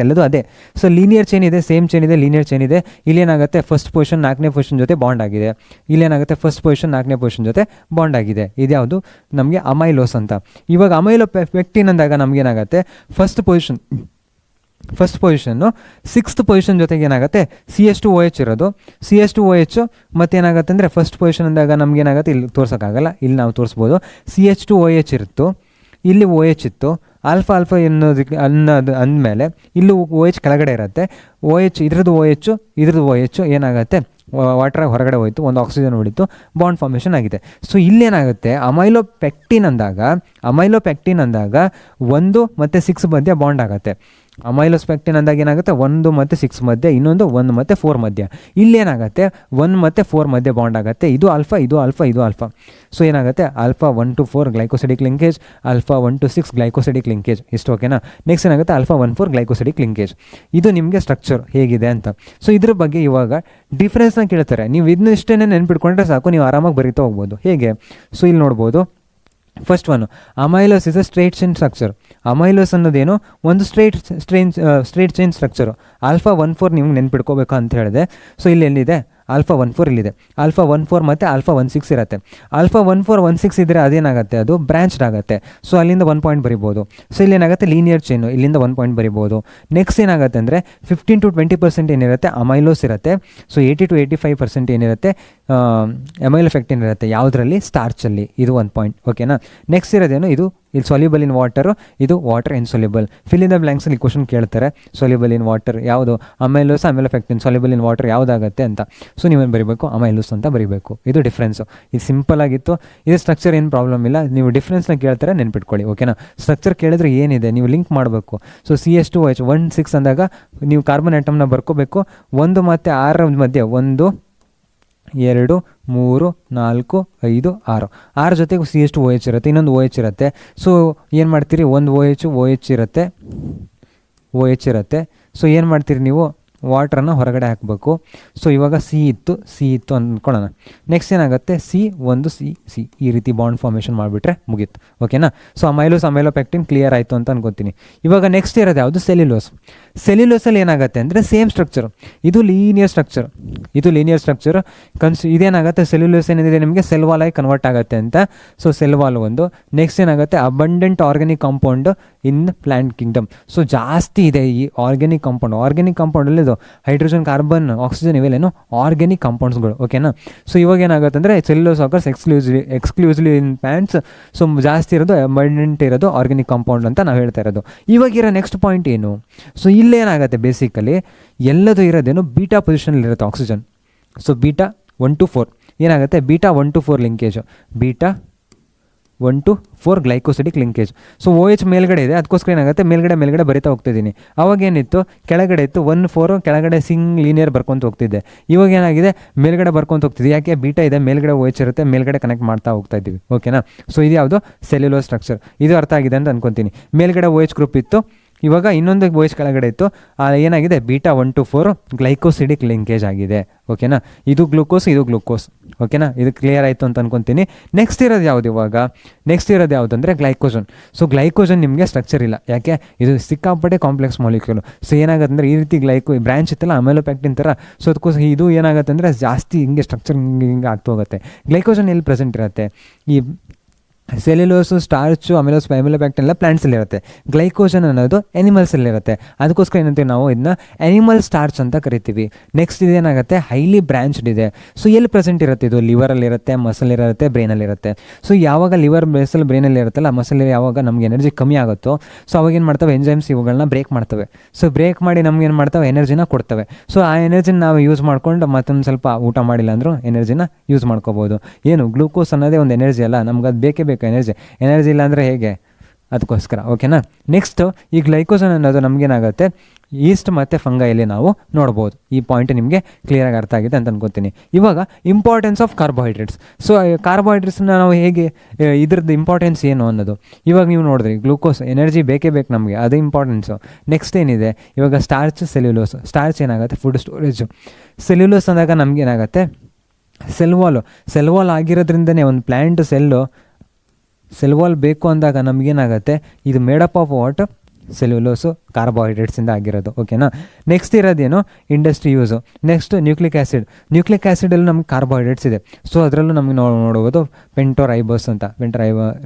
ಎಲ್ಲದೂ ಅದೇ. ಸೊ ಲೀನಿಯರ್ ಚೈನ್ ಇದೆ, ಸೇಮ್ ಚೈನ್ ಇದೆ, ಲೀನಿಯರ್ ಚೈನ್ ಇದೆ. ಇಲ್ಲೇನಾಗುತ್ತೆ ಫಸ್ಟ್ ಪೊಸಿಷನ್ 4ನೇ ಪೊಸಿಷನ್ ಜೊತೆ ಬಾಂಡ್ ಆಗಿದೆ, ಇಲ್ಲೇನಾಗುತ್ತೆ ಫಸ್ಟ್ ಪೊಸಿಷನ್ 4ನೇ ಪೊಸಿಷನ್ ಜೊತೆ ಬಾಂಡ್ ಆಗಿದೆ. ಇದ್ಯಾವುದು ನಮಗೆ ಅಮೈಲೋಸ್ ಅಂತ. ಇವಾಗ ಅಮೈಲೋ ಪೆಕ್ಟಿನ್ ಅಂದಾಗ ನಮಗೇನಾಗುತ್ತೆ ಫಸ್ಟ್ ಪೊಸಿಷನ್ನು 6th ಪೊಸಿಷನ್ ಜೊತೆಗೆ ಏನಾಗುತ್ತೆ CH2OH ಇರೋದು, CH2OH ಮತ್ತೇನಾಗುತ್ತೆ ಅಂದರೆ ಫಸ್ಟ್ ಪೊಸಿಷನ್ ಅಂದಾಗ ನಮಗೇನಾಗುತ್ತೆ ಇಲ್ಲಿ ತೋರ್ಸೋಕ್ಕಾಗಲ್ಲ, ಇಲ್ಲಿ ನಾವು ತೋರಿಸ್ಬೋದು. CH2OH ಇತ್ತು, ಇಲ್ಲಿ OH ಇತ್ತು, ಆಲ್ಫಾ ಅನ್ನೋದು ಅಂದಮೇಲೆ ಇಲ್ಲೂ OH ಕೆಳಗಡೆ ಇರುತ್ತೆ, ಇದ್ರದ್ದು OH ಏನಾಗುತ್ತೆ ವಾಟರ್ ಹೊರಗಡೆ ಹೋಯಿತು, ಒಂದು ಆಕ್ಸಿಜನ್ ಉಳಿತು, ಬಾಂಡ್ ಫಾರ್ಮೇಷನ್ ಆಗಿದೆ. ಸೊ ಇಲ್ಲೇನಾಗುತ್ತೆ ಅಮೈಲೋಪೆಕ್ಟಿನ್ ಅಂದಾಗ 1 ಮತ್ತು 6 ಮಧ್ಯೆ ಬಾಂಡ್ ಆಗುತ್ತೆ. ಅಮೈಲೋಸ್ಪೆಕ್ಟಿನ್ ಅಂದಾಗ ಏನಾಗುತ್ತೆ 1 ಮತ್ತು 6 ಮಧ್ಯೆ, ಇನ್ನೊಂದು 1 ಮತ್ತು 4 ಮಧ್ಯೆ. ಇಲ್ಲೇನಾಗುತ್ತೆ 1 ಮತ್ತು 4 ಮಧ್ಯೆ ಬಾಂಡ್ ಆಗುತ್ತೆ. ಇದು ಆಲ್ಫಾ. ಸೊ ಏನಾಗುತ್ತೆ alpha 1 to 4 glycosidic linkage, alpha 1 to 6 glycosidic linkage. ಇಷ್ಟು ಓಕೆನಾ? ನೆಕ್ಸ್ಟ್ ಏನಾಗುತ್ತೆ ಆಲ್ಫಾ 1,4 ಗ್ಲೈಕೋಸಿಡಿಕ್ ಲಿಂಕೇಜ್. ಇದು ನಿಮಗೆ ಸ್ಟ್ರಕ್ಚರ್ ಹೇಗಿದೆ ಅಂತ. ಸೊ ಇದ್ರ ಬಗ್ಗೆ ಇವಾಗ ಡಿಫ್ರೆನ್ಸ್ನ ಕೇಳ್ತಾರೆ, ನೀವು ಇದನ್ನಿಷ್ಟೇ ನೆನ್ಪಿಟ್ಕೊಂಡ್ರೆ ಸಾಕು, ನೀವು ಆರಾಮಾಗಿ ಬರೀತಾ ಹೋಗ್ಬೋದು. ಹೇಗೆ? ಸೊ ಇಲ್ಲಿ ನೋಡ್ಬೋದು first one amylose is a straight chain structure. Amylose ಅನ್ನೋದೇನು ಒಂದು ಸ್ಟ್ರೇಟ್ ಚೈನ್ ಸ್ಟ್ರಕ್ಚರು. ಆಲ್ಫಾ 1,4 ನೀವು ನೆನ್ಪಿಟ್ಕೋಬೇಕು ಅಂತ ಹೇಳಿದೆ. ಸೊ ಇಲ್ಲಿ ಎಲ್ಲಿದೆ ಆಲ್ಫಾ 14 ಇಲ್ಲಿದೆ, ಆಲ್ಫಾ 14 ಮತ್ತು ಆಲ್ಫಾ 16 ಇರುತ್ತೆ. ಆಲ್ಫಾ 14 ಇದ್ದರೆ ಅದೇನಾಗುತ್ತೆ, ಅದು ಬ್ರಾಂಚ್ಡ್ ಆಗುತ್ತೆ. ಸೊ ಅಲ್ಲಿಂದ 1 ಪಾಯಿಂಟ್ ಬರಿಬೋದು. ಸೊ ಇಲ್ಲೇನಾಗುತ್ತೆ ಲೀನಿಯರ್ ಚೈನು, ಇಲ್ಲಿಂದ 1 ಪಾಯಿಂಟ್ ಬರಿಬೋದು. ನೆಕ್ಸ್ಟ್ ಏನಾಗುತ್ತೆ ಅಂದರೆ 15 to 20% ಏನಿರುತ್ತೆ ಅಮೈಲೋಸ್ ಇರುತ್ತೆ. ಸೊ 80 to 85% ಏನಿರುತ್ತೆ ಅಮೈಲ್ ಎಫೆಕ್ಟ್ ಏನಿರುತ್ತೆ ಯಾವುದರಲ್ಲಿ, ಸ್ಟಾರ್ಚಲ್ಲಿ. ಇದು 1 ಪಾಯಿಂಟ್. ಓಕೆನಾ. ನೆಕ್ಸ್ಟ್ ಇರೋದೇನು, ಇದು ಇಲ್ಲಿ ಸೊಲ್ಯೂಬಲ್ ಇನ್ ವಾಟರು, ಇದು water insoluble. Fill in the ಬ್ಲ್ಯಾಂಕ್ಸಲ್ಲಿ ಕ್ವಶನ್ ಕೇಳ್ತಾರೆ, ಸೊಲ್ಯೂಬಲ್ ಇನ್ ವಾಟರ್ ಯಾವುದು, amylose amylopectin insoluble in water ಯಾವುದಾಗುತ್ತೆ ಅಂತ. ಸೊ ನೀವೇನು ಬರೀಬೇಕು, ಅಮೈಲೋಸ್ ಅಂತ ಬರೀಬೇಕು. ಇದು ಡಿಫ್ರೆನ್ಸು. ಇದು ಸಿಂಪಲ್ ಆಗಿತ್ತು. ಇದು ಸ್ಟ್ರಕ್ಚರ್ ಏನು ಪ್ರಾಬ್ಲಮ್ ಇಲ್ಲ, ನೀವು ಡಿಫ್ರೆನ್ಸ್ನ ಕೇಳ್ತಾರೆ ನೆನ್ಪಿಟ್ಕೊಳ್ಳಿ. ಓಕೆನಾ. ಸ್ಟ್ರಕ್ಚರ್ ಕೇಳಿದ್ರೆ ಏನಿದೆ ನೀವು ಲಿಂಕ್ ಮಾಡಬೇಕು. ಸೊ CH2OH 1,6 ಅಂದಾಗ ನೀವು ಕಾರ್ಬನ್ ಆಟಮ್ನ ಬರ್ಕೋಬೇಕು. 1 ಮತ್ತು 6 ಮಧ್ಯೆ 1 2 3 4 5 6 6 ಜೊತೆಗೂ CH2OH ಇರುತ್ತೆ, ಇನ್ನೊಂದು OH ಇರುತ್ತೆ. ಸೊ ಏನು ಮಾಡ್ತೀರಿ, ಒಂದು OH ಇರುತ್ತೆ, OH ಇರುತ್ತೆ. ಸೊ ಏನು ಮಾಡ್ತೀರಿ ನೀವು, ವಾಟ್ರನ್ನು ಹೊರಗಡೆ ಹಾಕಬೇಕು. ಸೊ ಇವಾಗ ಸಿ ಇತ್ತು ಅಂದ್ಕೊಳ್ಳೋಣ. ನೆಕ್ಸ್ಟ್ ಏನಾಗುತ್ತೆ, C ಈ ರೀತಿ ಬಾಂಡ್ ಫಾರ್ಮೇಷನ್ ಮಾಡಿಬಿಟ್ರೆ ಮುಗೀತು. ಓಕೆನಾ. ಸೊ ಅಮೈಲೋಪೆಕ್ಟಿನ್ ಕ್ಲಿಯರ್ ಆಯಿತು ಅಂತ ಅನ್ಕೋತೀನಿ. ಇವಾಗ ನೆಕ್ಸ್ಟ್ ಇರೋದು ಯಾವುದು, ಸೆಲ್ಯುಲೋಸಲ್ಲಿ ಏನಾಗುತ್ತೆ ಅಂದರೆ ಸೇಮ್ ಸ್ಟ್ರಕ್ಚರ್, ಇದು ಲೀನಿಯರ್ ಸ್ಟ್ರಕ್ಚರ್. ಇದೇನಾಗುತ್ತೆ, ಸೆಲ್ಯುಲೋಸ್ ಏನಿದೆ ನಿಮಗೆ ಸೆಲ್ ವಾಲ್ ಆಗಿ ಕನ್ವರ್ಟ್ ಆಗುತ್ತೆ ಅಂತ. ಸೊ ಸೆಲ್ ವಾಲ್ ಒಂದು. ನೆಕ್ಸ್ಟ್ ಏನಾಗುತ್ತೆ, abundant organic compound in plant Kingdom. So ಜಾಸ್ತಿ ಇದೆ ಈ ಆರ್ಗ್ಯಾನಿಕ್ ಕಾಂಪೌಂಡಲ್ಲಿ ಇದು ಹೈಡ್ರೋಜನ್, ಕಾರ್ಬನ್, ಆಕ್ಸಿಜನ್ ಇವೆಲ್ಲೇನು ಆರ್ಗ್ಯಾನಿಕ್ ಕಾಂಪೌಂಡ್ಸ್ಗಳು. ಓಕೆನಾ. ಸೊ ಇವಾಗ ಏನಾಗುತ್ತೆ ಅಂದರೆ ಸೆಲ್ಯುಲೋಸ್ ಆಕರ್ಸ್ ಎಕ್ಸ್ಕ್ಲೂಸಿವ್ಲಿ ಇನ್ ಪ್ಲಾಂಟ್ಸ್. ಸೊ ಜಾಸ್ತಿ ಇರೋದು ಅಬಂಡೆಂಟ್ ಇರೋದು ಆರ್ಗ್ಯಾನಿಕ್ ಕಾಂಪೌಂಡ್ ಅಂತ ನಾವು ಹೇಳ್ತಾ ಇರೋದು. ಇವಾಗಿರೋ ನೆಕ್ಸ್ಟ್ ಪಾಯಿಂಟ್ ಏನು, ಸೊ ಇಲ್ಲೇನಾಗುತ್ತೆ ಬೇಸಿಕಲಿ ಎಲ್ಲದು ಇರೋದೇನು ಬೀಟಾ ಪೊಸಿಷನಲ್ಲಿರುತ್ತೆ ಆಕ್ಸಿಜನ್. ಸೊ ಬೀಟಾ 1 to 4 ಏನಾಗುತ್ತೆ, beta 1 to 4 linkage, beta 1 to 4 glycosidic linkage. So OH ಮೇಲ್ಗಡೆ ಇದೆ, ಅದಕ್ಕೋಸ್ಕರ ಏನಾಗುತ್ತೆ ಮೇಲ್ಗಡೆ ಬರಿತಾ ಹೋಗ್ತಿದ್ದೀನಿ. ಅವಾಗ ಏನಿತ್ತು, ಕೆಳಗಡೆ ಇತ್ತು 1 4 ಕೆಳಗಡೆ ಲೀನಿಯರ್ ಬರ್ಕೊತ ಹೋಗ್ತಿದ್ದೆ. ಇವಾಗ ಏನಾಗಿದೆ, ಮೇಲ್ಗಡೆ ಬರ್ಕೊತ ಹೋಗ್ತಿದ್ದೆ. ಯಾಕೆ, ಬೀಟಾ ಇದೆ, ಮೇಲ್ಗಡೆ OH ಇರುತ್ತೆ, ಮೇಲ್ಗಡೆ ಕನೆಕ್ಟ್ ಮಾಡ್ತಾ ಹೋಗ್ತಾ ಇದ್ದೀವಿ. ಓಕೆನಾ. ಸೊ ಇದು ಯಾವುದು, ಸೆಲ್ಯುಲೋಸ್ ಸ್ಟ್ರಕ್ಚರ್. ಇದು ಅರ್ಥ ಆಗಿದೆ ಅಂತ ಅನ್ಕೊತೀನಿ. ಮೇಲ್ಗಡೆ OH ಗ್ರೂಪ್ ಇತ್ತು, ಇವಾಗ ಇನ್ನೊಂದು OH ಕೆಳಗಡೆ ಇತ್ತು, ಏನಾಗಿದೆ ಬೀಟಾ 1 to 4 ಗ್ಲೈಕೋಸಿಡಿಕ್ ಲಿಂಕೇಜ್ ಆಗಿದೆ. ಓಕೆನಾ. ಇದು ಗ್ಲೂಕೋಸ್. ಓಕೆನಾ. ಇದು ಕ್ಲಿಯರ್ ಆಯಿತು ಅಂತ ಅನ್ಕೊತೀನಿ. ನೆಕ್ಸ್ಟ್ ಇರೋದು ಯಾವುದು ಅಂದರೆ ಗ್ಲೈಕೋಜನ್. ಸೊ ಗ್ಲೈಕೋಜನ್ ನಿಮಗೆ ಸ್ಟ್ರಕ್ಚರ್ ಇಲ್ಲ, ಯಾಕೆ, ಇದು ಸಿಕ್ಕಾಪಟ್ಟೆ ಕಾಂಪ್ಲೆಕ್ಸ್ ಮಾಲಿಕ್ಯೂಲ್. ಸೊ ಏನಾಗುತ್ತೆ ಅಂದರೆ ಈ ರೀತಿ ಬ್ರಾಂಚ್ ಇತ್ತಲ್ಲ ಅಮೈಲೋಪೆಕ್ಟಿನ್ ಥರ. ಸೊ ಅದಕ್ಕೋಸ್ಕರ ಇದು ಏನಾಗುತ್ತೆ ಅಂದರೆ ಜಾಸ್ತಿ ಹಿಂಗೆ ಸ್ಟ್ರಕ್ಚರ್ ಹಿಂಗೆ ಆಗ್ತಾ ಹೋಗುತ್ತೆ. ಗ್ಲೈಕೋಜನ್ ಎಲ್ಲಿ ಪ್ರೆಸೆಂಟ್ ಇರುತ್ತೆ, ಈ ಸೆಲ್ಯುಲೋಸು, ಸ್ಟಾರ್ಚು, ಅಮೈಲೋಪೆಕ್ಟಿನ್ ಎಲ್ಲ ಪ್ಲಾಂಟ್ಸಲ್ಲಿರುತ್ತೆ. ಗ್ಲೈಕೋಜನ್ ಅನ್ನೋದು ಎನಿಮಲ್ಸಲ್ಲಿರುತ್ತೆ. ಅದಕ್ಕೋಸ್ಕರ ಏನಂತೀವಿ ನಾವು ಇದನ್ನ ಎನಿಮಲ್ ಸ್ಟಾರ್ಚ್ ಅಂತ ಕರಿತೀವಿ. ನೆಕ್ಸ್ಟ್ ಇದೇನಾಗುತ್ತೆ, ಹೈಲಿ ಬ್ರಾಂಚ್ಡ್ ಇದೆ. ಸೊ ಎಲ್ಲಿ ಪ್ರೆಸೆಂಟ್ ಇರುತ್ತೆ, ಇದು ಲಿವರಲ್ಲಿರುತ್ತೆ, ಮಸಲಿರುತ್ತೆ, ಬ್ರೈನಲ್ಲಿರುತ್ತೆ. ಸೊ ಯಾವಾಗ ಲಿವರ್, ಬ್ರೈನಲ್ಲಿ ಇರುತ್ತಲ್ಲ, ಮಸಲಲ್ಲಿ ಯಾವಾಗ ನಮ್ಗೆ ಎನರ್ಜಿ ಕಮ್ಮಿ ಆಗುತ್ತೋ, ಸೊ ಅವಾಗ ಏನು ಮಾಡ್ತವೆ, ಎಂಜೈಮ್ಸ್ ಇವುಗಳನ್ನ ಬ್ರೇಕ್ ಮಾಡ್ತವೆ. ಸೊ ಬ್ರೇಕ್ ಮಾಡಿ ನಮ್ಗೆ ಏನು ಮಾಡ್ತವೆ, ಎನರ್ಜಿನ ಕೊಡ್ತವೆ. ಸೊ ಆ ಎನರ್ಜಿನ ನಾವು ಯೂಸ್ ಮಾಡ್ಕೊಂಡು ಮತ್ತೊಂದು ಸ್ವಲ್ಪ ಊಟ ಮಾಡಿಲ್ಲ ಅಂದರೂ ಎನರ್ಜಿನ ಯೂಸ್ ಮಾಡ್ಕೋಬೋದು. ಏನು, ಗ್ಲೂಕೋಸ್ ಅನ್ನೋದೇ ಒಂದು ಎನರ್ಜಿ ಅಲ್ಲ, ನಮ್ಗೆ ಅದು ಬೇಕೇ ಬೇಕು ಎನರ್ಜಿ ಇಲ್ಲ ಅಂದರೆ ಹೇಗೆ, ಅದಕ್ಕೋಸ್ಕರ. ಓಕೆನಾ. ನೆಕ್ಸ್ಟ್ ಈ ಗ್ಲೈಕೋಜನ್ ಅನ್ನೋದು ನಮಗೇನಾಗುತ್ತೆ, ಈಸ್ಟ್ ಮತ್ತು ಫಂಗೈಲಿ ನಾವು ನೋಡ್ಬೋದು. ಈ ಪಾಯಿಂಟ್ ನಿಮಗೆ ಕ್ಲಿಯರಾಗಿ ಅರ್ಥ ಆಗಿದೆ ಅಂತ ಅನ್ಕೋತೀನಿ. ಇವಾಗ ಇಂಪಾರ್ಟೆನ್ಸ್ ಆಫ್ ಕಾರ್ಬೋಹೈಡ್ರೇಟ್ಸ್. ಸೊ ಕಾರ್ಬೋಹೈಡ್ರೇಟ್ಸ್ನ ನಾವು ಹೇಗೆ, ಇದ್ರದ್ದು ಇಂಪಾರ್ಟೆನ್ಸ್ ಏನು ಅನ್ನೋದು ಇವಾಗ ನೀವು ನೋಡಿದ್ರಿ. ಗ್ಲೂಕೋಸ್ ಎನರ್ಜಿ ಬೇಕೇ ಬೇಕು ನಮಗೆ, ಅದು ಇಂಪಾರ್ಟೆನ್ಸು. ನೆಕ್ಸ್ಟ್ ಏನಿದೆ, ಇವಾಗ ಸ್ಟಾರ್ಚ್, ಸೆಲ್ಯುಲೋಸ್. ಸ್ಟಾರ್ಚ್ ಏನಾಗುತ್ತೆ, ಫುಡ್ ಸ್ಟೋರೇಜು. ಸೆಲ್ಯುಲೋಸ್ ಅಂದಾಗ ನಮಗೇನಾಗುತ್ತೆ, ಸೆಲ್ ವಾಲ್ ಆಗಿರೋದ್ರಿಂದನೇ ಒಂದು ಪ್ಲ್ಯಾಂಟ್ ಸೆಲ್ ವಾಲ್ ಬೇಕು ಅಂದಾಗ ನಮಗೇನಾಗುತ್ತೆ, ಇದು ಮೇಡಪ್ ಆಫ್ ವಾಟ್, ಸೆಲ್ಯುಲೋಸು, ಕಾರ್ಬೋಹೈಡ್ರೇಟ್ಸಿಂದ ಆಗಿರೋದು. ಓಕೆನಾ. ನೆಕ್ಸ್ಟ್ ಇರೋದೇನು, ಇಂಡಸ್ಟ್ರಿ ಯೂಸು. ನೆಕ್ಸ್ಟ್ ನ್ಯೂಕ್ಲಿಕ್ ಆ್ಯಸಿಡಲ್ಲಿ ನಮಗೆ ಕಾರ್ಬೋಹೈಡ್ರೇಟ್ಸ್ ಇದೆ. ಸೊ ಅದರಲ್ಲೂ ನಮಗೆ ನೋಡ್ಬೋದು ಪೆಂಟೋರೈಬೋಸ್ ಅಂತ,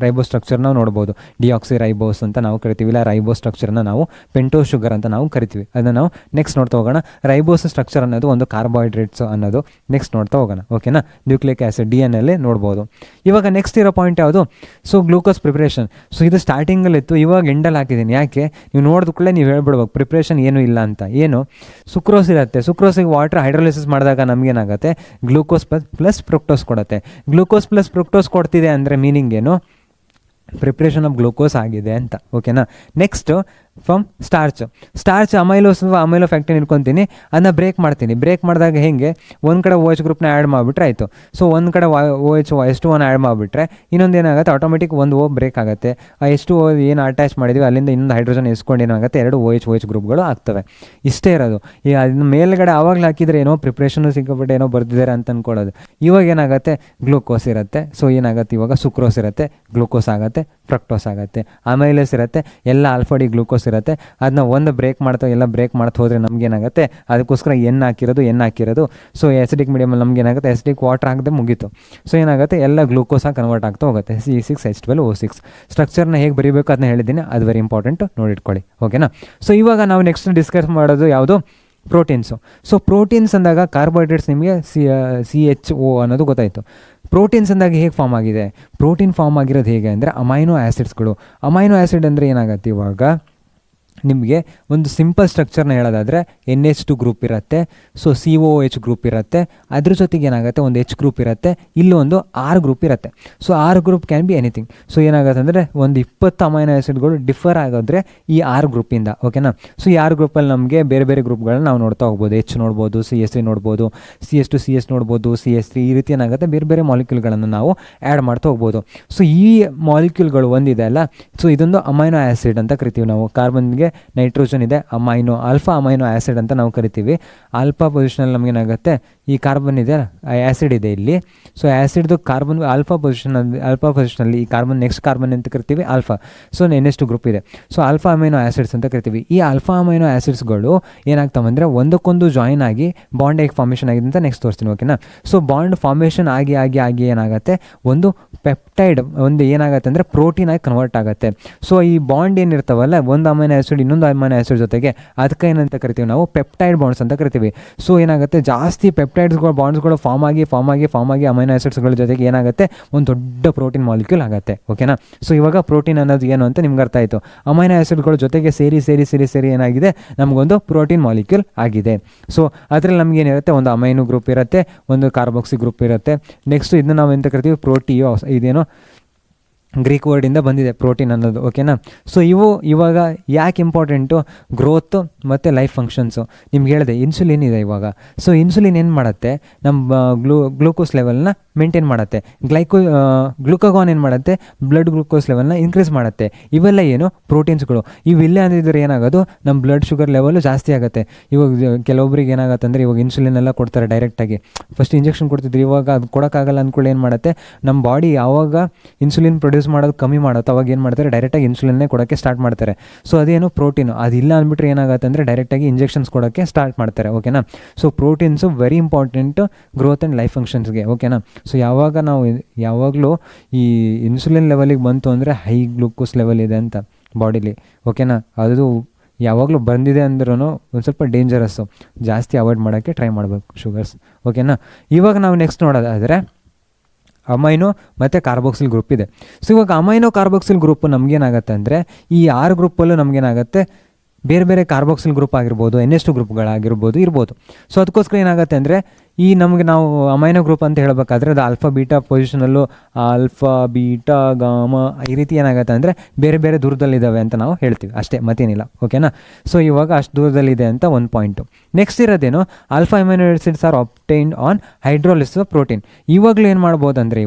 ರೈಬೋಸ್ ಸ್ಟ್ರಕ್ಚರ್ ನಾವು ನೋಡ್ಬೋದು. ಡಿಆಕ್ಸಿರೈಬೋಸ್ ಅಂತ ನಾವು ಕರಿತೀವಿ, ಇಲ್ಲ ರೈಬೋಸ್ ಸ್ಟ್ರಕ್ಚರ್ನ ನಾವು ಪೆಂಟೋ ಶುಗರ್ ಅಂತ ನಾವು ಕರಿತೀವಿ. ಅದನ್ನು ನಾವು ನೆಕ್ಸ್ಟ್ ನೋಡ್ತಾ ಹೋಗೋಣ. ರೈಬೋಸ್ ಸ್ಟ್ರಕ್ಚರ್ ಅನ್ನೋದು ಒಂದು ಕಾರ್ಬೋಹೈಡ್ರೇಟ್ಸ್ ಅನ್ನೋದು ನೆಕ್ಸ್ಟ್ ನೋಡ್ತಾ ಹೋಗೋಣ. ಓಕೆನಾ. ನ್ಯೂಕ್ಲಿಕ್ ಆ್ಯಸಿಡ್ DNA ನೋಡ್ಬೋದು. ಇವಾಗ ನೆಕ್ಸ್ಟ್ ಇರೋ ಪಾಯಿಂಟ್ ಯಾವುದು, ಸೊ ಗ್ಲೂಕೋಸ್ ಪ್ರಿಪ್ರೇಷನ್. ಸೊ ಇದು ಸ್ಟಾರ್ಟಿಂಗಲ್ಲಿತ್ತು, ಇವಾಗ ಎಂಡಲ್ಲಿ ಹಾಕಿದ್ದೀನಿ. ಯಾಕೆ, ನೀವು ನೋಡಿದ ಕೂಡಲೇ ನೀವು ಹೇಳ್ಬಿಡ್ಬೇಕು ಪ್ರಿಪ್ರೇಷನ್ ಏನೂ ಇಲ್ಲ ಅಂತ. ಏನು, ಸುಕ್ರೋಸ್ ಇರುತ್ತೆ. ಸುಕ್ರೋಸಿಗೆ ವಾಟರ್ ಹೈಡ್ರೋಲಿಸಿಸ್ ಮಾಡಿದಾಗ ನಮಗೇನಾಗುತ್ತೆ, ಗ್ಲೂಕೋಸ್ ಪ್ಲಸ್ ಫ್ರಕ್ಟೋಸ್ ಕೊಡುತ್ತೆ. ಗ್ಲೂಕೋಸ್ ಪ್ಲಸ್ ಫ್ರಕ್ಟೋಸ್ ಕೊಡ್ತಿದೆ ಅಂದರೆ ಮೀನಿಂಗ್ ಏನು, ಪ್ರಿಪ್ರೇಷನ್ ಆಫ್ ಗ್ಲೂಕೋಸ್ ಆಗಿದೆ ಅಂತ. ಓಕೆನಾ. ನೆಕ್ಸ್ಟು ಫ್ರಮ್ ಸ್ಟಾರ್ಚ್ ಅಮೈಲೋಫ್ಯಾಕ್ಟಿನ್ ಇಟ್ಕೊತೀನಿ, ಅದನ್ನ ಬ್ರೇಕ್ ಮಾಡ್ತೀನಿ. ಬ್ರೇಕ್ ಮಾಡಿದಾಗ ಹೇಗೆ, ಒಂದು ಕಡೆ OH ಗ್ರೂಪ್ನ ಆ್ಯಡ್ ಮಾಡಿಬಿಟ್ರೆ ಆಯಿತು. ಸೊ ಒಂದು ಕಡೆ OH H2O ಆ್ಯಡ್ ಮಾಡಿಬಿಟ್ರೆ ಇನ್ನೊಂದು ಏನಾಗುತ್ತೆ, ಆಟೋಮೆಟಿಕ್ ಒಂದು O ಬ್ರೇಕ್ ಆಗುತ್ತೆ. ಆ H2O ಏನು ಅಟ್ಯಾಚ್ ಮಾಡಿದ್ವಿ ಅಲ್ಲಿಂದ ಇನ್ನೊಂದು ಹೈಡ್ರೋಜನ್ ಎಸ್ಕೊಂಡು ಏನಾಗುತ್ತೆ, 2 OH ಗ್ರೂಪ್ಗಳು ಆಗ್ತವೆ. ಇಷ್ಟೇ ಇರೋದು. ಈಗ ಅದನ್ನ ಮೇಲ್ಗಡೆ ಆವಾಗಲೇ ಹಾಕಿದರೆ ಏನೋ ಪ್ರಿಪ್ರೇಷನು ಸಿಕ್ಕಾಪಟ್ಟೆ ಏನೋ ಬರ್ತಿದ್ದಾರೆ ಅಂತ ಅಂದ್ಕೊಳ್ಳೋದು. ಇವಾಗ ಏನಾಗುತ್ತೆ, ಗ್ಲೂಕೋಸ್ ಇರುತ್ತೆ. ಸೊ ಏನಾಗುತ್ತೆ, ಇವಾಗ ಸುಕ್ರೋಸ್ ಇರುತ್ತೆ, ಗ್ಲೂಕೋಸ್ ಆಗುತ್ತೆ, ಫ್ರಕ್ಟೋಸ್ ಆಗುತ್ತೆ. ಅಮೈಲೇಸ್ ಇರುತ್ತೆ, ಎಲ್ಲ ಆಲ್ಫಾ ಡಿ ಗ್ಲೂಕೋಸ್ ಇರುತ್ತೆ. ಅದನ್ನ ಒಂದು ಬ್ರೇಕ್ ಎಲ್ಲ ಬ್ರೇಕ್ ಮಾಡ್ತಾ ಹೋದರೆ ನಮಗೇನಾಗುತ್ತೆ, ಅದಕ್ಕೋಸ್ಕರ ಎನ್ ಹಾಕಿರೋದು. ಸೊ ಎಸಿಡಿಕ್ ಮೀಡಿಯಮಲ್ಲಿ ನಮಗೇನಾಗುತ್ತೆ, ಎಸಿಡಿಕ್ ವಾಟರ್ ಹಾಕದೆ ಮುಗೀತು. ಸೊ ಏನಾಗುತ್ತೆ, ಎಲ್ಲ ಗ್ಲೂಕೋಸಾಗಿ ಕನ್ವರ್ಟ್ ಆಗ್ತಾ ಹೋಗುತ್ತೆ. C6H12O6 ಸ್ಟ್ರಕ್ಚರ್ನ ಹೇಗೆ ಬರೀಬೇಕು ಅದನ್ನ ಹೇಳಿದ್ದೀನಿ, ಅದು ವೆರಿ ಇಂಪಾರ್ಟೆಂಟ್, ನೋಡಿಟ್ಕೊಳ್ಳಿ. ಓಕೆನಾ. ಸೊ ಇವಾಗ ನಾವು ನೆಕ್ಸ್ಟ್ ಡಿಸ್ಕಸ್ ಮಾಡೋದು ಯಾವುದು, ಪ್ರೋಟೀನ್ಸು. ಸೊ ಪ್ರೋಟೀನ್ಸ್ ಅಂದಾಗ ಕಾರ್ಬೋಹೈಡ್ರೇಟ್ಸ್ ನಿಮಗೆ CHO ಅನ್ನೋದು ಗೊತ್ತಾಯಿತು. ಪ್ರೋಟೀನ್ಸ್ ಅಂದಾಗ ಹೇಗೆ ಫಾರ್ಮ್ ಆಗಿದೆ, ಪ್ರೋಟೀನ್ ಫಾರ್ಮ್ ಆಗಿರೋದು ಹೇಗೆ ಅಂದರೆ ಅಮೈನೋ ಆ್ಯಸಿಡ್ಸ್ಗಳು. ಅಮೈನೋ ಆ್ಯಸಿಡ್ ಅಂದರೆ ಏನಾಗುತ್ತೆ, ಇವಾಗ ನಿಮಗೆ ಒಂದು ಸಿಂಪಲ್ ಸ್ಟ್ರಕ್ಚರ್ನ ಹೇಳೋದಾದರೆ NH2 ಗ್ರೂಪ್ ಇರುತ್ತೆ. ಸೊ COOH ಗ್ರೂಪ್ ಇರುತ್ತೆ. ಅದ್ರ ಜೊತೆಗೆ ಏನಾಗುತ್ತೆ, ಒಂದು H ಗ್ರೂಪ್ ಇರುತ್ತೆ, ಇಲ್ಲೊಂದು R ಗ್ರೂಪ್ ಇರುತ್ತೆ. So R group can be anything. So ಏನಾಗುತ್ತೆ ಅಂದರೆ ಒಂದು 20 ಅಮೈನೋ ಆ್ಯಸಿಡ್ಗಳು ಡಿಫರ್ ಆಗೋದ್ರೆ ಈ R ಗ್ರೂಪಿಂದ. ಓಕೆನಾ. ಸೊ ಈ R ಗ್ರೂಪಲ್ಲಿ ನಮಗೆ ಬೇರೆ ಬೇರೆ ಗ್ರೂಪ್ಗಳನ್ನ ನಾವು ನೋಡ್ತಾ ಹೋಗ್ಬೋದು. H ನೋಡ್ಬೋದು, CH3 ನೋಡ್ಬೋದು, CH2 CS ನೋಡ್ಬೋದು, CH3, ಈ ರೀತಿ ಏನಾಗುತ್ತೆ ಬೇರೆ ಬೇರೆ ಮಾಲಿಕ್ಯೂಲ್ಗಳನ್ನು ನಾವು ಆ್ಯಡ್ ಮಾಡ್ತಾ ಹೋಗ್ಬೋದು. ಸೊ ಈ ಮಾಲಿಕ್ಯೂಲ್ಗಳು ಒಂದಿದೆ ಅಲ್ಲ, ಸೊ ಇದೊಂದು ಅಮೈನೋ ಆ್ಯಸಿಡ್ ಅಂತ ಕರಿತೀವಿ ನಾವು. ಕಾರ್ಬನ್ಗೆ ನೈಟ್ರೋಜನ್ ಇದೆ, ಆಲ್ಫಾ ಅಮೈನೋ ಆ್ಯಸಿಡ್ ಅಂತ ನಾವು ಕರಿತೀವಿ. ಆಲ್ಫಾ ಪೊಸಿಷನಲ್ಲಿ ನಮಗೇನಾಗುತ್ತೆ, ಈ ಕಾರ್ಬನ್ ಇದೆ, ಆ್ಯಸಿಡ್ ಇದೆ ಇಲ್ಲಿ. ಸೊ ಆ್ಯಸಿಡ್ದು ಕಾರ್ಬನ್ ಆಲ್ಫಾ ಪೊಸಿಷನಲ್ಲಿ ಈ ಕಾರ್ಬನ್ ನೆಕ್ಸ್ಟ್ ಕಾರ್ಬನ್ ಅಂತ ಕರಿತೀವಿ ಆಲ್ಫಾ. ಸೊ NH2 ಗ್ರೂಪ್ ಇದೆ. ಸೊ ಆಲ್ಫಾ ಅಮೈನೋ ಆ್ಯಸಿಡ್ಸ್ ಅಂತ ಕರಿತೀವಿ. ಈ ಆಲ್ಫಾ ಅಮೈನೋ ಆ್ಯಸಿಡ್ಸ್ಗಳು ಏನಾಗ್ತಾವಂದರೆ ಒಂದಕ್ಕೊಂದು ಜಾಯಿನ್ ಆಗಿ ಬಾಂಡ್ ಹೇಗೆ ಫಾರ್ಮೇಷನ್ ಆಗಿದೆ ಅಂತ ನೆಕ್ಸ್ಟ್ ತೋರಿಸ್ತೀನಿ. ಓಕೆನಾ. ಸೊ ಬಾಂಡ್ ಫಾರ್ಮೇಷನ್ ಆಗಿ ಏನಾಗುತ್ತೆ, ಒಂದು ಪೆಪ್ಟೈಡ್ ಒಂದು ಏನಾಗುತ್ತೆ ಅಂದರೆ ಪ್ರೋಟೀನ್ ಆಗಿ ಕನ್ವರ್ಟ್ ಆಗುತ್ತೆ. ಸೊ ಈ ಬಾಂಡ್ ಏನಿರ್ತಾವಲ್ಲ, ಒಂದು ಅಮೈನೋ ಆ್ಯಸಿಡ್ ಇನ್ನೊಂದು ಅಮೈನೋ ಆ್ಯಸಿಡ್ ಜೊತೆಗೆ, ಅದಕ್ಕೆ ಏನಂತ ಕರಿತೀವಿ ನಾವು, ಪೆಪ್ಟೈಡ್ ಬಾಂಡ್ಸ್ ಅಂತ ಕರಿತೀವಿ. ಸೊ ಏನಾಗುತ್ತೆ, ಜಾಸ್ತಿ ಪೆಪ್ಟೈಡ್ಸ್ಗಳು ಬಾಂಡ್ಸ್ಗಳು ಫಾರ್ಮ್ ಆಗಿ ಅಮೈನೋ ಆ್ಯಸಿಡ್ಸ್ಗಳ ಜೊತೆಗೆ ಏನಾಗುತ್ತೆ, ಒಂದು ದೊಡ್ಡ ಪ್ರೋಟೀನ್ ಮಾಲಿಕ್ಯೂಲ್ ಆಗುತ್ತೆ. ಓಕೆನಾ. ಸೊ ಇವಾಗ ಪ್ರೋಟೀನ್ ಅನ್ನೋದು ಏನು ಅಂತ ನಿಮ್ಗೆ ಅರ್ಥ ಆಯಿತು. ಅಮೈನೋ ಆ್ಯಸಿಡ್ಗಳ ಜೊತೆಗೆ ಸೇರಿ ಏನಾಗಿದೆ, ನಮಗೊಂದು ಪ್ರೋಟೀನ್ ಮಾಲಿಕ್ಯೂಲ್ ಆಗಿದೆ. ಸೊ ಅದರಲ್ಲಿ ನಮಗೇನಿರುತ್ತೆ, ಒಂದು ಅಮೈನೋ ಗ್ರೂಪ್ ಇರುತ್ತೆ, ಒಂದು ಕಾರ್ಬಾಕ್ಸಿ ಗ್ರೂಪ್ ಇರುತ್ತೆ. ನೆಕ್ಸ್ಟ್ ಇದನ್ನ ನಾವು ಎಂತ ಕರಿತೀವಿ, ಪ್ರೋಟಿಯೋ. ಇದೇನೋ ಗ್ರೀಕ್ ವರ್ಡಿಂದ ಬಂದಿದೆ ಪ್ರೋಟೀನ್ ಅನ್ನೋದು. ಓಕೆನಾ. ಸೊ ಇವಾಗ ಯಾಕೆ ಇಂಪಾರ್ಟೆಂಟು, ಗ್ರೋತ್ ಮತ್ತು ಲೈಫ್ ಫಂಕ್ಷನ್ಸು. ನಿಮ್ಗೆ ಹೇಳಿದೆ ಇನ್ಸುಲಿನ್ ಇದೆ ಇವಾಗ. ಸೊ ಇನ್ಸುಲಿನ್ ಏನು ಮಾಡುತ್ತೆ, ನಮ್ಮ ಗ್ಲೂಕೋಸ್ ಲೆವೆಲ್ನ ಮೇಂಟೈನ್ ಮಾಡುತ್ತೆ. ಗ್ಲೂಕಾಗಾನ್ ಏನು ಮಾಡುತ್ತೆ, ಬ್ಲಡ್ ಗ್ಲೂಕೋಸ್ ಲೆವೆಲ್ನ ಇನ್ಕ್ರೀಸ್ ಮಾಡುತ್ತೆ. ಇವೆಲ್ಲ ಏನು, ಪ್ರೋಟೀನ್ಸ್ಗಳು. ಇವಿಲ್ಲೇ ಅಂದಿದ್ರೆ ಏನಾಗೋದು, ನಮ್ಮ ಬ್ಲಡ್ ಶುಗರ್ ಲೆವೆಲು ಜಾಸ್ತಿ ಆಗುತ್ತೆ. ಇವಾಗ ಕೆಲವೊಬ್ರಿಗೆ ಏನಾಗುತ್ತೆ ಅಂದರೆ, ಇವಾಗ ಇನ್ಸುಲಿನ್ ಎಲ್ಲ ಕೊಡ್ತಾರೆ ಡೈರೆಕ್ಟಾಗಿ. ಫಸ್ಟ್ ಇಂಜೆಕ್ಷನ್ ಕೊಡ್ತಿದ್ರು, ಇವಾಗ ಅದು ಕೊಡೋಕ್ಕಾಗಲ್ಲ ಅಂದ್ಕೊಳ್ಳಿ ಏನು ಮಾಡುತ್ತೆ, ನಮ್ಮ ಬಾಡಿ ಯಾವಾಗ ಇನ್ಸುಲಿನ್ ಪ್ರೊಡ್ಯೂಸ್ ಮಾಡೋದು ಕಮ್ಮಿ ಮಾಡುತ್ತೆ, ಅವಾಗ ಏನು ಮಾಡ್ತಾರೆ, ಡೈರೆಕ್ಟಾಗಿ ಇನ್ಸುಲಿನ್ನೇ ಕೊಡೋಕ್ಕೆ ಸ್ಟಾರ್ಟ್ ಮಾಡ್ತಾರೆ. ಸೊ ಅದೇನು ಪ್ರೋಟೀನು, ಅದಿಲ್ಲ ಅಂದ್ಬಿಟ್ರೆ ಏನಾಗುತ್ತೆ ಅಂದರೆ ಡೈರೆಕ್ಟಾಗಿ ಇಂಜೆಕ್ಷನ್ಸ್ ಕೊಡೋಕ್ಕೆ ಸ್ಟಾರ್ಟ್ ಮಾಡ್ತಾರೆ. ಓಕೆನಾ. So proteins very important growth and life ಫಂಕ್ಷನ್ಸ್ಗೆ. ಓಕೆನಾ. ಸೊ ಯಾವಾಗಲೂ ಈ ಇನ್ಸುಲಿನ್ ಲೆವೆಲಿಗೆ ಬಂತು ಅಂದರೆ ಹೈ ಗ್ಲೂಕೋಸ್ ಲೆವೆಲ್ ಇದೆ ಅಂತ ಬಾಡಿಲಿ. ಓಕೆನಾ. ಅದು ಯಾವಾಗಲೂ ಬಂದಿದೆ ಅಂದ್ರೂ ಒಂದು ಸ್ವಲ್ಪ ಡೇಂಜರಸ್ಸು, ಜಾಸ್ತಿ ಅವಾಯ್ಡ್ ಮಾಡೋಕ್ಕೆ ಟ್ರೈ ಮಾಡಬೇಕು ಶುಗರ್ಸ್. ಓಕೆನಾ. ಇವಾಗ ನಾವು ನೆಕ್ಸ್ಟ್ ನೋಡೋದಾದರೆ ಅಮೈನೋ ಮತ್ತು ಕಾರ್ಬಾಕ್ಸಿಲ್ ಗ್ರೂಪ್ ಇದೆ. ಸೊ ಇವಾಗ ಅಮೈನೋ ಕಾರ್ಬಾಕ್ಸಿಲ್ ಗ್ರೂಪ್ ನಮಗೇನಾಗುತ್ತೆ ಅಂದರೆ, ಈ R ಗ್ರೂಪಲ್ಲೂ ನಮಗೇನಾಗುತ್ತೆ, ಬೇರೆ ಬೇರೆ ಕಾರ್ಬಾಕ್ಸಿಲ್ ಗ್ರೂಪ್ ಆಗಿರ್ಬೋದು, NH2 ಗ್ರೂಪ್ಗಳಾಗಿರ್ಬೋದು ಇರ್ಬೋದು. ಸೊ ಅದಕ್ಕೋಸ್ಕರ ಏನಾಗುತ್ತೆ ಅಂದರೆ, ಈ ನಮಗೆ ನಾವು ಅಮೈನೋ ಗ್ರೂಪ್ ಅಂತ ಹೇಳಬೇಕಾದ್ರೆ ಅದು ಆಲ್ಫಾ ಬೀಟಾ ಪೊಸಿಷನಲ್ಲೂ ಆಲ್ಫಾ ಬೀಟಾ ಗಾಮ ಈ ರೀತಿ ಏನಾಗುತ್ತೆ ಅಂದರೆ ಬೇರೆ ಬೇರೆ ದೂರದಲ್ಲಿದ್ದಾವೆ ಅಂತ ನಾವು ಹೇಳ್ತೀವಿ ಅಷ್ಟೇ, ಮತ್ತೇನಿಲ್ಲ. ಓಕೆನಾ. ಸೊ ಇವಾಗ ಅಷ್ಟು ದೂರದಲ್ಲಿದೆ ಅಂತ ಒಂದು ಪಾಯಿಂಟು. ನೆಕ್ಸ್ಟ್ ಇರೋದೇನು, alpha amino acids are obtained on hydrolysis of protein. ಇವಾಗಲೂ ಏನು ಮಾಡ್ಬೋದು ಅಂದರೆ,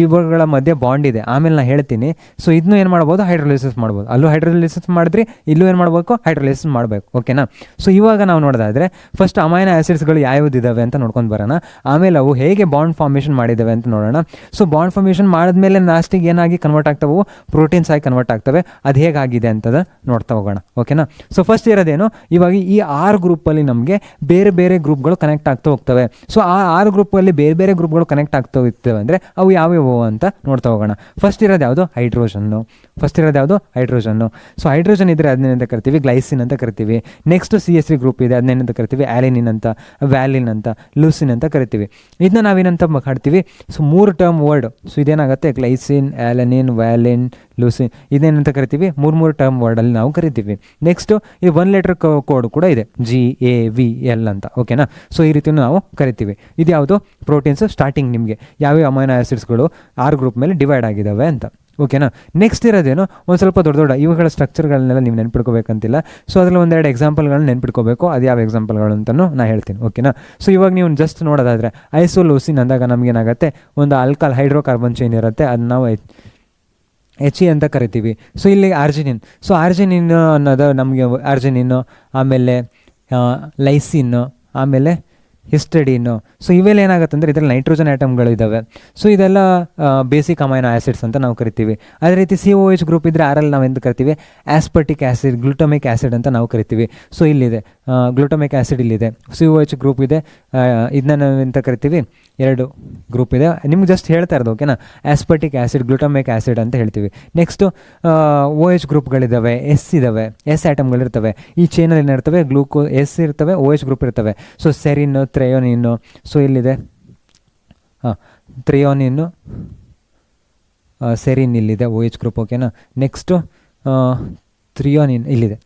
ಇವುಗಳ ಮಧ್ಯೆ ಬಾಂಡ್ ಇದೆ, ಆಮೇಲೆ ನಾನು ಹೇಳ್ತೀನಿ. ಸೊ ಇದನ್ನು ಏನು ಮಾಡ್ಬೋದು, ಹೈಡ್ರೋಲಿಸಿಸ್ ಮಾಡ್ಬೋದು. ಅಲ್ಲೂ ಹೈಡ್ರೋಲಿಸಿಸ್ ಮಾಡಿದ್ರಿ, ಇಲ್ಲೂ ಏನು ಮಾಡಬೇಕು, ಹೈಡ್ರೋಲಿಸಿಸ್ ಮಾಡಬೇಕು. ಓಕೆನಾ. ಸೊ ಇವಾಗ ನಾವು ನೋಡೋದಾದರೆ ಫಸ್ಟ್ ಅಮೈನೋ ಆಸಿಡ್ಸ್ಗಳು ಯಾವ್ದಿದ್ದಾವೆ ಅಂತ ನೋಡ್ಕೊಂಡು ಬರೋಣ. ಆಮೇಲೆ ಅವು ಹೇಗೆ ಬಾಂಡ್ ಫಾರ್ಮೇಷನ್ ಮಾಡಿದ್ದಾವೆ ಅಂತ ನೋಡೋಣ. ಸೊ ಬಾಂಡ್ ಫಾರ್ಮೇಷನ್ ಮಾಡಿದ್ಮೇಲೆ ಲಾಸ್ಟಿಗೆ ಏನಾಗಿ ಕನ್ವರ್ಟ್ ಆಗ್ತವೆ, ಪ್ರೋಟೀನ್ಸ್ ಆಗಿ ಕನ್ವರ್ಟ್ ಆಗ್ತವೆ. ಅದು ಹೇಗಾಗಿದೆ ಅಂತದ ನೋಡ್ತಾ ಹೋಗೋಣ. ಓಕೆನಾ. ಸೊ ಫಸ್ಟ್ ಇರೋದೇನು, ಇವಾಗ ಈ R ಗ್ರೂಪಲ್ಲಿ ನಮಗೆ ಬೇರೆ ಬೇರೆ ಗ್ರೂಪ್ಗಳು ಕನೆಕ್ಟ್ ಆಗ್ತಾ ಹೋಗ್ತವೆ. ಸೊ ಆ R ಗ್ರೂಪಲ್ಲಿ ಬೇರೆ ಬೇರೆ ಗ್ರೂಪ್ಗಳು ಕನೆಕ್ಟ್ ಆಗ್ತಾ ಹೋಗ್ತವೆ ಅಂದರೆ ಅವು ಯಾವ್ಯಾವು ಅಂತ ನೋಡ್ತಾ ಹೋಗೋಣ. ಫಸ್ಟ್ ಇರೋದು ಯಾವುದು, ಹೈಡ್ರೋಜನ್ನು. ಸೊ ಹೈಡ್ರೋಜನ್ ಇದ್ದರೆ ಅದನ್ನೇನಂತ ಕರಿತೀವಿ, ಗ್ಲೈಸಿನ್ ಅಂತ ಕರಿತೀವಿ. ನೆಕ್ಸ್ಟ್ CH3 ಗ್ರೂಪ್ ಇದೆ, ಅದನ್ನೇನಂತ ಕರಿತೀವಿ, ಆ್ಯಲಿನಿನ್ ಅಂತ, ವ್ಯಾಲಿನ್ ಅಂತ, ಲೂಸಿನ್ ಅಂತ ಕರಿತೀವಿ. ಇದನ್ನ ನಾವೇನಂತ ಮಾಡ್ತೀವಿ, ಸೊ 3 ಟರ್ಮ್ ವರ್ಡ್. ಸೊ ಇದೇನಾಗುತ್ತೆ, ಗ್ಲೈಸಿನ್, ಆ್ಯಲನಿನ್, ವ್ಯಾಲಿನ್, ಲೂಸಿನ್, ಇದೇನಂತ ಕರಿತೀವಿ, 3 ಟರ್ಮ್ ವರ್ಡಲ್ಲಿ ನಾವು ಕರಿತೀವಿ. ನೆಕ್ಸ್ಟು ಇದು 1 ಲೆಟರ್ ಕೋಡ್ ಕೂಡ ಇದೆ, GAVL ಅಂತ. ಓಕೆನಾ. ಸೊ ಈ ರೀತಿ ನಾವು ಕರಿತೀವಿ. ಇದು ಯಾವುದು, ಪ್ರೋಟೀನ್ಸ್. ಸ್ಟಾರ್ಟಿಂಗ್ ನಿಮಗೆ ಯಾವ್ಯಾವ ಅಮೈನೋ ಆಸಿಡ್ಸ್ಗಳು R ಗ್ರೂಪ್ ಮೇಲೆ ಡಿವೈಡ್ ಆಗಿದ್ದಾವೆ ಅಂತ. ಓಕೆನಾ. ನೆಕ್ಸ್ಟ್ ಇರೋದೇನು, ಒಂದು ಸ್ವಲ್ಪ ದೊಡ್ಡ ಇವುಗಳ ಸ್ಟ್ರಕ್ಚರ್ಗಳನ್ನೆಲ್ಲ ನೀವು ನೆನ್ಪಿಟ್ಕೋಬೇಕಂತಿಲ್ಲ. ಸೊ ಅದರಲ್ಲಿ ಒಂದೆರಡು ಎಕ್ಸಾಂಪಲ್ಗಳನ್ನ ನೆನ್ಪಿಟ್ಕೋಬೇಕು. ಅದು ಯಾವ ಎಕ್ಸಾಂಪಲ್ಗಳು ಅಂತಲೂ ನಾನು ಹೇಳ್ತೀನಿ. ಓಕೆನಾ. ಸೊ ಇವಾಗ ನೀವು ಜಸ್ಟ್ ನೋಡೋದಾದರೆ ಐಸೋಲೂಸಿನ್ ಅಂದಾಗ ನಮಗೇನಾಗುತ್ತೆ, ಒಂದು ಆಲ್ಕಲ್ ಹೈಡ್ರೋಕಾರ್ಬನ್ ಚೈನ್ ಇರುತ್ತೆ, ಅದನ್ನ ನಾವು HE ಅಂತ ಕರಿತೀವಿ. ಸೊ ಇಲ್ಲಿ ಆರ್ಜಿನಿನ್. ಸೊ ಆರ್ಜಿನಿನ್ ಅನ್ನೋದು ನಮಗೆ ಆರ್ಜಿನಿನ್ನು, ಆಮೇಲೆ ಲೈಸಿನ್ನು, ಆಮೇಲೆ ಹಿಸ್ಟಡಿನು. ಸೊ ಇವೆಲ್ಲ ಏನಾಗುತ್ತೆ ಅಂದರೆ ಇದರಲ್ಲಿ ನೈಟ್ರೋಜನ್ ಆಟಮ್ಗಳು ಇದ್ದಾವೆ. ಸೊ ಇದೆಲ್ಲ ಬೇಸಿಕ್ ಅಮೈನೋ ಆ್ಯಸಿಡ್ಸ್ ಅಂತ ನಾವು ಕರಿತೀವಿ. ಅದೇ ರೀತಿ COH ಗ್ರೂಪ್ ಇದ್ದರೆ ಆರಲ್ಲಿ ನಾವು ಎಂದು ಕರಿತೀವಿ ಆಸ್ಪರ್ಟಿಕ್ ಆ್ಯಸಿಡ್, ಗ್ಲೂಟಮಿಕ್ ಆ್ಯಸಿಡ್ ಅಂತ ನಾವು ಕರಿತೀವಿ. ಸೊ ಇಲ್ಲಿದೆ ಗ್ಲೂಟಮಿಕ್ ಆ್ಯಸಿಡ್, ಇಲ್ಲಿದೆ COH ಗ್ರೂಪ್ ಇದೆ. ಇದನ್ನ ನಾವು ಎಂತ ಕರಿತೀವಿ, 2 ಗ್ರೂಪ್ ಇದೆ. ನಿಮ್ಗೆ ಜಸ್ಟ್ ಹೇಳ್ತಾ ಇರೋದು, ಓಕೆನಾ. ಆಸ್ಪರ್ಟಿಕ್ ಆ್ಯಸಿಡ್, ಗ್ಲೂಟಮಿಕ್ ಆ್ಯಸಿಡ್ ಅಂತ ಹೇಳ್ತೀವಿ. ನೆಕ್ಸ್ಟು OH ಗ್ರೂಪ್ಗಳಿದ್ದಾವೆ, ಇದ್ದಾವೆ, ಆಟಮ್ಗಳಿರ್ತವೆ. ಈ ಚೈನಲ್ಲಿ ಏನಿರ್ತವೆ, ಇರ್ತವೆ, OH ಗ್ರೂಪ್ ಇರ್ತವೆ. ಸೊ ಸೆರಿನ್ನು, ಥ್ರೆಯೋನಿನ್ನು, ಸೊ ಇಲ್ಲಿದೆ ಥ್ರೆಯೋನಿನ್ನು, ಸೆರಿನ್ ಇಲ್ಲಿದೆ OH ಗ್ರೂಪ್, ಓಕೆನಾ. ನೆಕ್ಸ್ಟು ಥ್ರಿಯೋನಿನ್ ಇಲ್ಲಿದೆ,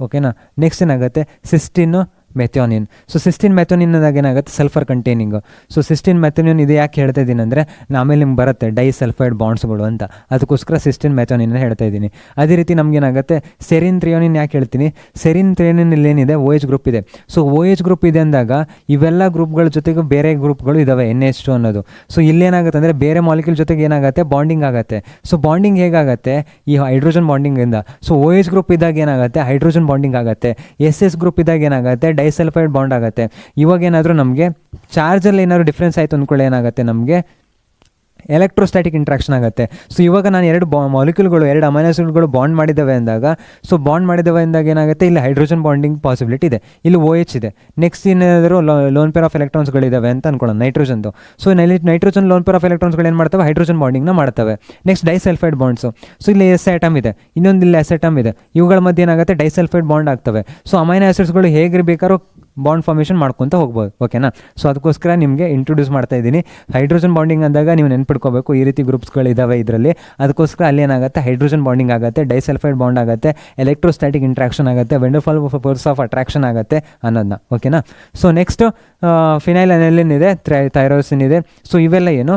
ಓಕೆನಾ. ನೆಕ್ಸ್ಟ್ ಏನಾಗುತ್ತೆ ಸಿಸ್ಟಿನ್ನು, ಮೆಥಿಯೋನಿನ್. ಸೊ ಸಿಸ್ಟಿನ್ ಮೆಥಿಯೋನಿನ್ದಾಗ ಏನಾಗುತ್ತೆ ಸಲ್ಫರ್ ಕಂಟೈನಿಂಗು. ಸೊ ಸಿಸ್ಟಿನ್ ಮೆಥಿಯೋನಿನ್ ಇದು ಯಾಕೆ ಹೇಳ್ತಾ ಇದ್ದೀನಿ ಅಂದರೆ ಆಮೇಲೆ ನಿಮ್ಗೆ ಬರುತ್ತೆ ಡೈಸಲ್ಫೈಡ್ ಬಾಂಡ್ಸ್ಗಳು ಅಂತ, ಅದಕ್ಕೋಸ್ಕರ ಸಿಸ್ಟಿನ್ ಮೆಥಿಯೋನಿನ್ ಹೇಳ್ತಾ ಇದ್ದೀನಿ. ಅದೇ ರೀತಿ ನಮಗೇನಾಗುತ್ತೆ ಸೆರಿನ್ ಥ್ರಿಯೋನಿನ್ ಯಾಕೆ ಹೇಳ್ತೀನಿ, ಸೆರಿನ್ ಥ್ರಿಯೋನಿನ್ ಇಲ್ಲೇನಿದೆ OH ಗ್ರೂಪ್ ಇದೆ. ಸೊ OH ಗ್ರೂಪ್ ಇದೆ ಅಂದಾಗ ಇವೆಲ್ಲ ಗ್ರೂಪ್ಗಳ ಜೊತೆಗೆ ಬೇರೆ ಗ್ರೂಪ್ಗಳು ಇದ್ದಾವೆ NH2 ಅನ್ನೋದು. ಸೊ ಇಲ್ಲೇನಾಗುತ್ತೆ ಅಂದರೆ ಬೇರೆ ಮಾಲಿಕ್ಯೂಲ್ ಜೊತೆಗೆ ಏನಾಗುತ್ತೆ ಬಾಂಡಿಂಗ್ ಆಗುತ್ತೆ. ಸೊ ಬಾಂಡಿಂಗ್ ಹೇಗಾಗುತ್ತೆ ಈ ಹೈಡ್ರೋಜನ್ ಬಾಂಡಿಂಗಿಂದ. ಸೊ OH ಗ್ರೂಪ್ ಇದ್ದಾಗ ಏನಾಗುತ್ತೆ ಹೈಡ್ರೋಜನ್ ಬಾಂಡಿಂಗ್ ಆಗುತ್ತೆ. SS ಗ್ರೂಪ್ ಇದ್ದಾಗ ಏನಾಗುತ್ತೆ ಡೈಸಲ್ಫೈಡ್ ಬಾಂಡ್ ಆಗುತ್ತೆ. ಇವಾಗ ಏನಾದರೂ ನಮಗೆ ಚಾರ್ಜಲ್ಲಿ ಏನಾದರೂ ಡಿಫ್ರೆನ್ಸ್ ಆಯಿತು ಅಂದ್ಕೊಳ್ಳಿ ಏನಾಗುತ್ತೆ ನಮಗೆ ಎಲೆಕ್ಟ್ರೋಸ್ಟ್ಯಾಟಿಕ್ ಇಂಟ್ರಾಕ್ಷನ್ ಆಗುತ್ತೆ. ಸೊ ಇವಾಗ ನಾನು 2 ಮಾಲಿಕ್ಯೂಲ್ಗಳು 2 ಅಮೈನೋ ಆಸಿಡ್ಗಳು ಬಾಂಡ್ ಮಾಡಿದ್ದಾವೆ ಅಂದಾಗ, ಸೊ ಬಾಂಡ್ ಮಾಡಿದ್ದಾವೆ ಅಂದಾಗ ಏನಾಗುತ್ತೆ ಇಲ್ಲಿ ಹೈಡ್ರೋಜನ್ ಬಾಂಡಿಂಗ್ ಪಾಸಿಬಿಲಿಟಿ ಇದೆ, ಇಲ್ಲಿ OH ಇದೆ. ನೆಕ್ಸ್ಟ್ ಏನಾದರೂ ಲೋನ್ ಪೇರ್ ಆಫ್ ಎಲೆಕ್ಟ್ರಾನ್ಸ್ಗಳಿದ್ದಾವೆ ಅಂತ ಅನ್ಕೊಳ್ಳೋಣ ನೈಟ್ರೋಜನ್ದು. So nitrogen lone pair of ಎಲೆಕ್ಟ್ರಾನ್ಸ್ಗಳು ಏನು ಮಾಡ್ತವೆ ಹೈಡ್ರೋಜನ್ ಬಾಂಡಿಂಗ್ನ ಮಾಡ್ತವೆ. Next disulphide bonds. ಸೊ ಇಲ್ಲಿ S ಆಟಮ್ ಇದೆ, ಇನ್ನೊಂದು ಇಲ್ಲಿ S ಆಟಮ್ ಇದೆ, ಇವುಗಳ ಮಧ್ಯೆ ಏನಾಗುತ್ತೆ ಡೈಸಲ್ಫೈಡ್ ಬಾಂಡ್ ಆಗ್ತವೆ. ಸೊ ಅಮೈನೋ ಆಸಿಡ್ಸ್ಗಳು ಹೇಗಿರಬೇಕಾದ್ರೂ ಬಾಂಡ್ ಫಾರ್ಮೇಷನ್ ಮಾಡ್ಕೊತ ಹೋಗ್ಬೋದು, ಓಕೆನಾ. ಸೊ ಅದಕ್ಕೋಸ್ಕರ ನಿಮಗೆ ಇಂಟ್ರೊಡ್ಯೂಸ್ ಮಾಡ್ತಾ ಇದ್ದೀನಿ. ಹೈಡ್ರೋಜನ್ ಬಾಂಡಿಂಗ್ ಅಂದಾಗ ನೀವು ನೆನ್ಪಿಟ್ಕೋಬೇಕು ಈ ರೀತಿ ಗ್ರೂಪ್ಸ್ಗಳಿದ್ದಾವೆ ಇದರಲ್ಲಿ, ಅದಕ್ಕೋಸ್ಕರ ಅಲ್ಲಿ ಏನಾಗುತ್ತೆ ಹೈಡ್ರೋಜನ್ ಬಾಂಡಿಂಗ್ ಆಗುತ್ತೆ, ಡೈಸಲ್ಫೈಡ್ ಬಾಂಡ್ ಆಗುತ್ತೆ, ಎಲೆಕ್ಟ್ರೋಸ್ಟ್ಯಾಟಿಕ್ ಇಂಟ್ರಾಕ್ಷನ್ ಆಗುತ್ತೆ, ವೆಂಡರ್ಫಾಲ್ ಫೋರ್ಸ್ ಆಫ್ ಅಟ್ರಾಕ್ಷನ್ ಆಗುತ್ತೆ ಅನ್ನೋದನ್ನ, ಓಕೆನಾ. ಸೊ ನೆಕ್ಸ್ಟ್ ಫಿನೈಲ್ ಅನೆಲಿನ್ ಇದೆ, ಥೈರೋಸಿನ್ ಇದೆ. ಸೊ ಇವೆಲ್ಲ ಏನು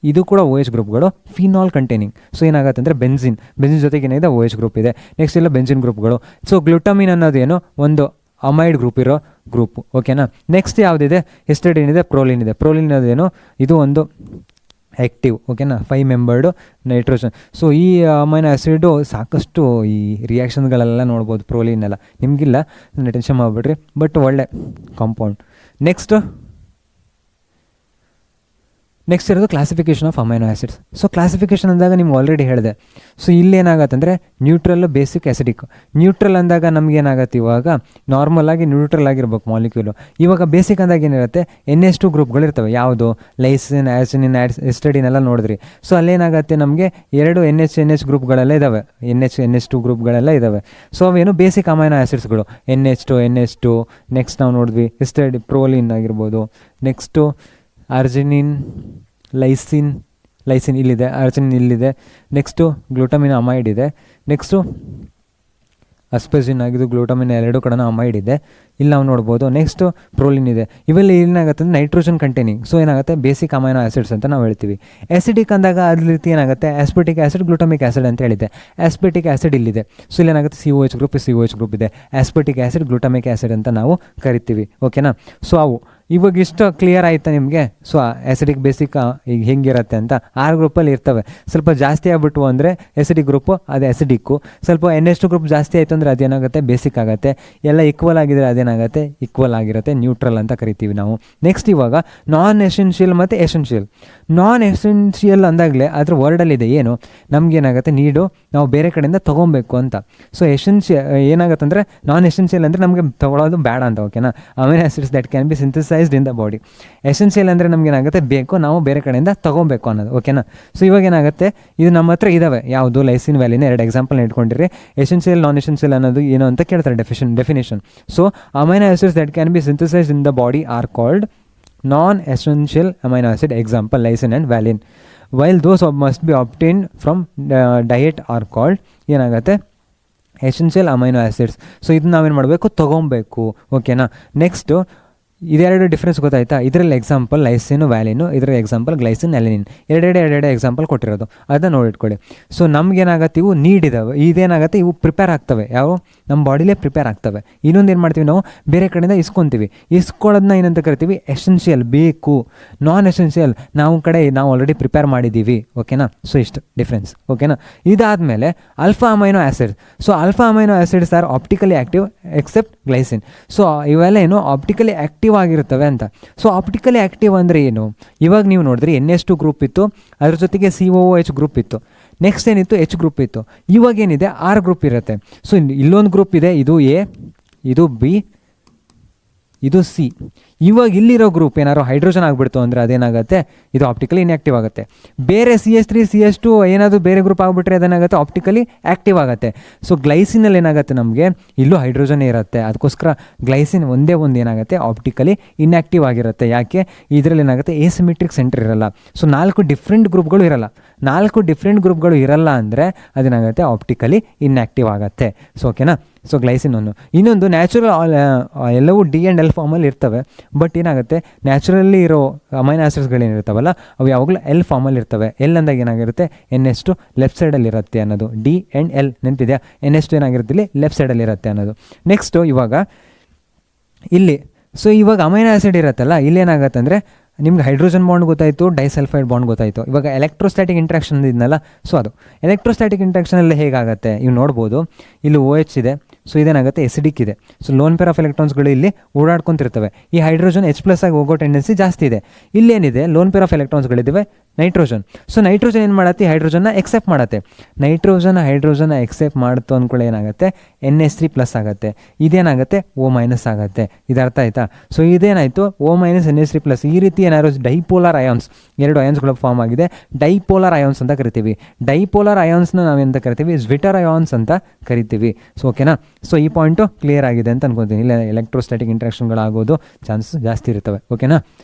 ಇದು ಕೂಡ OH ಗ್ರೂಪ್ಗಳು ಫಿನಾಲ್ ಕಂಟೈನಿಂಗ್. ಸೊ ಏನಾಗುತ್ತೆ ಅಂದರೆ ಬೆಂಜಿನ್ ಜೊತೆಗೆ ಏನಿದೆ OH ಗ್ರೂಪ್ ಇದೆ. ನೆಕ್ಸ್ಟ್ ಎಲ್ಲ ಬೆಂಜಿನ್ ಗ್ರೂಪ್ಗಳು. ಸೊ ಗ್ಲುಟಮಿನ್ ಅನ್ನೋದೇನು ಒಂದು ಅಮೈಡ್ ಗ್ರೂಪ್ ಇರೋ ಗ್ರೂಪು, ಓಕೆನಾ. ನೆಕ್ಸ್ಟ್ ಯಾವುದಿದೆ ಹಿಸ್ಟಡಿನ್ ಇದೆ, ಪ್ರೋಲಿನ್ ಇದೆ. ಪ್ರೋಲಿನ್ ಅನ್ನೋದೇನು ಇದು ಒಂದು ಆ್ಯಕ್ಟಿವ್, ಓಕೆನಾ, 5 ಮೆಂಬರ್ಡು ನೈಟ್ರೋಜನ್. ಸೊ ಈ ಅಮೈನೋ ಆ್ಯಸಿಡು ಸಾಕಷ್ಟು ಈ ರಿಯಾಕ್ಷನ್ಗಳೆಲ್ಲ ನೋಡ್ಬೋದು ಪ್ರೋಲಿನೆಲ್ಲ, ನಿಮಗಿಲ್ಲ ಟೆನ್ಷನ್ ಮಾಡಿಬಿಡ್ರಿ, ಬಟ್ ಒಳ್ಳೆ ಕಾಂಪೌಂಡ್. ನೆಕ್ಸ್ಟ್ ಇರೋದು classification of amino acids. So classification ಅಂದಾಗ ನಿಮ್ಗೆ ಆಲ್ರೆಡಿ ಹೇಳಿದೆ. ಸೊ ಇಲ್ಲೇನಾಗತ್ತೆ ಅಂದರೆ ನ್ಯೂಟ್ರಲ್, ಬೇಸಿಕ್, ಆ್ಯಸಿಡಿಕ್. ನ್ಯೂಟ್ರಲ್ ಅಂದಾಗ ನಮಗೇನಾಗತ್ತೆ ಇವಾಗ ನಾರ್ಮಲ್ ಆಗಿ ನ್ಯೂಟ್ರಲ್ ಆಗಿರ್ಬೇಕು ಮಾಲಿಕ್ಯೂಲು. ಇವಾಗ ಬೇಸಿಕ್ ಅಂದಾಗ ಏನಿರುತ್ತೆ NH2 ಗ್ರೂಪ್ಗಳಿರ್ತವೆ, ಯಾವುದು ಲೈಸಿನ್, ಆ್ಯಸಿನಿನ್, ಹಿಸ್ಟಡಿನ್ ಎಲ್ಲ ನೋಡಿದ್ರಿ. ಸೊ ಅಲ್ಲೇನಾಗುತ್ತೆ ನಮಗೆ 2 NH ಗ್ರೂಪ್ಗಳೆಲ್ಲ ಇದ್ದಾವೆ, NH2 ಗ್ರೂಪ್ಗಳೆಲ್ಲ ಇದ್ದಾವೆ. ಸೊ ಅವೇನು ಬೇಸಿಕ್ ಅಮೈನೋ ಆ್ಯಸಿಡ್ಸ್ಗಳು NH2. ನೆಕ್ಸ್ಟ್ ನಾವು ನೋಡಿದ್ವಿ ಹಿಸ್ಟಡಿ, ಪ್ರೋಲಿನ್ ಆಗಿರ್ಬೋದು. ನೆಕ್ಸ್ಟು ಅರ್ಜಿನಿನ್, ಲೈಸಿನ್ ಇಲ್ಲಿದೆ, ಅರ್ಜಿನಿನ್ ಇಲ್ಲಿದೆ. ನೆಕ್ಸ್ಟು ಗ್ಲೂಟಮಿನ್ ಅಮೈಡ್ ಇದೆ. ನೆಕ್ಸ್ಟು ಅಸ್ಪೆಜಿನ್ ಆಗಿದ್ದು ಗ್ಲೂಟಮಿನ್ 2 ಕಡೆ ಅಮೈಡ್ ಇದೆ, ಇಲ್ಲಿ ನಾವು ನೋಡ್ಬೋದು. ನೆಕ್ಸ್ಟು ಪ್ರೋಲಿನ್ ಇದೆ. ಇವೆಲ್ಲ ಏನಾಗುತ್ತೆ ಅಂದರೆ ನೈಟ್ರೋಜನ್ ಕಂಟೈನಿಂಗ್. ಸೊ ಏನಾಗುತ್ತೆ ಬೇಸಿಕ್ ಅಮೈನೋ ಆ್ಯಸಿಡ್ಸ್ ಅಂತ ನಾವು ಹೇಳ್ತೀವಿ. ಆ್ಯಸಿಡಿಕ್ ಅಂದಾಗ ಅದ್ರ ರೀತಿ ಏನಾಗುತ್ತೆ ಆಸ್ಪರ್ಟಿಕ್ ಆ್ಯಸಿಡ್, ಗ್ಲೂಟಮಿಕ್ ಆ್ಯಸಿಡ್ ಅಂತ ಹೇಳಿದೆ. ಆಸ್ಪರ್ಟಿಕ್ ಆ್ಯಸಿಡ್ ಇಲ್ಲಿದೆ. ಸೊ ಇಲ್ಲಿ ಏನಾಗುತ್ತೆ COH ಗ್ರೂಪ್ ಇದೆ. ಆಸ್ಪರ್ಟಿಕ್ ಆ್ಯಸಿಡ್, ಗ್ಲೂಟಮಿಕ್ ಆ್ಯಸಿಡ್ ಅಂತ ನಾವು ಕರಿತೀವಿ, ಓಕೆನಾ. ಸೊ ಅವು ಇವಾಗ ಇಷ್ಟು ಕ್ಲಿಯರ್ ಆಯಿತಾ ನಿಮಗೆ. ಸೊ ಆ್ಯಸಿಡಿಕ್, ಬೇಸಿಕ್ ಈಗ ಹೆಂಗಿರುತ್ತೆ ಅಂತ 6 ಗ್ರೂಪಲ್ಲಿ ಇರ್ತವೆ. ಸ್ವಲ್ಪ ಜಾಸ್ತಿ ಆಗ್ಬಿಟ್ಟು ಅಂದರೆ ಆ್ಯಸಿಡಿಕ್ ಗ್ರೂಪು ಅದು ಆ್ಯಸಿಡಿಕ್ಕು, ಸ್ವಲ್ಪ NH2 ಗ್ರೂಪ್ ಜಾಸ್ತಿ ಆಯಿತು ಅಂದರೆ ಅದೇನಾಗುತ್ತೆ ಬೇಸಿಕ್ ಆಗುತ್ತೆ. ಎಲ್ಲ ಈಕ್ವಲ್ ಆಗಿದ್ರೆ ಅದೇನಾಗುತ್ತೆ ಈಕ್ವಲ್ ಆಗಿರುತ್ತೆ, ನ್ಯೂಟ್ರಲ್ ಅಂತ ಕರಿತೀವಿ ನಾವು. ನೆಕ್ಸ್ಟ್ ಇವಾಗ ನಾನ್ ಎಸೆನ್ಷಿಯಲ್ ಮತ್ತು ಎಸೆನ್ಷಿಯಲ್. ನಾನ್ ಎಸೆನ್ಷಿಯಲ್ ಅಂದಾಗಲೇ ಅದ್ರ ವರ್ಡಲ್ಲಿದೆ ಏನು ನಮಗೇನಾಗುತ್ತೆ ನೀಡು ನಾವು ಬೇರೆ ಕಡೆಯಿಂದ ತೊಗೊಬೇಕು ಅಂತ. ಸೊ ಏನಾಗುತ್ತೆ ಅಂದರೆ ನಾನ್ ಎಸೆನ್ಷಿಯಲ್ ಅಂದರೆ ನಮಗೆ ತೊಗೊಳೋದು ಬೇಡ ಅಂತ, ಓಕೆನಾ. Amino acids that can be synthesised in the body. Essential ಅಂದರೆ ನಮಗೇನಾಗುತ್ತೆ ಬೇಕು, ನಾವು ಬೇರೆ ಕಡೆಯಿಂದ ತೊಗೊಬೇಕು ಅನ್ನೋದು, ಓಕೆನಾ. ಸೊ ಇವಾಗ ಏನಾಗುತ್ತೆ ಇದು ನಮ್ಮ ಹತ್ರ ಇದ್ದಾವೆ, ಯಾವುದು ಲೈಸಿನ್, ವ್ಯಾಲಿನ್ 2 ಎಕ್ಸಾಂಪಲ್ ಇಟ್ಕೊಂಡಿರಿ. ಎಸೆನ್ಷಿಯಲ್, ನಾನ್ ಎಸೆನ್ಷಿಯಲ್ ಅನ್ನೋದು ಏನು ಅಂತ ಕೇಳ್ತಾರೆ definition. So amino acids that can be synthesised in the body are called non-essential amino acid, example lysine and valine, while those must be obtained from diet are called ಏನಾಗುತ್ತೆ ಎಸೆನ್ಷಿಯಲ್ ಅಮೈನೋ ಆ್ಯಸಿಡ್ಸ್. ಸೊ ಇದನ್ನ ನಾವೇನು ಮಾಡಬೇಕು ತೊಗೊಬೇಕು, ಓಕೆನಾ. ನೆಕ್ಸ್ಟು ಇದೆರಡು ಡಿಫ್ರೆನ್ಸ್ ಗೊತ್ತಾಯ್ತಾ. ಇದರಲ್ಲಿ ಎಕ್ಸಾಂಪಲ್ ಲೈಸಿನು, ವ್ಯಾಲಿನು, ಇದರ ಎಕ್ಸಾಂಪಲ್ ಗ್ಲೈಸಿನ್, ಅಲೆನಿನ್, ಎರಡೆರಡು ಎಕ್ಸಾಂಪಲ್ ಕೊಟ್ಟಿರೋದು, ಅದನ್ನ ನೋಡಿಟ್ಕೊಳ್ಳಿ. ಸೊ ನಮಗೇನಾಗತ್ತೆ ಇವು ನೀಡ್ ಇದ್ದಾವೆ, ಇದೇನಾಗುತ್ತೆ ಇವು ಪ್ರಿಪೇರ್ ಆಗ್ತವೆ, ಯಾವ ನಮ್ಮ ಬಾಡಿಲೇ ಪ್ರಿಪೇರ್ ಆಗ್ತವೆ. ಇನ್ನೊಂದು ಏನು ಮಾಡ್ತೀವಿ ನಾವು ಬೇರೆ ಕಡೆಯಿಂದ ಇಸ್ಕೊತೀವಿ. ಇಸ್ಕೊಳ್ಳೋದನ್ನ ಏನಂತ ಕರಿತೀವಿ ಎಸೆನ್ಷಿಯಲ್, ಬೇಕು. ನಾನ್ ಎಸೆನ್ಷಿಯಲ್ ನಾವು ಆಲ್ರೆಡಿ ಪ್ರಿಪೇರ್ ಮಾಡಿದ್ದೀವಿ. ಓಕೆನಾ. ಸೊ ಇಷ್ಟು ಡಿಫ್ರೆನ್ಸ್. ಓಕೆನಾ. ಇದಾದಮೇಲೆ alpha amino acids. So alpha amino acids are optically active except glycine. So ಇವೆಲ್ಲ ಏನು ಆಪ್ಟಿಕಲಿ ಆ್ಯಕ್ಟಿವ್ ಆಗಿರ್ತವೆ ಅಂತ. ಸೊ ಆಪ್ಟಿಕಲಿ ಆ್ಯಕ್ಟಿವ್ ಅಂದರೆ ಏನು? ಇವಾಗ ನೀವು ನೋಡಿದ್ರಿ NH2 ಗ್ರೂಪ್ ಇತ್ತು, ಅದ್ರ ಜೊತೆಗೆ COOH ಗ್ರೂಪ್ ಇತ್ತು, ನೆಕ್ಸ್ಟ್ ಏನಿತ್ತು H ಗ್ರೂಪ್ ಇತ್ತು. ಇವಾಗ ಏನಿದೆ R ಗ್ರೂಪ್ ಇರುತ್ತೆ. ಸೊ ಇಲ್ಲೊಂದು ಗ್ರೂಪ್ ಇದೆ, ಇದು A, ಇದು B, ಇದು C. ಇವಾಗ ಇಲ್ಲಿರೋ ಗ್ರೂಪ್ ಏನಾದ್ರು ಹೈಡ್ರೋಜನ್ ಆಗಿಬಿಡ್ತು ಅಂದರೆ ಅದೇನಾಗುತ್ತೆ, ಇದು ಆಪ್ಟಿಕಲಿ ಇನ್ಆ್ಯಕ್ಟಿವ್ ಆಗುತ್ತೆ. ಬೇರೆ CH3 CH2 ಏನಾದರೂ ಬೇರೆ ಗ್ರೂಪ್ ಆಗಿಬಿಟ್ರೆ ಅದೇನಾಗುತ್ತೆ ಆಪ್ಟಿಕಲಿ ಆ್ಯಕ್ಟಿವ್ ಆಗುತ್ತೆ. ಸೊ ಗ್ಲೈಸಿನಲ್ಲಿ ಏನಾಗುತ್ತೆ, ನಮಗೆ ಇಲ್ಲೂ ಹೈಡ್ರೋಜನ್ ಇರುತ್ತೆ, ಅದಕ್ಕೋಸ್ಕರ ಗ್ಲೈಸಿನ್ ಒಂದೇ ಒಂದು ಏನಾಗುತ್ತೆ ಆಪ್ಟಿಕಲಿ ಇನ್ಆ್ಯಕ್ಟಿವ್ ಆಗಿರುತ್ತೆ. ಯಾಕೆ? ಇದರಲ್ಲಿ ಏನಾಗುತ್ತೆ ಎಸಿಮೆಟ್ರಿಕ್ ಸೆಂಟರ್ ಇರಲ್ಲ. ಸೊ 4 ಡಿಫ್ರೆಂಟ್ ಗ್ರೂಪ್ಗಳು ಇರಲ್ಲ. 4 ಡಿಫ್ರೆಂಟ್ ಗ್ರೂಪ್ಗಳು ಇರಲ್ಲ ಅಂದರೆ ಅದೇನಾಗುತ್ತೆ ಆಪ್ಟಿಕಲಿ ಇನ್ಆ್ಯಕ್ಟಿವ್ ಆಗುತ್ತೆ. ಸೊ ಓಕೆನಾ. ಸೊ ಗ್ಲೈಸಿನ್ ಇನ್ನೊಂದು ನ್ಯಾಚುರಲ್ ಎಲ್ಲವೂ D ಆ್ಯಂಡ್ L ಫಾರ್ಮಲ್ಲಿ ಇರ್ತವೆ. ಬಟ್ ಏನಾಗುತ್ತೆ ನ್ಯಾಚುರಲಿ ಇರೋ ಅಮೈನೋ ಆ್ಯಸಿಡ್ಸ್ಗಳೇನಿರ್ತಾವಲ್ಲ ಅವು ಯಾವಾಗಲೂ L ಫಾರ್ಮಲ್ಲಿ ಇರ್ತವೆ. L ಅಂದಾಗ ಏನಾಗಿರುತ್ತೆ NH2 ಲೆಫ್ಟ್ ಸೈಡಲ್ಲಿ ಇರುತ್ತೆ ಅನ್ನೋದು. D ಆ್ಯಂಡ್ L ನೆನಪಿದೆಯಾ? NH2 ಏನಾಗಿರುತ್ತೆ ಇಲ್ಲಿ ಲೆಫ್ಟ್ ಸೈಡಲ್ಲಿ ಇರುತ್ತೆ ಅನ್ನೋದು. ನೆಕ್ಸ್ಟು ಇವಾಗ ಇಲ್ಲಿ ಸೊ ಇವಾಗ ಅಮೈನೋ ಆ್ಯಸಿಡ್ ಇರುತ್ತಲ್ಲ, ಇಲ್ಲೇನಾಗುತ್ತೆ ಅಂದರೆ ನಿಮ್ಗೆ ಹೈಡ್ರೋಜನ್ ಬಾಂಡ್ ಗೊತ್ತಾಯಿತು, ಡೈಸಲ್ಫೈಡ್ ಬಾಂಡ್ ಗೊತ್ತಾಯಿತು. ಇವಾಗ ಎಲೆಕ್ಟ್ರೋಸ್ಟ್ಯಾಟಿಕ್ ಇಂಟ್ರಾಕ್ಷನ್ ಇದನ್ನಲ್ಲ, ಸೊ ಅದು ಎಲೆಕ್ಟ್ರೋಸ್ಟ್ಯಾಟಿಕ್ ಇಂಟ್ರಾಕ್ಷನಲ್ಲಿ ಹೇಗಾಗುತ್ತೆ ಇವು ನೋಡ್ಬೋದು. ಇಲ್ಲಿ OH ಇದೆ, ಸೊ ಇದೇನಾಗುತ್ತೆ ಎಸಿಡಿಕ್ ಇದೆ. ಸೊ ಲೋನ್ ಪೇರ್ ಆಫ್ ಎಲೆಕ್ಟ್ರಾನ್ಸ್ಗಳು ಇಲ್ಲಿ ಓಡಾಡ್ಕೊತಿರ್ತವೆ. ಈ ಹೈಡ್ರೋಜನ್ H+ ಆಗಿ ಹೋಗೋ ಟೆಂಡೆನ್ಸಿ ಜಾಸ್ತಿ ಇದೆ. ಇಲ್ಲೇನಿದೆ ಲೋನ್ ಪೇರ್ ಆಫ್ ಎಲೆಕ್ಟ್ರಾನ್ಸ್ಗಳಿದ್ದಾವೆ ನೈಟ್ರೋಜನ್. ಸೊ ನೈಟ್ರೋಜನ್ ಏನು ಮಾಡತ್ತೆ, ಹೈಡ್ರೋಜನ್ನ ಎಕ್ಸೆಪ್ಟ್ ಮಾಡುತ್ತೆ. ಹೈಡ್ರೋಜನ್ನ ಎಕ್ಸೆಪ್ಟ್ ಮಾಡ್ತು ಅಂದ್ಕೊಳ್ಳಿ ಏನಾಗುತ್ತೆ NH3+ ಆಗುತ್ತೆ. ಇದೇನಾಗುತ್ತೆ O- ಆಗುತ್ತೆ. ಇದು ಅರ್ಥ ಆಯ್ತಾ? ಸೊ ಇದೇನಾಯಿತು O- NH3+. ಈ ರೀತಿ ಏನಾದ್ರು ಡೈಪೋಲಾರ್ ಅಯಾನ್ಸ್, 2 ಅಯಾನ್ಸ್ಗಳು ಫಾರ್ಮ್ ಆಗಿದೆ, ಡೈಪೋಲಾರ್ ಅಯಾನ್ಸ್ ಅಂತ ಕರಿತೀವಿ. ಡೈಪೋಲಾರ್ ಅಯಾನ್ಸ್ನ ನಾವೆಂತ ಕರಿತೀವಿ, ಜ್ವಿಟರ್ ಅಯಾನ್ಸ್ ಅಂತ ಕರಿತೀವಿ. ಸೊ ಓಕೆನಾ. ಸೊ ಈ ಪಾಯಿಂಟು ಕ್ಲಿಯರ್ ಆಗಿದೆ ಅಂತ ಅನ್ಕೊತೀನಿ. ಇಲ್ಲ ಎಲೆಕ್ಟ್ರೋಸ್ಟ್ಯಾಟಿಕ್ ಇಂಟ್ರಾಕ್ಷನ್ಗಳಾಗೋದು ಚಾನ್ಸಸ್ ಜಾಸ್ತಿ ಇರ್ತವೆ. ಓಕೆನಾ.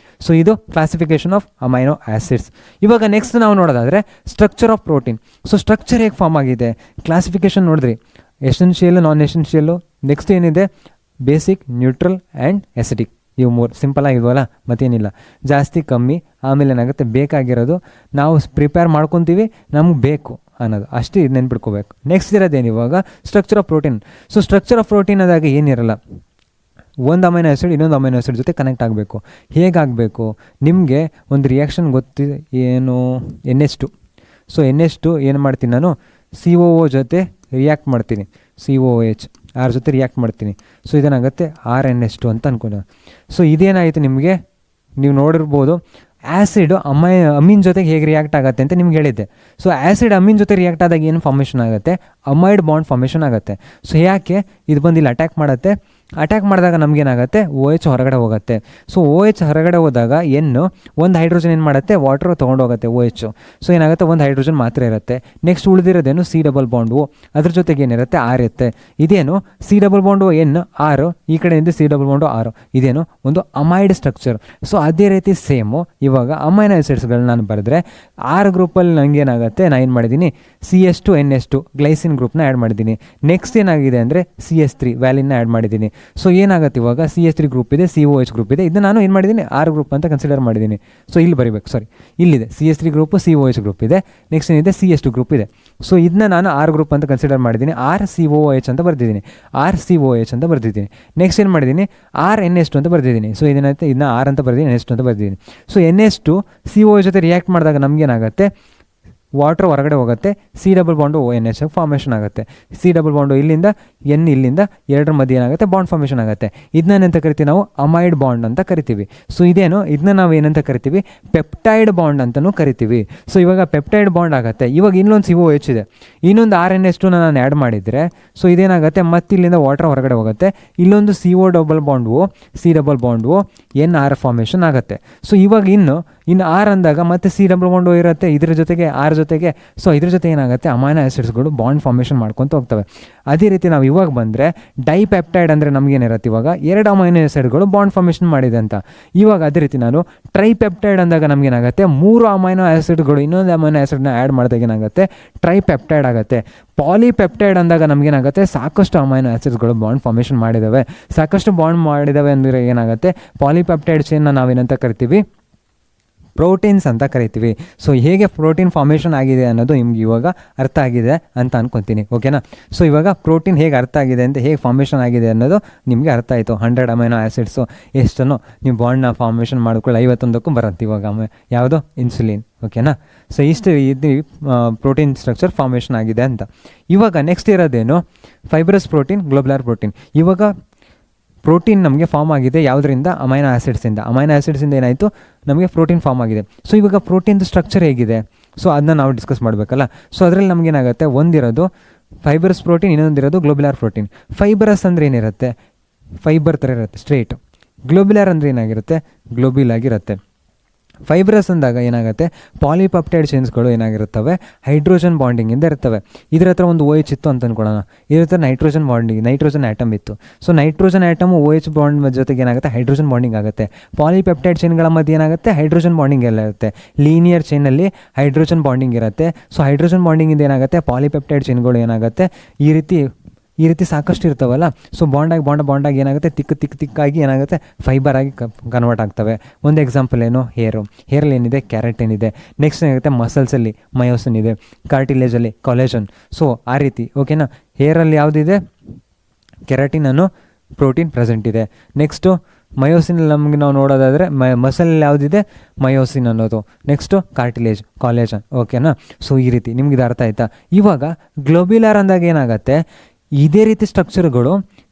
ಸೊ ಇದು ಕ್ಲಾಸಿಫಿಕೇಶನ್ ಆಫ್ ಅಮೈನೋ ಆ್ಯಸಿಡ್ಸ್. ಇವಾಗ ನೆಕ್ಸ್ಟ್ ನಾವು ನೋಡೋದಾದರೆ structure of protein. So structure ಹೇಗೆ ಫಾರ್ಮ್ ಆಗಿದೆ, ಕ್ಲಾಸಿಫಿಕೇಶನ್ ನೋಡಿದ್ರಿ, ಎಸೆನ್ಷಿಯಲ್, ನಾನ್ ಎಸೆನ್ಷಿಯಲ್ಲು, ನೆಕ್ಸ್ಟ್ ಏನಿದೆ ಬೇಸಿಕ್, ನ್ಯೂಟ್ರಲ್ ಆ್ಯಂಡ್ ಎಸಿಡಿಕ್. ಇವು 3 ಸಿಂಪಲ್ ಆಗಿದ್ವಲ್ಲ, ಮತ್ತೇನಿಲ್ಲ, ಜಾಸ್ತಿ ಕಮ್ಮಿ. ಆಮೇಲೆ ಏನಾಗುತ್ತೆ ಬೇಕಾಗಿರೋದು ನಾವು ಪ್ರಿಪೇರ್ ಮಾಡ್ಕೊತೀವಿ, ನಮ್ಗೆ ಬೇಕು ಅನ್ನೋದು ಅಷ್ಟೇ. ಇದು ನೆನ್ಪಿಡ್ಕೋಬೇಕು. ನೆಕ್ಸ್ಟ್ ಇರೋದೇನು ಇವಾಗ structure of protein. So structure of protein ಆದಾಗ ಏನಿರಲ್ಲ, ಒಂದು ಅಮೈನೋ ಆ್ಯಸಿಡ್ ಇನ್ನೊಂದು ಅಮೈನೋ ಆ್ಯಸಿಡ್ ಜೊತೆ ಕನೆಕ್ಟ್ ಆಗಬೇಕು. ಹೇಗಾಗಬೇಕು, ನಿಮಗೆ ಒಂದು ರಿಯಾಕ್ಷನ್ ಗೊತ್ತಿದೆ ಏನು, NH2. ಸೊ NH2 ಏನು ಮಾಡ್ತೀನಿ ನಾನು, COO ಜೊತೆ ರಿಯಾಕ್ಟ್ ಮಾಡ್ತೀನಿ, COOH R ಜೊತೆ ರಿಯಾಕ್ಟ್ ಮಾಡ್ತೀನಿ. ಸೊ ಇದೇನಾಗುತ್ತೆ RNH2 ಅಂತ ಅನ್ಕೊಂಡು. ಸೊ ಇದೇನಾಯಿತು ನಿಮಗೆ, ನೀವು ನೋಡಿರ್ಬೋದು ಆ್ಯಸಿಡ್ ಅಮೀನ್ ಜೊತೆಗೆ ಹೇಗೆ ರಿಯಾಕ್ಟ್ ಆಗುತ್ತೆ ಅಂತ ನಿಮ್ಗೆ ಹೇಳಿದ್ದೆ. ಸೊ ಆ್ಯಸಿಡ್ ಅಮೀನ್ ಜೊತೆ ರಿಯಾಕ್ಟ್ ಆದಾಗ ಏನು ಫಾರ್ಮೇಷನ್ ಆಗುತ್ತೆ, ಅಮೈಡ್ ಬಾಂಡ್ ಫಾರ್ಮೇಷನ್ ಆಗುತ್ತೆ. ಸೊ ಯಾಕೆ ಇದು ಬಂದು ಇಲ್ಲಿ ಅಟ್ಯಾಕ್ ಮಾಡುತ್ತೆ, ಅಟ್ಯಾಕ್ ಮಾಡಿದಾಗ ನಮಗೇನಾಗುತ್ತೆ OH ಹೊರಗಡೆ ಹೋಗುತ್ತೆ. ಸೊ OH ಹೊರಗಡೆ ಹೋದಾಗ ಒಂದು ಹೈಡ್ರೋಜನ್ ಏನು ಮಾಡುತ್ತೆ, ವಾಟರ್ ತೊಗೊಂಡೋಗುತ್ತೆ OH. ಸೊ ಏನಾಗುತ್ತೆ, ಒಂದು ಹೈಡ್ರೋಜನ್ ಮಾತ್ರ ಇರುತ್ತೆ. ನೆಕ್ಸ್ಟ್ ಉಳಿದಿರೋದೇನು C ಡಬಲ್ ಬಾಂಡು, ಅದ್ರ ಜೊತೆಗೆ ಏನಿರುತ್ತೆ R ಇರುತ್ತೆ. ಇದೇನು C ಡಬಲ್ ಬಾಂಡು R, ಈ ಕಡೆಯಿಂದ C ಡಬಲ್ ಬಾಂಡು R. ಇದೇನು ಒಂದು ಅಮೈಡ್ ಸ್ಟ್ರಕ್ಚರ್. ಸೊ ಅದೇ ರೀತಿ ಸೇಮು ಇವಾಗ ಅಮೈನೋ ಆ್ಯಸಿಡ್ಸ್ಗಳನ್ನ ನಾನು ಬರೆದ್ರೆ R ಗ್ರೂಪಲ್ಲಿ ನನಗೆ ಏನಾಗುತ್ತೆ, ನಾನು ಏನು ಮಾಡಿದ್ದೀನಿ CH2 NH2 ಗ್ಲೈಸಿನ್ ಗ್ರೂಪ್ನ ಆ್ಯಡ್ ಮಾಡಿದ್ದೀನಿ. ನೆಕ್ಸ್ಟ್ ಏನಾಗಿದೆ ಅಂದರೆ CH3 ವ್ಯಾಲಿನ್ನ ಆ್ಯಡ್ ಮಾಡಿದ್ದೀನಿ. ಸೊ ಏನಾಗುತ್ತೆ ಇವಾಗ CH3 ಗ್ರೂಪ್ ಇದೆ, COH ಗ್ರೂಪ್ ಇದೆ, ಇದನ್ನ ನಾನು ಏನು ಮಾಡಿದ್ದೀನಿ R ಗ್ರೂಪ್ ಅಂತ ಕನ್ಸಿಡರ್ ಮಾಡಿದ್ದೀನಿ. ಸೊ ಇಲ್ಲಿ ಬರೀಬೇಕು, ಸಾರಿ ಇಲ್ಲಿದೆ CH3 ಗ್ರೂಪು, COH ಗ್ರೂಪ್ ಇದೆ, ನೆಕ್ಸ್ಟ್ ಏನಿದೆ CH2 ಗ್ರೂಪ್ ಇದೆ. ಸೊ ಇದನ್ನ ನಾನು R ಗ್ರೂಪ್ ಅಂತ ಕನ್ಸಿಡರ್ ಮಾಡಿದ್ದೀನಿ, RCOH ಅಂತ ಬರ್ತಿದ್ದೀನಿ, RCOH ಅಂತ ಬರ್ತಿದ್ದೀನಿ. ನೆಕ್ಸ್ಟ್ ಏನು ಮಾಡಿದ್ದೀನಿ RNH2 ಅಂತ ಬರ್ತಿದ್ದೀನಿ. ಸೊ ಇದೇನಾಗುತ್ತೆ, ಇದನ್ನ R ಅಂತ ಬರ್ತೀನಿ, NH2 ಅಂತ ಬರ್ತಿದ್ದೀನಿ. ಸೊ NH2 COH ಜೊತೆ ರಿಯಾಕ್ಟ್ ಮಾಡಿದಾಗ ನಮಗೇನಾಗುತ್ತೆ, ವಾಟರ್ ಹೊರಗಡೆ ಹೋಗುತ್ತೆ, C double bond ONH formation ಆಗುತ್ತೆ. C ಡಬಲ್ ಬಾಂಡು ಇಲ್ಲಿಂದ ಇಲ್ಲಿಂದ ಎರಡರ ಮಧ್ಯೆ ಏನಾಗುತ್ತೆ ಬಾಂಡ್ ಫಾರ್ಮೇಷನ್ ಆಗುತ್ತೆ. ಇದನ್ನೇನಂತ ಕರಿತೀವಿ ನಾವು ಅಮೈಡ್ ಬಾಂಡ್ ಅಂತ ಕರಿತೀವಿ. ಸೊ ಇದೇನು, ಇದನ್ನ ನಾವು ಏನಂತ ಕರಿತೀವಿ, ಪೆಪ್ಟೈಡ್ ಬಾಂಡ್ ಅಂತಲೂ ಕರಿತೀವಿ. ಸೊ ಇವಾಗ ಪೆಪ್ಟೈಡ್ ಬಾಂಡ್ ಆಗುತ್ತೆ. ಇವಾಗ ಇನ್ನೊಂದು COH ಇದೆ, ಇನ್ನೊಂದು RNH2 ನಾನು ಆ್ಯಡ್ ಮಾಡಿದರೆ ಸೊ ಇದೇನಾಗುತ್ತೆ, ಮತ್ತೆ ಇಲ್ಲಿಂದ ವಾಟರ್ ಹೊರಗಡೆ ಹೋಗುತ್ತೆ, ಇಲ್ಲೊಂದು CO double bond C double bond NR formation ಆಗುತ್ತೆ. ಸೊ ಇವಾಗ ಇನ್ನು R ಅಂದಾಗ ಮತ್ತೆ C ಡಬಲ್ ಬಾಂಡು ಇರುತ್ತೆ ಇದ್ರ ಜೊತೆಗೆ R ಜೊತೆಗೆ. ಸೊ ಇದ್ರ ಜೊತೆ ಏನಾಗುತ್ತೆ ಅಮೈನೋ ಆ್ಯಸಿಡ್ಸ್ಗಳು ಬಾಂಡ್ ಫಾರ್ಮೇಷನ್ ಮಾಡ್ಕೊತ ಹೋಗ್ತವೆ. ಅದೇ ರೀತಿ ನಾವು ಇವಾಗ ಬಂದರೆ ಡೈಪೆಪ್ಟೈಡ್ ಅಂದರೆ ನಮಗೇನಿರುತ್ತೆ, ಇವಾಗ 2 ಅಮೈನೋ ಆ್ಯಸಿಡ್ಗಳು ಬಾಂಡ್ ಫಾರ್ಮೇಷನ್ ಮಾಡಿದೆ ಅಂತ. ಇವಾಗ ಅದೇ ರೀತಿ ನಾನು ಟ್ರೈಪೆಪ್ಟೈಡ್ ಅಂದಾಗ ನಮಗೇನಾಗುತ್ತೆ 3 ಅಮೈನೋ ಆ್ಯಸಿಡ್ಗಳು ಇನ್ನೊಂದು ಅಮೈನೋ ಆ್ಯಸಿಡ್ನ ಆ್ಯಡ್ ಮಾಡಿದಾಗ ಏನಾಗುತ್ತೆ ಟ್ರೈಪೆಪ್ಟೈಡ್ ಆಗುತ್ತೆ. ಪಾಲಿಪೆಪ್ಟೈಡ್ ಅಂದಾಗ ನಮಗೇನಾಗುತ್ತೆ ಸಾಕಷ್ಟು ಅಮೈನೋ ಆ್ಯಸಿಡ್ಸ್ಗಳು ಬಾಂಡ್ ಫಾರ್ಮೇಷನ್ ಮಾಡಿದ್ದಾವೆ. ಸಾಕಷ್ಟು ಬಾಂಡ್ ಮಾಡಿದ್ದಾವೆ ಅಂದರೆ ಏನಾಗುತ್ತೆ, ಪಾಲಿಪೆಪ್ಟೈಡ್ ಚೈನ್ನ ನಾವೇನಂತ ಕರಿತೀವಿ ಪ್ರೋಟೀನ್ಸ್ ಅಂತ ಕರಿತೀವಿ. ಸೊ ಹೇಗೆ ಪ್ರೋಟೀನ್ ಫಾರ್ಮೇಷನ್ ಆಗಿದೆ ಅನ್ನೋದು ನಿಮ್ಗೆ ಇವಾಗ ಅರ್ಥ ಆಗಿದೆ ಅಂತ ಅನ್ಕೊತೀನಿ. ಓಕೆನಾ? ಸೊ ಇವಾಗ ಪ್ರೋಟೀನ್ ಹೇಗೆ ಅರ್ಥ ಆಗಿದೆ ಅಂತ, ಹೇಗೆ ಫಾರ್ಮೇಷನ್ ಆಗಿದೆ ಅನ್ನೋದು ನಿಮಗೆ ಅರ್ಥ ಆಯಿತು. 100 ಅಮೈನೋ ಆ್ಯಸಿಡ್ಸು ಎಷ್ಟನ್ನು ನೀವು ಬಾಂಡ್ನ ಫಾರ್ಮೇಷನ್ ಮಾಡ್ಕೊಳ್ಳಿ 51ಕ್ಕೂ ಬರುತ್ತೆ ಇವಾಗ ಯಾವುದು ಇನ್ಸುಲಿನ್. ಓಕೆನಾ? ಸೊ ಇಷ್ಟು ಇದು ಪ್ರೋಟೀನ್ ಸ್ಟ್ರಕ್ಚರ್ ಫಾರ್ಮೇಷನ್ ಆಗಿದೆ ಅಂತ. ಇವಾಗ ನೆಕ್ಸ್ಟ್ ಇರೋದೇನು, ಫೈಬ್ರಸ್ ಪ್ರೋಟೀನ್, ಗ್ಲೋಬ್ಯುಲರ್ ಪ್ರೋಟೀನ್. ಇವಾಗ ಪ್ರೋಟೀನ್ ನಮಗೆ ಫಾರ್ಮ್ ಆಗಿದೆ ಯಾವುದರಿಂದ? ಅಮೈನೋ ಆ್ಯಸಿಡ್ಸಿಂದ. ಅಮೈನೋ ಆ್ಯಸಿಡ್ಸಿಂದ ಏನಾಯಿತು, ನಮಗೆ ಪ್ರೋಟೀನ್ ಫಾರ್ಮ್ ಆಗಿದೆ. ಸೊ ಇವಾಗ ಪ್ರೋಟೀನ್ದು ಸ್ಟ್ರಕ್ಚರ್ ಹೇಗಿದೆ, ಸೊ ಅದನ್ನ ನಾವು ಡಿಸ್ಕಸ್ ಮಾಡಬೇಕಲ್ಲ. ಸೊ ಅದರಲ್ಲಿ ನಮಗೇನಾಗುತ್ತೆ, ಒಂದಿರೋದು ಫೈಬರಸ್ ಪ್ರೋಟೀನ್, ಇನ್ನೊಂದಿರೋದು ಗ್ಲೋಬ್ಯುಲರ್ ಪ್ರೋಟೀನ್. ಫೈಬರಸ್ ಅಂದರೆ ಏನಿರುತ್ತೆ, ಫೈಬರ್ ಥರ ಇರುತ್ತೆ ಸ್ಟ್ರೇಟ್. ಗ್ಲೋಬ್ಯುಲರ್ ಅಂದರೆ ಏನಾಗಿರುತ್ತೆ, ಗ್ಲೋಬ್ಯುಲ್ ಆಗಿರುತ್ತೆ. ಫೈಬ್ರಸ್ ಅಂದಾಗ ಏನಾಗುತ್ತೆ, ಪಾಲಿಪೆಪ್ಟೈಡ್ ಚೈನ್ಸ್ಗಳು ಏನಾಗಿರುತ್ತವೆ, ಹೈಡ್ರೋಜನ್ ಬಾಂಡಿಂಗಿಂದ ಇರ್ತವೆ. ಇದರ ಹತ್ರ ಒಂದು OH ಇತ್ತು ಅಂತ ಅಂದ್ಕೊಳ್ಳೋಣ, ಇದ್ರ ಹತ್ರ ನೈಟ್ರೋಜನ್ ಬಾಂಡಿಂಗ್, ನೈಟ್ರೋಜನ್ ಆಟಮ್ ಇತ್ತು. So nitrogen atom OH bond ಜೊತೆಗೆ ಏನಾಗುತ್ತೆ, ಹೈಡ್ರೋಜನ್ ಬಾಂಡಿಂಗ್ ಆಗುತ್ತೆ. ಪಾಲಿಪೆಪ್ಟೈಡ್ ಚೈನ್ಗಳ ಮಧ್ಯೆ ಏನಾಗುತ್ತೆ, ಹೈಡ್ರೋಜನ್ ಬಾಂಡಿಂಗ್ ಎಲ್ಲ ಇರುತ್ತೆ. ಲೀನಿಯರ್ ಚೈನಲ್ಲಿ ಹೈಡ್ರೋಜನ್ ಬಾಂಡಿಂಗ್ ಇರುತ್ತೆ. ಸೊ ಹೈಡ್ರೋಜನ್ ಬಾಂಡಿಂಗಿಂದ ಏನಾಗುತ್ತೆ, ಪಾಲಿಪೆಪ್ಟೈಡ್ ಚೈನ್ಗಳು ಏನಾಗುತ್ತೆ, ಈ ರೀತಿ ಸಾಕಷ್ಟು ಇರ್ತಾವಲ್ಲ. ಸೊ ಬಾಂಡಾಗಿ ಏನಾಗುತ್ತೆ, ತಿಕ್ಕಾಗಿ ಏನಾಗುತ್ತೆ, ಫೈಬರ್ ಆಗಿ ಕನ್ವರ್ಟ್ ಆಗ್ತವೆ. ಒಂದು ಎಕ್ಸಾಂಪಲ್ ಏನು, ಹೇರಲ್ಲಿ ಏನಿದೆ, ಕ್ಯಾರೆಟಿನ್ ಇದೆ. ನೆಕ್ಸ್ಟ್ ಏನಾಗುತ್ತೆ, ಮಸಲ್ಸಲ್ಲಿ ಮಯೋಸಿನ್ ಇದೆ, ಕಾರ್ಟಿಲೇಜಲ್ಲಿ ಕಾಲೇಜನ್. ಸೊ ಆ ರೀತಿ. ಓಕೆನಾ? ಹೇರಲ್ಲಿ ಯಾವುದಿದೆ, ಕೆರಾಟಿನ್ ಅನ್ನೋ ಪ್ರೋಟೀನ್ ಪ್ರೆಸೆಂಟ್ ಇದೆ. ನೆಕ್ಸ್ಟು ಮಯೋಸಿನ್ ನಮಗೆ ನಾವು ನೋಡೋದಾದರೆ ಮಸಲಲ್ಲಿ ಯಾವುದಿದೆ, ಮಯೋಸಿನ್ ಅನ್ನೋದು. Next cartilage, collagen. ಓಕೆನಾ? ಸೊ ಈ ರೀತಿ ನಿಮ್ಗೆ ಇದು ಅರ್ಥ ಆಯ್ತಾ? ಇವಾಗ ಗ್ಲೋಬ್ಯುಲರ್ ಅಂದಾಗ ಏನಾಗುತ್ತೆ, ಇದೇ ರೀತಿ ಸ್ಟ್ರಕ್ಚರ್ಗಳು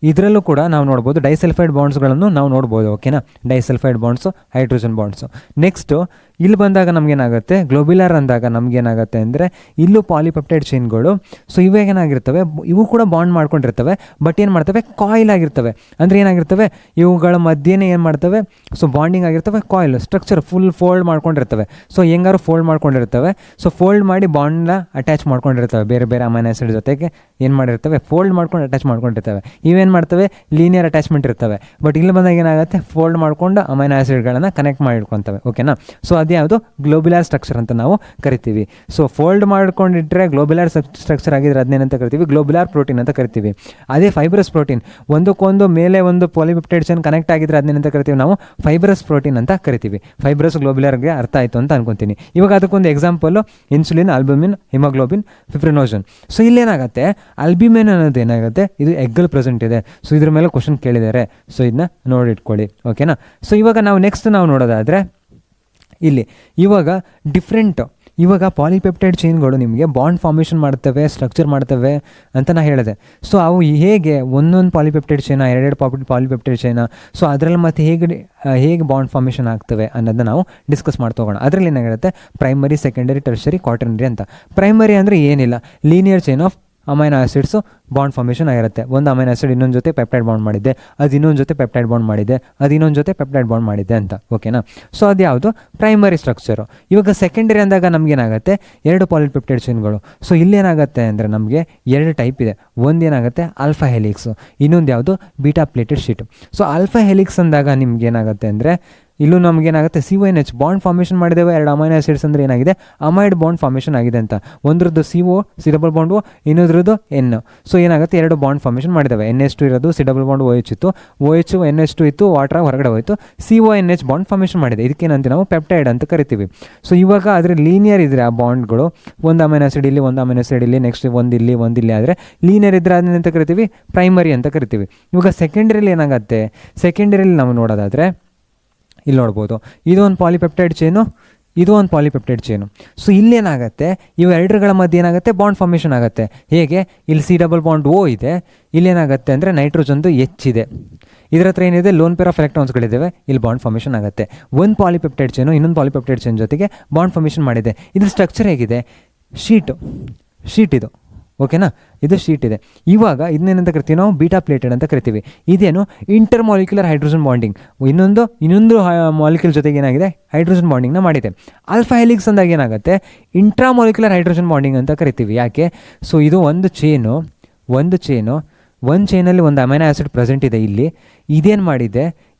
ಇದರಲ್ಲೂ ಕೂಡ ನಾವು ನೋಡ್ಬೋದು. ಡೈಸಲ್ಫೈಡ್ ಬಾಂಡ್ಸ್ಗಳನ್ನು ನಾವು ನೋಡ್ಬೋದು. ಓಕೆನಾ? Disulphide bonds, hydrogen bonds. Next ಇಲ್ಲಿ ಬಂದಾಗ ನಮಗೇನಾಗುತ್ತೆ, ಗ್ಲೋಬ್ಯುಲರ್ ಅಂದಾಗ ನಮಗೇನಾಗುತ್ತೆ ಅಂದರೆ ಇಲ್ಲೂ ಪಾಲಿಪೆಪ್ಟೈಡ್ ಚೈನ್ಗಳು. ಸೊ ಇವೇನಾಗಿರ್ತವೆ, ಇವು ಕೂಡ ಬಾಂಡ್ ಮಾಡ್ಕೊಂಡಿರ್ತವೆ, ಬಟ್ ಏನು ಮಾಡ್ತವೆ, ಕಾಯಿಲ್ ಆಗಿರ್ತವೆ. ಅಂದರೆ ಏನಾಗಿರ್ತವೆ, ಇವುಗಳ ಮಧ್ಯೆನೇ ಏನು ಮಾಡ್ತವೆ, ಸೊ ಬಾಂಡಿಂಗ್ ಆಗಿರ್ತವೆ, ಕಾಯಿಲ್ ಸ್ಟ್ರಕ್ಚರ್ ಫುಲ್ ಫೋಲ್ಡ್ ಮಾಡ್ಕೊಂಡಿರ್ತವೆ. ಸೊ ಹೆಂಗಾರು ಫೋಲ್ಡ್ ಮಾಡ್ಕೊಂಡಿರ್ತವೆ. ಸೊ ಫೋಲ್ಡ್ ಮಾಡಿ ಬಾಂಡ್ನ ಅಟ್ಯಾಚ್ ಮಾಡ್ಕೊಂಡಿರ್ತವೆ, ಬೇರೆ ಬೇರೆ ಅಮೈನೋ ಆಸಿಡ್ ಜೊತೆಗೆ ಏನು ಮಾಡಿರ್ತವೆ, ಫೋಲ್ಡ್ ಮಾಡ್ಕೊಂಡು ಅಟ್ಯಾಚ್ ಮಾಡ್ಕೊಂಡಿರ್ತವೆ. ಇವೇನು ಮಾಡ್ತವೆ, ಲೀನಿಯರ್ ಅಟ್ಯಾಚ್ಮೆಂಟ್ ಇರ್ತವೆ. ಬಟ್ ಇಲ್ಲಿ ಬಂದಾಗ ಏನಾಗುತ್ತೆ, ಫೋಲ್ಡ್ ಮಾಡ್ಕೊಂಡು ಅಮೈನೋ ಆಸಿಡ್ಗಳನ್ನು ಕನೆಕ್ಟ್ ಮಾಡಿಟ್ಕೊತವೆ. ಓಕೆನಾ? ಸೊ ಅದ್ಯಾವುದು, ಗ್ಲೋಬ್ಯುಲರ್ ಸ್ಟ್ರಕ್ಚರ್ ಅಂತ ನಾವು ಕರಿತೀವಿ. ಸೊ ಫೋಲ್ಡ್ ಮಾಡ್ಕೊಂಡಿಟ್ರೆ ಗ್ಲೋಬ್ಯುಲರ್ ಸ್ಟ್ರಕ್ಚರ್ ಆಗಿದ್ರೆ ಅದನ್ನೇನಂತ ಕರಿತೀವಿ, ಗ್ಲೋಬ್ಯುಲರ್ ಪ್ರೋಟೀನ್ ಅಂತ ಕರಿತೀವಿ. ಅದೇ ಫೈಬ್ರಸ್ ಪ್ರೋಟೀನ್ ಒಂದಕ್ಕೊಂದು ಮೇಲೆ ಒಂದು ಪಾಲಿಪೆಪ್ಟೈಡ್ ಚೈನ್ ಕನೆಕ್ಟ್ ಆಗಿದ್ರೆ ಅದನ್ನೇನಂತ ಕರಿತೀವಿ ನಾವು, ಫೈಬ್ರಸ್ ಪ್ರೋಟೀನ್ ಅಂತ ಕರಿತೀವಿ. ಫೈಬ್ರಸ್ ಗ್ಲೋಬ್ಯುಲರ್ಗೆ ಅರ್ಥ ಆಯಿತು ಅಂತ ಅನ್ಕೊತೀನಿ. ಇವಾಗ ಅದಕ್ಕೊಂದು example insulin, albumin, haemoglobin, fibrinogen. So ಇಲ್ಲೇನಾಗುತ್ತೆ, ಆಲ್ಬ್ಯುಮಿನ್ ಅನ್ನೋದು ಏನಾಗುತ್ತೆ, ಇದು ಎಗ್ಗಲ್ಲಿ ಪ್ರೆಸೆಂಟ್ ಇದೆ. ಸೊ ಇದ್ರ ಮೇಲೆ ಕ್ವಶನ್ ಕೇಳಿದ್ದಾರೆ. ಸೊ ಇದನ್ನ ನೋಡಿಟ್ಕೊಳ್ಳಿ. ಓಕೆನಾ? ಸೊ ಇವಾಗ ನಾವು ನೆಕ್ಸ್ಟ್ ನಾವು ನೋಡೋದಾದರೆ ಇಲ್ಲಿ ಇವಾಗ ಇವಾಗ ಪಾಲಿಪೆಪ್ಟೈಡ್ ಚೈನ್ಗಳು ನಿಮಗೆ ಬಾಂಡ್ ಫಾರ್ಮೇಷನ್ ಮಾಡ್ತವೆ, ಸ್ಟ್ರಕ್ಚರ್ ಮಾಡ್ತವೆ ಅಂತ ನಾನು ಹೇಳಿದೆ. ಸೊ ಅವು ಹೇಗೆ ಒಂದೊಂದು ಪಾಲಿಪೆಪ್ಟೈಡ್ ಚೈನ, ಎರಡೆರಡು ಪಾಲಿಪೆಪ್ಟೈಡ್ ಚೈನ, ಸೊ ಅದರಲ್ಲಿ ಮತ್ತೆ ಹೇಗೆ ಬಾಂಡ್ ಫಾರ್ಮೇಷನ್ ಆಗ್ತವೆ ಅನ್ನೋದನ್ನ ನಾವು ಡಿಸ್ಕಸ್ ಮಾಡ್ತೋಗೋಣ. ಅದರಲ್ಲಿ ಏನಾಗಿರುತ್ತೆ, ಪ್ರೈಮರಿ, ಸೆಕೆಂಡರಿ, ಟರ್ಷರಿ, ಕ್ವಾಟರ್ನರಿ ಅಂತ. ಪ್ರೈಮರಿ ಅಂದರೆ ಏನಿಲ್ಲ, linear chain of amino acids bond formation ಆಗಿರುತ್ತೆ. ಒಂದು ಅಮೈನೋ ಆಸಿಡ್ ಇನ್ನೊಂದು ಜೊತೆ ಪೆಪ್ಟೈಡ್ ಬಾಂಡ್ ಮಾಡಿದೆ, ಅದು ಇನ್ನೊಂದು ಜೊತೆ ಪೆಪ್ಟೈಡ್ ಬಾಂಡ್ ಮಾಡಿದೆ, ಅದು ಇನ್ನೊಂದು ಜೊತೆ ಪೆಪ್ಟೈಡ್ ಬಾಂಡ್ ಮಾಡಿದೆ ಅಂತ. ಓಕೆನಾ? ಸೊ ಅದು ಯಾವುದು, ಪ್ರೈಮರಿ ಸ್ಟ್ರಕ್ಚರು. ಇವಾಗ ಸೆಕೆಂಡರಿ ಅಂದಾಗ ನಮಗೇನಾಗುತ್ತೆ, 2 ಪಾಲಿಪೆಪ್ಟೈಡ್ ಚೈನ್ಗಳು. ಸೊ ಇಲ್ಲೇನಾಗುತ್ತೆ ಅಂದರೆ ನಮಗೆ 2 ಟೈಪ್ ಇದೆ. ಒಂದೇನಾಗುತ್ತೆ ಆಲ್ಫಾ ಹೆಲಿಕ್ಸು, ಇನ್ನೊಂದು ಯಾವುದು beta pleated sheet. So alpha helix ಅಂದಾಗ ನಿಮ್ಗೇನಾಗುತ್ತೆ ಅಂದರೆ ಇಲ್ಲೂ ನಮಗೇನಾಗುತ್ತೆ, CONH ಬಾಂಡ್ ಫಾರ್ಮೇಷನ್ ಮಾಡಿದ್ದೇವೆ. 2 ಅಮೈನೋ ಆಸಿಡ್ಸ್ ಅಂದರೆ ಏನಾಗಿದೆ, ಅಮೈಡ್ ಬಾಂಡ್ ಫಾರ್ಮೇಷನ್ ಆಗಿದೆ ಅಂತ. ಒಂದ್ರದ್ದು CO, ಸಿ ಡಬಲ್ ಬಾಂಡು, ಇನ್ನೊಂದ್ರದ್ದು N. ಸೊ ಏನಾಗುತ್ತೆ, 2 ಬಾಂಡ್ ಫಾರ್ಮೇಷನ್ ಮಾಡಿದ್ದೇವೆ. NH2 ಇರೋದು, ಸಿ ಡಬಲ್ ಬಾಂಡ್ OH ಇತ್ತು, OH NH2 ಇತ್ತು, ವಾಟರ್ ಹೊರಗಡೆ ಹೋಯಿತು, CONH ಬಾಂಡ್ ಫಾರ್ಮೇಷನ್ ಮಾಡಿದೆ. ಇದಕ್ಕೇನಂತ ನಾವು ಪೆಪ್ಟೈಡ್ ಅಂತ ಕರಿತೀವಿ. ಸೊ ಇವಾಗ ಆದರೆ ಲೀನಿಯರ್ ಇದ್ದರೆ ಆ ಬಾಂಡ್ಗಳು, ಒಂದು ಅಮೈನೋ ಆಸಿಡ್ ಇಲ್ಲಿ, ಒಂದು ಅಮೈನೋ ಆಸಿಡ್ ಇಲ್ಲಿ, ನೆಕ್ಸ್ಟ್ ಒಂದಿಲ್ಲಿ ಆದರೆ ಲೀನಿಯರ್ ಇದ್ದರೆ ಅದನ್ನೇಂತ ಕರಿತೀವಿ, ಪ್ರೈಮರಿ ಅಂತ ಕರಿತೀವಿ. ಇವಾಗ ಸೆಕೆಂಡರಿಲಿ ಏನಾಗುತ್ತೆ, ಸೆಕೆಂಡರಿಲಿ ನಾವು ನೋಡೋದಾದರೆ ಇಲ್ಲಿ ನೋಡ್ಬೋದು, ಇದು ಒಂದು ಪಾಲಿಪೆಪ್ಟೈಡ್ ಚೈನು, ಇದು ಒಂದು ಪಾಲಿಪೆಪ್ಟೈಡ್ ಚೈನು. ಸೊ ಇಲ್ಲೇನಾಗುತ್ತೆ, ಇವೆರಡರ ಮಧ್ಯೆ ಏನಾಗುತ್ತೆ, ಬಾಂಡ್ ಫಾರ್ಮೇಷನ್ ಆಗುತ್ತೆ. ಹೇಗೆ, ಇಲ್ಲಿ ಸಿ ಡಬಲ್ ಬಾಂಡ್ O ಇದೆ, ಇಲ್ಲೇನಾಗುತ್ತೆ ಅಂದರೆ ನೈಟ್ರೋಜನ್ದು H ಇದೆ. ಇದರ ಹತ್ರ ಏನಿದೆ, ಲೋನ್ ಪೇರ್ ಆಫ್ ಎಲೆಕ್ಟ್ರಾನ್ಸ್ಗಳಿದ್ದಾವೆ, ಇಲ್ಲಿ ಬಾಂಡ್ ಫಾರ್ಮೇಷನ್ ಆಗುತ್ತೆ. ಒಂದು ಪಾಲಿಪೆಪ್ಟೈಡ್ ಚೈನು ಇನ್ನೊಂದು ಪಾಲಿಪೆಪ್ಟೈಡ್ ಚೈನ್ ಜೊತೆಗೆ ಬಾಂಡ್ ಫಾರ್ಮೇಷನ್ ಮಾಡಿದೆ. ಇದು ಸ್ಟ್ರಕ್ಚರ್ ಹೇಗಿದೆ, ಶೀಟ್ ಇದು. ಓಕೆನಾ? ಇದು ಶೀಟ್ ಇದೆ. ಇವಾಗ ಇದನ್ನೇನಂತ ಕರಿತೀವಿ ನಾವು, ಬೀಟಾ ಪ್ಲೇಟೆಡ್ ಅಂತ ಕರಿತೀವಿ. ಇದೇನು, ಇಂಟರ್ ಮಾಲಿಕ್ಯುಲರ್ ಹೈಡ್ರೋಜನ್ ಬಾಂಡಿಂಗ್, ಇನ್ನೊಂದು ಮಾಲಿಕ್ಯೂಲ್ ಜೊತೆಗೆ ಏನಾಗಿದೆ, ಹೈಡ್ರೋಜನ್ ಬಾಂಡಿಂಗ್ನ ಮಾಡಿದೆ. ಆಲ್ಫಾ ಹೆಲಿಕ್ಸ್ ಅಂದಾಗ ಏನಾಗುತ್ತೆ, ಇಂಟ್ರಾ ಮಾಲಿಕ್ಯುಲರ್ ಹೈಡ್ರೋಜನ್ ಬಾಂಡಿಂಗ್ ಅಂತ ಕರಿತೀವಿ. ಯಾಕೆ, ಸೊ ಇದು ಒಂದು ಚೈನಲ್ಲಿ ಒಂದು ಅಮೈನೋ ಆಸಿಡ್ ಪ್ರೆಸೆಂಟ್ ಇದೆ. ಇಲ್ಲಿ ಇದೇನು ಮಾಡಿದೆ,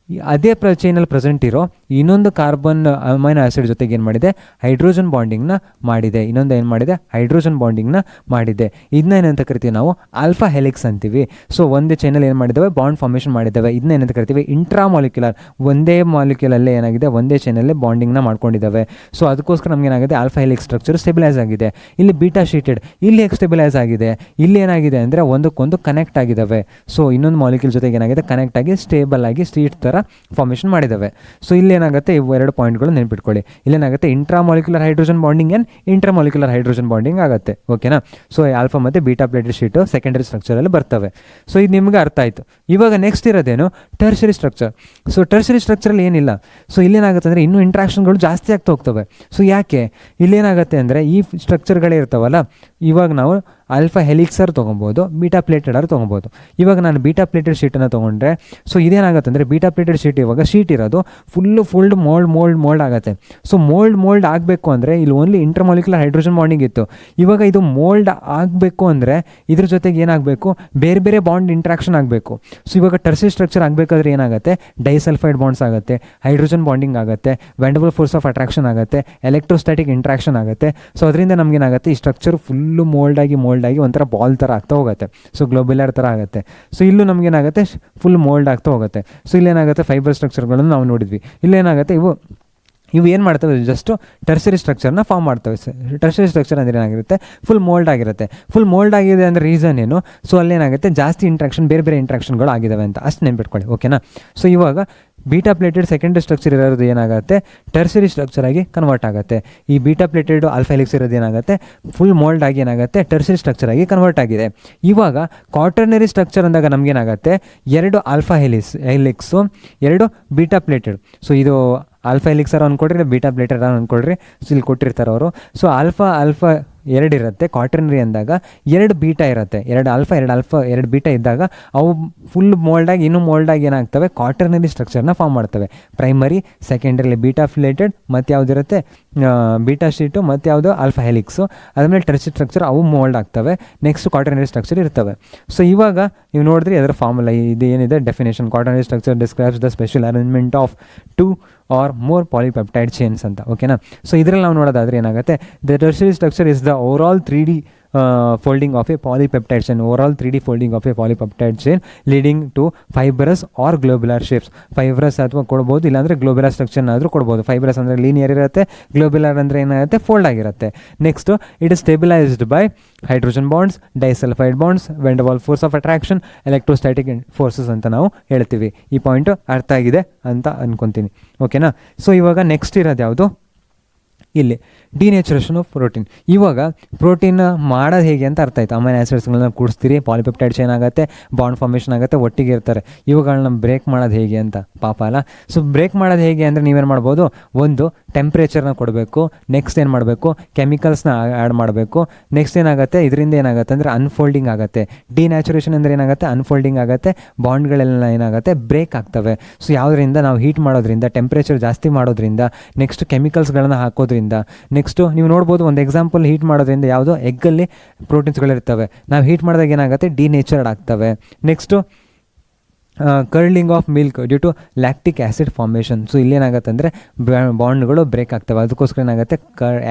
ಅದೇ ಚೈನಲ್ಲಿ ಪ್ರೆಸೆಂಟ್ ಇರೋ ಇನ್ನೊಂದು ಕಾರ್ಬನ್ ಅಮೈನೋ ಆ್ಯಸಿಡ್ ಜೊತೆಗೆ ಏನು ಮಾಡಿದೆ, ಹೈಡ್ರೋಜನ್ ಬಾಂಡಿಂಗ್ನ ಮಾಡಿದೆ. ಇನ್ನೊಂದು ಏನು ಮಾಡಿದೆ, ಹೈಡ್ರೋಜನ್ ಬಾಂಡಿಂಗ್ನ ಮಾಡಿದೆ. ಇದನ್ನ ಏನಂತ ಕರಿತೀವಿ ನಾವು, ಆಲ್ಫಾ ಹೆಲಿಕ್ಸ್ ಅಂತೀವಿ. ಸೊ ಒಂದೇ ಚೈನಲ್ಲಿ ಏನು ಮಾಡಿದ್ದಾವೆ, ಬಾಂಡ್ ಫಾರ್ಮೇಷನ್ ಮಾಡಿದ್ದಾವೆ. ಇದನ್ನ ಏನಂತ ಕರಿತೀವಿ, ಇಂಟ್ರಾ ಮಾಲಿಕ್ಯುಲರ್. ಒಂದೇ ಮಾಲಿಕ್ಯುಲಲ್ಲೇ ಏನಾಗಿದೆ, ಒಂದೇ ಚೈನಲ್ಲೇ ಬಾಂಡಿಂಗ್ನ ಮಾಡ್ಕೊಂಡಿದ್ದಾವೆ. ಸೊ ಅದಕ್ಕೋಸ್ಕರ ನಮ್ಗೆ ಏನಾಗಿದೆ, ಆಲ್ಫಾ ಹೆಲಿಕ್ಸ್ ಸ್ಟ್ರಕ್ಚರ್ ಸ್ಟೆಬಿಲೈಸ್ ಆಗಿದೆ. ಇಲ್ಲಿ ಬೀಟಾ ಶೀಟೆಡ್, ಇಲ್ಲಿ ಹೇಗೆ ಸ್ಟೆಬಿಲೈಸ್ ಆಗಿದೆ, ಇಲ್ಲಿ ಏನಾಗಿದೆ ಅಂದರೆ ಒಂದಕ್ಕೊಂದು ಕನೆಕ್ಟ್ ಆಗಿದ್ದಾವೆ. ಸೊ ಇನ್ನೊಂದು ಮಾಲಿಕ್ಯೂಲ್ ಜೊತೆಗೆ ಏನಾಗಿದೆ, ಕನೆಕ್ಟ್ ಆಗಿ ಸ್ಟೇಬಲ್ ಆಗಿ ಸ್ಟ್ರೀಟ್ ಥರ ಫಾರ್ಮೇಷನ್ ಮಾಡಿದ್ದಾವೆ. ಸೊ ಇಲ್ಲಿ ಏನಾಗುತ್ತೆ, ಇವು ಎರಡು ಪಾಯಿಂಟ್ಗಳು ನೆನ್ಪಿಟ್ಕೊಳ್ಳಿ. ಇಲ್ಲೇನಾಗುತ್ತೆ, intramolecular hydrogen bonding and intramolecular hydrogen bonding ಆಗುತ್ತೆ. ಓಕೆನಾ. ಸೊ ಆಲ್ಫಾ ಮತ್ತು ಬೀಟಾ ಪ್ಲೇಟೆಡ್ ಶೀಟು ಸೆಕೆಂಡರಿ ಸ್ಟ್ರಕ್ಚರಲ್ಲಿ ಬರ್ತವೆ. ಸೊ ಇದು ನಿಮ್ಗೆ ಅರ್ಥ ಆಯಿತು. ಇವಾಗ ನೆಕ್ಸ್ಟ್ ಇರೋದೇನು, ಟರ್ಷರಿ ಸ್ಟ್ರಕ್ಚರ್. ಸೊ ಟರ್ಷರಿ ಸ್ಟ್ರಕ್ಚರಲ್ಲಿ ಏನಿಲ್ಲ. ಸೊ ಇಲ್ಲೇನಾಗುತ್ತೆ ಅಂದರೆ ಇನ್ನೂ ಇಂಟ್ರಾಕ್ಷನ್ಗಳು ಜಾಸ್ತಿ ಆಗ್ತಾ ಹೋಗ್ತವೆ. ಸೊ ಯಾಕೆ ಇಲ್ಲೇನಾಗುತ್ತೆ ಅಂದರೆ, ಈ ಸ್ಟ್ರಕ್ಚರ್ಗಳೇ ಇರ್ತಾವಲ್ಲ, ಇವಾಗ ನಾವು ಆಲ್ಫಾ ಹೆಲಿಕ್ಸರ್ ತೊಗೊಬೋದು, ಬೀಟಾ ಪ್ಲೇಟೆಡರ್ ತೊಗೊಬೋದು. ಇವಾಗ ನಾನು ಬೀಟಾ ಪ್ಲೇಟೆಡ್ ಶೀಟನ್ನು ತೊಗೊಂಡ್ರೆ, ಸೊ ಇದೇನಾಗುತ್ತೆ ಅಂದರೆ, ಬೀಟಾ ಪ್ಲೇಟೆಡ್ ಶೀಟ್ ಇವಾಗ ಶೀಟ್ ಇರೋದು ಫುಲ್ಡ್ ಮೋಲ್ಡ್ ಆಗುತ್ತೆ. ಸೊ ಮೋಲ್ಡ್ ಆಗಬೇಕು ಅಂದರೆ ಇಲ್ಲಿ ಓನ್ಲಿ ಇಂಟರ್ಮಾಲಿಕ್ಯುಲರ್ ಹೈಡ್ರೋಜನ್ ಬಾಂಡಿಂಗ್ ಇತ್ತು. ಇವಾಗ ಇದು ಮೋಲ್ಡ್ ಆಗಬೇಕು ಅಂದರೆ ಇದ್ರ ಜೊತೆಗೆ ಏನಾಗಬೇಕು, ಬೇರೆ ಬೇರೆ ಬಾಂಡ್ ಇಂಟ್ರಾಕ್ಷನ್ ಆಗಬೇಕು. ಸೊ ಇವಾಗ ಟರ್ಸರಿ ಸ್ಟ್ರಕ್ಚರ್ ಆಗಬೇಕಾದ್ರೆ ಏನಾಗುತ್ತೆ, ಡೈಸಲ್ಫೈಡ್ ಬಾಂಡ್ಸ್ ಆಗುತ್ತೆ, ಹೈಡ್ರೋಜನ್ ಬಾಂಡಿಂಗ್ ಆಗುತ್ತೆ, ವೆಂಡಬಲ್ ಫೋರ್ಸ್ ಆಫ್ ಅಟ್ರಾಕ್ಷನ್ ಆಗುತ್ತೆ, ಎಲೆಕ್ಟ್ರೋಸ್ಟ್ಯಾಟಿಕ್ ಇಂಟ್ರಾಕ್ಷನ್ ಆಗುತ್ತೆ. ಸೊ ಅದರಿಂದ ನಮಗೇನಾಗುತ್ತೆ, ಈ ಸ್ಟ್ರಕ್ಚರ್ ಫುಲ್ಲು ಮೋಲ್ಡ್ ಆಗಿ ಒಂಥರ ಬಾಲ್ ಥರ ಆಗ್ತಾ ಹೋಗುತ್ತೆ. ಸೊ ಗ್ಲೋಬ್ಯುಲರ್ ಥರ ಆಗುತ್ತೆ. ಸೊ ಇಲ್ಲೂ ನಮಗೇನಾಗುತ್ತೆ, ಫುಲ್ ಮೋಲ್ಡ್ ಆಗ್ತಾ ಹೋಗುತ್ತೆ. ಸೊ ಇಲ್ಲೇನಾಗುತ್ತೆ, ಫೈಬರ್ ಸ್ಟ್ರಕ್ಚರ್ಗಳನ್ನು ನಾವು ನೋಡಿದ್ವಿ. ಇಲ್ಲೇನಾಗುತ್ತೆ, ಇವು ಏನು ಮಾಡ್ತವೆ, ಜಸ್ಟು ಟರ್ಸರಿ ಸ್ಟ್ರಕ್ಚರ್ನ ಫಾರ್ಮ್ ಮಾಡ್ತವೆ. ಟರ್ಸರಿ ಸ್ಟ್ರಕ್ಚರ್ ಅಂದರೆ ಏನಾಗಿರುತ್ತೆ, ಫುಲ್ ಮೋಲ್ಡ್ ಆಗಿರುತ್ತೆ. ಫುಲ್ ಮೋಲ್ಡ್ ಆಗಿದೆ ಅಂದರೆ ರೀಸನ್ ಏನು, ಸೊ ಅಲ್ಲೇನಾಗುತ್ತೆ, ಜಾಸ್ತಿ ಇಂಟ್ರಾಕ್ಷನ್, ಬೇರೆ ಬೇರೆ ಇಂಟ್ರಾಕ್ಷನ್ಗಳು ಆಗಿದ್ದಾವೆ ಅಂತ ಅಷ್ಟು ನೆನ್ಪಿಟ್ಕೊಳ್ಳಿ. ಓಕೆನಾ. ಸೊ ಇವಾಗ ಬೀಟಾ ಪ್ಲೇಟೆಡ್ ಸೆಕೆಂಡರಿ ಸ್ಟ್ರಕ್ಚರ್ ಇರೋದು ಏನಾಗುತ್ತೆ, ಟರ್ಸರಿ ಸ್ಟ್ರಕ್ಚರ್ ಆಗಿ ಕನ್ವರ್ಟ್ ಆಗುತ್ತೆ. ಈ ಬೀಟಾ ಪ್ಲೇಟೆಡ್ ಆಲ್ಫಾ ಹೆಲಿಕ್ಸ್ ಇರೋದು ಏನಾಗುತ್ತೆ, ಫುಲ್ ಮೋಲ್ಡ್ ಆಗಿ ಏನಾಗುತ್ತೆ, ಟರ್ಸರಿ ಸ್ಟ್ರಕ್ಚರ್ ಆಗಿ ಕನ್ವರ್ಟ್ ಆಗಿದೆ. ಇವಾಗ ಕ್ವಾಟರ್ನರಿ ಸ್ಟ್ರಕ್ಚರ್ ಅಂದಾಗ ನಮಗೇನಾಗುತ್ತೆ, ಎರಡು ಆಲ್ಫಾ ಹೆಲಿಕ್ಸು, ಎರಡು ಬೀಟಾ ಪ್ಲೇಟೆಡ್. ಸೊ ಇದು ಆಲ್ಫಾ ಹೆಲಿಕ್ಸರ್ ಅಂದ್ಕೊಡ್ರಿ, ಬೀಟಾ ಪ್ಲೇಟೆಡ್ ಅಂದ್ಕೊಡ್ರಿ. ಸೊ ಇಲ್ಲಿ ಕೊಟ್ಟಿರ್ತಾರೆ ಅವರು. So alpha ಎರಡಿರುತ್ತೆ. ಕ್ವಾಟರ್ನರಿ ಅಂದಾಗ ಎರಡು ಬೀಟಾ ಇರುತ್ತೆ, ಎರಡು ಬೀಟಾ ಇದ್ದಾಗ ಅವು ಫುಲ್ ಮೋಲ್ಡಾಗಿ, ಇನ್ನೂ ಮೋಲ್ಡಾಗಿ ಏನಾಗ್ತವೆ, ಕ್ವಾಟರ್ನರಿ ಸ್ಟ್ರಕ್ಚರ್ನ ಫಾರ್ಮ್ ಮಾಡ್ತವೆ. ಪ್ರೈಮರಿ, ಸೆಕೆಂಡರಿಲಿ ಬೀಟಾ ಪ್ಲೇಟೆಡ್, ಮತ್ತು ಯಾವುದಿರುತ್ತೆ, ಬೀಟಾ ಶೀಟು, ಮತ್ತು ಯಾವುದು ಆಲ್ಫಾ ಹೆಲಿಕ್ಸು. ಅದಾದಮೇಲೆ ಟರ್ಸರಿ ಸ್ಟ್ರಕ್ಚರ್ ಅವು ಮೋಲ್ಡ್ ಆಗ್ತವೆ. ನೆಕ್ಸ್ಟ್ ಕ್ವಾಟರ್ನರಿ ಸ್ಟ್ರಕ್ಚರ್ ಇರ್ತವೆ. ಸೊ ಇವಾಗ ನೀವು ನೋಡಿದ್ರಿ ಅದರ ಫಾರ್ಮುಲಾ ಇದು ಏನಿದೆ, definition. Quaternary structure describes the special arrangement of 2 or more polypeptide chains ಅಂತ. ಓಕೆನಾ. ಸೊ ಇದರಲ್ಲಿ ನಾವು ನೋಡೋದಾದರೆ ಏನಾಗುತ್ತೆ, the tertiary structure is the overall 3D folding of a polypeptide chain, overall 3D folding of a polypeptide chain leading to fibrous or globular shapes. Fibrous ಅಥವಾ ಕೊಡ್ಬೋದು, ಇಲ್ಲಾಂದರೆ ಗ್ಲೋಬ್ಯುಲರ್ ಸ್ಟ್ರಕ್ಚರ್ನಾದರೂ ಕೊಡ್ಬೋದು. ಫೈಬ್ರಸ್ ಅಂದರೆ ಲೀನಿಯರ್ ಇರುತ್ತೆ, ಗ್ಲೋಬ್ಯುಲರ್ ಅಂದರೆ ಏನಾಗುತ್ತೆ, ಫೋಲ್ಡ್ ಆಗಿರುತ್ತೆ. Next, it is stabilised by hydrogen bonds, disulphide bonds, van der Waals force of attraction, electrostatic forces ಅಂತ ನಾವು ಹೇಳ್ತೀವಿ. ಈ ಪಾಯಿಂಟು ಅರ್ಥ ಆಗಿದೆ ಅಂತ ಅನ್ಕೊತೀನಿ. ಓಕೆನಾ. ಸೊ ಇವಾಗ ನೆಕ್ಸ್ಟ್ ಇರೋದು ಯಾವುದು, ಇಲ್ಲಿ ಡಿನೇಚರೇಷನ್ ಆಫ್ ಪ್ರೋಟೀನ್. ಇವಾಗ ಪ್ರೋಟೀನ್ ಮಾಡೋದು ಹೇಗೆ ಅಂತ ಅರ್ಥ ಆಯ್ತು. ಅಮೈನೋ ಆ್ಯಸಿಡ್ಸ್ಗಳನ್ನ ಕೂಡಿಸ್ತೀರಿ, ಪಾಲಿಪೆಪ್ಟೈಡ್ ಚೈನ್ ಆಗುತ್ತೆ, ಬಾಂಡ್ ಫಾರ್ಮೇಷನ್ ಆಗುತ್ತೆ, ಒಟ್ಟಿಗೆ ಇರ್ತಾರೆ. ಇವುಗಳನ್ನ ಬ್ರೇಕ್ ಮಾಡೋದು ಹೇಗೆ ಅಂತ ಪಾಪ ಅಲ್ಲ. ಸೊ ಬ್ರೇಕ್ ಮಾಡೋದು ಹೇಗೆ ಅಂದರೆ ನೀವೇನು ಮಾಡ್ಬೋದು, ಒಂದು ಟೆಂಪ್ರೇಚರ್ನ ಕೊಡಬೇಕು, ನೆಕ್ಸ್ಟ್ ಏನು ಮಾಡಬೇಕು, ಕೆಮಿಕಲ್ಸ್ನ ಆ್ಯಡ್ ಮಾಡಬೇಕು. ನೆಕ್ಸ್ಟ್ ಏನಾಗುತ್ತೆ, ಇದರಿಂದ ಏನಾಗುತ್ತೆ ಅಂದರೆ ಅನ್ಫೋಲ್ಡಿಂಗ್ ಆಗುತ್ತೆ. ಡಿನ್ಯಾಚುರೇಷನ್ ಅಂದರೆ ಏನಾಗುತ್ತೆ, ಅನ್ಫೋಲ್ಡಿಂಗ್ ಆಗುತ್ತೆ, ಬಾಂಡ್ಗಳೆಲ್ಲ ಏನಾಗುತ್ತೆ, ಬ್ರೇಕ್ ಆಗ್ತವೆ. ಸೊ ಯಾವುದರಿಂದ, ನಾವು ಹೀಟ್ ಮಾಡೋದ್ರಿಂದ, ಟೆಂಪ್ರೇಚರ್ ಜಾಸ್ತಿ ಮಾಡೋದ್ರಿಂದ, ನೆಕ್ಸ್ಟ್ ಕೆಮಿಕಲ್ಸ್ಗಳನ್ನ ಹಾಕೋದ್ರಿಂದ. ನೆಕ್ಸ್ಟು ನೀವು ನೋಡ್ಬೋದು, ಒಂದು ಎಕ್ಸಾಂಪಲ್, ಹೀಟ್ ಮಾಡೋದ್ರಿಂದ ಯಾವುದೋ ಎಗ್ಗಲ್ಲಿ ಪ್ರೋಟೀನ್ಸ್ಗಳಿರ್ತವೆ, ನಾವು ಹೀಟ್ ಮಾಡಿದಾಗ ಏನಾಗುತ್ತೆ, ಡಿನೇಚರ್ಡ್ ಆಗ್ತವೆ. Next curling of milk due to lactic acid formation. So ಇಲ್ಲೇನಾಗುತ್ತೆ ಅಂದರೆ ಬಾಂಡ್ಗಳು ಬ್ರೇಕ್ ಆಗ್ತವೆ, ಅದಕ್ಕೋಸ್ಕರ ಏನಾಗುತ್ತೆ,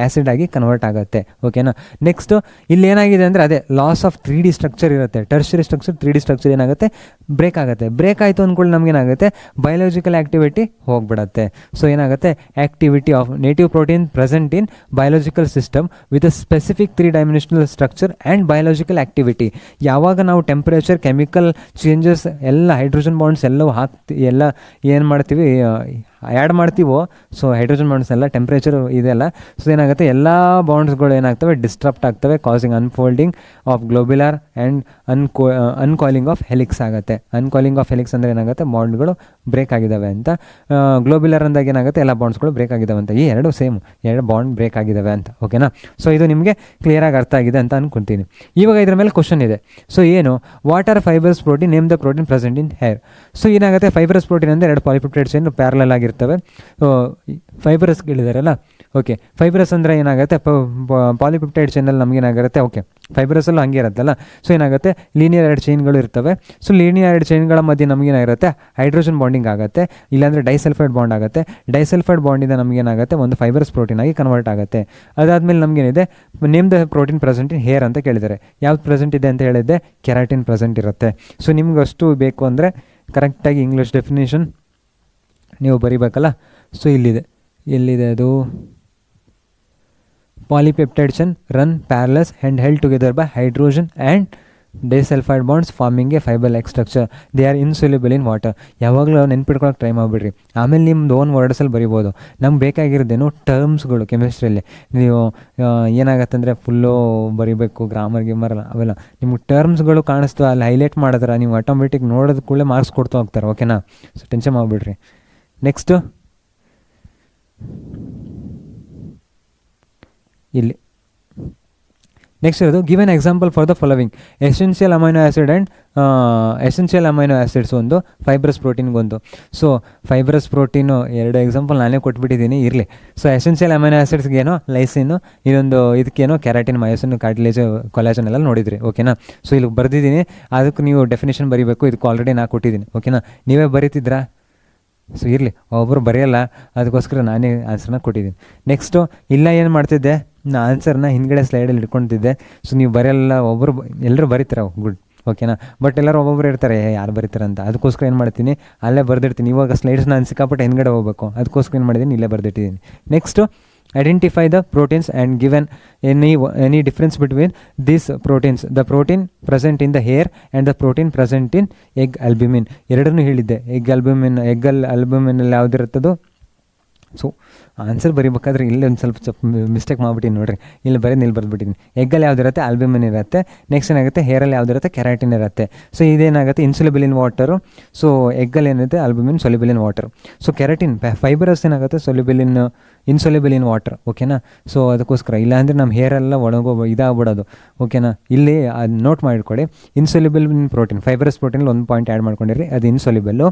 ಆ್ಯಸಿಡ್ ಆಗಿ ಕನ್ವರ್ಟ್ ಆಗುತ್ತೆ. ಓಕೆನಾ. ನೆಕ್ಸ್ಟು ಇಲ್ಲಿ ಏನಾಗಿದೆ ಅಂದರೆ ಅದೇ ಲಾಸ್ ಆಫ್ 3D ಸ್ಟ್ರಕ್ಚರ್ ಇರುತ್ತೆ. ಟರ್ಷರಿ ಸ್ಟ್ರಕ್ಚರ್ 3D ಸ್ಟ್ರಕ್ಚರ್ ಏನಾಗುತ್ತೆ, ಬ್ರೇಕ್ ಆಗುತ್ತೆ. ಬ್ರೇಕ್ ಆಯಿತು ಅಂದ್ಕೊಳ್ಳಿ ನಮಗೇನಾಗುತ್ತೆ, ಬಯೋಲಾಜಿಕಲ್ ಆ್ಯಕ್ಟಿವಿಟಿ ಹೋಗ್ಬಿಡುತ್ತೆ. ಸೊ ಏನಾಗುತ್ತೆ, activity of native protein present in biological system with a specific 3 dimensional structure and biological activity. ಯಾವಾಗ ನಾವು ಟೆಂಪ್ರೇಚರ್, ಕೆಮಿಕಲ್ ಚೇಂಜಸ್ ಎಲ್ಲ, ಹೈಡ್ರೋಜನ್ ಬಾಂಡ್ಸ್ ಎಲ್ಲವೂ ಎಲ್ಲ ಏನು ಮಾಡ್ತೀವಿ, ಆ್ಯಡ್ ಮಾಡ್ತೀವೋ. ಸೊ ಹೈಡ್ರೋಜನ್ ಬಾಂಡ್ಸ್ ಎಲ್ಲ ಟೆಂಪ್ರೇಚರ್ ಇದೆಲ್ಲ, ಸೊ ಏನಾಗುತ್ತೆ, ಎಲ್ಲ ಬಾಂಡ್ಸ್ಗಳು ಏನಾಗ್ತವೆ, ಡಿಸ್ಟ್ರಪ್ಟ್ ಆಗ್ತವೆ, causing unfolding of globular and uncoiling of helix ಆಗುತ್ತೆ. ಅನ್ಕಾಯಿಲಿಂಗ್ ಆಫ್ ಹೆಲಿಕ್ಸ್ ಅಂದರೆ ಏನಾಗುತ್ತೆ, ಬಾಂಡ್ಗಳು ಬ್ರೇಕ್ ಆಗಿದ್ದಾವೆ ಅಂತ. ಗ್ಲೋಬ್ಯುಲರ್ ಅಂದಾಗ ಏನಾಗುತ್ತೆ, ಎಲ್ಲ ಬಾಂಡ್ಸ್ಗಳು ಬ್ರೇಕ್ ಆಗಿದ್ದಾವೆ ಅಂತ. ಈ ಎರಡು ಸೇಮ್, ಎರಡು ಬಾಂಡ್ ಬ್ರೇಕ್ ಆಗಿದ್ದಾವೆ ಅಂತ. ಓಕೆನಾ. ಸೊ ಇದು ನಿಮಗೆ ಕ್ಲಿಯರಾಗಿ ಅರ್ಥ ಆಗಿದೆ ಅಂತ ಅನ್ಕೊತೀನಿ. ಇವಾಗ ಇದ್ರ ಮೇಲೆ ಕ್ವಶನ್ ಇದೆ. ಸೊ ಏನು, what are fibres protein, name the protein present in hair. So ಏನಾಗುತ್ತೆ, ಫೈಬರಸ್ ಪ್ರೋಟೀನ್ ಅಂದರೆ ಎರಡು ಪಾಲಿಪೆಪ್ಟೈಡ್ ಚೈನ್ ಪ್ಯಾರಲಲ್ ಆಗಿರ್ತವೆ. ಫೈಬರಸ್ಗಳಿದಾರಲ್ಲ, ಓಕೆ, ಫೈಬ್ರಸ್ ಅಂದರೆ ಏನಾಗುತ್ತೆ, ಪಾಲಿಪೆಪ್ಟೈಡ್ ಚೈನಲ್ಲಿ ನಮಗೇನಾಗಿರುತ್ತೆ, ಓಕೆ ಫೈಬ್ರಸಲ್ಲೂ ಹಂಗೆ ಇರುತ್ತಲ್ಲ. ಸೊ ಏನಾಗುತ್ತೆ, ಲೀನಿಯರ್ 2 ಚೈನ್ಗಳು ಇರ್ತವೆ. ಸೊ ಲೀನಿಯರ್ 2 ಚೈನ್ಗಳ ಮಧ್ಯೆ ನಮಗೇನಾಗಿರುತ್ತೆ, ಹೈಡ್ರೋಜನ್ ಬಾಂಡಿಂಗ್ ಆಗುತ್ತೆ, ಇಲ್ಲಾಂದರೆ ಡೈಸಲ್ಫೈಡ್ ಬಾಂಡ್ ಆಗುತ್ತೆ. ಡೈಸಲ್ಫೈಡ್ ಬಾಂಡಿಂದ ನಮಗೇನಾಗುತ್ತೆ, ಒಂದು ಫೈಬರಸ್ ಪ್ರೋಟೀನ್ ಆಗಿ ಕನ್ವರ್ಟ್ ಆಗುತ್ತೆ. ಅದಾದಮೇಲೆ ನಮಗೇನಿದೆ, name the protein present in hair ಅಂತ ಕೇಳಿದ್ದಾರೆ. ಯಾವ್ದು ಪ್ರೆಸೆಂಟ್ ಇದೆ ಅಂತ ಹೇಳಿದ್ದೆ, ಕೆರಾಟಿನ್ ಪ್ರೆಸೆಂಟ್ ಇರುತ್ತೆ. ಸೊ ನಿಮ್ಗೆ ಅಷ್ಟು ಬೇಕು ಅಂದರೆ ಕರೆಕ್ಟಾಗಿ ಇಂಗ್ಲೀಷ್ ಡೆಫಿನೇಷನ್ ನೀವು ಬರೀಬೇಕಲ್ಲ. ಸೊ ಎಲ್ಲಿದೆ ಅದು, polypeptide chain run parallel and held together by hydrogen and disulphide bonds forming a fibre like structure. They are insoluble in water. ಯಾವಾಗಲೂ ನೆನ್ಪಿಟ್ಕೊಳಕ್ಕೆ ಟ್ರೈ ಮಾಡಿಬಿಡ್ರಿ. ಆಮೇಲೆ ನಿಮ್ದು ಓನ್ ವರ್ಡ್ಸಲ್ಲಿ ಬರಿಬೋದು. ನಮ್ಗೆ ಬೇಕಾಗಿರೋದೇನು ಟರ್ಮ್ಸ್ಗಳು. ಕೆಮಿಸ್ಟ್ರಿಯಲ್ಲಿ ನೀವು ಏನಾಗತ್ತಂದರೆ ಫುಲ್ಲು ಬರಿಬೇಕು, ಗ್ರಾಮರ್ ಗಿಮರ್ ಅವೆಲ್ಲ. ನಿಮ್ಗೆ ಟರ್ಮ್ಸ್ಗಳು ಕಾಣಿಸ್ತು ಅಲ್ಲಿ ಹೈಲೈಟ್ ಮಾಡಿದ್ರೆ ನೀವು ಆಟೋಮೆಟಿಕ್ ನೋಡೋದು ಕೂಡಲೇ ಮಾರ್ಕ್ಸ್ ಕೊಡ್ತಾ ಹೋಗ್ತಾರೆ. ಓಕೆನಾ, ಸೊ ಟೆನ್ಷನ್ ಮಾಡಿಬಿಡ್ರಿ. ನೆಕ್ಸ್ಟು ಇಲ್ಲಿ ನೆಕ್ಸ್ಟ್ ಇರೋದು, give an example for the following. Essential amino acid and essential amino acids ಒಂದು, ಫೈಬ್ರಸ್ ಪ್ರೋಟೀನ್ಗೊಂದು. ಸೊ ಫೈಬ್ರಸ್ ಪ್ರೋಟೀನು 2 ಎಕ್ಸಾಂಪಲ್ ನಾನೇ ಕೊಟ್ಬಿಟ್ಟಿದ್ದೀನಿ, ಇರಲಿ. ಸೊ ಎಸೆನ್ಷಿಯಲ್ ಅಮೈನೋ ಆ್ಯಸಿಡ್ಸ್ಗೇನೋ ಲೈಸಿನ್ನು, ಇನ್ನೊಂದು ಇದಕ್ಕೇನೋ ಕೆರಾಟಿನ್, ಮಯೋಸಿನ್, ಕಾರ್ಟಿಲೇಜ್, ಕೊಲಾಜನ್ ಎಲ್ಲ ನೋಡಿದ್ರಿ. ಓಕೆನಾ, ಸೊ ಇಲ್ಲಿ ಬರೆದಿದ್ದೀನಿ, ಅದಕ್ಕೆ ನೀವು ಡೆಫಿನೇಷನ್ ಬರೀಬೇಕು. ಇದಕ್ಕೆ ಆಲ್ರೆಡಿ ನಾನು ಕೊಟ್ಟಿದ್ದೀನಿ. ಓಕೆನಾ, ನೀವೇ ಬರೀತಿದ್ರಾ? ಸೊ ಇರಲಿ, ಒಬ್ಬರು ಬರೆಯಲ್ಲ, ಅದಕ್ಕೋಸ್ಕರ ನಾನೇ ಆನ್ಸರ್ನ ಕೊಟ್ಟಿದ್ದೀನಿ. ನೆಕ್ಸ್ಟು ಇಲ್ಲ ಏನು ಮಾಡ್ತಿದ್ದೆ, ನಾನು ಆನ್ಸರ್ನ ಹಿಂದ್ಗಡೆ ಸ್ಲೈಡಲ್ಲಿ ಇಟ್ಕೊತಿದ್ದೆ. ಸೊ ನೀವು ಬರೆಯಲ್ಲ, ಎಲ್ಲರೂ ಬರೀತಾರೆ, ಗುಡ್. ಓಕೆನಾ, ಬಟ್ ಎಲ್ಲರೂ ಒಬ್ಬೊಬ್ಬರು ಇರ್ತಾರೆ, ಯಾರು ಬರೀತಾರೆ ಅಂತ. ಅದಕ್ಕೋಸ್ಕರ ಏನು ಮಾಡ್ತೀನಿ, ಅಲ್ಲೇ ಬರೆದಿರ್ತೀನಿ. ಇವಾಗ ಸ್ಲೈಡ್ಸ್ ನಾನು ಸಿಕ್ಕಾಪಟ್ಟೆ ಹಿಂದ್ಗಡೆ ಹೋಗಬೇಕು, ಅದಕ್ಕೋಸ್ಕರ ಏನು ಮಾಡಿದ್ದೀನಿ, ಇಲ್ಲೇ ಬರೆದಿಟ್ಟಿದ್ದೀನಿ. Next, identify the proteins and given any difference between these proteins. The protein present in the hair and the protein present in egg albumin. ಎರಡನ್ನೂ ಹೇಳಿದ್ದೆ. ಎಗ್ ಅಲ್ಬ್ಯೂಮಿನಲ್ಲಿ ಯಾವುದಿರುತ್ತದೋ. ಸೊ ಆನ್ಸರ್ ಬರೀಬೇಕಾದ್ರೆ ಇಲ್ಲೇ ಒಂದು ಸ್ವಲ್ಪ ಮಿಸ್ಟೇಕ್ ಮಾಡಿಬಿಟ್ಟಿನಿ ನೋಡಿರಿ. ಇಲ್ಲಿ ಬರೆದ್ಬಿಟ್ಟಿದ್ದೀನಿ. ಎಗ್ಗಲ್ಲಿ ಯಾವುದಿರುತ್ತೆ, ಆಲ್ಬ್ಯೂಮಿನ್ ಇರುತ್ತೆ. ನೆಕ್ಸ್ಟ್ ಏನಾಗುತ್ತೆ, ಹೇರಲ್ಲಿ ಯಾವುದಿರುತ್ತೆ, ಕೆರಾಟಿನ್ ಇರುತ್ತೆ. ಸೊ ಇದೇನಾಗುತ್ತೆ, ಇನ್ಸುಲಿಬಲ್ ಇನ್ ವಾಟರು. ಸೊ ಎಗ್ಗಲ್ಲಿ ಏನಿರುತ್ತೆ, albumin soluble in water. So keratin fibrous ಏನಾಗುತ್ತೆ, ಇನ್ಸೊಲ್ಯುಬಲ್ ಇನ್ ವಾಟರ್. ಓಕೆನಾ, ಸೊ ಅದಕ್ಕೋಸ್ಕರ ಇಲ್ಲಾಂದರೆ ನಮ್ಮ ಹೇರೆಲ್ಲ ಇದಾಗ್ಬಿಡೋದು. ಓಕೆನಾ, ಇಲ್ಲಿ ಅದು ನೋಟ್ ಮಾಡಿಟ್ಕೊಳ್ಳಿ. ಇನ್ಸೊಲ್ಯುಬಲ್ ಇನ್ ಪ್ರೋಟೀನ್, ಫೈಬರಸ್ ಪ್ರೋಟೀನಲ್ಲಿ ಒಂದು ಪಾಯಿಂಟ್ ಆ್ಯಡ್ ಮಾಡ್ಕೊಂಡಿರಿ, ಅದು ಇನ್ಸೊಲ್ಯುಬಲ್ಲು.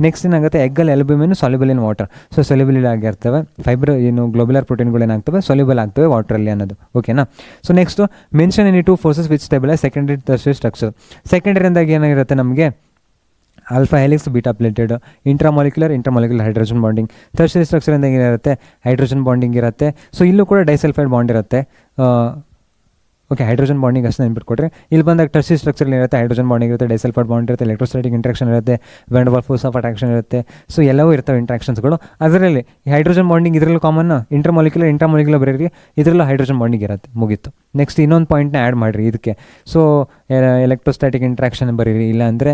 ನೆಕ್ಸ್ಟ್ ಏನಾಗುತ್ತೆ, ಎಗ್ಗಲ್ಲಿ albumin soluble in water. So soluble ಆಗಿರ್ತವೆ. ಗ್ಲೋಬ್ಯುಲರ್ ಪ್ರೋಟೀನ್ಗಳು ಏನಾಗ್ತವೆ, ಸಾಲ್ಯುಬಲ್ ಆಗ್ತವೆ ವಾಟರಲ್ಲಿ ಅನ್ನೋದು. ಓಕೆನಾ, so next, mention any 2 forces which stabilise secondary tertiary structure. Secondary ಅಂದಾಗ ಏನಾಗಿರುತ್ತೆ ನಮಗೆ, alpha helix, beta pleated, intramolecular hydrogen bonding. Tertiary structure ಅಂದಾಗ ಏನಿರುತ್ತೆ, ಹೈಡ್ರೋಜನ್ ಬಾಂಡಿಂಗ್ ಇರುತ್ತೆ. ಸೊ ಇಲ್ಲೂ ಕೂಡ ಡೈಸಲ್ಫೈಡ್ ಬಾಂಡ್ ಇರುತ್ತೆ. ಓಕೆ, ಹೈಡ್ರೋಜನ್ ಬಾಂಡಿಂಗ್ ಅಷ್ಟು ನೆನ್ಪಿಟ್ಕೊಟ್ರೆ. ಇಲ್ಲಿ ಬಂದಾಗ ಟರ್ಷರಿ ಸ್ಟ್ರಕ್ಚರ್ ಇರುತ್ತೆ, ಹೈಡ್ರೋಜನ್ ಬಾಂಡಿಂಗ್ ಇರುತ್ತೆ, ಡೈಸಲ್ಫೈಡ್ ಬಾಂಡ್ ಇರುತ್ತೆ, ಎಲೆಕ್ಟ್ರೋಸ್ಟಾಟಿಕ್ ಇಂಟ್ರಾಕ್ಷನ್ ಇರುತ್ತೆ, ವ್ಯಾನ್ ಡರ್ ಫೋರ್ಸ್ ಆಫ್ ಅಟ್ರಾಕ್ಷನ್ ಇರುತ್ತೆ. ಸೊ ಎಲ್ಲವೂ ಇರ್ತವೆ ಇಂಟ್ರಾಕ್ಷನ್ಸ್ಗಳು. ಅದರಲ್ಲಿ ಹೈಡ್ರೋಜನ್ ಬಾಂಡಿಂಗ್ ಇದರಲ್ಲೂ ಕಾಮನ್, ಇಂಟ್ರಾಮಾಲಿಕ್ಯುಲರ್ ಬರೀರಿ, ಇದರಲ್ಲೂ ಹೈಡ್ರೋಜನ್ ಬಾಂಡಿಂಗ್ ಇರುತ್ತೆ, ಮುಗೀತು. ನೆಕ್ಸ್ಟ್ ಇನ್ನೊಂದು ಪಾಯಿಂಟ್ನ ಆ್ಯಡ್ ಮಾಡಿರಿ ಇದಕ್ಕೆ. ಸೊ ಎಲೆಕ್ಟ್ರೋಸ್ಟಾಟಿಕ್ ಇಂಟ್ರಾಕ್ಷನ್ ಬರೀರಿ, ಇಲ್ಲ ಅಂದರೆ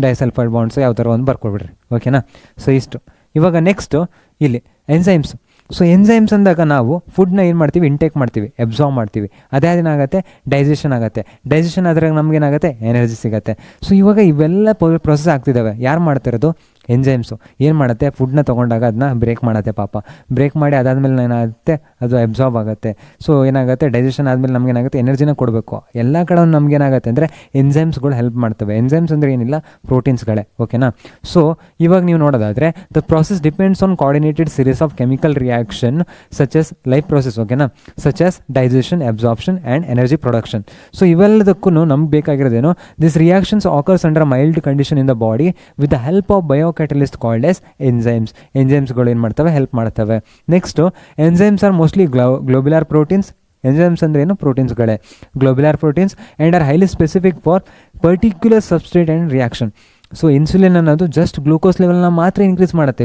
ಡೈಸಲ್ಫೈಡ್ ಬಾಂಡ್ಸ್ ಯಾವ ಥರ ಒಂದು ಬರ್ಕೊಬಿಡ್ರಿ. ಓಕೆನಾ, ಸೊ ಇಷ್ಟು. ಇವಾಗ ನೆಕ್ಸ್ಟು ಇಲ್ಲಿ ಎನ್ಸೈಮ್ಸ್. ಸೊ ಎನ್ಸೈಮ್ಸ್ ಅಂದಾಗ ನಾವು ಫುಡ್ನ ಏನು ಮಾಡ್ತೀವಿ, ಇಂಟೇಕ್ ಮಾಡ್ತೀವಿ, ಅಬ್ಸಾರ್ವ್ ಮಾಡ್ತೀವಿ. ಅದೇನಾಗುತ್ತೆ, ಡೈಜೆಷನ್ ಆಗುತ್ತೆ. ಡೈಜೆಷನ್ ಆದಾಗ ನಮಗೇನಾಗುತ್ತೆ, ಎನರ್ಜಿ ಸಿಗುತ್ತೆ. ಸೊ ಇವಾಗ ಇವೆಲ್ಲ ಪ್ರೊಸೆಸ್ ಆಗ್ತಿದ್ದಾವೆ. ಯಾರು ಮಾಡ್ತಿರೋದು, ಎನ್ಸೈಮ್ಸು. ಏನು ಮಾಡುತ್ತೆ, ಫುಡ್ನ ತೊಗೊಂಡಾಗ ಅದನ್ನ ಬ್ರೇಕ್ ಮಾಡುತ್ತೆ ಪಾಪ. ಬ್ರೇಕ್ ಮಾಡಿ ಅದಾದಮೇಲೆ ಏನಾಗುತ್ತೆ, ಅದು ಅಬ್ಸಾರ್ಬ್ ಆಗುತ್ತೆ. ಸೊ ಏನಾಗುತ್ತೆ, ಡೈಜೆಷನ್ ಆದಮೇಲೆ ನಮಗೇನಾಗುತ್ತೆ, ಎನರ್ಜಿನ ಕೊಡಬೇಕು. ಎಲ್ಲ ಕಡೆ ನಮಗೇನಾಗುತ್ತೆ ಅಂದರೆ ಎನ್ಸೈಮ್ಸ್ಗಳು ಹೆಲ್ಪ್ ಮಾಡ್ತವೆ. ಎನ್ಸೈಮ್ಸ್ ಅಂದರೆ ಏನಿಲ್ಲ, ಪ್ರೋಟೀನ್ಸ್ಗಳೇ. ಓಕೆನಾ, ಸೊ ಇವಾಗ ನೀವು ನೋಡೋದಾದರೆ the process depends on coordinated series of chemical reaction such as life process. ಓಕೆನಾ, such as digestion, absorption and energy production. So ಇವೆಲ್ಲದಕ್ಕೂ ನಮ್ಗೆ ಬೇಕಾಗಿರೋದೇನು, this reactions occurs under mild condition in the body with the help of biocatalyst called as enzymes. ಎನ್ಸೈಮ್ಸ್ಗಳು ಏನು ಮಾಡ್ತವೆ, ಹೆಲ್ಪ್ ಮಾಡ್ತವೆ. Next, enzymes are mostly globular proteins. Enzymes ಅಂದರೆ ಏನು, ಪ್ರೋಟೀನ್ಸ್ಗಳೇ, globular proteins and are highly specific for particular substrate and reaction. So insulin ಅನ್ನೋದು ಜಸ್ಟ್ ಗ್ಲೂಕೋಸ್ ಲೆವೆಲ್ನ ಮಾತ್ರ ಇನ್ಕ್ರೀಸ್ ಮಾಡುತ್ತೆ,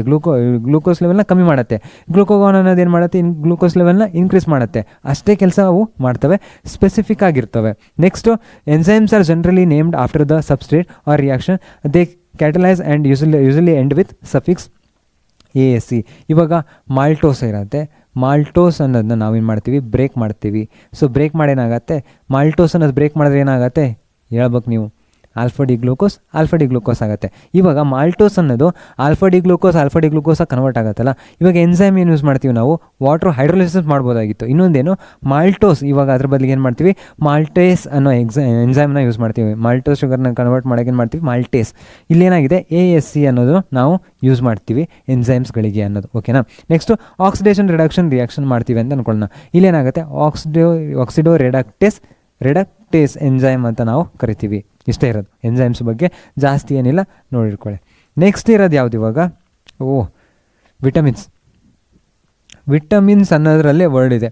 ಗ್ಲೂಕೋಸ್ ಲೆವೆಲ್ನ ಕಮ್ಮಿ ಮಾಡುತ್ತೆ. ಗ್ಲೂಕೋಗಾನ್ ಅನ್ನೋದು ಏನು ಮಾಡುತ್ತೆ, ಗ್ಲೂಕೋಸ್ ಲೆವೆಲ್ನ ಇನ್ಕ್ರೀಸ್ ಮಾಡುತ್ತೆ. ಅಷ್ಟೇ ಕೆಲಸ ಅವು ಮಾಡ್ತವೆ, ಸ್ಪೆಸಿಫಿಕ್ ಆಗಿರ್ತವೆ. Next, enzymes are generally named after the substrate or reaction. They catalyse and usually end with suffix ASC. ಇವಾಗ ಮಾಲ್ಟೋಸ್ ಇರುತ್ತೆ. ಮಾಲ್ಟೋಸ್ ಅನ್ನೋದನ್ನ ನಾವೇನು ಮಾಡ್ತೀವಿ, ಬ್ರೇಕ್ ಮಾಡ್ತೀವಿ. ಸೊ ಬ್ರೇಕ್ ಮಾಡಿ ಏನಾಗುತ್ತೆ, ಮಾಲ್ಟೋಸ್ ಅನ್ನೋದು ಬ್ರೇಕ್ ಮಾಡಿದ್ರೆ ಏನಾಗುತ್ತೆ ಹೇಳ್ಬೇಕು ನೀವು, ಆಲ್ಫಾ ಡಿ ಗ್ಲೂಕೋಸ್ ಆಗುತ್ತೆ. ಇವಾಗ ಮಾಲ್ಟೋಸ್ ಅನ್ನೋದು ಆಲ್ಫಾ ಡಿ ಗ್ಲೂಕೋಸಾಗಿ ಕನ್ವರ್ಟ್ ಆಗುತ್ತಲ್ಲ. ಇವಾಗ ಎನ್ಸೈಮ್ ಏನು ಯೂಸ್ ಮಾಡ್ತೀವಿ ನಾವು, ವಾಟರ್ ಹೈಡ್ರೋಲಿಸಿಸ್ ಮಾಡ್ಬೋದಾಗಿತ್ತು. ಇನ್ನೊಂದೇನು ಮಾಲ್ಟೋಸ್, ಇವಾಗ ಅದ್ರ ಬದಲಿಗೆ ಏನು ಮಾಡ್ತೀವಿ, ಮಾಲ್ಟೇಸ್ ಅನ್ನೋ ಎನ್ಸೈಮ್ನ ಯೂಸ್ ಮಾಡ್ತೀವಿ. ಮಾಲ್ಟೋಸ್ ಶುಗರ್ನ ಕನ್ವರ್ಟ್ ಮಾಡೋಕೆ ಏನು ಮಾಡ್ತೀವಿ, ಮಾಲ್ಟೇಸ್. ಇಲ್ಲೇನಾಗಿದೆ ASC ಅನ್ನೋದು ನಾವು ಯೂಸ್ ಮಾಡ್ತೀವಿ ಎನ್ಸೈಮ್ಸ್ಗಳಿಗೆ ಅನ್ನೋದು. ಓಕೆನಾ. ನೆಕ್ಸ್ಟು ಆಕ್ಸಿಡೇಷನ್ ರಿಡಕ್ಷನ್ ರಿಯಾಕ್ಷನ್ ಮಾಡ್ತೀವಿ ಅಂತ ಅನ್ಕೊಳ್ಳೋಣ. ಇಲ್ಲೇನಾಗುತ್ತೆ ಆಕ್ಸಿಡೋ ರೆಡಕ್ಟೇಸ್ ಎಂಜೈಮ್ ಅಂತ ನಾವು ಕರಿತೀವಿ. ಇಷ್ಟೇ ಇರೋದು ಎಂಜೈಮ್ಸ್ ಬಗ್ಗೆ, ಜಾಸ್ತಿ ಏನಿಲ್ಲ, ನೋಡಿರ್ಕೊಳ್ಳಿ. ನೆಕ್ಸ್ಟ್ ಇರೋದು ಯಾವುದು ಇವಾಗ, ವಿಟಮಿನ್ಸ್ ಅನ್ನೋದರಲ್ಲೇ ವರ್ಡ್ ಇದೆ,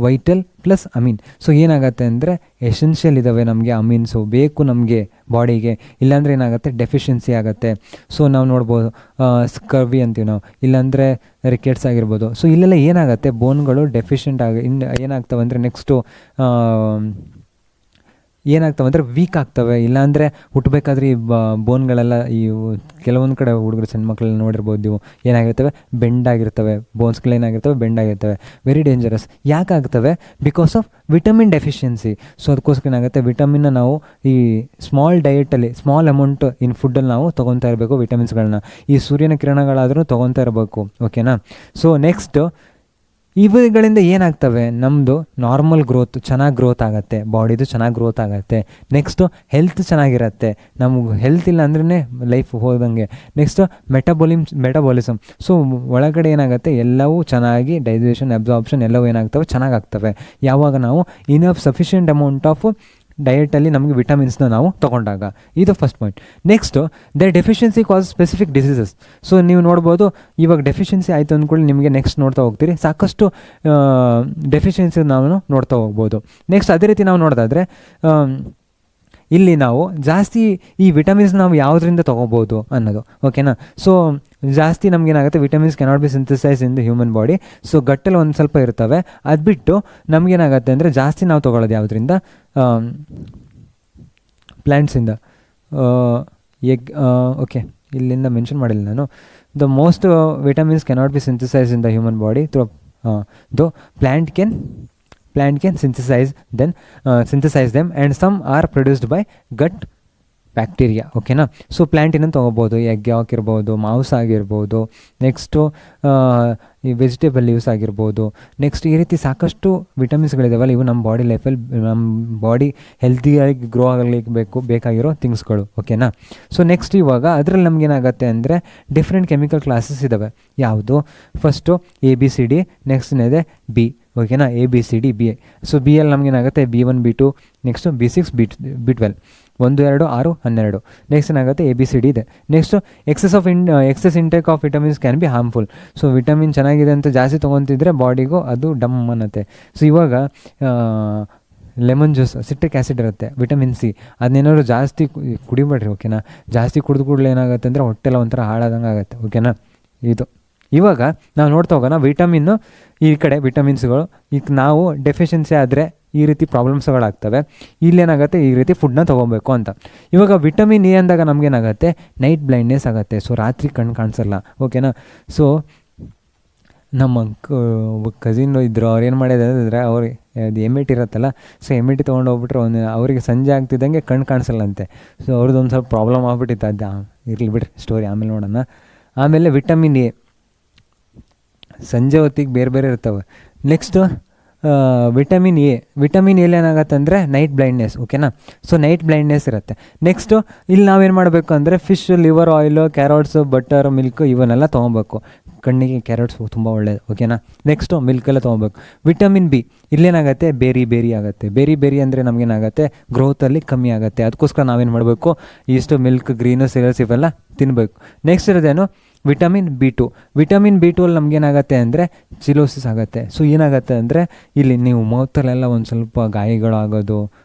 ವೈಟಲ್ ಪ್ಲಸ್ ಅಮೀನ್. ಸೊ ಏನಾಗುತ್ತೆ ಅಂದರೆ ಎಸೆನ್ಷಿಯಲ್ ಇದ್ದಾವೆ ನಮಗೆ ಅಮೀನ್ಸು, ಬೇಕು ನಮಗೆ ಬಾಡಿಗೆ, ಇಲ್ಲಾಂದರೆ ಏನಾಗುತ್ತೆ ಡೆಫಿಷಿಯನ್ಸಿ ಆಗುತ್ತೆ. ಸೊ ನಾವು ನೋಡ್ಬೋದು ಸ್ಕರ್ವಿ ಅಂತೀವಿ ನಾವು, ಇಲ್ಲಾಂದರೆ ರಿಕೆಟ್ಸ್ ಆಗಿರ್ಬೋದು. ಸೊ ಇಲ್ಲೆಲ್ಲ ಏನಾಗುತ್ತೆ, ಬೋನ್ಗಳು ಡೆಫಿಷಿಯೆಂಟ್ ಏನಾಗ್ತವೆ ಅಂದರೆ ನೆಕ್ಸ್ಟು ಏನಾಗ್ತವೆ ಅಂದರೆ ವೀಕ್ ಆಗ್ತವೆ. ಇಲ್ಲಾಂದರೆ ಹುಟ್ಟಬೇಕಾದ್ರೆ ಈ ಬೋನ್ಗಳೆಲ್ಲ ಈ ಕೆಲವೊಂದು ಕಡೆ ಹುಡುಗರು ಸಣ್ಣ ಮಕ್ಕಳೆಲ್ಲ ನೋಡಿರ್ಬೋದು ನೀವು, ಏನಾಗಿರ್ತವೆ, ಬೆಂಡಾಗಿರ್ತವೆ, ಬೋನ್ಸ್ಗಳೇನಾಗಿರ್ತವೆ, ಬೆಂಡಾಗಿರ್ತವೆ. Very dangerous. ಯಾಕಾಗ್ತವೆ, because of vitamin deficiency. So ಅದಕ್ಕೋಸ್ಕರ ಏನಾಗುತ್ತೆ, ವಿಟಮಿನ್ನ ನಾವು ಈ ಸ್ಮಾಲ್ ಡಯಟಲ್ಲಿ, ಸ್ಮಾಲ್ ಅಮೌಂಟ್ ಇನ್ ಫುಡ್ಡಲ್ಲಿ ನಾವು ತೊಗೊತಾ ಇರಬೇಕು. ವಿಟಮಿನ್ಸ್ಗಳನ್ನ ಈ ಸೂರ್ಯನ ಕಿರಣಗಳಾದರೂ ತೊಗೊತಾ ಇರಬೇಕು. ಓಕೆನಾ. ಸೊ ನೆಕ್ಸ್ಟು ಇವುಗಳಿಂದ ಏನಾಗ್ತವೆ, ನಮ್ಮದು ನಾರ್ಮಲ್ ಗ್ರೋತ್ ಚೆನ್ನಾಗಿ ಗ್ರೋತ್ ಆಗುತ್ತೆ, ಬಾಡಿದು ಚೆನ್ನಾಗಿ ಗ್ರೋತ್ ಆಗುತ್ತೆ. ನೆಕ್ಸ್ಟು ಹೆಲ್ತ್ ಚೆನ್ನಾಗಿರುತ್ತೆ. ನಮಗೆ ಹೆಲ್ತ್ ಇಲ್ಲ ಅಂದ್ರೇ ಲೈಫ್ ಹೋದಂಗೆ. Next metabolism. ಸೊ ಒಳಗಡೆ ಏನಾಗುತ್ತೆ, ಎಲ್ಲವೂ ಚೆನ್ನಾಗಿ ಡೈಜೆಷನ್, ಅಬ್ಸಾರ್ಪ್ಷನ್ ಎಲ್ಲವೂ ಏನಾಗ್ತವೆ, ಚೆನ್ನಾಗಾಗ್ತವೆ ಯಾವಾಗ ನಾವು ಇನಫ್ ಸಫಿಷಿಯೆಂಟ್ ಅಮೌಂಟ್ ಆಫ್ ಡಯಟಲ್ಲಿ ನಮಗೆ ವಿಟಮಿನ್ಸ್ನ ನಾವು ತೊಗೊಂಡಾಗ. ಇದು ಫಸ್ಟ್ ಪಾಯಿಂಟ್. ನೆಕ್ಸ್ಟು ಡೆಫಿಷಿಯನ್ಸಿ ಕಾಸ್ ಸ್ಪೆಸಿಫಿಕ್ ಡಿಸೀಸಸ್. ಸೊ ನೀವು ನೋಡ್ಬೋದು, ಇವಾಗ ಡೆಫಿಷಿಯನ್ಸಿ ಆಯಿತು ಅಂದ್ಕೊಳ್ಳಿ, ನಿಮಗೆ ನೆಕ್ಸ್ಟ್ ನೋಡ್ತಾ ಹೋಗ್ತೀರಿ ಸಾಕಷ್ಟು ಡೆಫಿಷಿಯನ್ಸಿ ನಾವು ನೋಡ್ತಾ ಹೋಗ್ಬೋದು. ನೆಕ್ಸ್ಟ್ ಅದೇ ರೀತಿ ನಾವು ನೋಡೋದಾದರೆ ಇಲ್ಲಿ ನಾವು ಜಾಸ್ತಿ ಈ ವಿಟಮಿನ್ಸ್ ನಾವು ಯಾವುದರಿಂದ ತೊಗೋಬೋದು ಅನ್ನೋದು. ಓಕೆನಾ. ಸೊ ಜಾಸ್ತಿ ನಮಗೇನಾಗುತ್ತೆ, vitamins cannot be synthesise in the human body. So ಗಟ್ಟಲ್ಲಿ ಒಂದು ಸ್ವಲ್ಪ ಇರ್ತವೆ. ಅದು ಬಿಟ್ಟು ನಮಗೇನಾಗುತ್ತೆ ಅಂದರೆ ಜಾಸ್ತಿ ನಾವು ತೊಗೊಳ್ಳೋದು ಯಾವುದರಿಂದ, ಪ್ಲ್ಯಾಂಟ್ಸಿಂದ, ಎಗ್. ಓಕೆ, ಇಲ್ಲಿಂದ ಮೆನ್ಷನ್ ಮಾಡಿಲ್ಲ ನಾನು. The most vitamins cannot be synthesise in the human body through though plant can synthesize them and some are produced by gut bacteria. ಓಕೆನಾ. ಸೊ ಪ್ಲ್ಯಾಂಟಿನ ತೊಗೋಬೋದು, ಎಗ್ ಯಾಕ್ ಇರ್ಬೋದು, ಮಾಂಸ ಆಗಿರ್ಬೋದು, ನೆಕ್ಸ್ಟು ಈ ವೆಜಿಟೇಬಲ್ ಲೀವ್ಸ್ ಆಗಿರ್ಬೋದು. ನೆಕ್ಸ್ಟ್ ಈ ರೀತಿ ಸಾಕಷ್ಟು ವಿಟಮಿನ್ಸ್ಗಳಿದಾವಲ್ಲ, ಇವು ನಮ್ಮ ಬಾಡಿ ಲೈಫಲ್ಲಿ, ನಮ್ಮ ಬಾಡಿ ಹೆಲ್ತಿಯಾಗಿ ಗ್ರೋ ಆಗಲಿಕ್ಕೆ ಬೇಕಾಗಿರೋ ಥಿಂಗ್ಸ್ಗಳು. ಓಕೆನಾ. ಸೊ ನೆಕ್ಸ್ಟ್ ಇವಾಗ ಅದರಲ್ಲಿ ನಮಗೇನಾಗುತ್ತೆ ಅಂದರೆ ಡಿಫ್ರೆಂಟ್ ಕೆಮಿಕಲ್ ಕ್ಲಾಸಸ್ ಇದ್ದಾವೆ. ಯಾವುದು, ಫಸ್ಟು ABCD, ನೆಕ್ಸ್ಟ್ ಇದೆ B. ಓಕೆನಾ. ABCD B. ಸೊ B-ಯಲ್ಲಿ ನಮಗೇನಾಗುತ್ತೆ B1 B2, next B6 B12, 1 2 6 12. Next ಏನಾಗುತ್ತೆ ABCD ಇದೆ. Next excess intake of vitamins can be harmful. So vitamin ಚೆನ್ನಾಗಿದೆ ಅಂತ ಜಾಸ್ತಿ ತೊಗೊತಿದ್ರೆ ಬಾಡಿಗೂ ಅದು ಡಮ್ ಅನ್ನತ್ತೆ. ಸೊ ಇವಾಗ ಲೆಮನ್ ಜ್ಯೂಸ್, ಸಿಟ್ರಿಕ್ ಆ್ಯಸಿಡ್ ಇರುತ್ತೆ, ವಿಟಮಿನ್ C, ಅದನ್ನೇನಾದ್ರು ಜಾಸ್ತಿ ಕುಡಿಬೇಡ್ರಿ. ಓಕೆನಾ. ಜಾಸ್ತಿ ಕುಡಿದು ಕೂಡಲೇ ಏನಾಗುತ್ತೆ ಅಂದರೆ ಹೊಟ್ಟೆಲ್ಲ ಒಂಥರ ಹಾಳಾದಂಗೆ ಆಗುತ್ತೆ. ಓಕೆನಾ. ಇದು ಇವಾಗ ನಾವು ನೋಡ್ತಾ ಹೋಗೋಣ ವಿಟಮಿನ್ನು, ಈ ಕಡೆ ವಿಟಮಿನ್ಸ್ಗಳು. ಈಗ ನಾವು ಡೆಫಿಷಿಯನ್ಸಿ ಆದರೆ ಈ ರೀತಿ ಪ್ರಾಬ್ಲಮ್ಸ್ಗಳಾಗ್ತವೆ. ಇಲ್ಲೇನಾಗುತ್ತೆ, ಈ ರೀತಿ ಫುಡ್ನ ತೊಗೊಬೇಕು ಅಂತ. ಇವಾಗ ವಿಟಮಿನ್ ಎ ಅಂದಾಗ ನಮಗೇನಾಗುತ್ತೆ, ನೈಟ್ ಬ್ಲೈಂಡ್ನೆಸ್ ಆಗುತ್ತೆ. ಸೊ ರಾತ್ರಿ ಕಣ್ಣು ಕಾಣಿಸಲ್ಲ. ಓಕೆನಾ. ಸೊ ನಮ್ಮ ಕಸಿನ್ ಇದ್ದರು, ಅವ್ರು ಏನು ಮಾಡಿದ್ರೆ, ಅವ್ರಿಗೆ ಅದು ಎಮ್ಮಿಟ್ ಇರುತ್ತಲ್ಲ, ಸೊ ಎಮ್ಮಿಟಿ ತೊಗೊಂಡು ಹೋಗ್ಬಿಟ್ರೆ ಅವರಿಗೆ ಸಂಜೆ ಆಗ್ತಿದ್ದಂಗೆ ಕಣ್ಣು ಕಾಣಿಸಲ್ಲಂತೆ. ಸೊ ಅವ್ರದ್ದು ಒಂದು ಸ್ವಲ್ಪ ಪ್ರಾಬ್ಲಮ್ ಆಗ್ಬಿಟ್ಟಿತ್ತು. ಅದು ಇರಲಿ ಬಿಡ್ರಿ, ಸ್ಟೋರಿ ಆಮೇಲೆ ನೋಡೋಣ. ಆಮೇಲೆ ವಿಟಮಿನ್ ಎ ಸಂಜೆ ಹೊತ್ತಿಗೆ ಬೇರೆ ಬೇರೆ ಇರ್ತವೆ. ನೆಕ್ಸ್ಟು ವಿಟಮಿನ್ ಎಲ್ಲಿ ಏನಾಗುತ್ತೆ ಅಂದರೆ ನೈಟ್ ಬ್ಲೈಂಡ್ನೆಸ್. ಓಕೆನಾ. ಸೊ ನೈಟ್ ಬ್ಲೈಂಡ್ನೆಸ್ ಇರುತ್ತೆ. ನೆಕ್ಸ್ಟು ಇಲ್ಲಿ ನಾವೇನು ಮಾಡಬೇಕು ಅಂದರೆ fish, liver oil, carrots, butter, milk ಇವನ್ನೆಲ್ಲ ತೊಗೊಬೇಕು. ಕಣ್ಣಿಗೆ ಕ್ಯಾರೆಟ್ಸ್ ತುಂಬ ಒಳ್ಳೆಯದು. ಓಕೆನಾ. ನೆಕ್ಸ್ಟು ಮಿಲ್ಕೆಲ್ಲ ತೊಗೊಬೇಕು. ವಿಟಮಿನ್ B ಇಲ್ಲೇನಾಗುತ್ತೆ, ಬೇರಿ ಆಗುತ್ತೆ. ಬೇರಿ ಅಂದರೆ ನಮಗೇನಾಗುತ್ತೆ, ಗ್ರೋತಲ್ಲಿ ಕಮ್ಮಿ ಆಗುತ್ತೆ. ಅದಕ್ಕೋಸ್ಕರ ನಾವೇನು ಮಾಡಬೇಕು, ಇಷ್ಟು ಮಿಲ್ಕ್, ಗ್ರೀನು, ಸೀರಿಯಲ್ಸ್ ಇವೆಲ್ಲ ತಿನ್ನಬೇಕು. Next ಇರೋದೇನು, vitamin B2. Vitamin B2 ಅಲ್ಲಿ ನಮಗೇನಾಗುತ್ತೆ ಅಂದರೆ ಚಿಲೋಸಿಸ್ ಆಗುತ್ತೆ. ಸೊ ಏನಾಗುತ್ತೆ ಅಂದರೆ ಇಲ್ಲಿ ನೀವು ಮೌತಲ್ಲೆಲ್ಲ ಒಂದು ಸ್ವಲ್ಪ ಗಾಯಗಳಾಗೋದು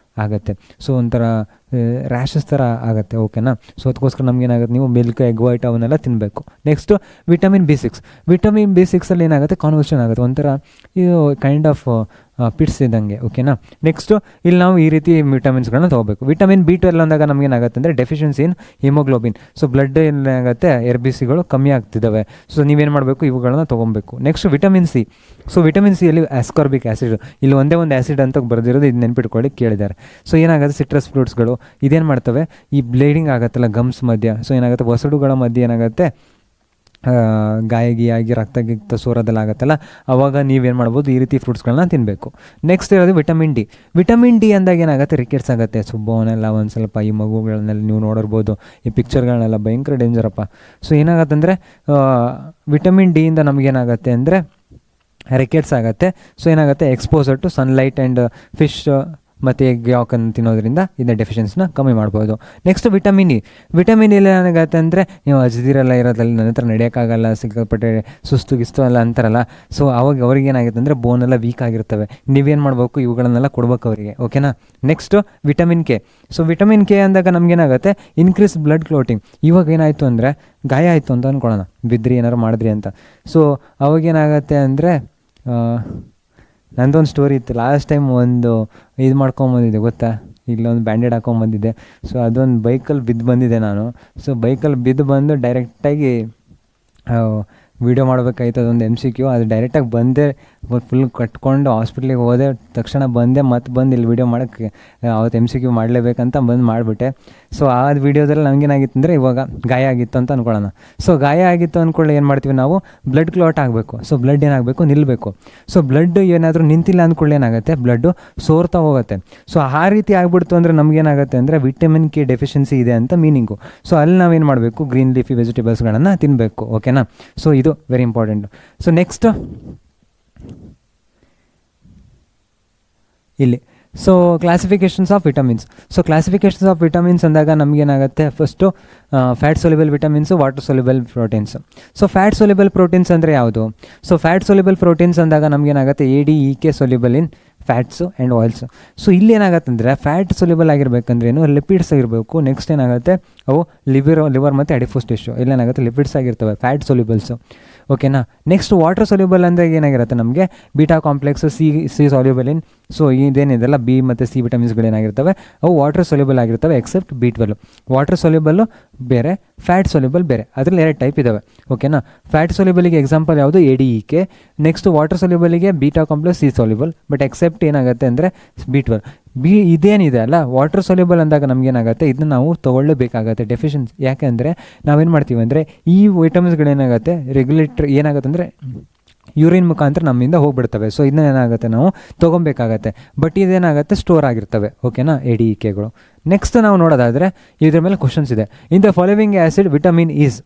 ಆಗುತ್ತೆ. ಸೊ ಒಂಥರ ರ್ಯಾಷಸ್ ಥರ ಆಗುತ್ತೆ. ಓಕೆನಾ. ಸೊ ಅದಕ್ಕೋಸ್ಕರ ನಮಗೇನಾಗುತ್ತೆ, ನೀವು ಮಿಲ್ಕ್, ಎಗ್ ವೈಟ್ ಅವನ್ನೆಲ್ಲ ತಿನ್ನಬೇಕು. Next vitamin B6. Vitamin B6 ಅಲ್ಲಿ ಏನಾಗುತ್ತೆ, ಕಾನ್ವರ್ಷನ್ ಆಗುತ್ತೆ, ಒಂಥರ ಇದು ಕೈಂಡ್ ಆಫ್ ಪಿಟ್ಸ್ ಇದ್ದಂಗೆ. ಓಕೆನಾ. ನೆಕ್ಸ್ಟು ಇಲ್ಲಿ ನಾವು ಈ ರೀತಿ ವಿಟಮಿನ್ಸ್ಗಳನ್ನ ತೊಗೋಬೇಕು. ವಿಟಮಿನ್ B12 ಅಂದಾಗ ನಮಗೇನಾಗುತ್ತೆ ಅಂದರೆ ಡೆಫಿಷಿಯನ್ಸಿ ಇನ್ ಹಿಮೋಗ್ಲೋಬಿನ್. ಸೊ ಬ್ಲಡ್ ಏನಾಗುತ್ತೆ, RBCಗಳು ಕಮ್ಮಿ ಆಗ್ತಿದ್ದಾವೆ. ಸೊ ನೀವೇನು ಮಾಡಬೇಕು, ಇವುಗಳನ್ನ ತೊಗೊಬೇಕು. Next vitamin C. So vitamin C ಅಲ್ಲಿ ಆಸ್ಕಾರ್ಬಿಕ್ ಆ್ಯಸಿಡ್, ಇಲ್ಲಿ ಒಂದೇ ಒಂದು ಆ್ಯಸಿಡ್ ಅಂತ ಬರೆದಿರೋದು, ಇದು ನೆನ್ಪಿಟ್ಕೊಳ್ಳಿ ಕೇಳಿದ್ದಾರೆ. ಸೊ ಏನಾಗುತ್ತೆ, ಸಿಟ್ರಸ್ ಫ್ರೂಟ್ಸ್ಗಳು, ಇದೇನು ಮಾಡ್ತವೆ, ಈ ಬ್ಲೀಡಿಂಗ್ ಆಗುತ್ತಲ್ಲ ಗಮ್ಸ್ ಮಧ್ಯ, ಸೊ ಏನಾಗುತ್ತೆ ವಸಡುಗಳ ಮಧ್ಯೆ ಏನಾಗುತ್ತೆ ಗಾಯಗಿಯಾಗಿ ರಕ್ತ ಸೋರೋದೆಲ್ಲ ಆಗುತ್ತಲ್ಲ, ಅವಾಗ ನೀವೇನು ಮಾಡ್ಬೋದು, ಈ ರೀತಿ ಫ್ರೂಟ್ಸ್ಗಳನ್ನ ತಿನ್ನಬೇಕು. ನೆಕ್ಸ್ಟ್ ಇರೋದು ವಿಟಮಿನ್ ಡಿ. ವಿಟಮಿನ್ ಡಿ ಅಂದಾಗ ಏನಾಗುತ್ತೆ, ರಿಕೆಟ್ಸ್ ಆಗುತ್ತೆ. ಸುಬ್ಬವನ್ನೆಲ್ಲ ಒಂದು ಸ್ವಲ್ಪ ಈ ಮಗುಗಳನ್ನೆಲ್ಲ ನೀವು ನೋಡಿರ್ಬೋದು, ಈ ಪಿಕ್ಚರ್ಗಳನ್ನೆಲ್ಲ ಭಯಂಕರ ಡೇಂಜರಪ್ಪ. ಸೊ ಏನಾಗುತ್ತೆ ಅಂದರೆ ವಿಟಮಿನ್ ಡಿಯಿಂದ ನಮಗೇನಾಗುತ್ತೆ ಅಂದರೆ ರಿಕೆಟ್ಸ್ ಆಗುತ್ತೆ. ಸೊ ಏನಾಗುತ್ತೆ, exposure to sunlight and fish ಮತ್ತು ಎಗ್ ಯಾಕನ್ನು ತಿನ್ನೋದ್ರಿಂದ ಇದನ್ನ ಡೆಫಿಷಿಯನ್ಸಿನ ಕಮ್ಮಿ ಮಾಡ್ಬೋದು. Next vitamin E. ವಿಟಮಿನ್ ಇಲ್ಲಿ ಏನಾಗುತ್ತೆ ಅಂದರೆ ನೀವು ಅಜದಿರೆಲ್ಲ ಇರೋದ್ರಲ್ಲಿ ನನ್ನ ಹತ್ರ ನಡೆಯೋಕ್ಕಾಗಲ್ಲ, ಸಿಕ್ಕಾಪಟ್ಟೆ ಸುಸ್ತು ಎಲ್ಲ ಅಂತಾರಲ್ಲ, ಸೊ ಅವಾಗ ಅವ್ರಿಗೆ ಏನಾಗುತ್ತೆ ಅಂದರೆ ಬೋನೆಲ್ಲ ವೀಕ್ ಆಗಿರ್ತವೆ. ನೀವೇನು ಮಾಡಬೇಕು, ಇವುಗಳನ್ನೆಲ್ಲ ಕೊಡ್ಬೇಕು ಅವರಿಗೆ, ಓಕೆನಾ. Next vitamin K. So vitamin K ಅಂದಾಗ ನಮಗೇನಾಗುತ್ತೆ, ಇನ್ಕ್ರೀಸ್ ಬ್ಲಡ್ ಕ್ಲೋಟಿಂಗ್. ಇವಾಗ ಏನಾಯಿತು ಅಂದರೆ ಗಾಯ ಆಯಿತು ಅಂತ ಅಂದ್ಕೊಳ್ಳೋಣ, ಬಿದ್ರಿ ಏನಾರು ಮಾಡಿದ್ರಿ ಅಂತ. ಸೊ ಅವಾಗೇನಾಗತ್ತೆ ಅಂದರೆ ನಂದೊಂದು ಸ್ಟೋರಿ ಇತ್ತು. ಲಾಸ್ಟ್ ಟೈಮ್ ಒಂದು ಇದು ಮಾಡ್ಕೊಂಬಂದಿದ್ದೆ ಗೊತ್ತಾ, ಇಲ್ಲೊಂದು ಬ್ಯಾಂಡೇಡ್ ಹಾಕೊಂಬಂದಿದ್ದೆ. ಸೊ ಅದೊಂದು ಬೈಕಲ್ಲಿ ಬಿದ್ದು ಬಂದಿದ್ದೆ ನಾನು. ಸೊ ಬೈಕಲ್ಲಿ ಬಿದ್ದು ಬಂದು ಡೈರೆಕ್ಟಾಗಿ ವೀಡಿಯೋ ಮಾಡಬೇಕಾಯ್ತು, ಅದೊಂದು MCQ. ಅದು ಡೈರೆಕ್ಟಾಗಿ ಬಂದೆ, ಫುಲ್ ಕಟ್ಕೊಂಡು ಹಾಸ್ಪಿಟ್ಲಿಗೆ ಹೋದೆ. ತಕ್ಷಣ ಬಂದೆ, ಮತ್ತೆ ಬಂದು ಇಲ್ಲಿ ವೀಡಿಯೋ ಮಾಡೋಕ್ಕೆ ಅವತ್ತು MCQ ಮಾಡಲೇಬೇಕಂತ ಬಂದು ಮಾಡಿಬಿಟ್ಟೆ. ಸೊ ಆ ವೀಡಿಯೋದಲ್ಲಿ ನಮಗೇನಾಗಿತ್ತು ಅಂದರೆ ಇವಾಗ ಗಾಯ ಆಗಿತ್ತು ಅಂತ ಅಂದ್ಕೊಳ್ಳೋಣ. ಸೊ ಗಾಯ ಆಗಿತ್ತು ಅಂದ್ಕೊಳ್ಳಿ ಏನು ಮಾಡ್ತೀವಿ ನಾವು, ಬ್ಲಡ್ ಕ್ಲಾಟ್ ಆಗಬೇಕು. ಸೊ ಬ್ಲಡ್ ಏನಾಗಬೇಕು, ನಿಲ್ಲಬೇಕು. ಸೊ ಬ್ಲಡ್ ಏನಾದರೂ ನಿಂತಿಲ್ಲ ಅಂದ್ಕೊಳ್ಳಿ ಏನಾಗುತ್ತೆ, ಬ್ಲಡ್ಡು ಸೋರ್ತಾ ಹೋಗುತ್ತೆ. ಸೊ ಆ ರೀತಿ ಆಗಿಬಿಡ್ತು ಅಂದರೆ ನಮಗೇನಾಗುತ್ತೆ ಅಂದರೆ ವಿಟಮಿನ್ ಕೆ ಡೆಫಿಷಿಯನ್ಸಿ ಇದೆ ಅಂತ ಮೀನಿಂಗು. ಸೊ ಅಲ್ಲಿ ನಾವೇನು ಮಾಡಬೇಕು, ಗ್ರೀನ್ ಲೀಫಿ ವೆಜಿಟೇಬಲ್ಸ್ಗಳನ್ನು ತಿನ್ನಬೇಕು, ಓಕೆನಾ. ಸೊ ಇದು ವೆರಿ ಇಂಪಾರ್ಟೆಂಟು. ಸೊ ನೆಕ್ಸ್ಟ್ ಇಲ್ಲಿ so classifications of vitamins. So classifications of vitamins ಅಂದಾಗ ನಮಗೇನಾಗುತ್ತೆ, first fat soluble vitamins, water soluble proteins. So fat soluble proteins ಅಂದರೆ ಯಾವುದು? ಸೊ ಫ್ಯಾಟ್ ಸೊಲ್ಯುಬಲ್ ಪ್ರೋಟೀನ್ಸ್ ಅಂದಾಗ ನಮಗೇನಾಗುತ್ತೆ, ADEK soluble in fats and oils. So ಇಲ್ಲಿ ಏನಾಗುತ್ತೆ ಅಂದರೆ ಫ್ಯಾಟ್ ಸೊಲ್ಯುಬಲ್ ಆಗಿರಬೇಕಂದ್ರೆ ಏನು, ಲಿಪಿಡ್ಸ್ ಆಗಿರಬೇಕು. ನೆಕ್ಸ್ಟ್ ಏನಾಗುತ್ತೆ, ಅವು ಲಿವರ್ ಮತ್ತು ಅಡಿಫೋಸ್ ಟಿಶ್ಯೂ ಇಲ್ಲೇನಾಗುತ್ತೆ ಲಿಪಿಡ್ಸ್ ಆಗಿರ್ತವೆ, ಫ್ಯಾಟ್ ಸೊಲ್ಯುಬಲ್ಸು, ಓಕೆನಾ. ನೆಕ್ಸ್ಟ್ ವಾಟರ್ ಸೊಲ್ಯುಬಲ್ ಅಂದರೆ ಏನಾಗಿರುತ್ತೆ ನಮಗೆ, beta complex, C soluble in. So ಇದೇನಿದೆಲ್ಲ ಬಿ ಮತ್ತು ಸಿ ವಿಟಮಿನ್ಸ್ಗಳೇನಾಗಿರ್ತವೆ ಅವು ವಾಟರ್ ಸೊಲ್ಯುಬಲ್ ಆಗಿರ್ತವೆ, ಎಕ್ಸೆಪ್ಟ್ B12. ವಾಟರ್ ಸೊಲ್ಯುಬಲ್ಲು ಬೇರೆ, ಫ್ಯಾಟ್ ಸೊಲ್ಯುಬಲ್ ಬೇರೆ, ಅದರಲ್ಲಿ 2 ಟೈಪ್ ಇದ್ದಾವೆ, ಓಕೆನಾ. ಫ್ಯಾಟ್ ಸೊಲ್ಯುಬಲಿಗೆ ಎಕ್ಸಾಂಪಲ್ ಯಾವುದು, ADEK. ನೆಕ್ಸ್ಟ್ ವಾಟರ್ ಸೊಲ್ಯುಬಲಿಗೆ beta complex, C soluble. But except ಏನಾಗುತ್ತೆ ಅಂದರೆ B12. ಇದೇನಿದೆ ಅಲ್ಲ ವಾಟರ್ ಸೊಲ್ಯುಬಲ್ ಅಂದಾಗ ನಮಗೇನಾಗುತ್ತೆ, ಇದನ್ನ ನಾವು ತೊಗೊಳ್ಳೇಬೇಕಾಗತ್ತೆ ಡೆಫಿಷಿಯನ್ಸಿ. ಯಾಕೆಂದರೆ ನಾವೇನು ಮಾಡ್ತೀವಿ ಅಂದರೆ ಈ ವಿಟಮಿನ್ಸ್ಗಳೇನಾಗುತ್ತೆ ರೆಗ್ಯುಲೇಟ್ರ್ ಏನಾಗುತ್ತೆ ಅಂದರೆ ಯೂರಿನ್ ಮುಖಾಂತರ ನಮ್ಮಿಂದ ಹೋಗ್ಬಿಡ್ತವೆ. ಸೊ ಇದನ್ನ ಏನಾಗುತ್ತೆ ನಾವು ತೊಗೊಬೇಕಾಗತ್ತೆ. ಬಟ್ ಇದೇನಾಗುತ್ತೆ ಸ್ಟೋರ್ ಆಗಿರ್ತವೆ, ಓಕೆನಾ, ADEKಗಳು. ನೆಕ್ಸ್ಟ್ ನಾವು ನೋಡೋದಾದರೆ ಇದ್ರ ಮೇಲೆ ಕ್ವಶನ್ಸ್ ಇದೆ. In the following acid vitamin is.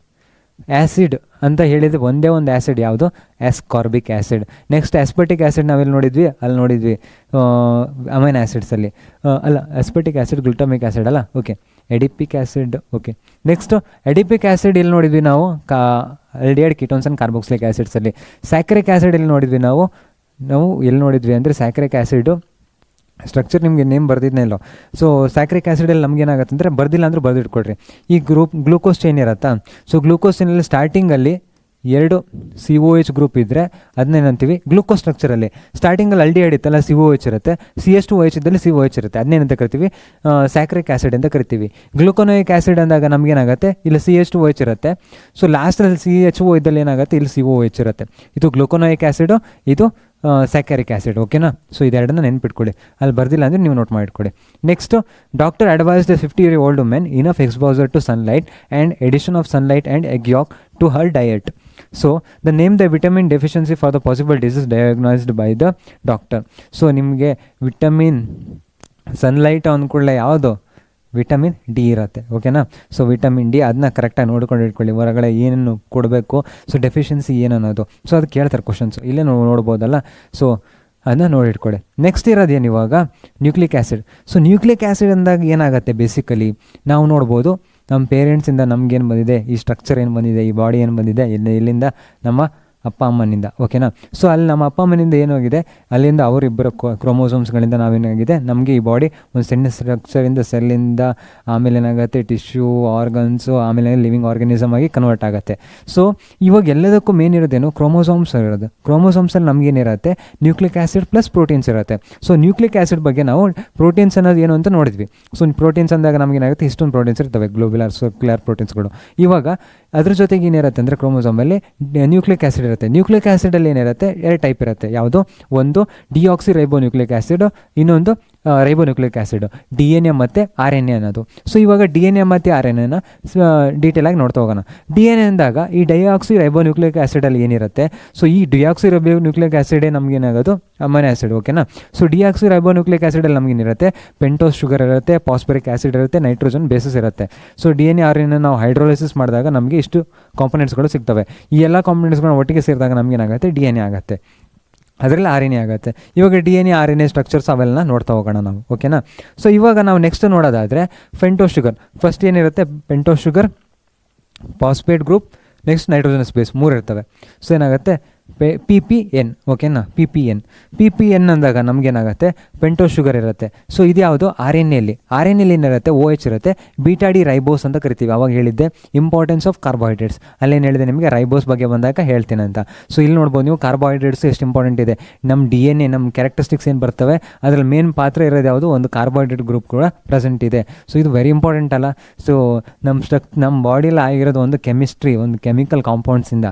Acid ಅಂತ ಹೇಳಿದರೆ ಒಂದೇ ಒಂದು ಆ್ಯಸಿಡ್ ಯಾವುದು, ascorbic acid. Next aspartic acid ನಾವೆಲ್ಲಿ ನೋಡಿದ್ವಿ, ಅಲ್ಲಿ ನೋಡಿದ್ವಿ ಅಮೈನ್ ಆ್ಯಸಿಡ್ಸಲ್ಲಿ ಅಲ್ಲ, ಆಸ್ಪರ್ಟಿಕ್ ಆ್ಯಸಿಡ್ ಗ್ಲುಟಾಮಿಕ್ ಆ್ಯಸಿಡ್ ಅಲ್ಲ, okay. Adipic acid, okay. Next adipic acid ಎಲ್ಲಿ ನೋಡಿದ್ವಿ ನಾವು, ಆಲ್ಡಿಹೈಡ್ ಕೀಟೋನ್ಸ್ ಆ್ಯಂಡ್ ಕಾರ್ಬಾಕ್ಸಿಲಿಕ್ ಆ್ಯಸಿಡ್ಸಲ್ಲಿ. ಸ್ಯಾಕ್ರಿಕ್ ಆ್ಯಸಿಡ್ ಎಲ್ಲಿ ನೋಡಿದ್ವಿ ನಾವು ಎಲ್ಲಿ ನೋಡಿದ್ವಿ ಅಂದರೆ ಸ್ಯಾಕ್ರಿಕ್ ಆ್ಯಸಿಡು ಸ್ಟ್ರಕ್ಚರ್ ನಿಮಗೆ ನೇಮ್ ಬರ್ದಿದ್ನೇ ಇಲ್ಲೋ. ಸೊ ಸ್ಯಾಕ್ರಿಕ್ ಆ್ಯಸಿಡಲ್ಲಿ ನಮಗೇನಾಗುತ್ತೆ ಅಂದರೆ ಬರ್ದಿಲ್ಲ ಅಂದರೂ ಬರ್ದಿಟ್ಕೊಡ್ರಿ. ಈ ಗ್ಲೂಕೋಸ್ ಚೈನ್ ಇರುತ್ತಾ, ಸೊ ಗ್ಲೂಕೋಸ್ ಚೈನಲ್ಲಿ ಸ್ಟಾರ್ಟಿಂಗಲ್ಲಿ 2 COH ಗ್ರೂಪ್ ಇದ್ದರೆ ಅದನ್ನೇನಂತೀವಿ ಗ್ಲೂಕೋಸ್ ಸ್ಟ್ರಕ್ಚರಲ್ಲಿ. ಸ್ಟಾರ್ಟಿಂಗಲ್ಲಿ ಆಲ್ಡಿಹೈಡ್ ಇತ್ತಲ್ಲ COH ಇರುತ್ತೆ, CH2OH ಇದ್ದಲ್ಲಿ COH ಇರುತ್ತೆ, ಅದನ್ನೇನಂತ ಕರಿತೀವಿ ಸ್ಯಾಕ್ರಿಕ್ ಆ್ಯಸಿಡ್ ಅಂತ ಕರಿತೀವಿ. ಗ್ಲೂಕೋನೋಯಿಕ್ ಆ್ಯಸಿಡ್ ಅಂದಾಗ ನಮಗೇನಾಗುತ್ತೆ, ಇಲ್ಲಿ CH2OH ಇರುತ್ತೆ. ಸೊ ಲಾಸ್ಟಲ್ಲಿ CHO ಇದ್ದಲ್ಲಿ ಏನಾಗುತ್ತೆ, ಇಲ್ಲಿ COH ಇರುತ್ತೆ. ಇದು ಗ್ಲೂಕೋನೋಯಿಕ್ ಆ್ಯಸಿಡು, ಇದು ಸ್ಯಾಕ್ಯಾರಿಕ್ ಆ್ಯಸಿಡ್, ಓಕೆನಾ. ಸೊ ಇದೆರಡನ್ನ ನೆನ್ಪಿಟ್ಕೊಳ್ಳಿ, ಅಲ್ಲಿ ಬರ್ದಿಲ್ಲ ಅಂದರೆ ನೀವು ನೋಟ್ ಮಾಡಿಟ್ಕೊಳ್ಳಿ. Next doctor advise the 50-year-old woman enough exposure to sunlight and addition of sunlight and egg yolk to her diet. So the name the vitamin deficiency for the possible disease diagnosed by the doctor. So ನಿಮಗೆ ವಿಟಮಿನ್ ಸನ್ಲೈಟ್ ಅಂದ್ಕೊಳ್ಳೆ ಯಾವುದು, ವಿಟಮಿನ್ ಡಿ ಇರುತ್ತೆ, ಓಕೆನಾ. ಸೊ ವಿಟಮಿನ್ ಡಿ ಅದನ್ನ ಕರೆಕ್ಟಾಗಿ ನೋಡ್ಕೊಂಡು ಇಟ್ಕೊಳ್ಳಿ, ಹೊರಗಡೆ ಏನೇನು ಕೊಡಬೇಕು, ಸೊ ಡೆಫಿಷಿಯನ್ಸಿ ಏನು ಅನ್ನೋದು. ಸೊ ಅದು ಕೇಳ್ತಾರೆ ಕ್ವಶನ್ಸು, ಇಲ್ಲೇ ನೋಡ್ಬೋದಲ್ಲ. ಸೊ ಅದನ್ನ ನೋಡಿಟ್ಕೊಳ್ಳಿ. ನೆಕ್ಸ್ಟ್ ಇರೋದೇನು ಇವಾಗ, nucleic acid. So nucleic acid ಅಂದಾಗ ಏನಾಗುತ್ತೆ, ಬೇಸಿಕಲಿ ನಾವು ನೋಡ್ಬೋದು ನಮ್ಮ ಪೇರೆಂಟ್ಸಿಂದ ನಮಗೇನು ಬಂದಿದೆ, ಈ ಸ್ಟ್ರಕ್ಚರ್ ಏನು ಬಂದಿದೆ, ಈ ಬಾಡಿ ಏನು ಬಂದಿದೆ, ಎಲ್ಲಿಂದ ನಮ್ಮ ಅಪ್ಪ ಅಮ್ಮನಿಂದ, ಓಕೆನಾ. ಸೊ ಅಲ್ಲಿ ನಮ್ಮ ಅಪ್ಪ ಅಮ್ಮನಿಂದ ಏನಾಗಿದೆ, ಅಲ್ಲಿಂದ ಅವರಿಬ್ಬರ ಕ್ರೋಮೋಸೋಮ್ಸ್ಗಳಿಂದ ನಾವೇನಾಗಿದೆ ನಮಗೆ ಈ ಬಾಡಿ ಒಂದು ಸಣ್ಣ ಸ್ಟ್ರಕ್ಚರಿಂದ ಸೆಲ್ಲಿಂದ ಆಮೇಲೆ ಏನಾಗುತ್ತೆ ಟಿಶ್ಯೂ ಆರ್ಗನ್ಸು ಆಮೇಲೆ ಲಿವಿಂಗ್ ಆರ್ಗನಿಸಮ್ ಆಗಿ ಕನ್ವರ್ಟ್ ಆಗುತ್ತೆ. ಸೊ ಇವಾಗ ಎಲ್ಲದಕ್ಕೂ ಮೇನ್ ಇರೋದೇನು, ಕ್ರೋಮೋಸೋಮ್ಸ್ ಇರೋದು. ಕ್ರೋಮೋಸೋಮ್ಸಲ್ಲಿ ನಮಗೇನಿರುತ್ತೆ ನ್ಯೂಕ್ಲಿಕ್ ಆ್ಯಸಿಡ್ ಪ್ಲಸ್ ಪ್ರೋಟೀನ್ಸ್ ಇರುತ್ತೆ. ಸೊ ನ್ಯೂಕ್ಲಿಕ್ ಆ್ಯಸಿಡ್ ಬಗ್ಗೆ ನಾವು ಪ್ರೋಟೀನ್ಸ್ ಅನ್ನೋದು ಏನು ಅಂತ ನೋಡಿದ್ವಿ. ಸೊ ಪ್ರೋಟೀನ್ಸ್ ಅಂದಾಗ ನಮಗೇನಾಗುತ್ತೆ ಇಷ್ಟೊಂದು ಪ್ರೋಟೀನ್ಸ್ ಇರ್ತವೆ, ಗ್ಲೋಬ್ಯುಲರ್ ಸರ್ಕ್ಯುಲರ್ ಪ್ರೋಟೀನ್ಸ್ಗಳು. ಇವಾಗ ಅದ್ರ ಜೊತೆಗೆ ಏನಿರುತ್ತೆ ಅಂದರೆ ಕ್ರೋಮೋಸೋಮಲ್ಲಿ ನ್ಯೂಕ್ಲಿಕ್ ಆ್ಯಸಿಡ್ ಇರುತ್ತೆ. ನ್ಯೂಕ್ಲಿಕ್ ಆ್ಯಸಿಡಲ್ಲಿ ಏನಿರುತ್ತೆ 2 ಟೈಪ್ ಇರುತ್ತೆ. ಯಾವುದು? ಒಂದು ಡಿಆಕ್ಸಿ ರೈಬೋನ್ಯೂಕ್ಲಿಕ್ ಆ್ಯಸಿಡ್, ಇನ್ನೊಂದು ರೈಬೋನ್ಯೂಕ್ಲಿಕ್ ಆ್ಯಸಿಡ್, DNA ಮತ್ತು RNA ಅನ್ನೋದು. ಸೊ ಇವಾಗ DNA ಮತ್ತು RNAನ ಡೀಟೇಲಾಗಿ ನೋಡ್ತಾ ಹೋಗೋಣ. DNA ಅಂದಾಗ ಈ ಡೈಆಕ್ಸಿ ರೈಬೋನ್ಯೂಕ್ಲಿಕ್ ಆ್ಯಸಿಡಲ್ಲಿ ಏನಿರುತ್ತೆ, ಸೊ ಈ ಡಿಆಕ್ಸಿ ರೈಬೋನ್ಯೂಕ್ಲಿಕ್ ಆ್ಯಸಿಡೇ ನಮಗೇನಾಗೋದು ಅಮೈನೋ ಆ್ಯಸಿಡ್. ಓಕೆನಾ. ಸೊ ಡಿಆಕ್ಸಿ ರೈಬೋನ್ಯೂಕ್ಲಿಕ್ ಆ್ಯಸಿಡಲ್ಲಿ ನಮಗೇನಿರುತ್ತೆ ಪೆಂಟೋಸ್ ಶುಗರ್ ಇರುತ್ತೆ, ಫಾಸ್ಫರಿಕ್ ಆ್ಯಸಿಡ್ ಇರುತ್ತೆ, ನೈಟ್ರೋಜನ್ ಬೇಸಸ್ ಇರುತ್ತೆ. ಸೊ DNA RNA ನಾವು ಹೈಡ್ರೋಲೈಸಿಸ್ ಮಾಡಿದಾಗ ನಮಗೆ ಇಷ್ಟು ಕಾಂಪೊನೆಂಟ್ಸ್ಗಳು ಸಿಗ್ತವೆ. ಈ ಎಲ್ಲ ಕಾಂಪೊನೆಂಟ್ಸ್ಗಳನ್ನ ಒಟ್ಟಿಗೆ ಸೇರಿದಾಗ ನಮಗೇನಾಗುತ್ತೆ DNA ಆಗುತ್ತೆ, ಅದರಲ್ಲಿ RNA ಆಗುತ್ತೆ. ಇವಾಗ DNA RNA ಸ್ಟ್ರಕ್ಚರ್ಸ್ ಅವೆಲ್ಲ ನೋಡ್ತಾ ಹೋಗೋಣ ನಾವು. ಓಕೆನಾ. ಸೊ ಇವಾಗ ನಾವು ನೆಕ್ಸ್ಟ್ ನೋಡೋದಾದರೆ ಪೆಂಟೋಸ್ ಶುಗರ್. ಫಸ್ಟ್ ಏನಿರುತ್ತೆ pentose sugar, phosphate group, next nitrogenous base 3 ಇರ್ತವೆ. ಸೊ ಏನಾಗುತ್ತೆ PPN. ಓಕೆನಾ. PPN ಅಂದಾಗ ನಮಗೇನಾಗುತ್ತೆ ಪೆಂಟೋಸ್ ಶುಗರ್ ಇರುತ್ತೆ. ಸೊ ಇದು ಯಾವುದು? RNA ಏನಿರುತ್ತೆ OH ಇರುತ್ತೆ, ಬೀಟಾ ಡಿ ರೈಬೋಸ್ ಅಂತ ಕರಿತೀವಿ. ಅವಾಗ ಹೇಳಿದ್ದೆ ಇಂಪಾರ್ಟೆನ್ಸ್ ಆಫ್ ಕಾರ್ಬೋಹೈಡ್ರೇಟ್ಸ್. ಅಲ್ಲೇನು ಹೇಳಿದೆ ನಿಮಗೆ ರೈಬೋಸ್ ಬಗ್ಗೆ ಬಂದಾಗ ಹೇಳ್ತೀನಿ ಅಂತ. ಸೊ ಇಲ್ಲಿ ನೋಡ್ಬೋದು ನೀವು ಕಾರ್ಬೋಹೈಡ್ರೇಟ್ಸ್ ಎಷ್ಟು ಇಂಪಾರ್ಟೆಂಟ್ ಇದೆ. ನಮ್ಮ DNA ನಮ್ಮ ಕ್ಯಾರೆಕ್ಟರಿಸ್ಟಿಕ್ಸ್ ಏನು ಬರ್ತವೆ ಅದರಲ್ಲಿ ಮೇನ್ ಪಾತ್ರ ಇರೋದು ಯಾವುದು? ಒಂದು ಕಾರ್ಬೋಹೈಡ್ರೇಟ್ ಗ್ರೂಪ್ ಕೂಡ ಪ್ರೆಸೆಂಟ್ ಇದೆ. ಸೊ ಇದು ವೆರಿ ಇಂಪಾರ್ಟೆಂಟ್ ಅಲ್ಲ. ಸೊ ನಮ್ಮ ಬಾಡಿಯಲ್ಲಿ ಆಗಿರೋದು ಒಂದು ಕೆಮಿಸ್ಟ್ರಿ, ಒಂದು ಕೆಮಿಕಲ್ ಕಾಂಪೌಂಡ್ಸಿಂದ.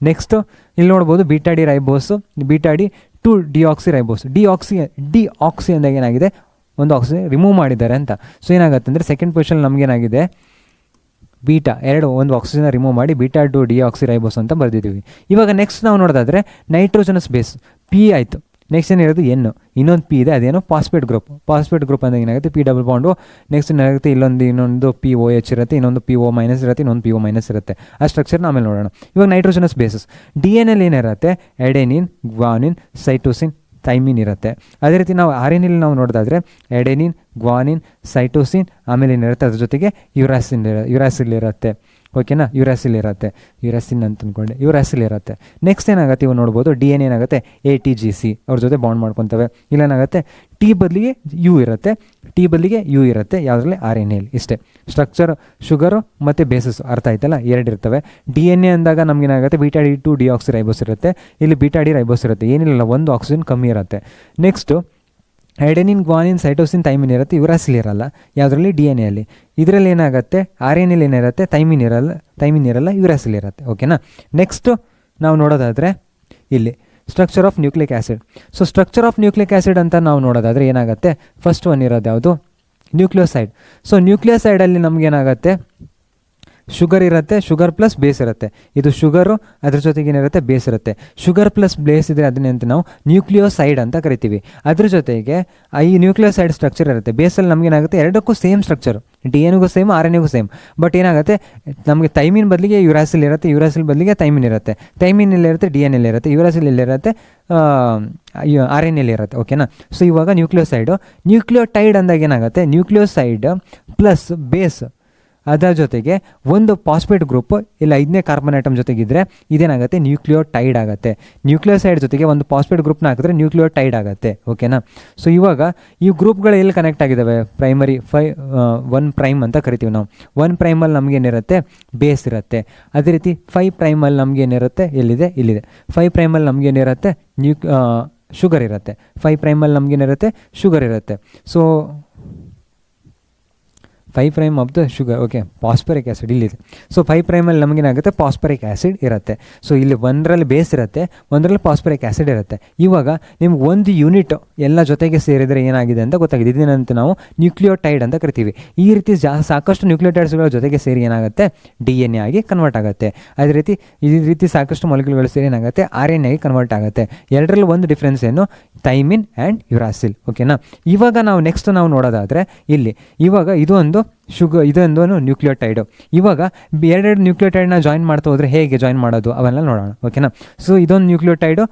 ನೆಕ್ಸ್ಟು ಇಲ್ಲಿ ನೋಡ್ಬೋದು beta D ribose, beta D 2 deoxyribose. Deoxy ಅಂದಾಗ ಏನಾಗಿದೆ? ಒಂದು ಆಕ್ಸಿಜನ್ ರಿಮೂವ್ ಮಾಡಿದ್ದಾರೆ ಅಂತ. ಸೊ ಏನಾಗುತ್ತೆ ಅಂದರೆ ಸೆಕೆಂಡ್ ಪೊಸಿಷನ್ ನಮಗೇನಾಗಿದೆ ಬೀಟಾ 2 ಒಂದು ಆಕ್ಸಿಜನ್ ರಿಮೂವ್ ಮಾಡಿ ಬೀಟಾ 2 ಡಿಆಕ್ಸಿ ರೈಬೋಸ್ ಅಂತ ಬರೆದಿದ್ದೀವಿ. ಇವಾಗ ನೆಕ್ಸ್ಟ್ ನಾವು ನೋಡೋದಾದರೆ ನೈಟ್ರೋಜನಸ್ ಬೇಸ್ P ಆಯಿತು. ನೆಕ್ಸ್ಟ್ ಏನಿರೋದು N, ಇನ್ನೊಂದು P ಇದೆ, ಅದೇನು ಫಾಸ್ಫೇಟ್ ಗ್ರೂಪ್ ಅಂದಾಗ ಏನಾಗುತ್ತೆ P ಡಬಲ್ ಬಾಂಡು. ನೆಕ್ಸ್ಟ್ ಏನಾಗುತ್ತೆ ಇನ್ನೊಂದು POH ಇರುತ್ತೆ, ಇನ್ನೊಂದು PO ಮೈನಸ್ ಇರುತ್ತೆ, ಇನ್ನೊಂದು PO ಮೈನಸ್ ಇರುತ್ತೆ. ಆ ಸ್ಟ್ರಕ್ಚರ್ನ ಆಮೇಲೆ ನೋಡೋಣ. ಇವಾಗ ನೈಟ್ರೋಜನಸ್ ಬೇಸಸ್ DNA ಏನಿರುತ್ತೆ ಎಡೆನಿನ್, ಗ್ವಾನಿನ್, ಸೈಟೋಸಿನ್, ಥೈಮಿನ್ ಇರುತ್ತೆ. ಅದೇ ರೀತಿ ನಾವು RNA ನಾವು ನೋಡೋದಾದರೆ ಎಡೆನಿನ್, ಗ್ವಾನಿನ್, ಸೈಟೋಸಿನ್, ಆಮೇಲೆ ಏನಿರುತ್ತೆ ಅದ್ರ ಜೊತೆಗೆ ಯುರಾಸಿಲ್ ಇರುತ್ತೆ. ಓಕೆನಾ. ಯುರಾಸಿಲ್ ಇರುತ್ತೆ. ನೆಕ್ಸ್ಟ್ ಏನಾಗುತ್ತೆ ಇವು ನೋಡ್ಬೋದು DNA ಏನಾಗುತ್ತೆ ATGC ಅವ್ರ ಜೊತೆ ಬಾಂಡ್ ಮಾಡ್ಕೊತವೆ. ಇಲ್ಲೇನಾಗುತ್ತೆ T ಬದಲಿಗೆ U ಇರುತ್ತೆ ಯಾವುದರಲ್ಲಿ? RNA. ಇಷ್ಟೇ ಸ್ಟ್ರಕ್ಚರ್. ಶುಗರು ಮತ್ತು ಬೇಸಸ್ ಅರ್ಥ ಆಯ್ತಲ್ಲ, 2 ಇರ್ತವೆ. DNA ಅಂದಾಗ ನಮಗೇನಾಗುತ್ತೆ ಬೀಟಾ ಡಿ 2 ಡಿಆಕ್ಸಿ ರೈಬೋಸ್ ಇರುತ್ತೆ, ಇಲ್ಲಿ ಬೀಟಾ ಡಿ ರೈಬೋಸ್ ಇರುತ್ತೆ, ಏನಿಲ್ಲ ಒಂದು ಆಕ್ಸಿಜನ್ ಕಮ್ಮಿ ಇರುತ್ತೆ. ನೆಕ್ಸ್ಟು ಎಡೆನಿನ್, ಗ್ವಾನಿನ್, ಸೈಟೋಸಿನ್, ಥೈಮಿನ್ ಇರುತ್ತೆ, ಯುರಾಸಿಲ್ ಇರಲ್ಲ ಯಾವುದರಲ್ಲಿ? DNA. ಇದರಲ್ಲಿ ಏನಾಗುತ್ತೆ RNA ಏನಿರುತ್ತೆ ಥೈಮಿನ್ ಇರಲ್ಲ, ಯುರಾಸಿಲ್ ಇರುತ್ತೆ. ಓಕೆನಾ. ನೆಕ್ಸ್ಟು ನಾವು ನೋಡೋದಾದರೆ ಇಲ್ಲಿ structure of nucleic acid. So structure of nucleic acid ಅಂತ ನಾವು ನೋಡೋದಾದರೆ ಏನಾಗುತ್ತೆ ಫಸ್ಟ್ ಒನ್ ಇರೋದು ಯಾವುದು? ನ್ಯೂಕ್ಲಿಯೋಸೈಡ್. ಸೊ ನ್ಯೂಕ್ಲಿಯೋಸೈಡಲ್ಲಿ ನಮಗೇನಾಗುತ್ತೆ ಶುಗರ್ ಇರುತ್ತೆ, ಶುಗರ್ ಪ್ಲಸ್ ಬೇಸ್ ಇರುತ್ತೆ. ಇದು ಶುಗರು, ಅದ್ರ ಜೊತೆಗೆ ಏನಿರುತ್ತೆ ಬೇಸ್ ಇರುತ್ತೆ. ಶುಗರ್ ಪ್ಲಸ್ ಬೇಸ್ ಇದ್ದರೆ ಅದನ್ನೇಂತ ನಾವು ನ್ಯೂಕ್ಲಿಯೋಸೈಡ್ ಅಂತ ಕರಿತೀವಿ. ಅದ್ರ ಜೊತೆಗೆ ಈ ನ್ಯೂಕ್ಲಿಯೋಸೈಡ್ ಸ್ಟ್ರಕ್ಚರ್ ಇರುತ್ತೆ. ಬೇಸಲ್ಲಿ ನಮಗೇನಾಗುತ್ತೆ ಎರಡಕ್ಕೂ same structure, DNA same, RNA same. But ಏನಾಗುತ್ತೆ ನಮಗೆ ಥೈಮಿನ್ ಬದಲಿಗೆ ಯುರಾಸಿಲ್ ಇರುತ್ತೆ, ಯುರಾಸಿಲ್ ಬದಲಿಗೆ ಥೈಮಿನ್ ಇರುತ್ತೆ. ಥೈಮಿನ್ ಇರುತ್ತೆ, DNA ಇರುತ್ತೆ, ಯುರಾಸಿಲ್ ಇರುತ್ತೆ, RNA ಇರುತ್ತೆ. ಓಕೆನಾ. ಸೊ ಇವಾಗ ನ್ಯೂಕ್ಲಿಯೋಟೈಡ್ ಅಂದಾಗ ಏನಾಗುತ್ತೆ ನ್ಯೂಕ್ಲಿಯೋಸೈಡ್ ಪ್ಲಸ್ ಬೇಸ್, ಅದರ ಜೊತೆಗೆ ಒಂದು ಫಾಸ್ಫೇಟ್ ಗ್ರೂಪ್ ಇಲ್ಲ 5ನೇ ಕಾರ್ಬನ್ ಐಟಮ್ ಜೊತೆಗಿದ್ರೆ ಇದೇನಾಗುತ್ತೆ ನ್ಯೂಕ್ಲಿಯೋಟೈಡ್ ಆಗುತ್ತೆ. ನ್ಯೂಕ್ಲಿಯೋಸೈಡ್ ಜೊತೆಗೆ ಒಂದು ಫಾಸ್ಫೇಟ್ ಗ್ರೂಪ್ನ ಹಾಕಿದ್ರೆ ನ್ಯೂಕ್ಲಿಯೋಟೈಡ್ ಆಗುತ್ತೆ. ಓಕೆನಾ. ಸೊ ಇವಾಗ ಈ ಗ್ರೂಪ್ಗಳು ಎಲ್ಲಿ ಕನೆಕ್ಟ್ ಆಗಿದ್ದಾವೆ? ಪ್ರೈಮರಿ 1 ಪ್ರೈಮ್ ಅಂತ ಕರಿತೀವಿ ನಾವು. 1 ಪ್ರೈಮಲ್ಲಿ ನಮಗೇನಿರುತ್ತೆ ಬೇಸ್ ಇರುತ್ತೆ. ಅದೇ ರೀತಿ 5 ಪ್ರೈಮಲ್ಲಿ ನಮಗೇನಿರುತ್ತೆ ಇಲ್ಲಿದೆ 5 ಪ್ರೈಮಲ್ಲಿ ನಮಗೇನಿರುತ್ತೆ ಶುಗರ್ ಇರುತ್ತೆ. 5 ಪ್ರೈಮಲ್ಲಿ ನಮಗೇನಿರುತ್ತೆ ಶುಗರ್ ಇರುತ್ತೆ. So 5 prime of the sugar. Okay. Phosphoric acid ಇಲ್ಲಿದೆ. ಸೊ 5 ಪ್ರೈಮಲ್ಲಿ ನಮಗೇನಾಗುತ್ತೆ ಫಾಸ್ಫರಿಕ್ ಆ್ಯಸಿಡ್ ಇರುತ್ತೆ. ಸೊ ಇಲ್ಲಿ 1ರಲ್ಲಿ ಬೇಸ್ ಇರುತ್ತೆ, 1ರಲ್ಲಿ ಫಾಸ್ಫರಿಕ್ ಆ್ಯಸಿಡ್ ಇರುತ್ತೆ. ಇವಾಗ ನಿಮ್ಗೆ ಒಂದು ಯೂನಿಟ್ ಎಲ್ಲ ಜೊತೆಗೆ ಸೇರಿದರೆ ಏನಾಗಿದೆ ಅಂತ ಗೊತ್ತಾಗಿದೆ. ಇದನ್ನಂತ ನಾವು ನ್ಯೂಕ್ಲಿಯೋಟೈಡ್ ಅಂತ ಕರಿತೀವಿ. ಈ ರೀತಿ ಸಾಕಷ್ಟು ನ್ಯೂಕ್ಲಿಯೋಟೈಡ್ಸ್ಗಳ ಜೊತೆಗೆ ಸೇರಿ ಏನಾಗುತ್ತೆ DNA ಆಗಿ ಕನ್ವರ್ಟ್ ಆಗುತ್ತೆ. ಅದೇ ರೀತಿ ಈ ರೀತಿ ಸಾಕಷ್ಟು ಮಾಲಿಕ್ಯೂಲ್ಗಳು ಸೇರಿ ಏನಾಗುತ್ತೆ RNA ಆಗಿ ಕನ್ವರ್ಟ್ ಆಗುತ್ತೆ. ಎರಡರಲ್ಲಿ ಒಂದು ಡಿಫ್ರೆನ್ಸ್ ಏನು? Thymine and uracil. ಓಕೆನಾ. ಇವಾಗ ನಾವು ನೆಕ್ಸ್ಟ್ ನಾವು ನೋಡೋದಾದರೆ ಇಲ್ಲಿ ಇವಾಗ ಇದೊಂದು ಇದೊಂದು ನ್ಯೂಕ್ಲಿಯೋಟೈಡು. ಇವಾಗ 2 ನ್ಯೂಕ್ಲಿಯೋಟೈಡ್ನ ಜಾಯಿನ್ ಮಾಡ್ತಾ ಹೋದರೆ ಹೇಗೆ ಜಾಯಿನ್ ಮಾಡೋದು ಅವೆಲ್ಲ ನೋಡೋಣ. ಓಕೆನಾ. ಸೊ ಇದೊಂದು ನ್ಯೂಕ್ಲಿಯೋಟೈಡು.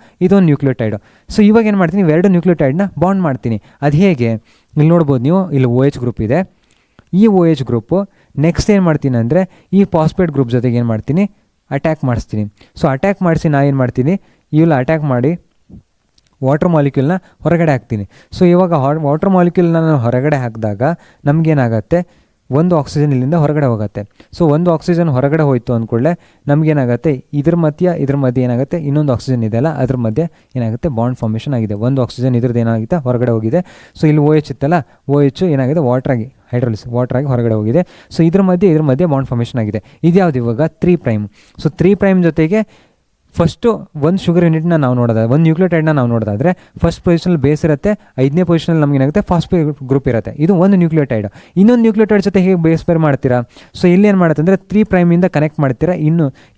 ಸೊ ಇವಾಗ ಏನು ಮಾಡ್ತೀನಿ 2 ನ್ಯೂಕ್ಲಿಯೋಟೈಡ್ನ ಬಾಂಡ್ ಮಾಡ್ತೀನಿ. ಅದು ಹೇಗೆ? ಇಲ್ಲಿ ನೋಡ್ಬೋದು ನೀವು, ಇಲ್ಲಿ OH ಗ್ರೂಪ್ ಇದೆ. ಈ OH ಗ್ರೂಪು ನೆಕ್ಸ್ಟ್ ಏನು ಮಾಡ್ತೀನಿ ಅಂದರೆ ಈ ಫಾಸ್ಫೇಟ್ ಗ್ರೂಪ್ ಜೊತೆಗೆ ಏನು ಮಾಡ್ತೀನಿ ಅಟ್ಯಾಕ್ ಮಾಡಿಸ್ತೀನಿ. ಸೊ ಅಟ್ಯಾಕ್ ಮಾಡಿಸಿ ನಾ ಏನು ಮಾಡ್ತೀನಿ ಇವೆಲ್ಲ ಅಟ್ಯಾಕ್ ಮಾಡಿ ವಾಟರ್ ಮಾಲಿಕ್ಯೂಲ್ನ ಹೊರಗಡೆ ಹಾಕ್ತೀನಿ. ಸೊ ಇವಾಗ ವಾಟರ್ ಮಾಲಿಕ್ಯೂಲ್ನ ನಾನು ಹೊರಗಡೆ ಹಾಕಿದಾಗ ನಮಗೇನಾಗುತ್ತೆ ಒಂದು ಆಕ್ಸಿಜನ್ ಇಲ್ಲಿಂದ ಹೊರಗಡೆ ಹೋಗುತ್ತೆ. ಸೊ ಒಂದು ಆಕ್ಸಿಜನ್ ಹೊರಗಡೆ ಹೋಯಿತು ಅಂದ್ಕೊಳ್ಳೆ ನಮಗೇನಾಗುತ್ತೆ ಇದ್ರ ಮಧ್ಯೆ ಏನಾಗುತ್ತೆ ಇನ್ನೊಂದು ಆಕ್ಸಿಜನ್ ಇದೆಯಲ್ಲ ಅದ್ರ ಮಧ್ಯೆ ಏನಾಗುತ್ತೆ ಬಾಂಡ್ ಫಾರ್ಮೇಷನ್ ಆಗಿದೆ. ಒಂದು ಆಕ್ಸಿಜನ್ ಇದ್ರದ್ದು ಏನಾಗುತ್ತೆ ಹೊರಗಡೆ ಹೋಗಿದೆ. ಸೊ ಇಲ್ಲಿ OH ಇತ್ತಲ್ಲ OH ಏನಾಗಿದೆ ಹೈಡ್ರೋಲಿಸ್ ವಾಟರ್ ಆಗಿ ಹೊರಗಡೆ ಹೋಗಿದೆ. ಸೊ ಇದ್ರ ಮಧ್ಯೆ ಬಾಂಡ್ ಫಾರ್ಮೇಷನ್ ಆಗಿದೆ. ಇದ್ಯಾವುದು ಇವಾಗ 3'. ಸೊ 3' ಜೊತೆಗೆ ಫಸ್ಟು ಒಂದು ಶುಗರ್ ಯೂನಿಟ್ನ ನಾವು ನೋಡೋದಾದ್ರೆ ಒಂದು ನ್ಯೂಕ್ಲಿಯೋಟೈಡ್ನ ನಾವು ನೋಡೋದಾದರೆ ಫಸ್ಟ್ ಪೊಸಿಷನಲ್ಲಿ ಬೇಸ್ ಇರುತ್ತೆ, 5ನೇ ಪೊಸಿಷನಲ್ಲಿ ನಮಗೇನಾಗುತ್ತೆ ಫಾಸ್ಫೇಟ್ ಗ್ರೂಪ್ ಇರುತ್ತೆ. ಇದು ಒಂದು ನ್ಯೂಕ್ಲಿಯೋಟೈಡ್. ಇನ್ನೊಂದು ನ್ಯೂಕ್ಲಿಯೋಟೈಡ್ ಜೊತೆ ಹೇಗೆ ಬೇಸ್ ಪೇರ್ ಮಾಡ್ತೀರಾ? ಸೊ ಇಲ್ಲಿ ಏನು ಮಾಡುತ್ತೆ ಅಂದರೆ 3' ಕನೆಕ್ಟ್ ಮಾಡ್ತೀರಾ.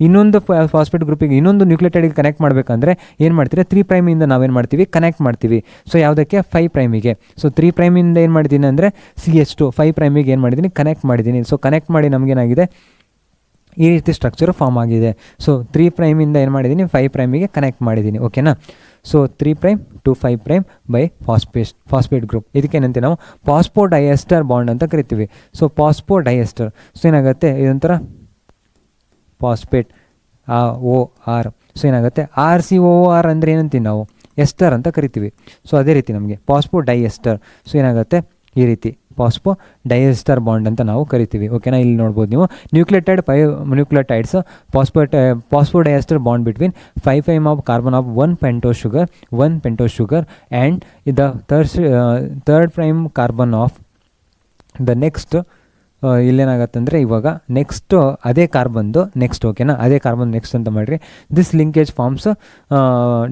ಇನ್ನೊಂದು ಫಾಸ್ಫೇಟ್ ಗ್ರೂಪಿಗೆ ಇನ್ನೊಂದು ನ್ಯೂಕ್ಲಿಯೋಟೈಡ್ಗೆ ಕನೆಕ್ಟ್ ಮಾಡಬೇಕಂದ್ರೆ ಏನು ಮಾಡ್ತೀರಾ 3' ನಾವೇನು ಮಾಡ್ತೀವಿ ಕನೆಕ್ಟ್ ಮಾಡ್ತೀವಿ. ಸೊ ಯಾವುದಕ್ಕೆ 5'ಗೆ. ಸೊ 3' ಏನು ಮಾಡಿದ್ದೀನಿ ಅಂದರೆ CH2 5'ಗೆ ಏನು ಮಾಡಿದ್ದೀನಿ ಕನೆಕ್ಟ್ ಮಾಡಿದ್ದೀನಿ. ಸೊ ಕನೆಕ್ಟ್ ಮಾಡಿ ನಮಗೇನಾಗಿದೆ ಈ ರೀತಿ ಸ್ಟ್ರಕ್ಚರು ಫಾರ್ಮ್ ಆಗಿದೆ. ಸೊ 3' ಏನು ಮಾಡಿದ್ದೀನಿ 5'ಗೆ ಕನೆಕ್ಟ್ ಮಾಡಿದ್ದೀನಿ. ಓಕೆನಾ? So 3' to 5' by phosphate group. ಇದಕ್ಕೇನಂತೆ ನಾವು ಫಾಸ್ಫೋಡೈಎಸ್ಟರ್ ಬಾಂಡ್ ಅಂತ ಕರಿತೀವಿ. ಸೊ ಫಾಸ್ಫೋಡೈಎಸ್ಟರ್ ಸೊ ಏನಾಗುತ್ತೆ ಇದೊಂಥರ ಫಾಸ್ಫೇಟ್ OR. ಸೊ ಏನಾಗುತ್ತೆ RCOOR ಅಂದರೆ ಏನಂತೀವಿ ನಾವು ಎಸ್ಟರ್ ಅಂತ ಕರಿತೀವಿ. ಸೊ ಅದೇ ರೀತಿ ನಮಗೆ ಫಾಸ್ಫೋಡೈಎಸ್ಟರ್ ಸೊ ಏನಾಗುತ್ತೆ ಈ ರೀತಿ ಫಾಸ್ಫೋಡೈಎಸ್ಟರ್ ಬಾಂಡ್ ಅಂತ ನಾವು ಕರಿತೀವಿ. ಓಕೆನಾ? ಇಲ್ಲಿ ನೋಡ್ಬೋದು ನೀವು nucleotides phosphodiester bond between 5' of carbon of 1 pentose sugar and the third' carbon of the next ಇಲ್ಲೇನಾಗತ್ತೆ ಅಂದರೆ ಇವಾಗ ನೆಕ್ಸ್ಟು ಅದೇ ಕಾರ್ಬನ್ದು ನೆಕ್ಸ್ಟ್. ಓಕೆನಾ? ಅದೇ ಕಾರ್ಬನ್ ನೆಕ್ಸ್ಟ್ ಅಂತ ಮಾಡಿರಿ. This linkage forms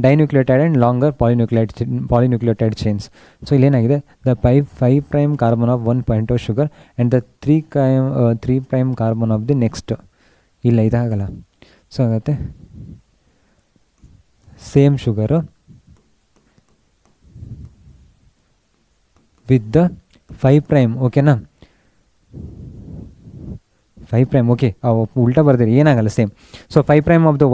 dinucleotide and longer polynucleotide chains. So ಇಲ್ಲೇನಾಗಿದೆ the 5' carbon of 1 pentose sugar and the 3' carbon of the next. ಇಲ್ಲ ಇದಾಗಲ್ಲ. ಸೊ ಆಗುತ್ತೆ ಸೇಮ್ ಶುಗರು ವಿತ್ ದ 5'. ಓಕೆನಾ? 5'. ಓಕೆ ಉಲ್ಟಾ ಬರ್ದಿರಿ ಏನಾಗಲ್ಲ ಸೇಮ್. ಸೊ 5' ಆಫ್ ದ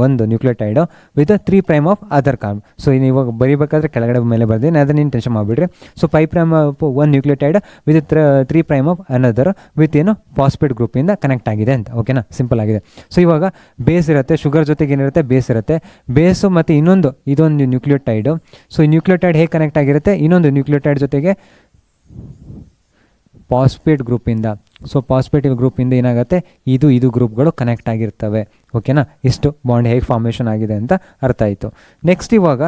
ಒಂದು nucleotide with 3' of other carbon. So ಇವಾಗ ಬರೀಬೇಕಾದ್ರೆ ಕೆಳಗಡೆ ಮೇಲೆ ಬರ್ತೀನಿ ಅದನ್ನ ನೀನು ಟೆನ್ಷನ್ ಮಾಡಿಬಿಡ್ರಿ. ಸೊ 5' ಆಫ್ ಒಂದು nucleotide with 3' of another with ಏನು ಫಾಸ್ಫೇಟ್ ಗ್ರೂಪಿಂದ ಕನೆಕ್ಟ್ ಆಗಿದೆ ಅಂತ. ಓಕೆನಾ? ಸಿಂಪಲ್ ಆಗಿದೆ. ಸೊ ಇವಾಗ ಬೇಸ್ ಇರುತ್ತೆ, ಶುಗರ್ ಜೊತೆಗೆ ಏನಿರುತ್ತೆ ಬೇಸ್ ಇರುತ್ತೆ. ಬೇಸು ಮತ್ತು ಇದೊಂದು ನ್ಯೂಕ್ಲಿಯೋಟೈಡು. ಸೊ ಈ ನ್ಯೂಕ್ಲಿಯೋಟೈಡ್ ಹೇಗೆ ಕನೆಕ್ಟ್ ಆಗಿರುತ್ತೆ ಇನ್ನೊಂದು ನ್ಯೂಕ್ಲಿಯೋಟೈಡ್ ಜೊತೆಗೆ ಫಾಸ್ಫೇಟ್ ಗ್ರೂಪಿಂದ. ಸೊ ಫಾಸ್ಫೇಟ್ ಗ್ರೂಪಿಂದ ಏನಾಗುತ್ತೆ ಇದು ಗ್ರೂಪ್ಗಳು ಕನೆಕ್ಟ್ ಆಗಿರ್ತವೆ. ಓಕೆನಾ? ಇಷ್ಟು ಬಾಂಡ್ ಹೇಗೆ ಫಾರ್ಮೇಷನ್ ಆಗಿದೆ ಅಂತ ಅರ್ಥ ಆಯಿತು. ನೆಕ್ಸ್ಟ್ ಇವಾಗ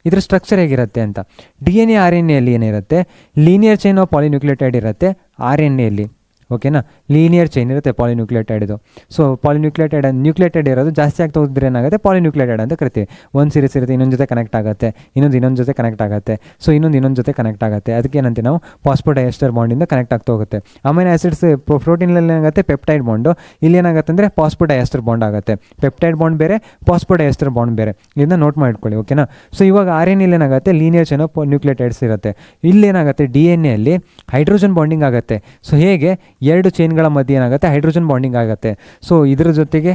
ಇದ್ರ ಸ್ಟ್ರಕ್ಚರ್ ಹೇಗಿರುತ್ತೆ ಅಂತ. DNA RNAಯಲ್ಲಿ ಏನಿರುತ್ತೆ ಲೀನಿಯರ್ ಚೈನ್ ಆಫ್ ಪಾಲಿನ್ಯೂಕ್ಲಿಯೋಟೈಡ್ ಇರುತ್ತೆ RNAಯಲ್ಲಿ. ಓಕೆನಾ? ಲೀನಿಯರ್ ಚೈನ್ ಇರುತ್ತೆ ಪಾಲಿನ್ಯೂಕ್ಲಿಯೋಟೈಡ್ದು. ಸೊ ನ್ಯೂಕ್ಲಿಯೋಟೈಡ್ ಇರೋದು ಜಾಸ್ತಿ ಆಗ್ತಾ ಹೋದ್ರೆ ಏನಾಗುತ್ತೆ ಪಾಲಿನ್ಯೂಕ್ಲಿಯೋಟೈಡ್ ಅಂತ ಕರಿತೀವಿ. ಒಂದು ಸೀರೀಸ್ ಇರುತ್ತೆ ಇನ್ನೊಂದು ಜೊತೆ ಕನೆಕ್ಟ್ ಆಗುತ್ತೆ, ಇನ್ನೊಂದು ಜೊತೆ ಕನೆಕ್ಟ್ ಆಗುತ್ತೆ. ಸೊ ಇನ್ನೊಂದು ಜೊತೆ ಕನೆಕ್ಟ್ ಆಗುತ್ತೆ. ಅದಕ್ಕೆ ಏನಂತೀವಿ ನಾವು ಫಾಸ್ಫೋಡೈಎಸ್ಟರ್ ಬಾಂಡಿಂದ ಕನೆಕ್ಟ್ ಆಗ್ತಾ ಹೋಗುತ್ತೆ. ಅಮೈನೋ ಆ್ಯಸಿಡ್ಸ್ ಪ್ರೋಟೀನಲ್ಲಿ ಏನಾಗುತ್ತೆ ಪೆಪ್ಟೈಡ್ ಬಾಂಡು. ಇಲ್ಲಿ ಏನಾಗುತ್ತೆ ಅಂದರೆ ಫಾಸ್ಫೋಡೈಎಸ್ಟರ್ ಬಾಂಡ್ ಆಗುತ್ತೆ. ಪೆಪ್ಟೈಡ್ ಬಾಂಡ್ ಬೇರೆ, ಫಾಸ್ಫೋಡೈಎಸ್ಟರ್ ಬಾಂಡ್ ಬೇರೆ. ಇದನ್ನ ನೋಟ್ ಮಾಡ್ಕೊಳ್ಳಿ. ಓಕೆನಾ? ಸೊ ಇವಾಗ RNA ಏನಾಗುತ್ತೆ ಲೀನಿಯರ್ ಚೈನ್ ಆಫ್ ನ್ಯೂಕ್ಲಿಯೋಟೈಡ್ಸ್ ಇರುತ್ತೆ. ಇಲ್ಲೇನಾಗುತ್ತೆ DNA ಹೈಡ್ರೋಜನ್ ಬಾಂಡಿಂಗ್ ಆಗುತ್ತೆ. ಸೊ ಹೇಗೆ 2 ಚೈನ್ಗಳ ಮಧ್ಯೆ ಏನಾಗುತ್ತೆ ಹೈಡ್ರೋಜನ್ ಬಾಂಡಿಂಗ್ ಆಗುತ್ತೆ. ಸೊ ಇದ್ರ ಜೊತೆಗೆ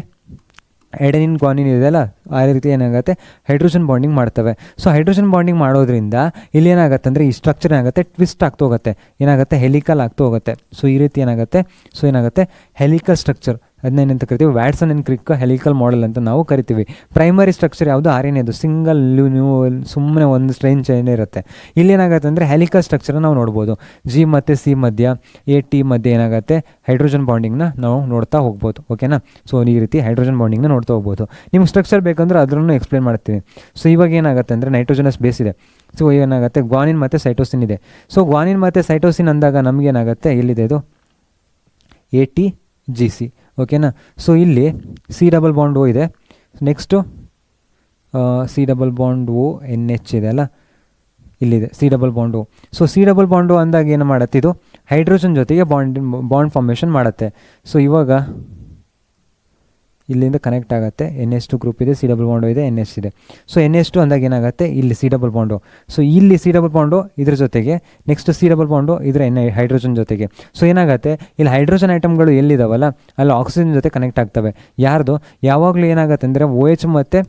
ಎಡೆನಿನ್ ಗ್ವಾನಿನ್ ಇದೆಯಲ್ಲ ಆ ರೀತಿ ಏನಾಗುತ್ತೆ ಹೈಡ್ರೋಜನ್ ಬಾಂಡಿಂಗ್ ಮಾಡ್ತವೆ. ಸೊ ಹೈಡ್ರೋಜನ್ ಬಾಂಡಿಂಗ್ ಮಾಡೋದ್ರಿಂದ ಇಲ್ಲಿ ಏನಾಗುತ್ತೆ ಅಂದರೆ ಈ ಸ್ಟ್ರಕ್ಚರ್ ಏನಾಗುತ್ತೆ ಟ್ವಿಸ್ಟ್ ಆಗ್ತಾ ಹೋಗುತ್ತೆ, ಏನಾಗುತ್ತೆ ಹೆಲಿಕಲ್ ಆಗ್ತಾ ಹೋಗುತ್ತೆ. ಸೊ ಈ ರೀತಿ ಏನಾಗುತ್ತೆ ಹೆಲಿಕಲ್ ಸ್ಟ್ರಕ್ಚರ್. ಅದನ್ನೇನಂತ ಕರಿತೀವಿ Watson and Crick helical model ಅಂತ ನಾವು ಕರಿತೀವಿ. ಪ್ರೈಮರಿ ಸ್ಟ್ರಕ್ಚರ್ ಯಾವುದು RNA ಅದು ಸಿಂಗಲ್ ಸುಮ್ಮನೆ ಒಂದು ಸ್ಟ್ರೈನ್ ಚೈನ್ ಇರುತ್ತೆ. ಇಲ್ಲೇನಾಗುತ್ತೆ ಅಂದರೆ ಹೆಲಿಕಲ್ ಸ್ಟ್ರಕ್ಚರ್ ನಾವು ನೋಡ್ಬೋದು. G ಮತ್ತು C ಮಧ್ಯ AT ಮಧ್ಯೆ ಏನಾಗುತ್ತೆ ಹೈಡ್ರೋಜನ್ ಬಾಂಡಿಂಗ್ನ ನಾವು ನೋಡ್ತಾ ಹೋಗ್ಬೋದು. ಓಕೆನಾ? ಸೊ ಈ ರೀತಿ ಹೈಡ್ರೋಜನ್ ಬಾಂಡಿಂಗ್ನ ನೋಡ್ತಾ ಹೋಗ್ಬೋದು. ನಿಮ್ಗೆ ಸ್ಟ್ರಕ್ಚರ್ ಬೇಕಂದ್ರೆ ಅದನ್ನು ಎಕ್ಸ್ಪ್ಲೇನ್ ಮಾಡ್ತೀನಿ. ಸೊ ಇವಾಗ ಏನಾಗುತ್ತೆ ಅಂದರೆ ನೈಟ್ರೋಜನಸ್ ಬೇಸ್ ಇದೆ. ಸೊ ಏನಾಗುತ್ತೆ ಗ್ವಾನಿನ್ ಮತ್ತು ಸೈಟೋಸಿನ್ ಇದೆ. ಸೊ ಗ್ವಾನಿನ್ ಮತ್ತು ಸೈಟೋಸಿನ್ ಅಂದಾಗ ನಮಗೇನಾಗುತ್ತೆ ಎಲ್ಲಿದೆ ಇದು ATGC. ಓಕೆನಾ? ಸೊ ಇಲ್ಲಿ C⋯O ಇದೆ. ನೆಕ್ಸ್ಟು C⋯O NH ಇದೆ ಅಲ್ಲ ಇಲ್ಲಿದೆ C⋯O. ಸೊ C⋯O ಅಂದಾಗ ಏನು ಮಾಡುತ್ತೆ ಇದು ಹೈಡ್ರೋಜನ್ ಜೊತೆಗೆ ಬಾಂಡ್ ಫಾರ್ಮೇಷನ್ ಮಾಡುತ್ತೆ. ಸೊ ಇವಾಗ ಇಲ್ಲಿಂದ ಕನೆಕ್ಟ್ ಆಗುತ್ತೆ. NH2 ಗ್ರೂಪ್ ಇದೆ, C⋯O ಇದೆ, NH ಇದೆ. ಸೊ NH2 ಅಂದಾಗ ಏನಾಗುತ್ತೆ ಇಲ್ಲಿ C⋯O. ಸೊ ಇಲ್ಲಿ C⋯O ಇದ್ರ ಜೊತೆಗೆ ನೆಕ್ಸ್ಟ್ C⋯O ಇದರ ಹೈಡ್ರೋಜನ್ ಜೊತೆಗೆ. ಸೊ ಏನಾಗುತ್ತೆ ಇಲ್ಲಿ ಹೈಡ್ರೋಜನ್ ಐಟಮ್ಗಳು ಎಲ್ಲಿದ್ದಾವಲ್ಲ ಅಲ್ಲಿ ಆಕ್ಸಿಜನ್ ಜೊತೆ ಕನೆಕ್ಟ್ ಆಗ್ತವೆ. ಯಾವಾಗಲೂ ಏನಾಗುತ್ತೆ ಅಂದರೆ OH ಮತ್ತು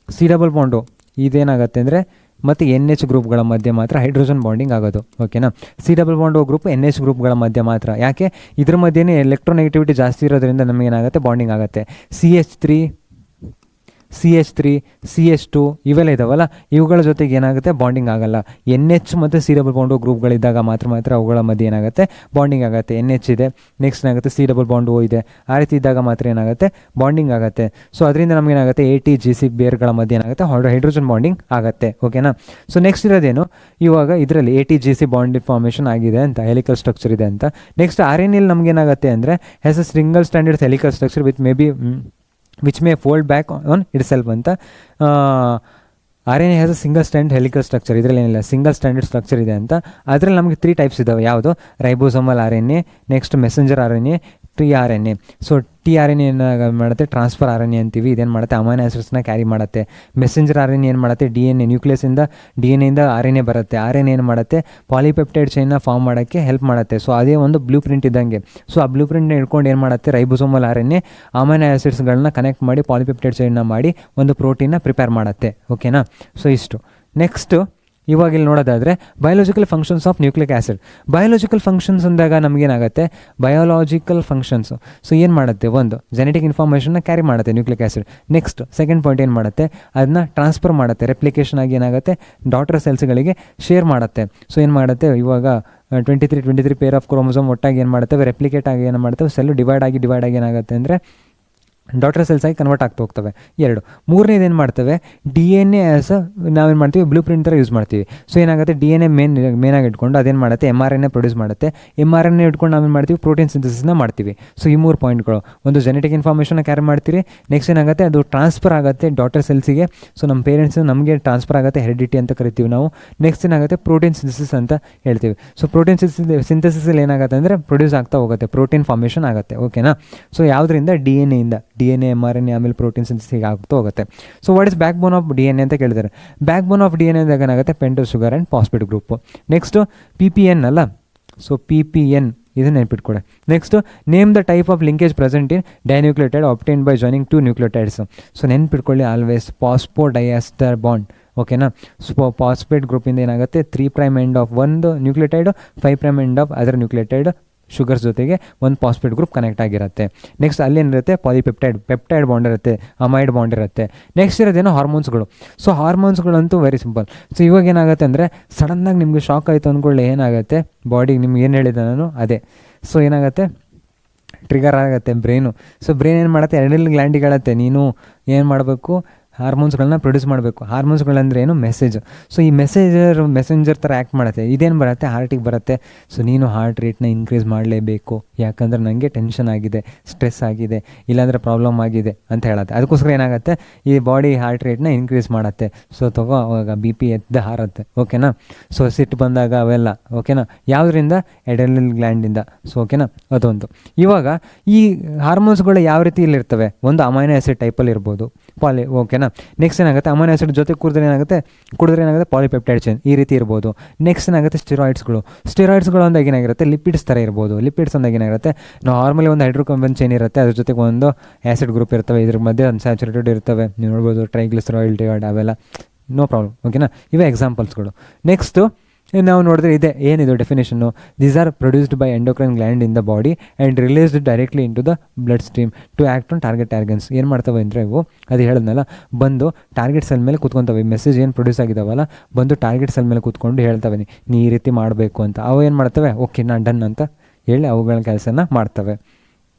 C⋯O ಇದೇನಾಗುತ್ತೆ ಅಂದರೆ ಮತ್ತು NH ಗ್ರೂಪ್ಗಳ ಮಧ್ಯೆ ಮಾತ್ರ ಹೈಡ್ರೋಜನ್ ಬಾಂಡಿಂಗ್ ಆಗೋದು. ಓಕೆನಾ? C⋯O ಗ್ರೂಪ್ NH ಗ್ರೂಪ್ಗಳ ಮಧ್ಯೆ ಮಾತ್ರ. ಯಾಕೆ ಇದ್ರ ಮಧ್ಯೆನೇ ಎಲೆಕ್ಟ್ರೋನೆಗೆಟಿವಿಟಿ ಜಾಸ್ತಿ ಇರೋದ್ರಿಂದ ನಮಗೇನಾಗುತ್ತೆ ಬಾಂಡಿಂಗ್ ಆಗುತ್ತೆ. CH3 CH2 ಇವೆಲ್ಲ ಇದಾವಲ್ಲ, ಇವುಗಳ ಜೊತೆಗೆ ಏನಾಗುತ್ತೆ ಬಾಂಡಿಂಗ್ ಆಗಲ್ಲ. NH ಮತ್ತು C ಡಬಲ್ ಬಾಂಡು ಗ್ರೂಪ್ಗಳಿದ್ದಾಗ ಮಾತ್ರ ಅವುಗಳ ಮಧ್ಯೆ ಏನಾಗುತ್ತೆ ಬಾಂಡಿಂಗ್ ಆಗುತ್ತೆ. NH ಇದೆ, ನೆಕ್ಸ್ಟ್ ಏನಾಗುತ್ತೆ C ಡಬಲ್ ಬಾಂಡ್ O ಇದೆ, ಆ ರೀತಿ ಇದ್ದಾಗ ಮಾತ್ರ ಏನಾಗುತ್ತೆ ಬಾಂಡಿಂಗ್ ಆಗುತ್ತೆ. ಸೊ ಅದರಿಂದ ನಮಗೇನಾಗುತ್ತೆ ATGC ಬೇರ್ಗಳ ಮಧ್ಯೆ ಏನಾಗುತ್ತೆ ಹೈಡ್ರೋಜನ್ ಬಾಂಡಿಂಗ್ ಆಗುತ್ತೆ. ಓಕೆನಾ. ಸೊ ನೆಕ್ಸ್ಟ್ ಇರೋದೇನು, ಇವಾಗ ಇದರಲ್ಲಿ ATGC ಬಾಂಡ್ ಫಾರ್ಮೇಷನ್ ಆಗಿದೆ ಅಂತ, ಹೆಲಿಕಲ್ ಸ್ಟ್ರಕ್ಚರ್ ಇದೆ ಅಂತ. ನೆಕ್ಸ್ಟ್ RNA ನಮಗೇನಾಗುತ್ತೆ ಅಂದರೆ has a single standard helical structure which may fold back on it self ಅಂತ. RNA has a single stand helical structure, ಇದರಲ್ಲಿ ಏನಿಲ್ಲ ಸಿಂಗಲ್ ಸ್ಟ್ಯಾಂಡರ್ಡ್ ಸ್ಟ್ರಕ್ಚರ್ ಇದೆ ಅಂತ. ಅದರಲ್ಲಿ ನಮಗೆ 3 ಟೈಪ್ಸ್ ಇದ್ದಾವೆ. ಯಾವುದು? Ribosomal RNA, next messenger RNA, tRNA. So tRNA ಏನು ಮಾಡುತ್ತೆ, ಟ್ರಾನ್ಸ್ಫರ್ RNA ಅಂತೀವಿ. ಇದೇನು ಮಾಡುತ್ತೆ, ಅಮೈನೋ ಆಸಿಡ್ಸ್ನ ಕ್ಯಾರಿ ಮಾಡುತ್ತೆ. ಮೆಸೆಂಜರ್ RNA ಏನು ಮಾಡುತ್ತೆ, DNA ನ್ಯೂಕ್ಲಿಯಸ್ಸಿಂದ DNA RNA ಬರುತ್ತೆ. RNA ಏನು ಮಾಡುತ್ತೆ, ಪಾಲಿಪೆಪ್ಟೈಡ್ ಚೈನ್ನ ಫಾರ್ಮ್ ಮಾಡೋಕ್ಕೆ ಹೆಲ್ಪ್ ಮಾಡುತ್ತೆ. ಸೊ ಅದೇ ಒಂದು ಬ್ಲೂ ಪ್ರಿಂಟ್ ಇದ್ದಂಗೆ. ಸೊ ಆ ಬ್ಲೂ ಪ್ರಿಂಟ್ನ ಇಟ್ಕೊಂಡು ಏನು ಮಾಡುತ್ತೆ, ರೈಬೋಸೋಮಲ್ RNA ಅಮೈನೋ ಆಸಿಡ್ಸ್ಗಳನ್ನ ಕನೆಕ್ಟ್ ಮಾಡಿ ಪಾಲಿಪೆಪ್ಟೈಡ್ ಚೈನ್ನ ಮಾಡಿ ಒಂದು ಪ್ರೋಟೀನ್ನ ಪ್ರಿಪೇರ್ ಮಾಡುತ್ತೆ. ಓಕೆನಾ. ಸೊ ಇಷ್ಟು. ನೆಕ್ಸ್ಟು ಇವಾಗ ಇಲ್ಲಿ ನೋಡೋದಾದರೆ biological functions of nucleic acid. Biological functions ಅಂದಾಗ ನಮಗೇನಾಗುತ್ತೆ, ಬಯೋಲಾಜಿಕಲ್ ಫಂಕ್ಷನ್ಸು ಸೊ ಏನು ಮಾಡುತ್ತೆ, ಒಂದು ಜೆನೆಟಿಕ್ ಇನ್ಫಾರ್ಮೇಷನ್ನ ಕ್ಯಾರಿ ಮಾಡುತ್ತೆ nucleic acid. Next second point ಏನು ಮಾಡುತ್ತೆ, ಅದನ್ನ ಟ್ರಾನ್ಸ್ಫರ್ ಮಾಡುತ್ತೆ, ರೆಪ್ಲಿಕೇಶನ್ ಆಗಿ ಏನಾಗುತ್ತೆ ಡಾಟರ್ ಸೆಲ್ಸ್ಗಳಿಗೆ ಶೇರ್ ಮಾಡುತ್ತೆ. ಸೊ ಏನು ಮಾಡುತ್ತೆ, ಇವಾಗ 23 ಪೇರ್ ಆಫ್ ಕ್ರೋಮೋಸೋಮ್ ಒಟ್ಟಾಗಿ ಏನು ಮಾಡ್ತವೆ, ರೆಪ್ಲಿಕೇಟ್ ಆಗಿ ಏನು ಮಾಡ್ತವೆ, ಸೆಲ್ಲು ಡಿವೈಡ್ ಆಗಿ ಏನಾಗುತ್ತೆ ಅಂದರೆ ಡಾಟರ್ ಸೆಲ್ಸ್ ಆಗಿ ಕನ್ವರ್ಟ್ ಆಗ್ತಾ ಹೋಗ್ತವೆ. 2. ಮೂರನೇದು ಏನು ಮಾಡ್ತವೆ, DNA ಆ್ಯಸ್ ನಾವೇನು ಮಾಡ್ತೀವಿ, ಬ್ಲೂ ಪ್ರಿಂಟ್ ಥರ ಯೂಸ್ ಮಾಡ್ತೀವಿ. ಸೊ ಏನಾಗುತ್ತೆ, DNA ಮೇನಾಗಿ ಇಟ್ಕೊಂಡು ಅದೇನು ಮಾಡುತ್ತೆ, mRNA ಪ್ರೊಡ್ಯೂಸ್ ಮಾಡುತ್ತೆ. mRNA ಇಟ್ಕೊಂಡು ನಾವೇನು ಮಾಡ್ತೀವಿ, ಪ್ರೋಟೀನ್ ಸಿಂಥಸಿಸ್ನ ಮಾಡ್ತೀವಿ. ಸೊ ಈ 3 ಪಾಯಿಂಟ್ಗಳು. ಒಂದು ಜೆನೆಟಿಕ್ ಇನ್ಫಾರ್ಮೇಷನ್ನ ಕ್ಯಾರಿ ಮಾಡ್ತೀರಿ. ನೆಕ್ಸ್ಟ್ ಏನಾಗುತ್ತೆ, ಅದು ಟ್ರಾನ್ಸ್ಫರ್ ಆಗುತ್ತೆ ಡಾಟರ್ ಸೆಲ್ಸಿಗೆ. ಸೊ ನಮ್ಮ ಪೇರೆಂಟ್ಸ್ ನಮಗೆ ಟ್ರಾನ್ಸ್ಫರ್ ಆಗುತ್ತೆ, ಹೆರಿಡಿಟಿ ಅಂತ ಕರಿತೀವಿ ನಾವು. ನೆಕ್ಸ್ಟ್ ಏನಾಗುತ್ತೆ, ಪ್ರೋಟೀನ್ ಸಿಂಥಸಿಸ್ ಅಂತ ಹೇಳ್ತೀವಿ. ಸೊ ಪ್ರೋಟೀನ್ ಸಿಂಥಸಿಸಲ್ಲಿ ಏನಾಗುತ್ತೆ ಅಂದರೆ ಪ್ರೊಡ್ಯೂಸ್ ಆಗ್ತಾ ಹೋಗುತ್ತೆ, ಪ್ರೋಟೀನ್ ಫಾರ್ಮೇಷನ್ ಆಗುತ್ತೆ. ಓಕೆನಾ. ಸೊ ಯಾವುದರಿಂದ, DNA mRNA ಆಮೇಲೆ ಪ್ರೋಟೀನ್ ಸಿಂಥಸಿಸ್ ಆಗ್ತಾ ಹೋಗುತ್ತೆ. So what is backbone of DNA ಅಂತ ಕೇಳಿದ್ದಾರೆ. ಬ್ಯಾಕ್ ಬೋನ್ ಆಫ್ DNA ಅಂದಾಗ ಏನಾಗುತ್ತೆ, pentose sugar and phosphate group. Next PPN ಅಲ್ಲ, ಸೊ PPN ಇದನ್ನು ನೆನ್ಪಿಟ್ಕೊಡೆ. Next name the type of linkage present in dinucleotide obtained by joining 2 nucleotides. So ನೆನ್ಪಿಟ್ಕೊಳ್ಳಿ ಆಲ್ವೇಸ್ ಫಾಸ್ಫೋಡೈಎಸ್ಟರ್ ಬಾಂಡ್. ಓಕೆನಾ. ಫಾಸ್ಫೇಟ್ ಗ್ರೂಪಿಂದ ಏನಾಗುತ್ತೆ, 3' ಎಂಡ್ ಆಫ್ ಒಂದು nucleotide, 5' end of other nucleotide sugars ಜೊತೆಗೆ ಒಂದು ಫಾಸ್ಫೇಟ್ ಗ್ರೂಪ್ ಕನೆಕ್ಟ್ ಆಗಿರುತ್ತೆ. ನೆಕ್ಸ್ಟ್ ಅಲ್ಲೇನಿರುತ್ತೆ, ಪೆಪ್ಟೈಡ್ ಬಾಂಡ್ ಇರುತ್ತೆ, ಅಮೈಡ್ ಬಾಂಡ್ ಇರುತ್ತೆ. ನೆಕ್ಸ್ಟ್ ಇರೋದೇನೋ ಹಾರ್ಮೋನ್ಸ್ಗಳು. ಸೊ ಹಾರ್ಮೋನ್ಸ್ಗಳಂತೂ ವೆರಿ ಸಿಂಪಲ್. ಸೊ ಇವಾಗ ಏನಾಗುತ್ತೆ ಅಂದರೆ ಸಡನ್ನಾಗಿ ನಿಮಗೆ ಶಾಕ್ ಆಯಿತು ಅಂದ್ಕೊಳ್ಳಿ, ಏನಾಗುತ್ತೆ ಬಾಡಿಗೆ, ನಿಮ್ಗೆ ಏನು ಹೇಳಿದೆ ನಾನು ಅದೇ. ಸೊ ಏನಾಗುತ್ತೆ, ಟ್ರಿಗರ್ ಆಗುತ್ತೆ ಬ್ರೈನು. ಸೊ ಬ್ರೈನ್ ಏನು ಮಾಡುತ್ತೆ, ಎರಡಲ್ಲಿ ಗ್ಲ್ಯಾಂಡಿಗೆ ಹೇಳುತ್ತೆ, ನೀನು ಏನು ಮಾಡಬೇಕು, ಹಾರ್ಮೋನ್ಸ್ಗಳನ್ನ ಪ್ರೊಡ್ಯೂಸ್ ಮಾಡಬೇಕು. ಹಾರ್ಮೋನ್ಸ್ಗಳಂದ್ರೆ ಏನು, ಮೆಸೇಜ್. ಸೊ ಈ ಮೆಸೆಂಜರ್ ಥರ ಆ್ಯಕ್ಟ್ ಮಾಡುತ್ತೆ. ಇದೇನು ಬರುತ್ತೆ, ಹಾರ್ಟಿಗೆ ಬರುತ್ತೆ. ಸೊ ನೀನು ಹಾರ್ಟ್ ರೇಟ್ನ ಇನ್ಕ್ರೀಸ್ ಮಾಡಲೇಬೇಕು, ಯಾಕಂದರೆ ನನಗೆ ಟೆನ್ಷನ್ ಆಗಿದೆ, ಸ್ಟ್ರೆಸ್ ಆಗಿದೆ, ಇಲ್ಲಾಂದರೆ ಪ್ರಾಬ್ಲಮ್ ಆಗಿದೆ ಅಂತ ಹೇಳುತ್ತೆ. ಅದಕ್ಕೋಸ್ಕರ ಏನಾಗುತ್ತೆ, ಈ ಬಾಡಿ ಹಾರ್ಟ್ ರೇಟ್ನ ಇನ್ಕ್ರೀಸ್ ಮಾಡುತ್ತೆ. ಸೊ ಅವಾಗ BP ಎದ್ದು ಹಾರುತ್ತೆ. ಓಕೆನಾ. ಸೊ ಸಿಟ್ಟು ಬಂದಾಗ ಅವೆಲ್ಲ. ಓಕೆನಾ. ಯಾವುದರಿಂದ, ಎಡ್ರಿನಲ್ ಗ್ಲ್ಯಾಂಡಿಂದ. ಸೊ ಓಕೆನಾ, ಅದೊಂದು. ಇವಾಗ ಈ ಹಾರ್ಮೋನ್ಸ್ಗಳು ಯಾವ ರೀತಿ ಇಲ್ಲಿರ್ತವೆ, ಒಂದು ಅಮೈನೋ ಆ್ಯಸಿಡ್ ಟೈಪಲ್ಲಿ ಇರ್ಬೋದು, ಓಕೆನಾ. ನೆಕ್ಸ್ಟ್ ಏನಾಗುತ್ತೆ, ಅಮೈನೋ ಆಸಿಡ್ ಜೊತೆ ಕುಡಿದ್ರೆ ಏನಾಗುತ್ತೆ ಪಾಲಿಪೆಪ್ಟೈಡ್ ಚೈನ್ ಈ ರೀತಿ ಇರ್ಬೋದು. ನೆಕ್ಸ್ಟ್ ಏನಾಗುತ್ತೆ, ಸ್ಟೆರಾಯ್ಡ್ಸ್ಗಳು ಅಂದಾಗ ಏನಾಗಿರುತ್ತೆ, ಲಿಪಿಡ್ಸ್ ಥರ ಇರ್ಬೋದು. ಲಿಪಿಡ್ಸ್ ಅಂದಾಗ ಏನಾಗುತ್ತೆ, ನಾರ್ಮಲಿ ಒಂದು ಹೈಡ್ರೋಕಾರ್ಬನ್ ಚೈನ್ ಇರುತ್ತೆ, ಅದ್ರ ಜೊತೆಗೆ ಒಂದು ಆ್ಯಸಿಡ್ ಗ್ರೂಪ್ ಇರ್ತವೆ, ಇದ್ರ ಮಧ್ಯೆ ಅನ್ಸ್ಯಾಚುರೇಟೆಡ್ ಇರ್ತವೆ. ನೀವು ನೋಡ್ಬೋದು ಟ್ರೈಗ್ಲಿಸರೈಡ್ ಅವೆಲ್ಲ, ನೋ ಪ್ರಾಬ್ಲಮ್. ಓಕೆನಾ. ಇವೇ ಎಕ್ಸಾಂಪಲ್ಸ್ಗಳು. ನೆಕ್ಸ್ಟು ನಾವು ನೋಡಿದ್ರೆ ಇದೆ ಏನಿದು definition, these are produced by endocrine gland in the body and released directly into the blood stream to act on target organs. ಏನು ಮಾಡ್ತವೆ ಅಂದರೆ ಇವು, ಅದು ಹೇಳಿದ್ನಲ್ಲ, ಬಂದು ಟಾರ್ಗೆಟ್ ಸೆಲ್ ಮೇಲೆ ಕೂತ್ಕೊತವೆ. ಮೆಸೇಜ್ ಏನು ಪ್ರೊಡ್ಯೂಸ್ ಆಗಿದ್ದಾವಲ್ಲ, ಬಂದು ಟಾರ್ಗೆಟ್ ಸೆಲ್ ಮೇಲೆ ಕೂತ್ಕೊಂಡು ಹೇಳ್ತವೆ, ನೀ ಈ ರೀತಿ ಮಾಡಬೇಕು ಅಂತ. ಅವು ಏನು ಮಾಡ್ತವೆ, ಓಕೆ ನಾನು ಡನ್ ಅಂತ ಹೇಳಿ ಅವುಗಳ ಕೆಲಸನ ಮಾಡ್ತವೆ.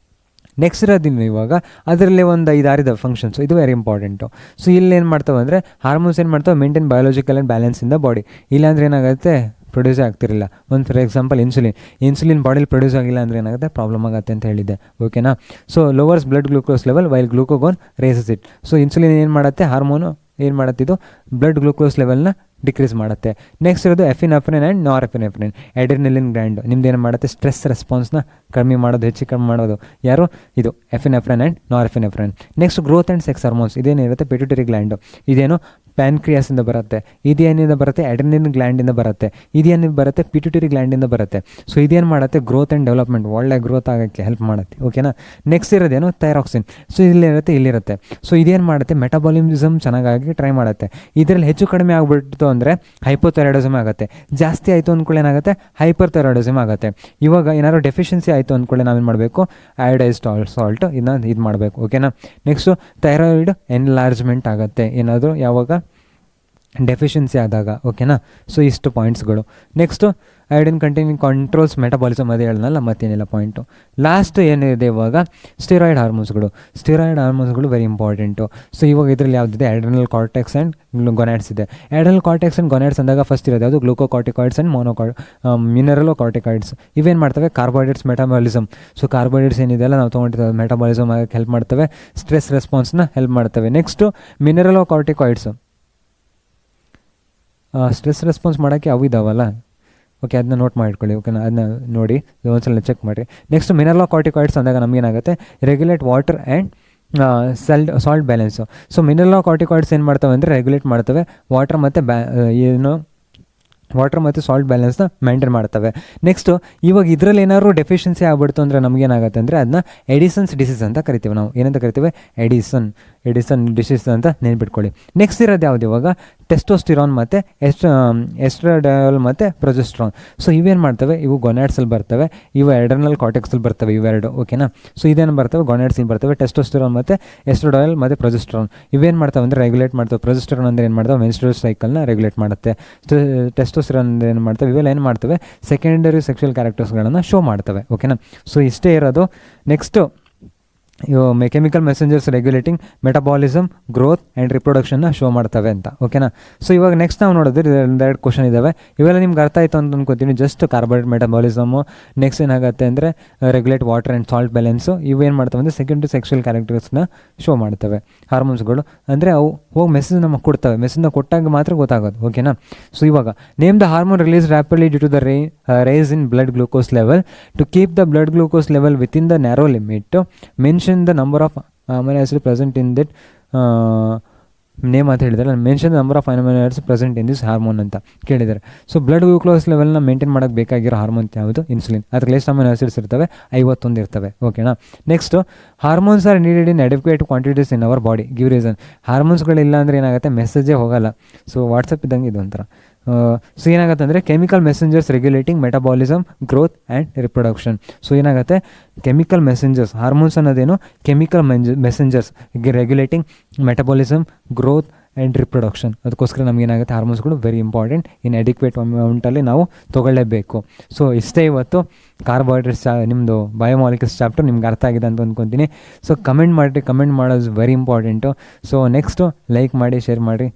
ನೆಕ್ಸ್ಟ್ ಇರೋದಿನ್ನು ಇವಾಗ ಅದರಲ್ಲಿ ಒಂದು 5-6 ಇದಾವೆ ಫಂಕ್ಷನ್ಸು, ಇದು ವೆರಿ ಇಂಪಾರ್ಟೆಂಟು. ಸೊ ಇಲ್ಲಿ ಏನು ಮಾಡ್ತವೆ ಅಂದರೆ ಹಾರ್ಮೋನ್ಸ್ ಏನು ಮಾಡ್ತವೆ, maintain biological and balance in the body. ಇಲ್ಲಾಂದರೆ ಏನಾಗುತ್ತೆ, ಪ್ರೊಡ್ಯೂಸೇ ಆಗ್ತಿರಲಿಲ್ಲ. ಒಂದು ಫಾರ್ ಎಕ್ಸಾಂಪಲ್ ಇನ್ಸುಲಿನ್ ಬಾಡಿಲಿ ಪ್ರೊಡ್ಯೂಸ್ ಆಗಿಲ್ಲ ಅಂದರೆ ಏನಾಗುತ್ತೆ, ಪ್ರಾಬ್ಲಮ್ ಆಗುತ್ತೆ ಅಂತ ಹೇಳಿದ್ದೆ. ಓಕೆನಾ. So lowers blood glucose level while glucagon raises it. So insulin ಏನು ಮಾಡುತ್ತೆ, ಹಾರ್ಮೋನು ಏನು ಮಾಡುತ್ತಿದ್ದು, ಬ್ಲಡ್ ಗ್ಲೂಕೋಸ್ ಲೆವೆಲ್ನ ಡಿಕ್ರೀಸ್ ಮಾಡುತ್ತೆ. ನೆಕ್ಸ್ಟ್ ಇರೋದು ಎಫಿನೆಫ್ರಿನ್ ಆ್ಯಂಡ್ ನಾರ್ಎಫಿನೆಫ್ರಿನ್. ಎಡ್ರಿನಲಿನ್ ಗ್ಲ್ಯಾಂಡ್ ನಿಮ್ದು ಏನು ಮಾಡುತ್ತೆ, ಸ್ಟ್ರೆಸ್ ರೆಸ್ಪಾನ್ಸ್ನ ಕಡಿಮೆ ಮಾಡೋದು, ಹೆಚ್ಚು ಕಡಿಮೆ ಮಾಡೋದು ಯಾರು, ಇದು epinephrine and norepinephrine. Next growth and sex hormones, ಇದೇನಿರುತ್ತೆ ಪಿಟ್ಯೂಟರಿ ಗ್ಲ್ಯಾಂಡು. ಇದೇನು ಪ್ಯಾನ್ಕ್ರಿಯಾಸಿಂದ ಬರುತ್ತೆ, ಇದೇನಿಂದ ಬರುತ್ತೆ ಅಡ್ರಿನಲಿನ್ ಗ್ಲ್ಯಾಂಡಿಂದ ಬರುತ್ತೆ, ಇದೇನಿಂದ ಬರುತ್ತೆ ಪಿಟ್ಯೂಟರಿ ಗ್ಲ್ಯಾಂಡಿಂದ ಬರುತ್ತೆ. ಸೊ ಇದೇನು ಮಾಡುತ್ತೆ ಗ್ರೋತ್ ಆ್ಯಂಡ್ ಡೆವಲಪ್ಮೆಂಟ್, ಒಳ್ಳೆ ಗ್ರೋತ್ ಆಗೋಕ್ಕೆ ಹೆಲ್ಪ್ ಮಾಡುತ್ತೆ. ಓಕೆನಾ. ನೆಕ್ಸ್ಟ್ ಇರೋದೇನು ಥೈರಾಕ್ಸಿನ್. ಸೊ ಇಲ್ಲಿರುತ್ತೆ. ಸೊ ಇದೇನು ಮಾಡುತ್ತೆ ಮೆಟಬಾಲಿಸಮ್ ಚೆನ್ನಾಗಿ ಟ್ರೈ ಮಾಡುತ್ತೆ. ಇದರಲ್ಲಿ ಹೆಚ್ಚು ಕಡಿಮೆ ಆಗಿಬಿಡ್ತು ಅಂದರೆ ಹೈಪೋಥೈರಾಯ್ಡಿಸಮ್ ಆಗುತ್ತೆ, ಜಾಸ್ತಿ ಆಯಿತು ಅಂದ್ಕೊಳ್ಳಿ ಏನಾಗುತ್ತೆ ಹೈಪರ್ ಥೈರಾಯ್ಡಿಸಮ್ ಆಗುತ್ತೆ. ಇವಾಗ ಏನಾದ್ರು ಡೆಫಿಷಿಯನ್ಸಿ ಆಯಿತು ಅಂದ್ಕೊಳ್ಳಿ ನಾವೇನು ಮಾಡಬೇಕು ಅಯೋಡೈಸ್ಡ್ ಸಾಲ್ಟ್ ಇದು ಮಾಡಬೇಕು. ಓಕೆನಾ. ನೆಕ್ಸ್ಟು ಥೈರಾಯ್ಡ್ ಎನ್ಲಾರ್ಜ್ಮೆಂಟ್ ಆಗುತ್ತೆ ಏನಾದರೂ ಯಾವಾಗ ಡೆಫಿಷಿಯನ್ಸಿ ಆದಾಗ. ಓಕೆನಾ. ಸೊ ಇಷ್ಟು ಪಾಯಿಂಟ್ಸ್ಗಳು. Next iodine containing controls metabolism ಅದೇ ಹೇಳನಲ್ಲ, ಮತ್ತೇನಿಲ್ಲ ಪಾಯಿಂಟು. ಲಾಸ್ಟ್ ಏನಿದೆ ಇವಾಗ ಸ್ಟಿರಾಯ್ಡ್ ಹಾರ್ಮೋನ್ಸ್ಗಳು ವೆರಿ ಇಂಪಾರ್ಟೆಂಟು. ಸೊ ಇವಾಗ ಇದರಲ್ಲಿ ಯಾವುದಿದೆ ಅಡ್ರಿನಲ್ ಕಾರ್ಟೆಕ್ಸ್ ಆ್ಯಂಡ್ ಗೊನ್ಯಾಡ್ಸ್ ಇದೆ. ಅಡ್ರಿನಲ್ ಕಾರ್ಟೆಕ್ಸ್ ಆ್ಯಂಡ್ ಗೊನ್ಯಾಡ್ಸ್ ಅಂದಾಗ ಫಸ್ಟ್ ಇರೋದು ಯಾವುದು ಗ್ಲೂಕೋಕಾರ್ಟಿಕಾಯ್ಡ್ಸ್ ಆ್ಯಂಡ್ ಮಿನರಲ್ ಕಾರ್ಟಿಕಾಯ್ಡ್ಸ್. ಇವೇನು ಮಾಡ್ತವೆ ಕಾರ್ಬೋಹೈಡ್ರೇಟ್ಸ್ ಮೆಟಬಾಲಿಸಮ್. ಸೊ ಕಾರ್ಬೋಹೈಡ್ರೇಟ್ಸ್ ಏನಿದೆಯಲ್ಲ ನಾವು ತೊಗೊಂಡಿರ್ತೇವೆ ಮೆಟಬಾಲಿಸಮ್ ಆಗಕ್ಕೆ ಹೆಲ್ಪ್ ಮಾಡ್ತವೆ, ಸ್ಟ್ರೆಸ್ ರೆಸ್ಪಾನ್ಸ್ನ ಹೆಲ್ಪ್ ಮಾಡ್ತವೆ. ನೆಕ್ಸ್ಟು ಮಿನರಲ್ ಕಾರ್ಟಿಕಾಯ್ಡ್ಸ್ ಸ್ಟ್ರೆಸ್ ರೆಸ್ಪಾನ್ಸ್ ಮಾಡೋಕ್ಕೆ ಅವು ಇದಾವಲ್ಲ. ಓಕೆ, ಅದನ್ನ ನೋಟ್ ಮಾಡಿಕೊಳ್ಳಿ. ಓಕೆನಾ, ಅದನ್ನ ನೋಡಿ ಒಂದ್ಸಲ ಚೆಕ್ ಮಾಡಿರಿ. ನೆಕ್ಸ್ಟ್ ಮಿನರಲ್ ಕಾರ್ಟಿಕಾಯ್ಡ್ಸ್ ಅಂದಾಗ ನಮಗೇನಾಗುತ್ತೆ regulate water and salt balance. So mineralocorticoids ಏನು ಮಾಡ್ತವೆ ಅಂದರೆ ರೆಗ್ಯುಲೇಟ್ ಮಾಡ್ತವೆ ವಾಟರ್ ಮತ್ತು ಸಾಲ್ಟ್ ಬ್ಯಾಲೆನ್ಸ್ನ ಮೇಂಟೈನ್ ಮಾಡ್ತವೆ. ನೆಕ್ಸ್ಟು ಇವಾಗ ಇದರಲ್ಲಿ ಏನಾದ್ರು ಡೆಫಿಷಿಯನ್ಸಿ ಆಗ್ಬಿಡ್ತು ಅಂದರೆ ನಮಗೇನಾಗುತ್ತೆ ಅಂದರೆ ಅದನ್ನ ಎಡಿಸನ್ಸ್ ಡಿಸೀಸ್ ಅಂತ ಕರಿತೀವಿ. ನಾವು ಏನಂತ ಕರಿತೀವಿ ಎಡಿಸನ್ ಡಿಸೀಸ್ ಅಂತ ನೆನ್ಪಿಟ್ಕೊಳ್ಳಿ. ನೆಕ್ಸ್ಟ್ ಇರೋದು ಯಾವುದು ಇವಾಗ ಟೆಸ್ಟೋಸ್ಟಿರಾನ್ ಮತ್ತು ಎಸ್ಟ್ರಾಡಾಲ್ ಮತ್ತು ಪ್ರೊಜೆಸ್ಟ್ರಾನ್. ಸೊ ಇವೇನು ಮಾಡ್ತವೆ ಇವು ಗೊನ್ಯಾಡ್ಸಲ್ಲಿ ಬರ್ತವೆ, ಇವು ಅಡ್ರಿನಲ್ ಕಾರ್ಟೆಕ್ಸಲ್ಲಿ ಬರ್ತವೆ ಇವೆರಡು. ಓಕೆನಾ. ಸೊ ಇದೇನು ಬರ್ತವೆ ಗೊನ್ಯಾಡ್ಸಲ್ಲಿ ಬರ್ತವೆ ಟೆಸ್ಟೋಸ್ಟಿರಾನ್ ಮತ್ತು ಎಸ್ಟ್ರಾಡಾಲ್ ಮತ್ತು ಪ್ರೊಜೆಸ್ಟ್ರಾನ್. ಇವೇನು ಮಾಡ್ತವೆ ಅಂದರೆ ರೆಗ್ಯುಲೇಟ್ ಮಾಡ್ತವೆ. ಪ್ರೊಜೆಸ್ಟ್ರಾನ್ ಅಂದರೆ ಏನು ಮಾಡ್ತವೆ ಮೆನ್ಸ್ಟ್ರುಯಲ್ ಸೈಕಲ್ನ ರೆಗ್ಯುಲೇಟ್ ಮಾಡುತ್ತೆ. ಟೆಸ್ಟೋಸ್ಟಿರಾನ್ ಅಂದರೆ ಏನು ಮಾಡ್ತವೆ ಇವೆಲ್ಲ ಏನು ಮಾಡ್ತವೆ ಸೆಕೆಂಡರಿ ಸೆಕ್ಷುವಲ್ ಕ್ಯಾರೆಕ್ಟರ್ಸ್ಗಳನ್ನು ಶೋ ಮಾಡ್ತವೆ. ಓಕೆನಾ. ಸೊ ಇಷ್ಟೇ ಇರೋದು. ನೆಕ್ಸ್ಟು ಇವು chemical messengers regulating metabolism growth and ರಿಪ್ರೊಡಕ್ಷನ್ನ ಶೋ ಮಾಡ್ತವೆ ಅಂತ. ಓಕೆನಾ. ಸೊ ಇವಾಗ ನೆಕ್ಸ್ಟ್ ನಾವು ನೋಡಿದ್ರೆ ಎರಡು ಕ್ವಶನ್ ಇದ್ದಾವೆ. ಇವೆಲ್ಲ ನಿಮ್ಗೆ ಅರ್ಥ ಆಯಿತು ಅಂತ ಅಂದ್ಕೊತೀನಿ. ಜಸ್ಟ್ ಕಾರ್ಬೋಹೈಡ್ರೇಟ್ ಮೆಟಬಾಲಿಸಮು, ನೆಕ್ಸ್ಟ್ ಏನಾಗುತ್ತೆ ಅಂದರೆ regulate water and salt balance. ಇವೇನು ಮಾಡ್ತವೆ ಅಂದರೆ ಸೆಕೆಂಡರಿ ಸೆಕ್ಷುವಲ್ ಕ್ಯಾರೆಕ್ಟರ್ಸ್ನ ಶೋ ಮಾಡ್ತವೆ. ಹಾರ್ಮೋನ್ಸ್ಗಳು ಅಂದರೆ ಅವು ಹೋಗಿ ಮೆಸೇಜ್ ನಮಗೆ ಕೊಡ್ತವೆ, ಮೆಸೇಜ್ನ ಕೊಟ್ಟಾಗ ಮಾತ್ರ ಗೊತ್ತಾಗೋದು. ಓಕೆನಾ. ಸೊ ಇವಾಗ name the hormone release rapidly due to the rise in blood glucose level to keep the blood glucose level within the narrow limit. Mention the number of amino acid present in that name ಅಂತ ಹೇಳಿದ್ದಾರೆ. Mention number of amino acids present in this hormone ಅಂತ ಕೇಳಿದ್ದಾರೆ. ಸೊ ಬ್ಲಡ್ ಗ್ಲೂಕೋಸ್ ಲೆವೆಲ್ನ ಮೇಂಟೈನ್ ಮಾಡೋಕ್ಕೆ ಬೇಕಾಗಿರೋ ಹಾರ್ಮೋನ್ ಯಾವುದು ಇನ್ಸುಲಿನ್. ಅದಕ್ಕೆ ಎಷ್ಟು ಅಮೈನೋ ಆಸಿಡ್ಸ್ ಇರ್ತವೆ 51 ಇರ್ತವೆ. ಓಕೆನಾ. Next hormones are needed in adequate quantities in our body, give reason. ಹಾರ್ಮೋನ್ಸ್ಗಳಿಲ್ಲ ಅಂದರೆ ಏನಾಗುತ್ತೆ ಮೆಸೇಜೇ ಹೋಗಲ್ಲ. ಸೊ ವಾಟ್ಸಪ್ ಇದ್ದಂಗೆ ಇದು ಒಂಥರ. ಸೊ ಏನಾಗುತ್ತೆ ಅಂದರೆ chemical messengers regulating metabolism growth and reproduction. So ಏನಾಗುತ್ತೆ ಕೆಮಿಕಲ್ ಮೆಸೆಂಜರ್ಸ್ ಹಾರ್ಮೋನ್ಸ್ ಅನ್ನೋದೇನು chemical messengers regulating metabolism growth and reproduction. ಅದಕ್ಕೋಸ್ಕರ ನಮಗೇನಾಗುತ್ತೆ ಹಾರ್ಮೋನ್ಸ್ಗಳು ವೆರಿ ಇಂಪಾರ್ಟೆಂಟ್. ಇನ್ ಅಡಿಕ್ವೇಟ್ ಅಮೌಂಟಲ್ಲಿ ನಾವು ತೊಗೊಳ್ಳೇಬೇಕು. ಸೊ ಇಷ್ಟೇ ಇವತ್ತು ಕಾರ್ಬೋಹೈಡ್ರೇಟ್ಸ್ ನಿಮ್ಮದು ಬಯೋಮಾಲಿಕ್ಯೂಲ್ಸ್ ಚಾಪ್ಟರ್ ನಿಮ್ಗೆ ಅರ್ಥ ಆಗಿದೆ ಅಂತ ಅಂದ್ಕೊತೀನಿ. ಸೊ ಕಮೆಂಟ್ ಮಾಡಿರಿ, ಕಮೆಂಟ್ ಮಾಡೋದು very important. So next like ಮಾಡಿ, ಶೇರ್ ಮಾಡಿ.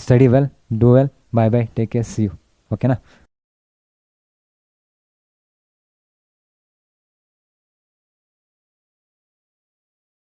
Study well, do well. Bye bye. Take care. See you. Okay na.